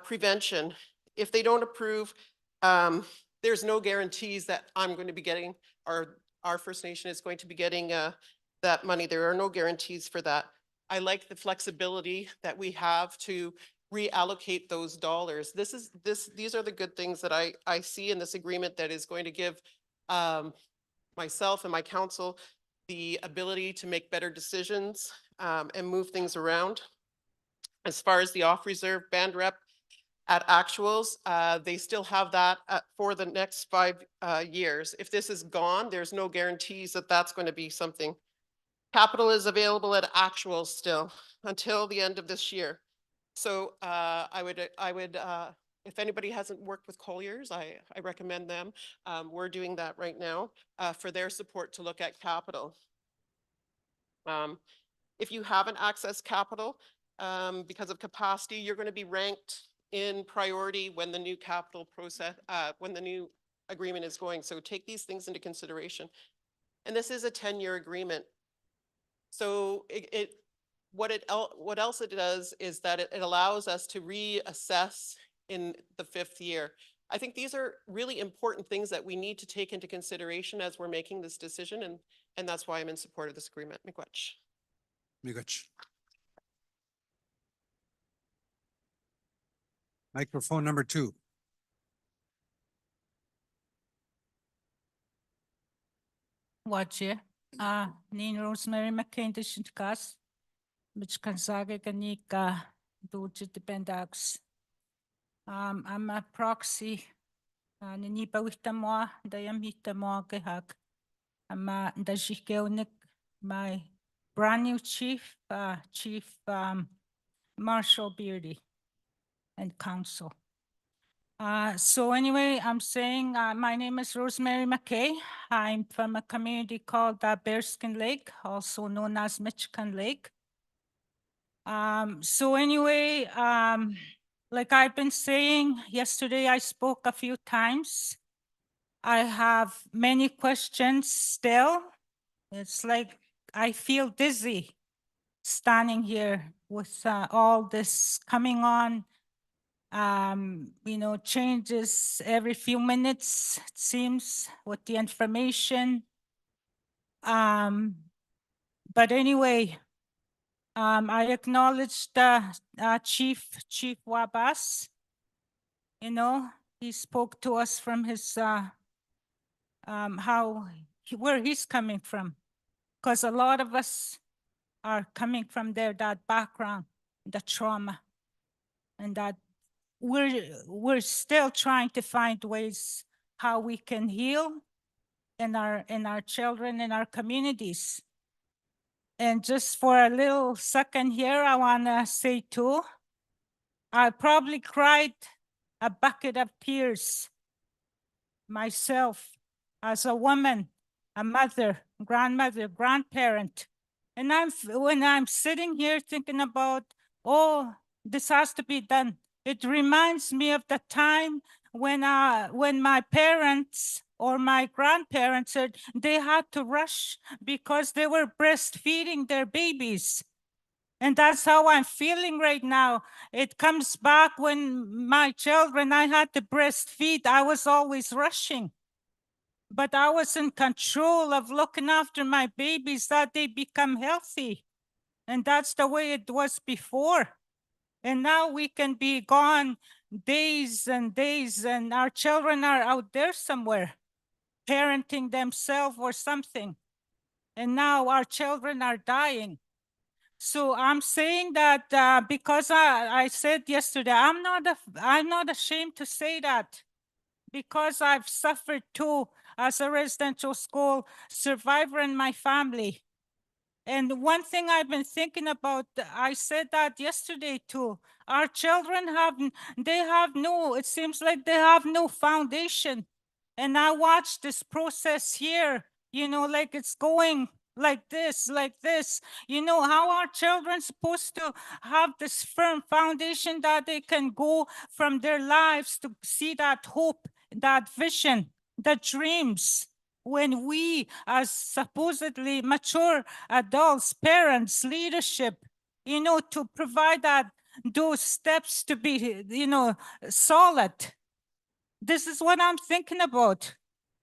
Prevention, if they don't approve, there's no guarantees that I'm going to be getting, or our First Nation is going to be getting that money. There are no guarantees for that. I like the flexibility that we have to reallocate those dollars. These are the good things that I see in this agreement that is going to give myself and my council the ability to make better decisions and move things around. As far as the off-reserve band rep at actuals, they still have that for the next 5 years. If this is gone, there's no guarantees that that's going to be something. Capital is available at actuals still until the end of this year. So I would, if anybody hasn't worked with Colliers, I recommend them. We're doing that right now for their support to look at capital. If you haven't accessed capital because of capacity, you're going to be ranked in priority when the new capital process, when the new agreement is going. So take these things into consideration. And this is a 10-year agreement. So what else it does is that it allows us to reassess in the 5th year. I think these are really important things that we need to take into consideration as we're making this decision, and that's why I'm in support of this agreement. Miigwech. Miigwech. Microphone number 2. Watch Nin Rosemary McCain Dishinkas, which can sage Ganika Duchi Dependax. I'm a proxy, Ninipa Witamoa, Dayamitamoa Gehak. I'm a Dashikeonik, my brand new chief, Chief Marshall Beardy and council. So anyway, I'm saying, my name is Rosemary McKay. I'm from a community called Bearskin Lake, also known as Michigan Lake. So anyway, like I've been saying, yesterday I spoke a few times. I have many questions still. It's like I feel dizzy standing here with all this coming on. You know, changes every few minutes, it seems, with the information. But anyway, I acknowledge the Chief Wabas. You know, he spoke to us from his where he's coming from, because a lot of us are coming from there, that background, the trauma, and that we're still trying to find ways how we can heal in our children, in our communities. And just for a little second here, I want to say too, I probably cried a bucket of tears myself as a woman, a mother, grandmother, grandparent. And when I'm sitting here thinking about, oh, this has to be done, it reminds me of the time when my parents or my grandparents said they had to rush because they were breastfeeding their babies. And that's how I'm feeling right now. It comes back when my children, I had to breastfeed, I was always rushing. But I was in control of looking after my babies, that they become healthy. And that's the way it was before. And now we can be gone days and days, and our children are out there somewhere, parenting themselves or something. And now our children are dying. So I'm saying that because I said yesterday, I'm not ashamed to say that, because I've suffered too as a residential school survivor in my family. And one thing I've been thinking about, I said that yesterday too, our children it seems like they have no foundation. And I watch this process here, you know, like it's going like this, you know, how are children supposed to have this firm foundation that they can go from their lives to see that hope, that vision, the dreams, when we as supposedly mature adults, parents, leadership, you know, to provide those steps to be, you know, solid. This is what I'm thinking about.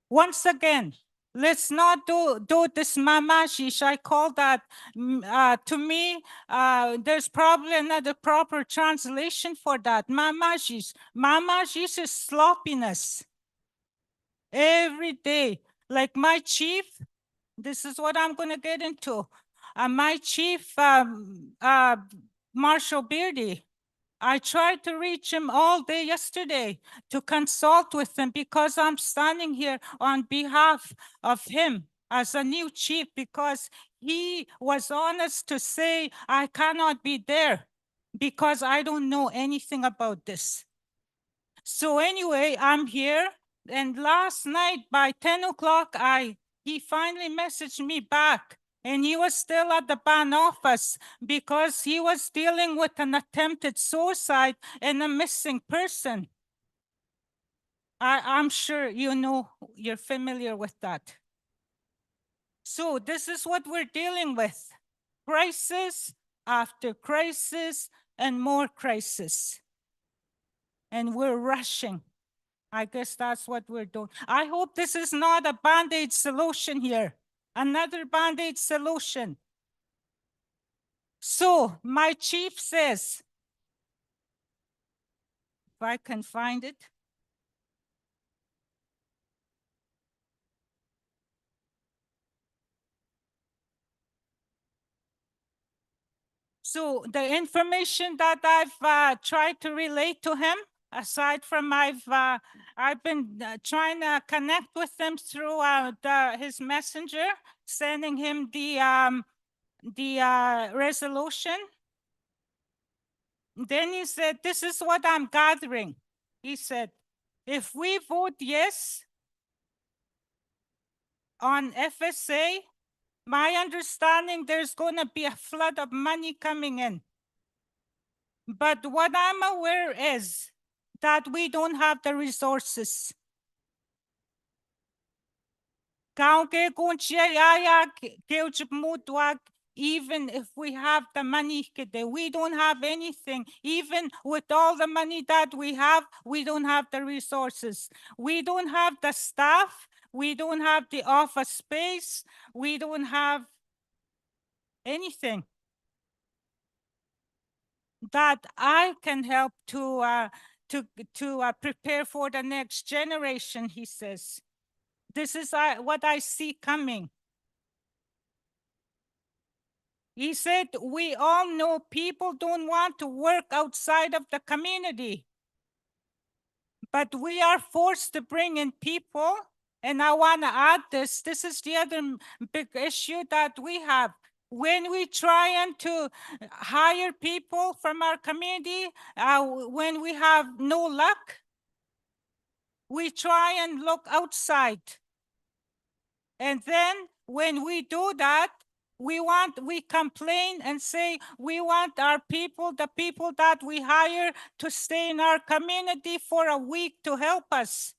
Once again, let's not do this mamajish. I call that, to me, there's probably another proper translation for that. Mamajish. Mamajish is sloppiness. Every day. Like my chief, this is what I'm going to get into. My chief, Marshall Beardy, I tried to reach him all day yesterday to consult with him, because I'm standing here on behalf of him as a new chief, because he was honest to say, I cannot be there because I don't know anything about this. So anyway, I'm here. And last night by 10 o'clock, he finally messaged me back. And he was still at the band office because he was dealing with an attempted suicide and a missing person. I'm sure you know, you're familiar with that. So this is what we're dealing with. Crisis after crisis and more crisis. And we're rushing. I guess that's what we're doing. I hope this is not a Band-Aid solution here. Another Band-Aid solution. So my chief says, if I can find it. So the information that I've tried to relate to him, aside from I've been trying to connect with him through his messenger, sending him the resolution. Then he said, this is what I'm gathering. He said, If we vote yes on FSA, my understanding, there's gonna be a flood of money coming in. But what I'm aware is that we don't have the resources. Even if we have the money, we don't have anything. Even with all the money that we have, we don't have the resources. We don't have the staff. We don't have the office space. We don't have anything that I can help to prepare for the next generation, he says. This is what I see coming. He said, we all know people don't want to work outside of the community, but we are forced to bring in people. And I want to add this. This is the other big issue that we have. When we try and to hire people from our community, when we have no luck, we try and look outside. And then when we do that, we complain and say, we want our people, the people that we hire, to stay in our community for a week to help us.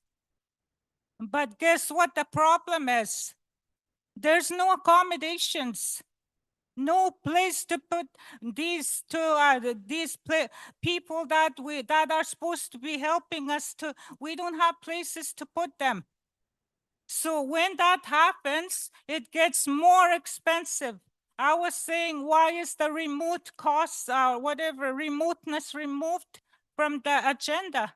But guess what the problem is? There's no accommodations, no place to put these people that are supposed to be helping us to. We don't have places to put them. So when that happens, it gets more expensive. I was saying, why is the remote costs or whatever remoteness removed from the agenda?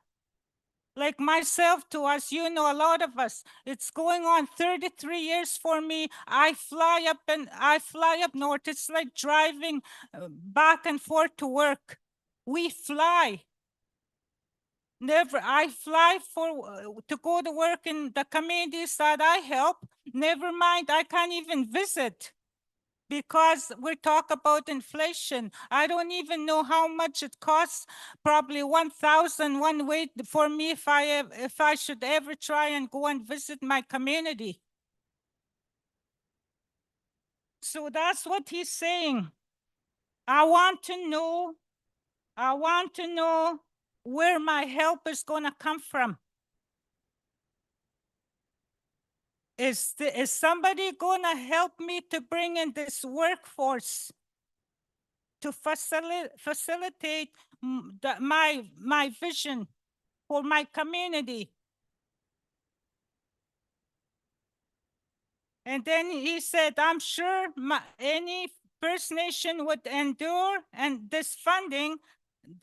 Like myself too, as you know, a lot of us, it's going on 33 years for me. I fly up north. It's like driving back and forth to work. We fly. Never, I fly to go to work in the communities that I help. Never mind, I can't even visit because we talk about inflation. I don't even know how much it costs. Probably 1,000 one way for me if I should ever try and go and visit my community. So that's what he's saying. I want to know where my help is going to come from. Is somebody going to help me to bring in this workforce to facilitate my vision for my community? And then he said, I'm sure any First Nation would endure and this funding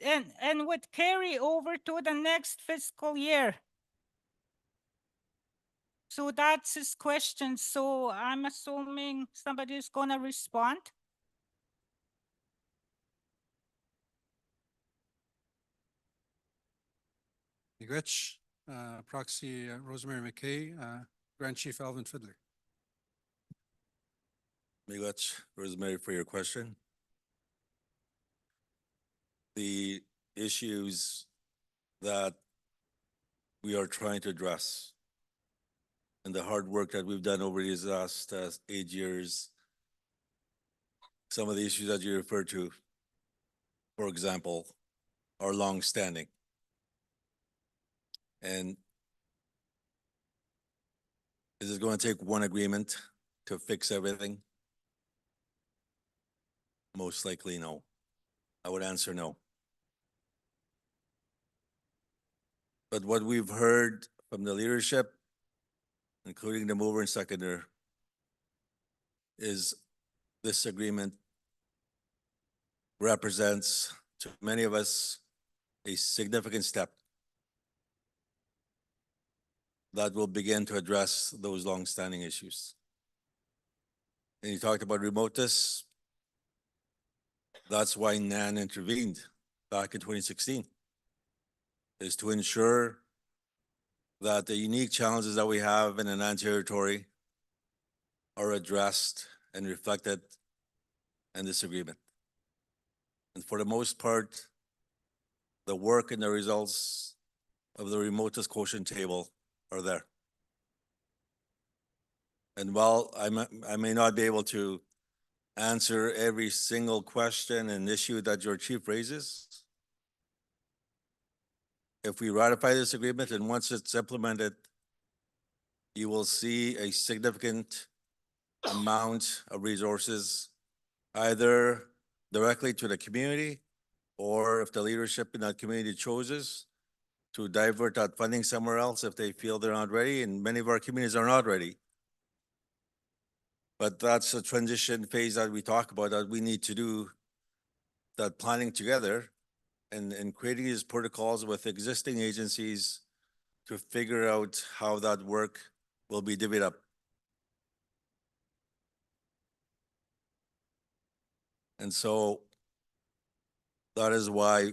and would carry over to the next fiscal year. So that's his question. So I'm assuming somebody is going to respond. Miigwech, Proxy Rosemary McKay, Grand Chief Alvin Fiddler. Miigwech, Rosemary, for your question. The issues that we are trying to address and the hard work that we've done over these last 8 years, some of the issues that you referred to, for example, are long-standing. And is it going to take one agreement to fix everything? Most likely, no. I would answer no. But what we've heard from the leadership, including the mover and seconder, is this agreement represents, to many of us, a significant step that will begin to address those long-standing issues. And you talked about remoteness. That's why NAN intervened back in 2016, is to ensure that the unique challenges that we have in the NAN territory are addressed and reflected in this agreement. And for the most part, the work and the results of the remotest quotient table are there. And while I may not be able to answer every single question and issue that your chief raises, if we ratify this agreement and once it's implemented, you will see a significant amount of resources either directly to the community, or if the leadership in that community chooses to divert that funding somewhere else if they feel they're not ready, and many of our communities are not ready. But that's a transition phase that we talk about, that we need to do that planning together and creating these protocols with existing agencies to figure out how that work will be divvied up. And so that is why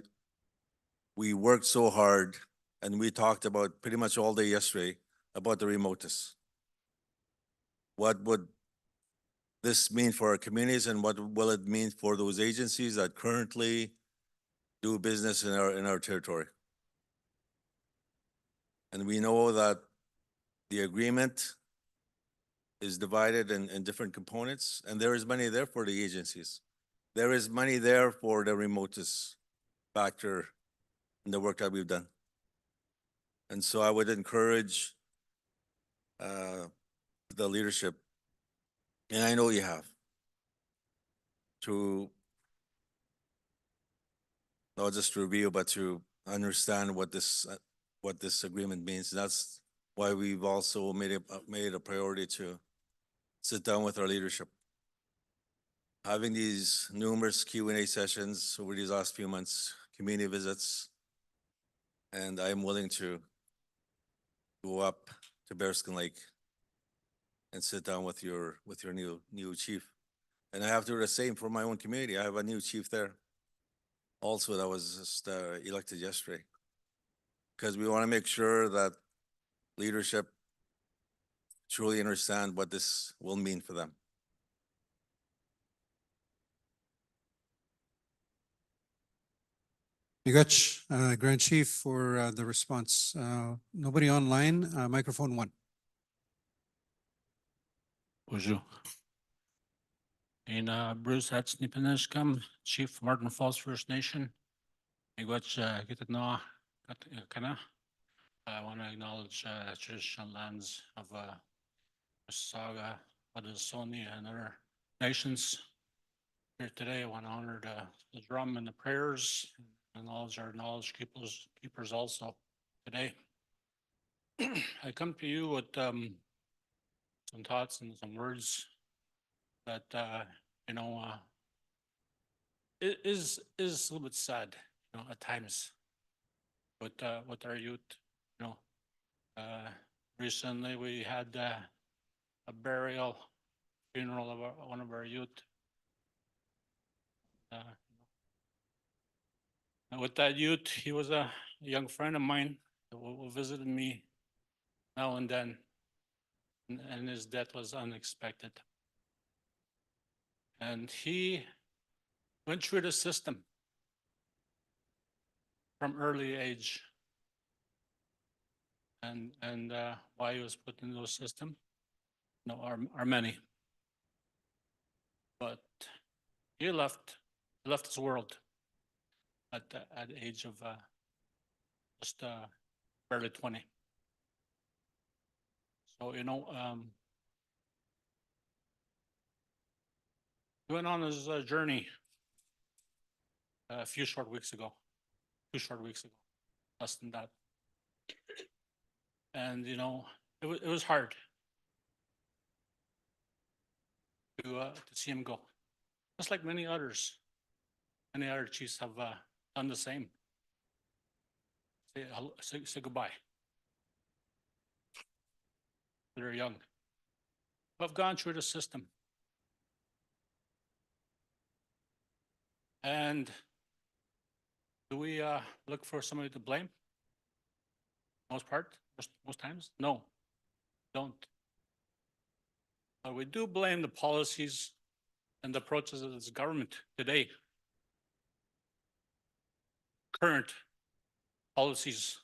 we worked so hard, and we talked about pretty much all day yesterday about the remoteness. What would this mean for our communities, and what will it mean for those agencies that currently do business in our territory? And we know that the agreement is divided in different components, and there is money there for the agencies. There is money there for the remotest factor in the work that we've done. And so I would encourage the leadership, and I know you have, to not just review, but to understand what this agreement means. And that's why we've also made it a priority to sit down with our leadership. Having these numerous Q&A sessions over these last few months, community visits, and I'm willing to go up to Bearskin Lake and sit down with your new chief. And I have to do the same for my own community. I have a new chief there also that was just elected yesterday. Because we want to make sure that leadership truly understand what this will mean for them. Migach, Grand Chief, for the response. Nobody online, microphone one. Bonjour. Bruce Hatsnipanishkam, Chief Martin Falls First Nation. I want to acknowledge traditional lands of Mississauga, Haudenosaunee, and other nations. Here today, I want to honor the drum and the prayers, and all our knowledge keepers also today. I come to you with some thoughts and some words that it is a little bit sad, at times, with our youth. Recently we had a funeral of one of our youth. And with that youth, he was a young friend of mine who visited me now and then, and his death was unexpected. And he went through the system from early age. And why he was put in those systems, are many. But he left this world at the age of just barely 20. So he went on his journey a few short weeks ago, less than that. And it was hard to see him go, just like many other chiefs have done the same. Say goodbye. They're young, who have gone through the system. And do we look for somebody to blame? Most times, no, don't. But we do blame the policies and the approaches of this government today. Current policies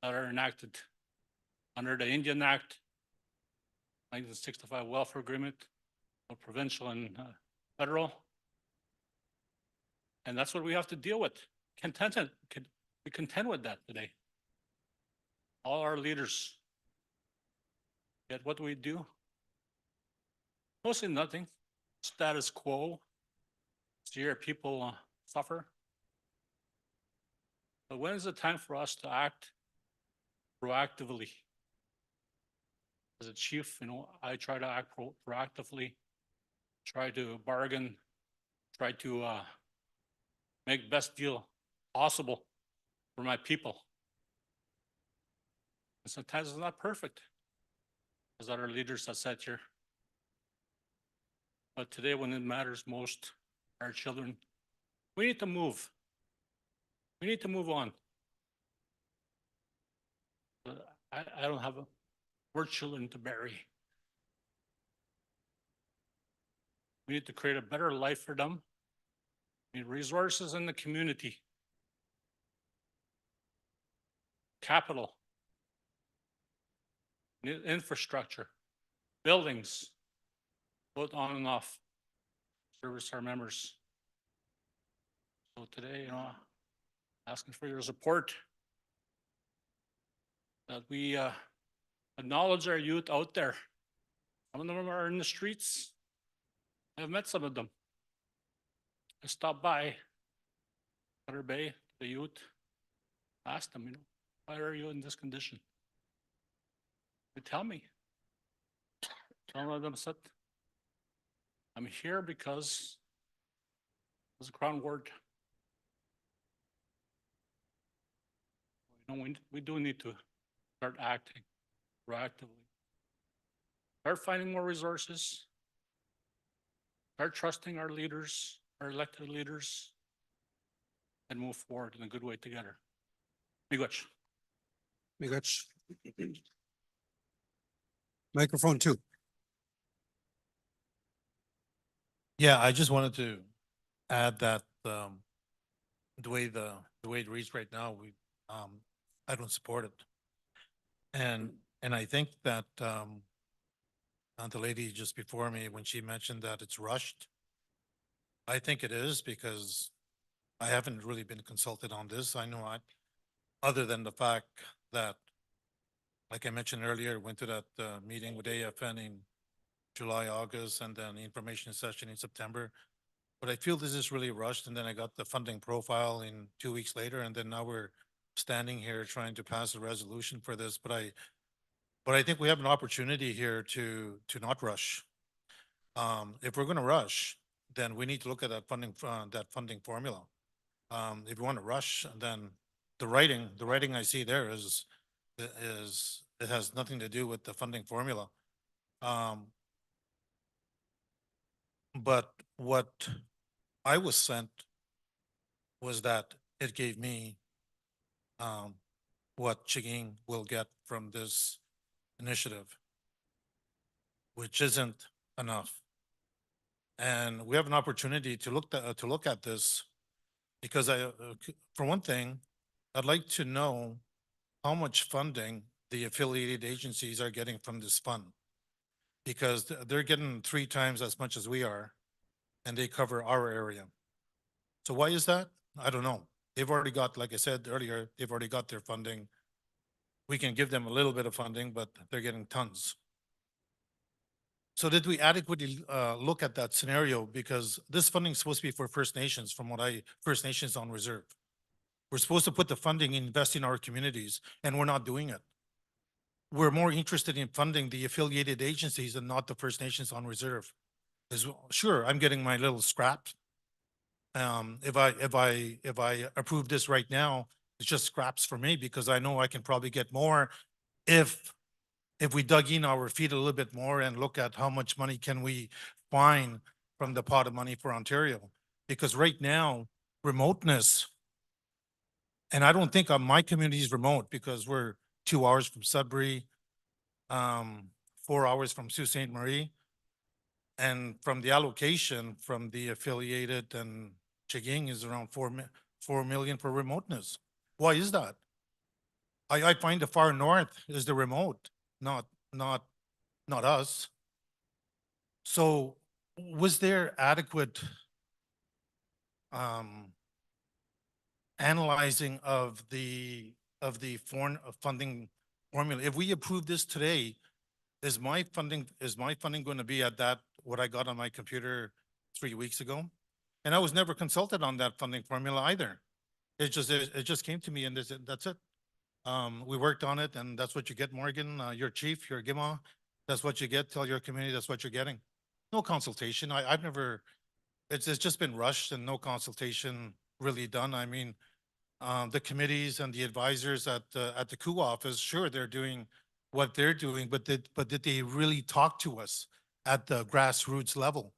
that are enacted under the Indian Act, 1965 Welfare Agreement, both provincial and federal. And that's what we have to deal with. Be content with that today. All our leaders. Yet what do we do? Mostly nothing. Status quo. See our people suffer. But when is the time for us to act proactively? As a chief, I try to act proactively, try to bargain, try to make best deal possible for my people. And sometimes it's not perfect, as other leaders have said here. But today, when it matters most, our children, we need to move. We need to move on. I don't have more children to bury. We need to create a better life for them. We need resources in the community. Capital. We need infrastructure. Buildings. Both on and off. Service our members. So today, asking for your support. That we acknowledge our youth out there. Some of them are in the streets. I've met some of them. I stopped by Cutter Bay, the youth, asked them, why are you in this condition? They tell me. Some of them said, I'm here because there's a Crown Ward. We do need to start acting proactively. Start finding more resources. Start trusting our leaders, our elected leaders, and move forward in a good way together. Miigwech. Miigwech. Microphone 2. Yeah, I just wanted to add that the way it reads right now, I don't support it. And I think that the lady just before me, when she mentioned that it's rushed, I think it is because I haven't really been consulted on this. I know other than the fact that, like I mentioned earlier, went to that meeting with AFN in July, August, and then the information session in September. But I feel this is really rushed, and then I got the funding profile in 2 weeks later, and then now we're standing here trying to pass a resolution for this. But I think we have an opportunity here to not rush. If we're going to rush, then we need to look at that funding formula. If you want to rush, then the writing I see there is it has nothing to do with the funding formula. But what I was sent was that it gave me what Chaging will get from this initiative, which isn't enough. And we have an opportunity to look at this because for one thing, I'd like to know how much funding the affiliated agencies are getting from this fund, because they're getting 3 times as much as we are, and they cover our area. So why is that? I don't know. They've already got, like I said earlier, they've already got their funding. We can give them a little bit of funding, but they're getting tons. So did we adequately look at that scenario? Because this funding is supposed to be for First Nations, First Nations on reserve. We're supposed to put the funding, invest in our communities, and we're not doing it. We're more interested in funding the affiliated agencies and not the First Nations on reserve. Sure, I'm getting my little scrap. If I approve this right now, it's just scraps for me because I know I can probably get more if we dug in our feet a little bit more and look at how much money can we find from the pot of money for Ontario. Because right now, remoteness, and I don't think my community is remote because we're 2 hours from Sudbury, 4 hours from Sault Ste. Marie. And from the allocation from the affiliated and Chaging is around 4 million for remoteness. Why is that? I find the far north is the remote, not us. So was there adequate analyzing of the foreign funding formula? If we approve this today, is my funding going to be at that, what I got on my computer 3 weeks ago? And I was never consulted on that funding formula either. It just came to me and that's it. We worked on it and that's what you get, Morgan, your chief, your GIMA. That's what you get. Tell your community that's what you're getting. No consultation. I've never, it's just been rushed and no consultation really done. I mean, the committees and the advisors at the coup office, sure, they're doing what they're doing, but did they really talk to us at the grassroots level?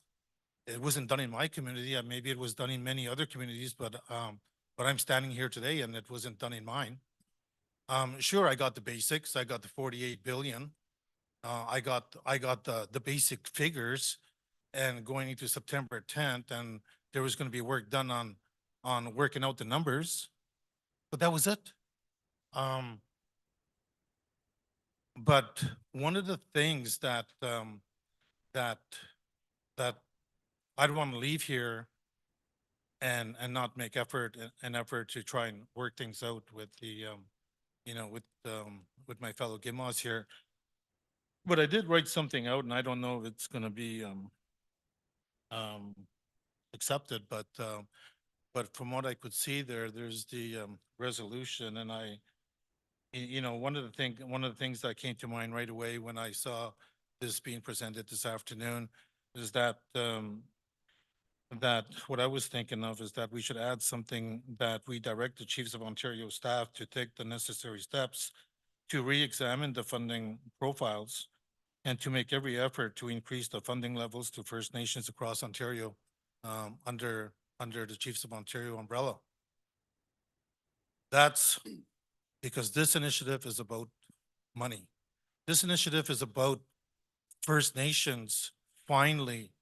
It wasn't done in my community. Maybe it was done in many other communities, but I'm standing here today and it wasn't done in mine. Sure, I got the basics. I got the 48 billion. I got the basic figures, and going into September 10th, and there was going to be work done on working out the numbers, but that was it. But one of the things that that I don't want to leave here and not make an effort to try and work things out with the with my fellow GIMAs here. But I did write something out, and I don't know if it's going to be accepted, but from what I could see there's the resolution, and one of the things that came to mind right away when I saw this being presented this afternoon is that what I was thinking of is that we should add something that we direct the Chiefs of Ontario staff to take the necessary steps to re-examine the funding profiles and to make every effort to increase the funding levels to First Nations across Ontario under the Chiefs of Ontario umbrella. That's because this initiative is about money. This initiative is about First Nations finally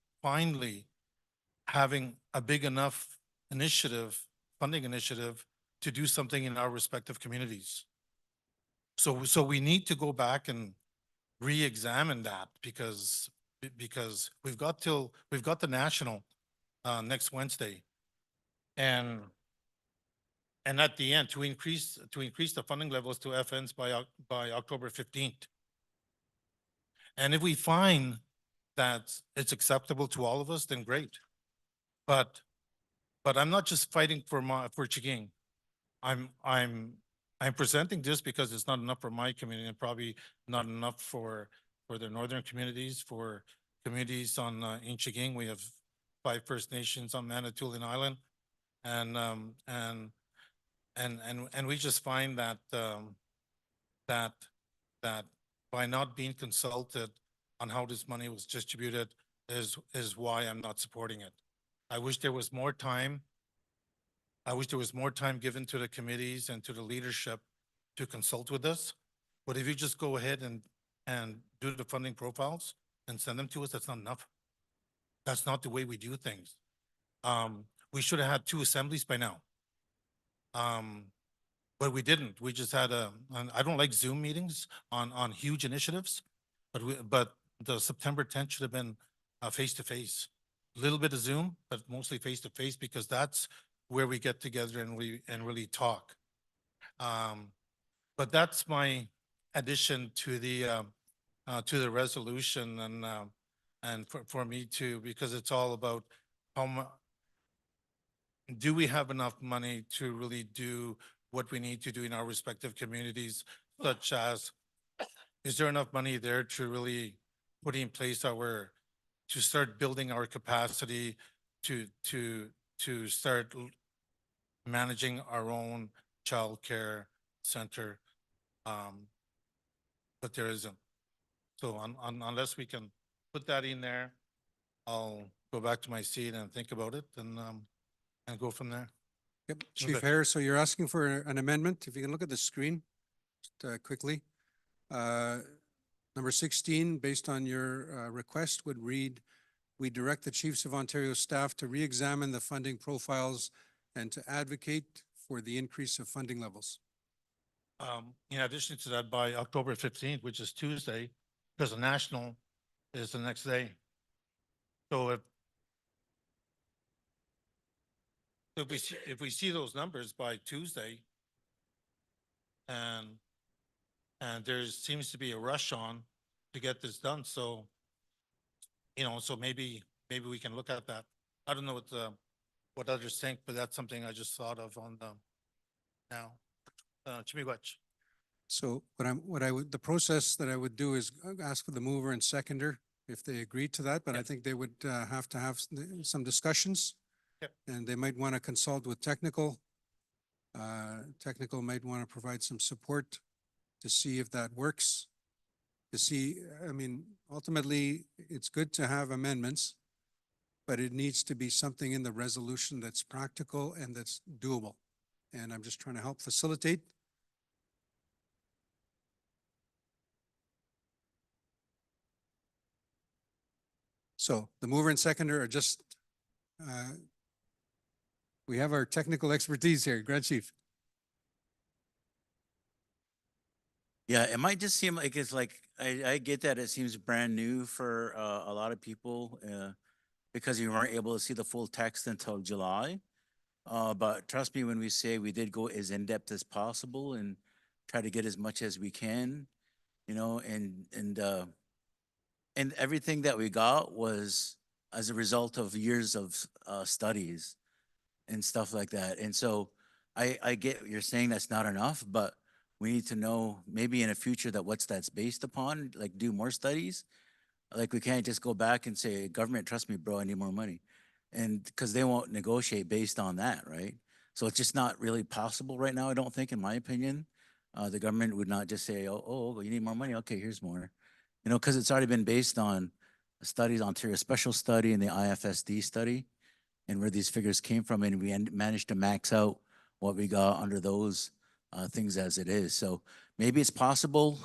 having a big enough funding initiative to do something in our respective communities. So we need to go back and re-examine that because we've got the national next Wednesday, and at the end to increase the funding levels to FNs by October 15th. And if we find that it's acceptable to all of us, then great. But I'm not just fighting for Chaging. I'm presenting this because it's not enough for my community and probably not enough for the northern communities, for communities on in Chaging. We have 5 First Nations on Manitoulin Island, and we just find that that by not being consulted on how this money was distributed is why I'm not supporting it. I wish there was more time. I wish there was more time given to the committees and to the leadership to consult with us. But if you just go ahead and do the funding profiles and send them to us, that's not enough. That's not the way we do things. We should have had 2 assemblies by now. But we didn't. We just had I don't like Zoom meetings on huge initiatives, but the September 10th should have been face-to-face. A little bit of Zoom, but mostly face-to-face, because that's where we get together and really talk. But that's my addition to the resolution, and for me too, because it's all about do we have enough money to really do what we need to do in our respective communities, such as, is there enough money there to really put in place to start building our capacity to start managing our own childcare center, but there isn't. So unless we can put that in there, I'll go back to my seat and think about it and go from there. Yep, Chief Harris, so you're asking for an amendment. If you can look at the screen just quickly. Number 16, based on your request, would read, we direct the Chiefs of Ontario staff to re-examine the funding profiles and to advocate for the increase of funding levels. In addition to that, by October 15th, which is Tuesday, because the national is the next day. So if we see those numbers by Tuesday, and there seems to be a rush on to get this done, so so maybe we can look at that. I don't know what others think, but that's something I just thought of on the now. Chimiwach. So the process that I would do is ask for the mover and seconder if they agree to that, but I think they would have to have some discussions. Yep. And they might want to consult with technical. Technical might want to provide some support to see if that works. I mean, ultimately, it's good to have amendments, but it needs to be something in the resolution that's practical and that's doable. And I'm just trying to help facilitate. So the mover and seconder are just, we have our technical expertise here, Grand Chief. Yeah, it might just seem like it's like, I get that it seems brand new for a lot of people because you weren't able to see the full text until July. But trust me when we say we did go as in-depth as possible and try to get as much as we can, and everything that we got was as a result of years of studies and stuff like that. And so I get what you're saying, that's not enough, but we need to know maybe in the future that what's that's based upon, like do more studies. Like we can't just go back and say, government, trust me, bro, I need more money. And because they won't negotiate based on that, right? So it's just not really possible right now, I don't think, in my opinion. The government would not just say, oh, you need more money? Okay, here's more. Because it's already been based on studies, Ontario Special Study and the IFSD study, and where these figures came from, and we managed to max out what we got under those things as it is. So maybe it's possible,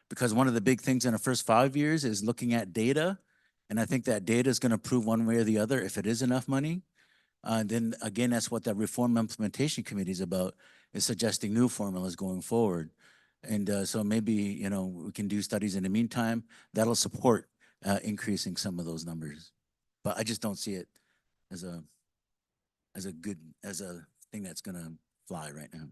because one of the big things in the first 5 years is looking at data, and I think that data is going to prove one way or the other if it is enough money. Then again, that's what that Reform Implementation Committee is about, is suggesting new formulas going forward. And so maybe, we can do studies in the meantime that'll support increasing some of those numbers. But I just don't see it as a thing that's gonna fly right now.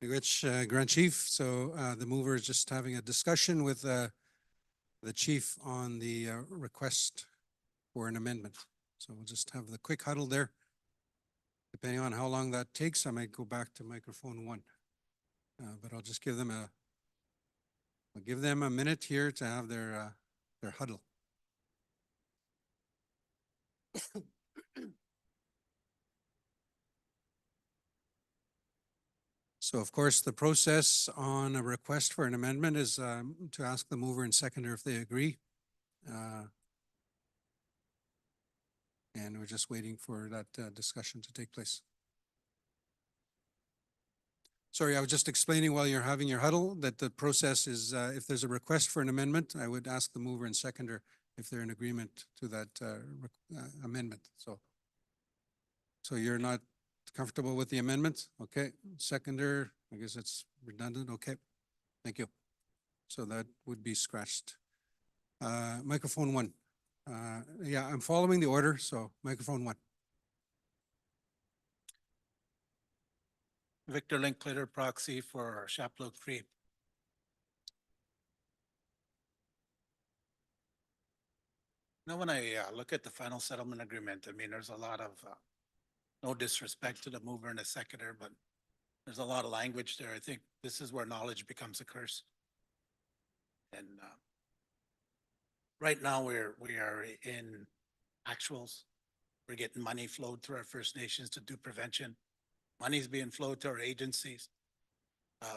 Rich, Grand Chief. So the mover is just having a discussion with the chief on the request for an amendment. So we'll just have the quick huddle there. Depending on how long that takes, I might go back to microphone 1. But I'll just give them a minute here to have their huddle. So of course, the process on a request for an amendment is to ask the mover and seconder if they agree. And we're just waiting for that discussion to take place. Sorry, I was just explaining while you're having your huddle that the process is, if there's a request for an amendment, I would ask the mover and seconder if they're in agreement to that amendment. So you're not comfortable with the amendment? Okay, seconder, I guess it's redundant. Okay, thank you. So that would be scratched. Microphone 1. Yeah, I'm following the order, so microphone 1. Victor Linklater, proxy for Chapleau Cree. When I look at the final settlement agreement, I mean, there's a lot of, no disrespect to the mover and the seconder, but there's a lot of language there. I think this is where knowledge becomes a curse. And right now we are in actuals. We're getting money flowed through our First Nations to do prevention. Money's being flowed to our agencies.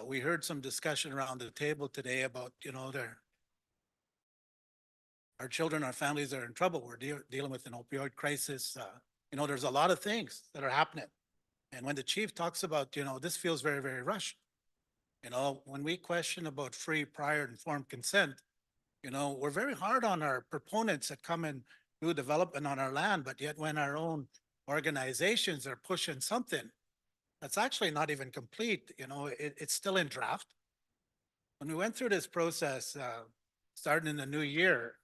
We heard some discussion around the table today about, our children, our families are in trouble. We're dealing with an opioid crisis. There's a lot of things that are happening. And when the chief talks about, this feels very, very rushed. When we question about free, prior, informed consent, we're very hard on our proponents that come and do development on our land, but yet when our own organizations are pushing something, that's actually not even complete, you know, it's still in draft. When we went through this process, starting in the new year,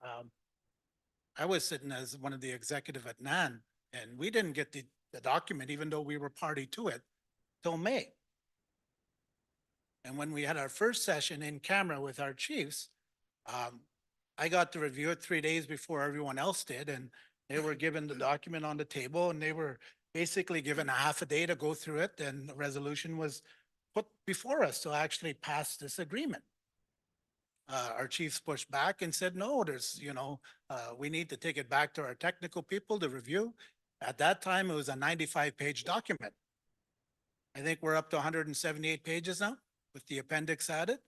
I was sitting as one of the executive at NAN, and we didn't get the document, even though we were party to it, till May. And when we had our first session in camera with our chiefs, I got to review it 3 days before everyone else did, and they were given the document on the table, and they were basically given a half a day to go through it, and the resolution was put before us to actually pass this agreement. Our chiefs pushed back and said, no, we need to take it back to our technical people to review. At that time, it was a 95-page document. I think we're up to 178 pages now with the appendix added,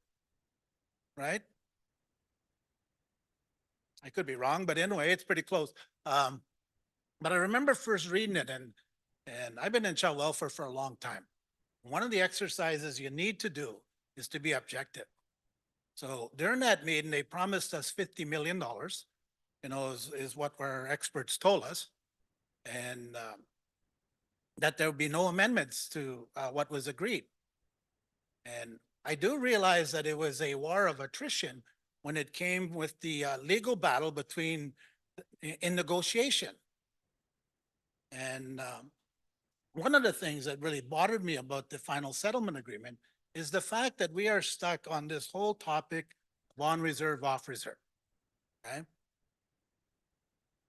right? I could be wrong, but anyway, it's pretty close. But I remember first reading it, and I've been in child welfare for a long time. One of the exercises you need to do is to be objective. So during that meeting, they promised us $50 million, is what our experts told us. And that there would be no amendments to what was agreed. And I do realize that it was a war of attrition when it came with the legal battle in negotiation. And one of the things that really bothered me about the final settlement agreement is the fact that we are stuck on this whole topic of on reserve, off reserve. Okay?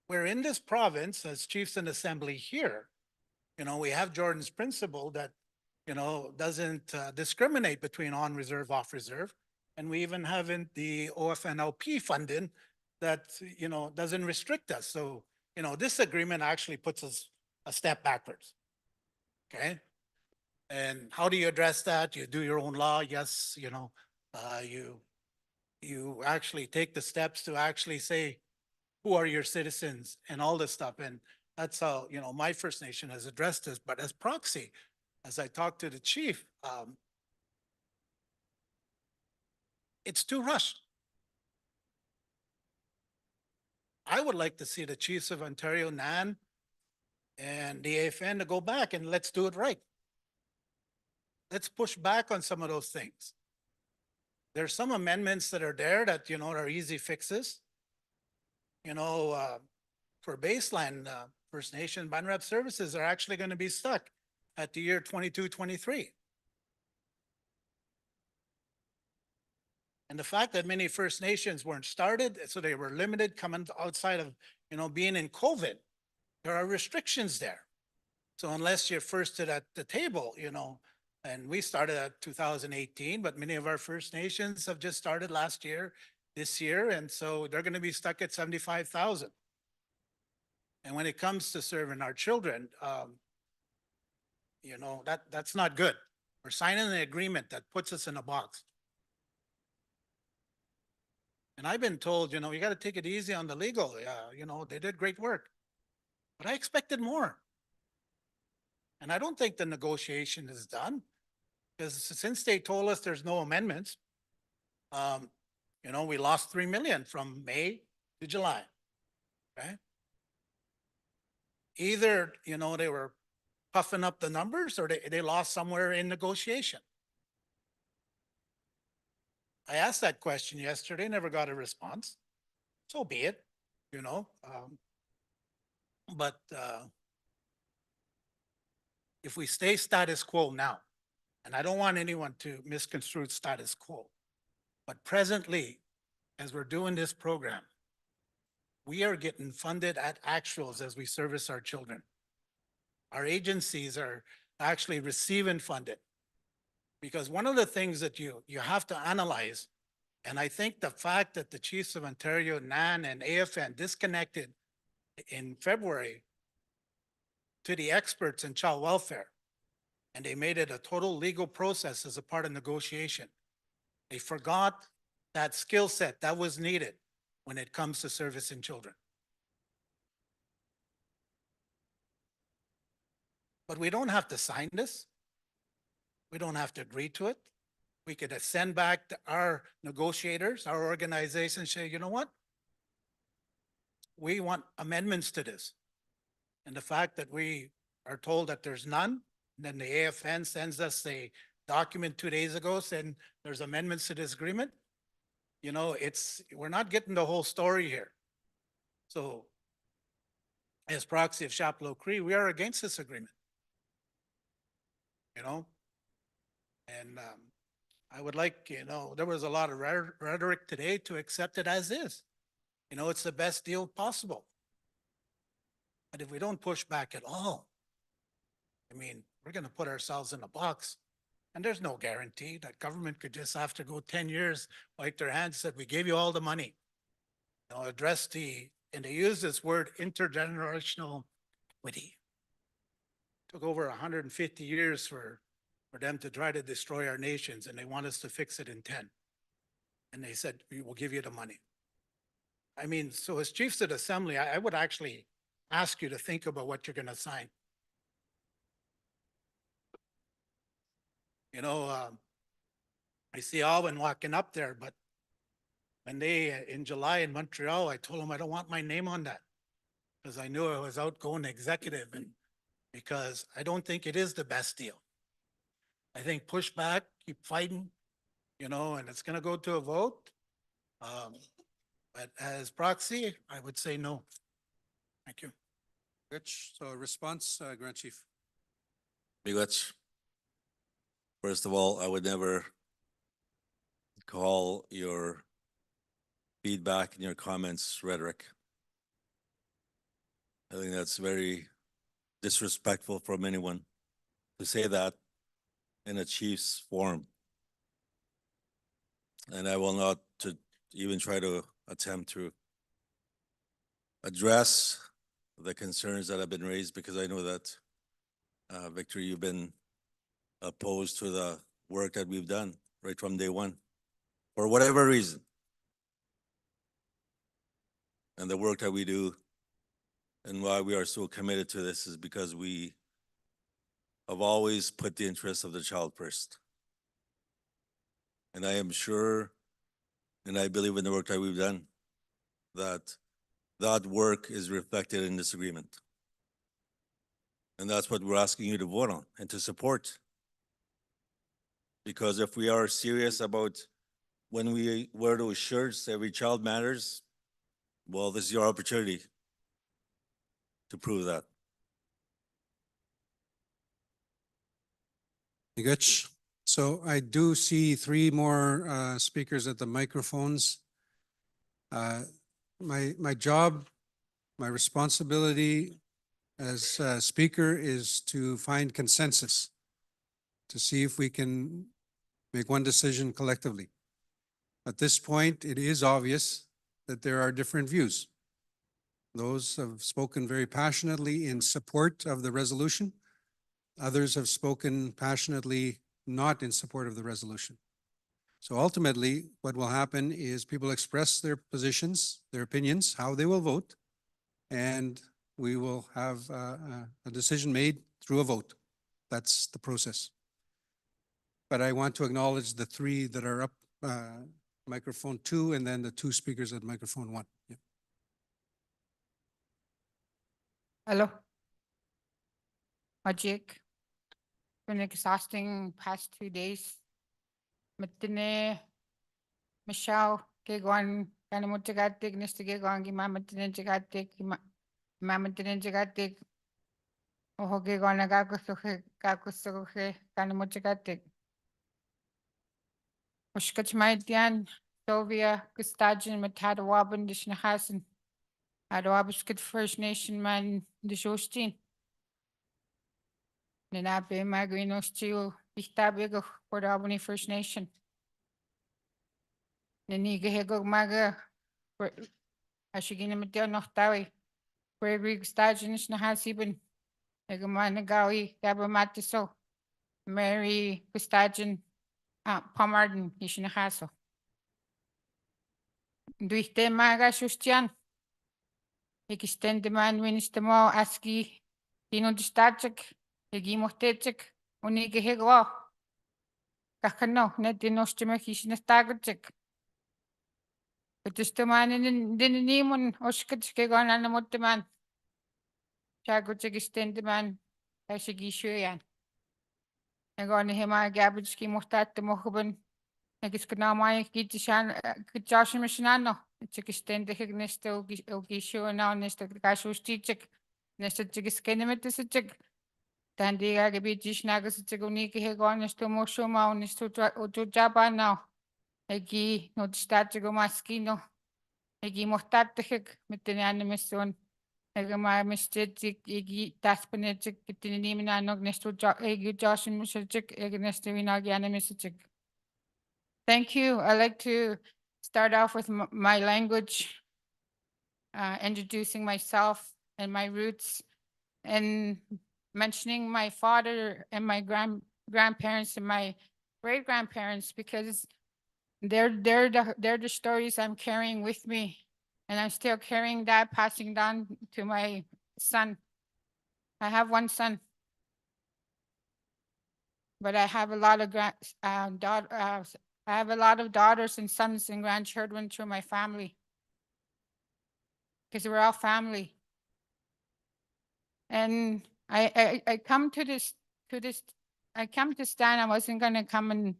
We're in this province as chiefs in assembly here, we have Jordan's principle that, doesn't discriminate between on reserve, off reserve. And we even have in the OFNLP funding that, doesn't restrict us. So, this agreement actually puts us a step backwards. Okay. And how do you address that? You do your own law. Yes. You actually take the steps to actually say, who are your citizens and all this stuff. And that's how, my First Nation has addressed this. But as proxy, as I talked to the chief, it's too rushed. I would like to see the chiefs of Ontario, NAN, and the AFN to go back and let's do it right. Let's push back on some of those things. There's some amendments that are there that, are easy fixes. For baseline, First Nation band rep services are actually going to be stuck at the year 22-23. And the fact that many First Nations weren't started, so they were limited coming outside of, being in COVID, there are restrictions there. So unless you're first at the table, and we started at 2018, but many of our First Nations have just started last year, this year, and so they're going to be stuck at 75,000. And when it comes to serving our children, that's not good. We're signing an agreement that puts us in a box. And I've been told, you got to take it easy on the legal. They did great work, but I expected more. And I don't think the negotiation is done because since they told us there's no amendments, we lost 3 million from May to July. Okay. Either, they were puffing up the numbers or they lost somewhere in negotiation. I asked that question yesterday, never got a response. So be it, but if we stay status quo now, and I don't want anyone to misconstrue status quo, but presently, as we're doing this program, we are getting funded at actuals as we service our children. Our agencies are actually receiving funded. Because one of the things that you have to analyze, and I think the fact that the chiefs of Ontario, NAN, and AFN disconnected in February to the experts in child welfare, and they made it a total legal process as a part of negotiation. They forgot that skill set that was needed when it comes to servicing children. But we don't have to sign this. We don't have to agree to it. We could send back to our negotiators, our organization, say, you know what? We want amendments to this. And the fact that we are told that there's none, Then the AFN sends us a document 2 days ago saying there's amendments to this agreement. You know, we're not getting the whole story here. So as proxy of Chapleau Cree, we are against this agreement. You know? And I would like, you know, there was a lot of rhetoric today to accept it as is. You know, it's the best deal possible. But if we don't push back at all, I mean, we're gonna put ourselves in a box. And there's no guarantee that government could just after go 10 years, wipe their hands, said, we gave you all the money. You know, and they use this word intergenerational equity. Took over 150 years for them to try to destroy our nations, and they want us to fix it in 10. And they said, we will give you the money. I mean, so as chiefs of the assembly, I would actually ask you to think about what you're gonna sign. You know, I see Alvin walking up there, but when in July in Montreal, I told him I don't want my name on that. Because I knew I was outgoing executive, and because I don't think it is the best deal. I think push back, keep fighting, you know, and it's gonna go to a vote. But as proxy, I would say no. Thank you. Rich, so a response, Grand Chief. Miigwech. First of all, I would never call your feedback and your comments rhetoric. I think that's very disrespectful from anyone to say that in a chief's forum. And I will not to even try to attempt to address the concerns that have been raised, because I know that, Victor, you've been opposed to the work that we've done right from day one, for whatever reason. And the work that we do and why we are so committed to this is because we have always put the interests of the child first. And I am sure, and I believe in the work that we've done, that that work is reflected in this agreement. And that's what we're asking you to vote on and to support. Because if we are serious about when we wear those shirts, every child matters, well, this is your opportunity to prove that. Miigwech. So I do see 3 more speakers at the microphones. My job, my responsibility as speaker is to find consensus, to see if we can make one decision collectively. At this point, it is obvious that there are different views. Those have spoken very passionately in support of the resolution. Others have spoken passionately not in support of the resolution. So ultimately, what will happen is people express their positions, their opinions, how they will vote, and we will have a decision made through a vote. That's the process. But I want to acknowledge the 3 that are up, microphone 2, and then the 2 speakers at microphone 1. Yeah. Hello. Majik. Been exhausting past 2 days. Matine, Michelle, Kegwan, Kanamutagatik, Nistigagongi, Mamatinajatik, Mamatinajatik, Ohogegona Gakusuke, Gakusuke, Kanamutagatik. Ushkachmaitian, Sovia, Gustajin, Matadawaban, Dishnahasan, Adawabusket First Nation man, the Shostin. Ninape Magrinos Chiu, Istabigo, Port Albany First Nation. Nanigahego Maga, Ashigina Mateo Nohtawi, Gregory Gustajin, Nahasibin, Egamanagawi, Gabamatiso, Mary Gustajin, Pomarden, Ishinahaso. Duiste Maga Shustian, Ekistendeman Winistamo Aski, Dino Distajik, Egimotetzik, Unigahego. Kakano, Netinostimaki Shinastagajik. But just the man in the Nimon, Oskatskagon and the Motaman. Chagotik is the man, Ashigi Shuyan. Egon hema garbage ki muhtat mo hubin. Egis kana mai ki tishan Josh mishnano. Chikisten de higneste ogi show now nesta gashu stichik. Nesta chikiskene chik. Tandiga ke bi jishnagas chiguni ki hegon nesto mo show ma nesto to jaba now. Egi no stachigo maskino. Egi muhtat hik mitene mission. Ega ma mischick egi taspanetic kitini nog nesto egi Josh mischick egi nesto vinagi animistic. Thank you. I like to start off with my language, introducing myself and my roots, and mentioning my father and my grandparents and my great grandparents, because they're the stories I'm carrying with me, and I'm still carrying that, passing down to my son. I have one son, but I have a lot of I have a lot of daughters and sons and grandchildren through my family, because we're all family. And I come to this, I come to stand. I wasn't gonna come and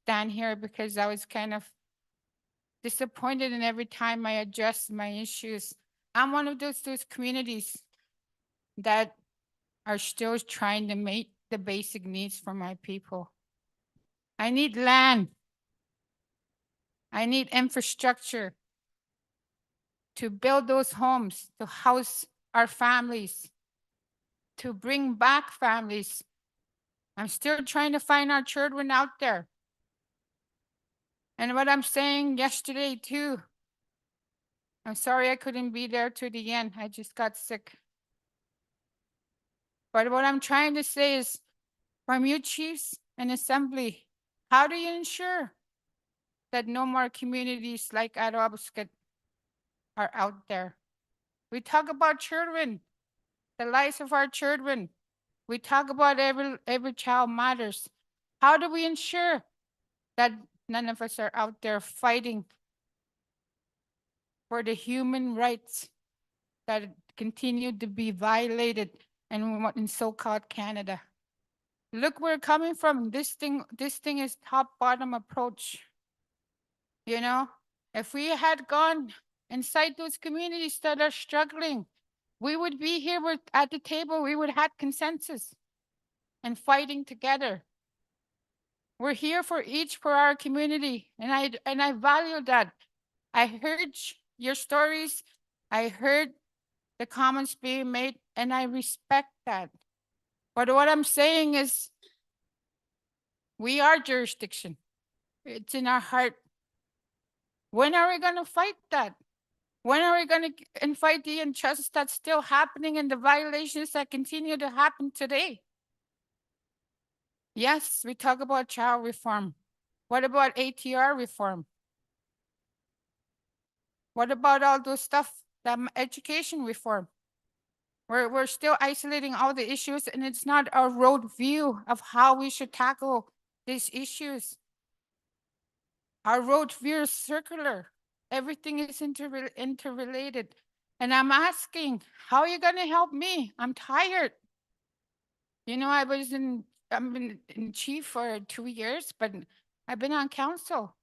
stand here because I was kind of disappointed in every time I address my issues. I'm one of those communities that are still trying to meet the basic needs for my people. I need land. I need infrastructure to build those homes, to house our families, to bring back families. I'm still trying to find our children out there. And what I'm saying yesterday too, I'm sorry I couldn't be there to the end. I just got sick. But what I'm trying to say is, from you chiefs and assembly, how do you ensure that no more communities like Arabsket are out there? We talk about children, the lives of our children. We talk about every child matters. How do we ensure that none of us are out there fighting for the human rights that continue to be violated in so-called Canada? Look where we're coming from. This thing is top-bottom approach. You know, if we had gone inside those communities that are struggling, we would be here at the table. We would have consensus and fighting together. We're here for our community, and I value that. I heard your stories. I heard the comments being made, and I respect that. But what I'm saying is, we are jurisdiction. It's in our heart. When are we going to fight that? When are we going to fight the injustice that's still happening and the violations that continue to happen today? Yes, we talk about child reform. What about ATR reform? What about all those stuff, the education reform? We're still isolating all the issues, and it's not a road view of how we should tackle these issues. Our road view is circular. Everything is interrelated. And I'm asking, how are you going to help me? I'm tired. You know, I've been in chief for 2 years, but I've been on council.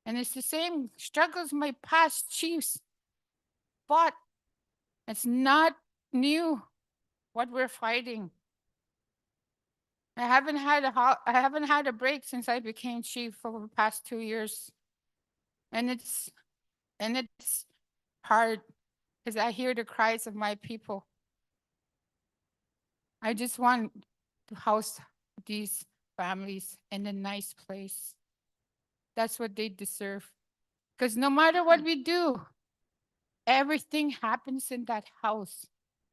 And it's the same struggles my past chiefs fought. It's not new what we're fighting. I haven't had a break since I became chief for the past 2 years. And it's hard because I hear the cries of my people. I just want to house these families in a nice place. That's what they deserve. Because no matter what we do, everything happens in that house.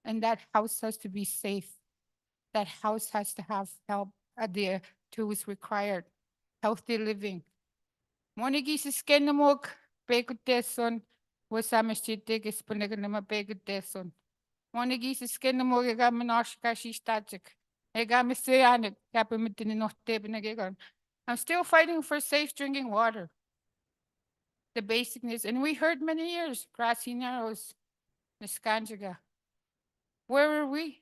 And that house has to be safe. That house has to have help at the tools required. Healthy living. Monigi siskenamok pekuteson was amestitig is panaganama pekuteson. Monigi siskenamok egaminoshka shistatic. Egamisayanik kapamitininote. I'm still fighting for safe drinking water. The basic needs, and we heard many years, Grassy Narrows, Niskanjaga. Where were we?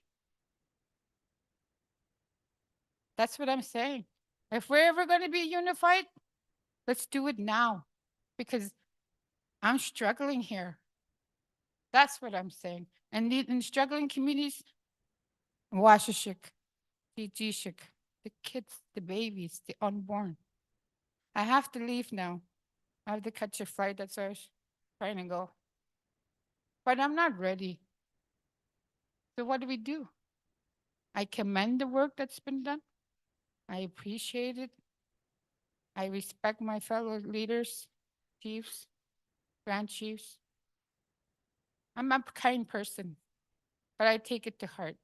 That's what I'm saying. If we're ever going to be unified, let's do it now because I'm struggling here. That's what I'm saying. And in struggling communities, Washashik, Tijishik, the kids, the babies, the unborn. I have to leave now. I have to catch a flight. That's where I was trying to go. But I'm not ready. So what do we do? I commend the work that's been done. I appreciate it. I respect my fellow leaders, chiefs, grand chiefs. I'm a kind person, but I take it to heart.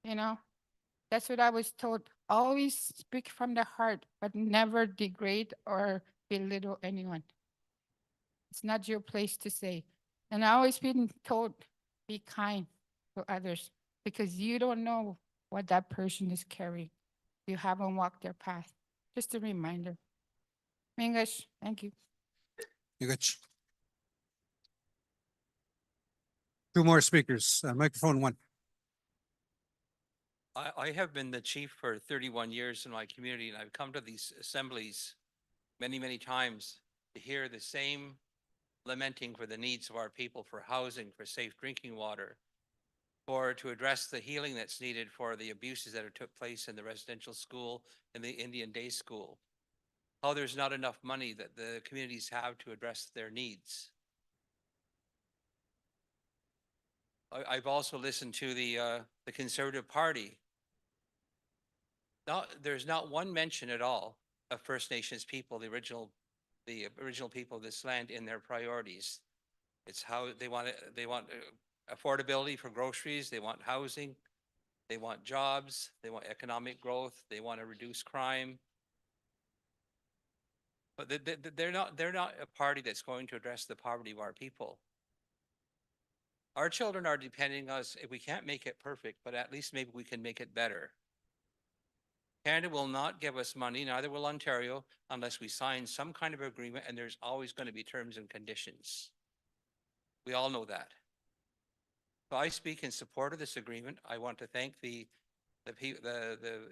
You know, that's what I was told. Always speak from the heart, but never degrade or belittle anyone. It's not your place to say. And I always been told, be kind to others because you don't know what that person is carrying. You haven't walked their path. Just a reminder. Mingash, thank you. Yugach. Two more speakers, microphone one. I have been the chief for 31 years in my community, and I've come to these assemblies many, many times to hear the same lamenting for the needs of our people, for housing, for safe drinking water, or to address the healing that's needed for the abuses that took place in the residential school and the Indian day school. How there's not enough money that the communities have to address their needs. I've also listened to the Conservative Party. There's not one mention at all of First Nations people, the original people of this land in their priorities. It's how they want affordability for groceries, they want housing, they want jobs, they want economic growth, they want to reduce crime. But they're not a party that's going to address the poverty of our people. Our children are depending on us. If we can't make it perfect, but at least maybe we can make it better. Canada will not give us money, neither will Ontario, unless we sign some kind of agreement, and there's always going to be terms and conditions. We all know that. So I speak in support of this agreement. I want to thank the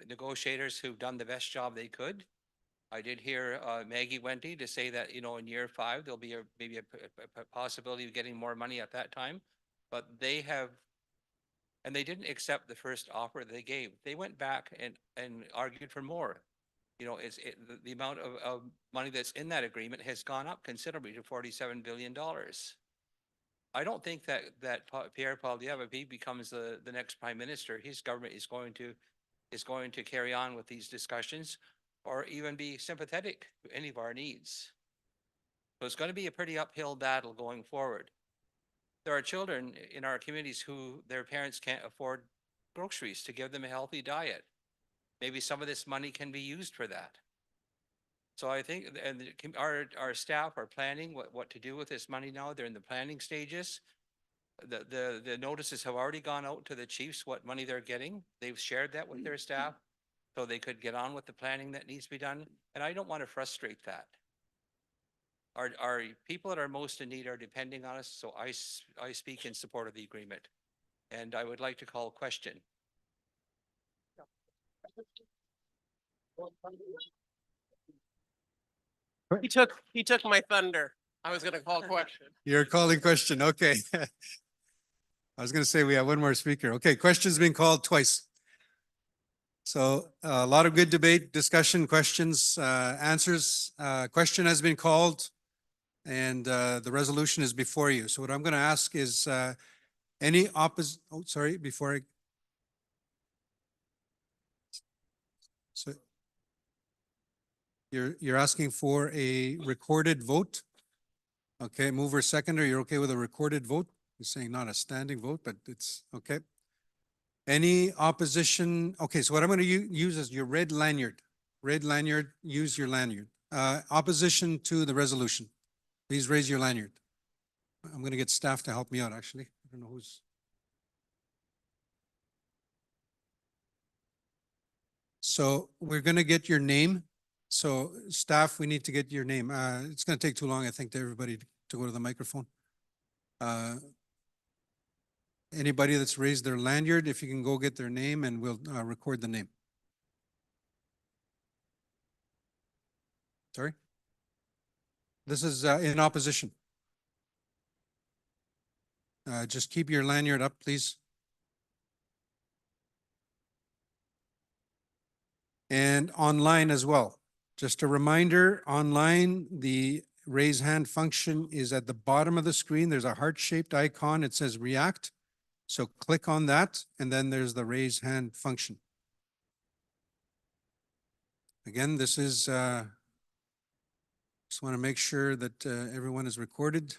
negotiators who've done the best job they could. I did hear Maggie Wendy to say that, you know, in year 5, there'll be maybe a possibility of getting more money at that time, but they have, and they didn't accept the first offer they gave. They went back and argued for more. You know, the amount of money that's in that agreement has gone up considerably to $47 billion. I don't think that Pierre Poilievre, if he becomes the next prime minister, his government is going to carry on with these discussions or even be sympathetic to any of our needs. So it's going to be a pretty uphill battle going forward. There are children in our communities who their parents can't afford groceries to give them a healthy diet. Maybe some of this money can be used for that. So I think, and our staff are planning what to do with this money now. They're in the planning stages. The notices have already gone out to the chiefs what money they're getting. They've shared that with their staff so they could get on with the planning that needs to be done. And I don't want to frustrate that. Our people that are most in need are depending on us. So I speak in support of the agreement. And I would like to call question. He took my thunder. I was gonna call question. You're calling question, okay. I was gonna say we have one more speaker. Okay, question's been called twice. So a lot of good debate, discussion, questions, answers. Question has been called and the resolution is before you. So what I'm gonna ask is any before I. So you're asking for a recorded vote? Okay, mover seconder, you're okay with a recorded vote? You're saying not a standing vote, but it's okay. Any opposition? Okay, so what I'm going to use is your red lanyard. Red lanyard, use your lanyard. Opposition to the resolution. Please raise your lanyard. I'm going to get staff to help me out, actually. I don't know who's. So we're going to get your name. So staff, we need to get your name. It's going to take too long, I think, to everybody to go to the microphone. Anybody that's raised their lanyard, if you can go get their name and we'll record the name. Sorry? This is in opposition. Just keep your lanyard up, please. And online as well. Just a reminder, online, the raise hand function is at the bottom of the screen. There's a heart-shaped icon. It says react. So click on that, and then there's the raise hand function. Again, this is, just want to make sure that everyone is recorded.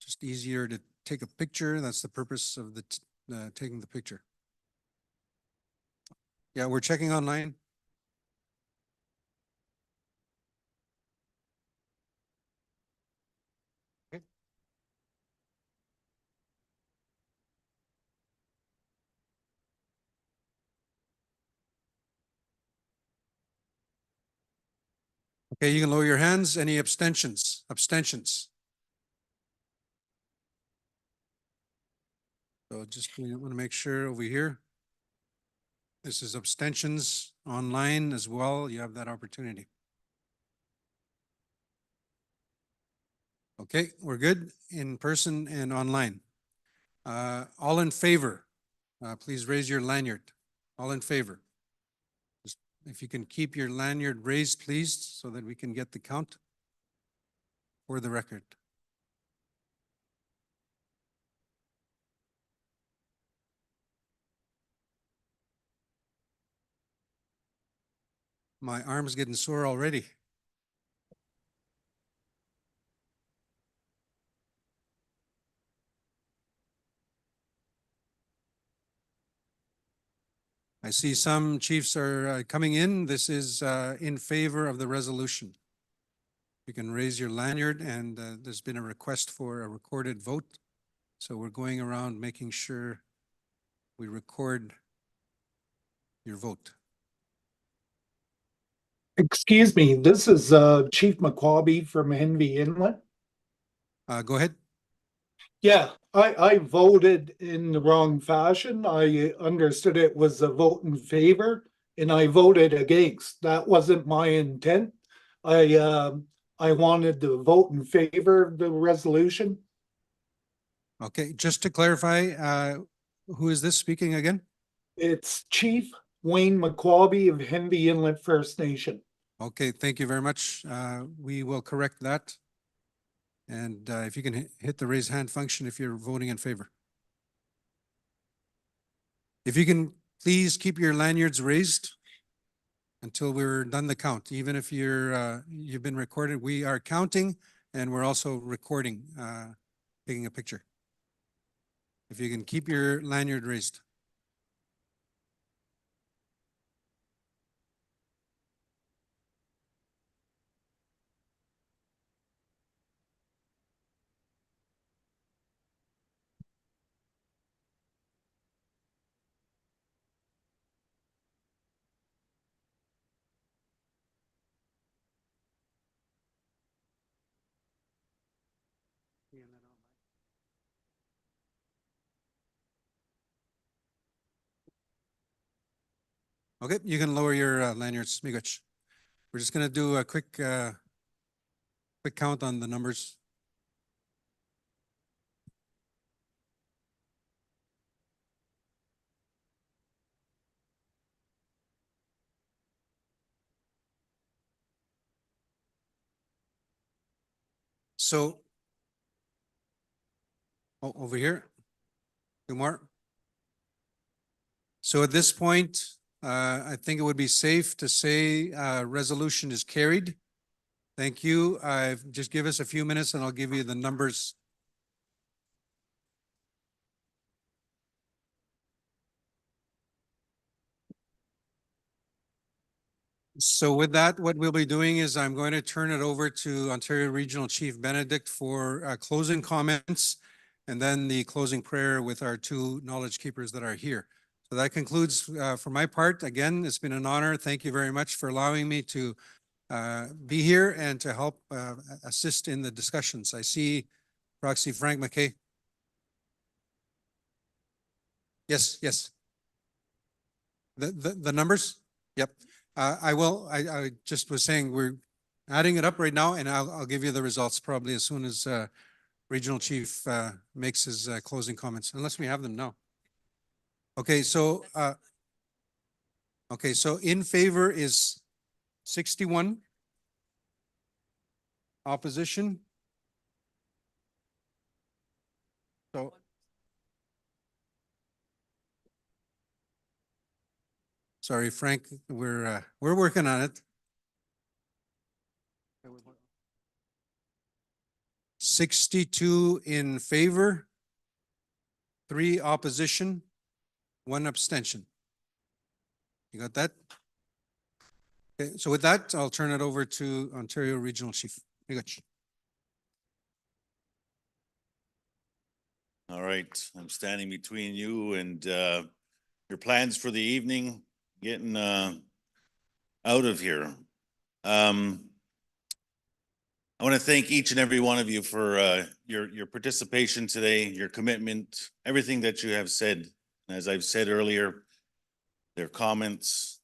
Just easier to take a picture. That's the purpose of the taking the picture. Yeah, we're checking online. Okay. Okay, you can lower your hands. Any abstentions? Abstentions. So just want to make sure over here. This is abstentions online as well. You have that opportunity. Okay, we're good in person and online. All in favor, please raise your lanyard. All in favor. Just if you can keep your lanyard raised, please, so that we can get the count for the record. My arm's getting sore already. I see some chiefs are coming in. This is in favor of the resolution. You can raise your lanyard, and there's been a request for a recorded vote. So we're going around making sure we record your vote. Excuse me, this is Chief McQuaby from Henvey Inlet. Go ahead. Yeah, I voted in the wrong fashion. I understood it was a vote in favor and I voted against. That wasn't my intent. I wanted to vote in favor of the resolution. Okay, just to clarify, who is this speaking again? It's Chief Wayne McQuaby of Henvey Inlet First Nation. Okay, thank you very much. We will correct that. And if you can hit the raise hand function if you're voting in favor. If you can please keep your lanyards raised until we're done the count. Even if you've been recorded, we are counting and we're also recording, taking a picture. If you can keep your lanyard raised. Okay, you can lower your lanyards, Migoch. We're just gonna do a quick count on the numbers. So, over here, two more. So at this point, I think it would be safe to say resolution is carried. Thank you. Just give us a few minutes and I'll give you the numbers. So with that, what we'll be doing is I'm going to turn it over to Ontario Regional Chief Benedict for closing comments and then the closing prayer with our two knowledge keepers that are here. So that concludes for my part. Again, it's been an honor. Thank you very much for allowing me to be here and to help assist in the discussions. I see Proxy Frank McKay. Yes, yes. The numbers? Yep. I just was saying, we're adding it up right now, and I'll give you the results probably as soon as Regional Chief makes his closing comments, unless we have them now. Okay, so in favor is 61. Opposition? So sorry, Frank, we're working on it. 62 in favor, 3 opposition, 1 abstention. You got that? Okay, so with that, I'll turn it over to Ontario Regional Chief. Miigwech. All right, I'm standing between you and your plans for the evening, getting out of here. I want to thank each and every one of you for your participation today, your commitment, everything that you have said. As I've said earlier, their comments,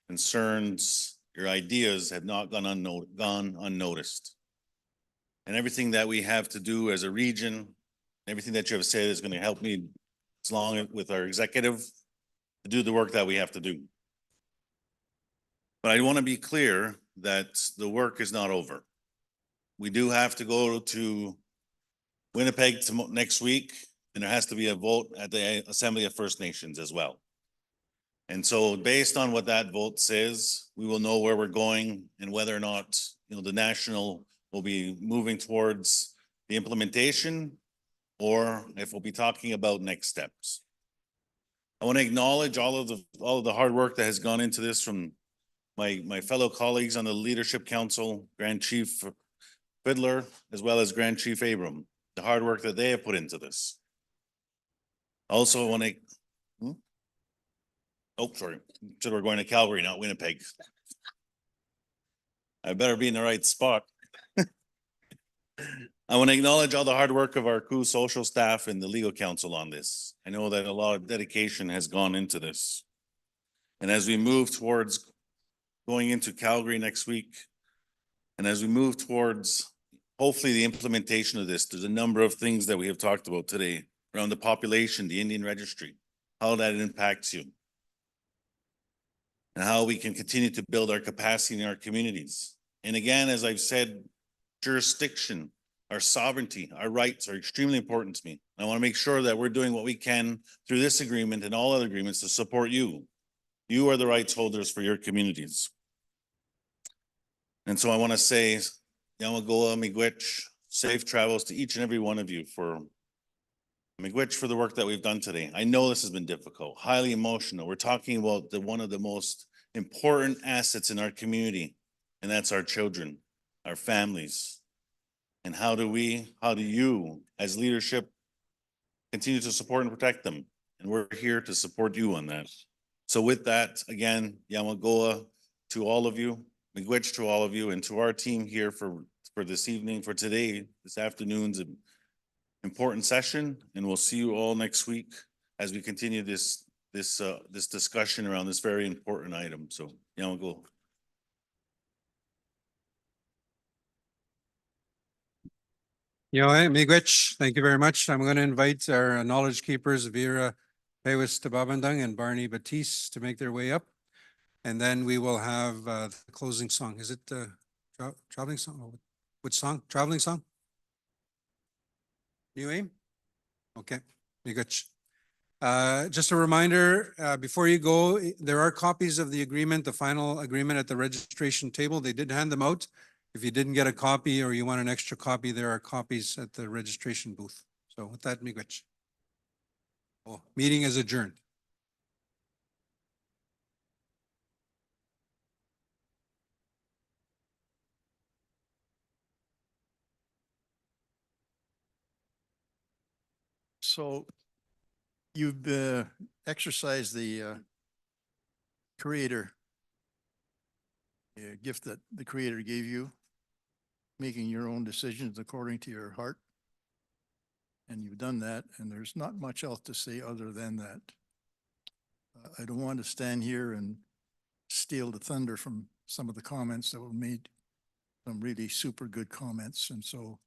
concerns, your ideas have not gone unnoticed. And everything that we have to do as a region, everything that you have said is going to help me, as long with our executive, to do the work that we have to do. But I want to be clear that the work is not over. We do have to go to Winnipeg next week, and there has to be a vote at the Assembly of First Nations as well. And so based on what that vote says, we will know where we're going and whether or not, the national will be moving towards the implementation, or if we'll be talking about next steps. I want to acknowledge all of the hard work that has gone into this from my fellow colleagues on the Leadership Council, Grand Chief Fiddler, as well as Grand Chief Abram, the hard work that they have put into this. Also, when sorry, said we're going to Calgary, not Winnipeg. I better be in the right spot. I want to acknowledge all the hard work of our Coos social staff and the legal counsel on this. I know that a lot of dedication has gone into this. And as we move towards going into Calgary next week, and as we move towards hopefully the implementation of this, there's a number of things that we have talked about today around the population, the Indian registry, how that impacts you, and how we can continue to build our capacity in our communities. And again, as I've said, jurisdiction, our sovereignty, our rights are extremely important to me. I want to make sure that we're doing what we can through this agreement and all other agreements to support you. You are the rights holders for your communities. And so I want to say, Yamagoa, Miigwech, safe travels to each and every one of you for Miigwech for the work that we've done today. I know this has been difficult, highly emotional. We're talking about one of the most important assets in our community, and that's our children, our families. And how do you as leadership continue to support and protect them? And we're here to support you on that. So with that, again, Yamagoa to all of you, Miigwech to all of you, and to our team here for this evening, for today, this afternoon's important session. And we'll see you all next week as we continue this discussion around this very important item. So Yamagoa. Miigwech, thank you very much. I'm going to invite our knowledge keepers, Vera Pewis Tababandang and Barney Batiste, to make their way up. And then we will have the closing song. Is it traveling song? Which song? Traveling song? New Aim? Okay, Miigwech. Just a reminder, before you go, there are copies of the agreement, the final agreement at the registration table. They did hand them out. If you didn't get a copy or you want an extra copy, there are copies at the registration booth. So with that, Miigwech. Meeting is adjourned. So you've exercised the gift that the Creator gave you, making your own decisions according to your heart. And you've done that, and there's not much else to say other than that. I don't want to stand here and steal the thunder from some of the comments that were made, some really super good comments. And so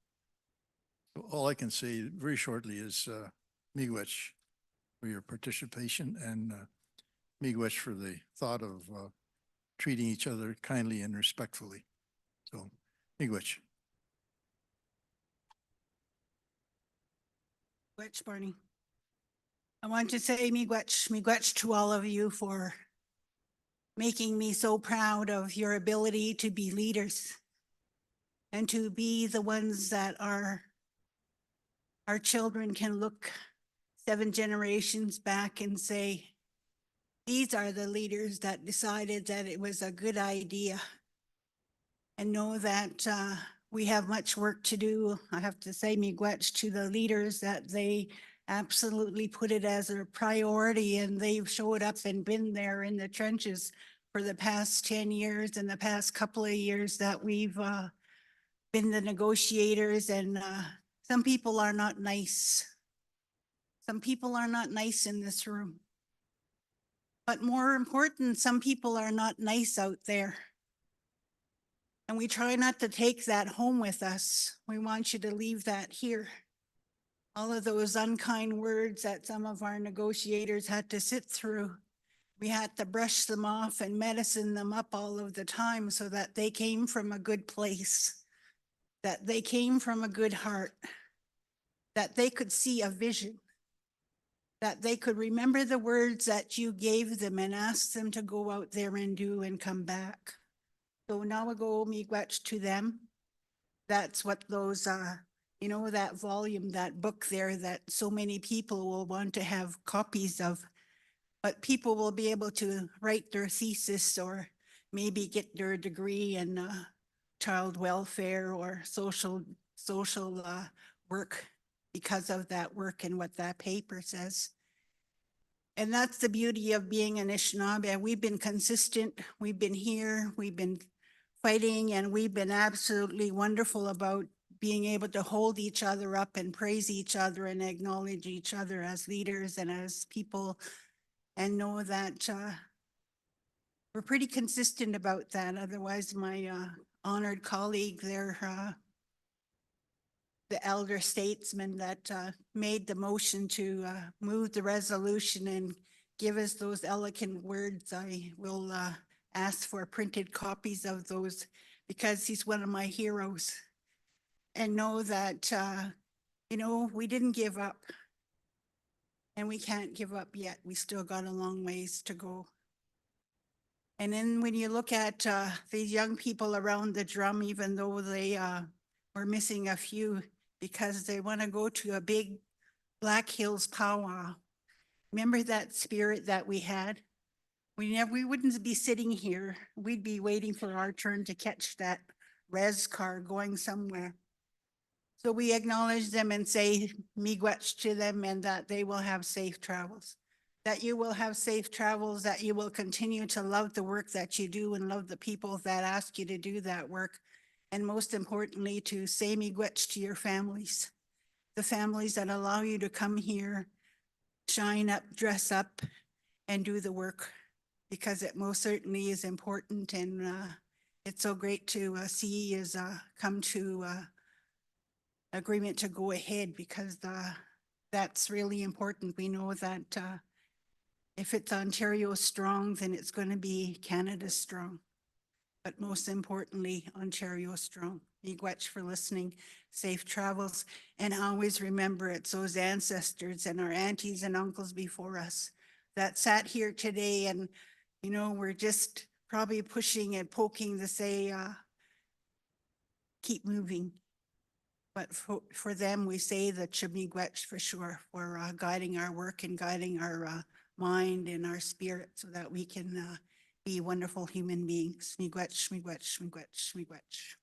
all I can say very shortly is miigwech for your participation and miigwech for the thought of treating each other kindly and respectfully. So miigwech. Miigwech, Barney. I want to say miigwech to all of you for making me so proud of your ability to be leaders and to be the ones that our children can look 7 generations back and say, these are the leaders that decided that it was a good idea, and know that we have much work to do. I have to say miigwech to the leaders that they absolutely put it as a priority, and they've showed up and been there in the trenches for the past 10 years and the past couple of years that we've been the negotiators. And some people are not nice. Some people are not nice in this room. But more important, some people are not nice out there. And we try not to take that home with us. We want you to leave that here. All of those unkind words that some of our negotiators had to sit through, we had to brush them off and medicine them up all of the time so that they came from a good place, that they came from a good heart, that they could see a vision, that they could remember the words that you gave them and ask them to go out there and do and come back. So now we go miigwech to them. That's what those, you know, that volume, that book there that so many people will want to have copies of. But people will be able to write their thesis or maybe get their degree in child welfare or social work because of that work and what that paper says. And that's the beauty of being an Anishinaabe. We've been consistent. We've been here. We've been fighting, and we've been absolutely wonderful about being able to hold each other up and praise each other and acknowledge each other as leaders and as people, and know that we're pretty consistent about that. Otherwise, my honored colleague there, the elder statesman that made the motion to move the resolution and give us those eloquent words, I will ask for printed copies of those because he's one of my heroes. And know that, you know, we didn't give up. And we can't give up yet. We still got a long ways to go. And then when you look at these young people around the drum, even though they were missing a few because they want to go to a big Black Hills powwow. Remember that spirit that we had? We wouldn't be sitting here. We'd be waiting for our turn to catch that res car going somewhere. So we acknowledge them and say miigwech to them, and that they will have safe travels. That you will have safe travels, that you will continue to love the work that you do and love the people that ask you to do that work. And most importantly, to say miigwech to your families. The families that allow you to come here, shine up, dress up, and do the work. Because it most certainly is important, and it's so great to see is come to agreement to go ahead, because that's really important. We know that if it's Ontario strong, then it's going to be Canada strong. But most importantly, Ontario strong. Miigwech for listening, safe travels, and always remember it's those ancestors and our aunties and uncles before us that sat here today, and you know, we're just probably pushing and poking to say, keep moving. But for them, we say the miigwech for sure, for guiding our work and guiding our mind and our spirit so that we can be wonderful human beings. Miigwech, miigwech, miigwech, miigwech.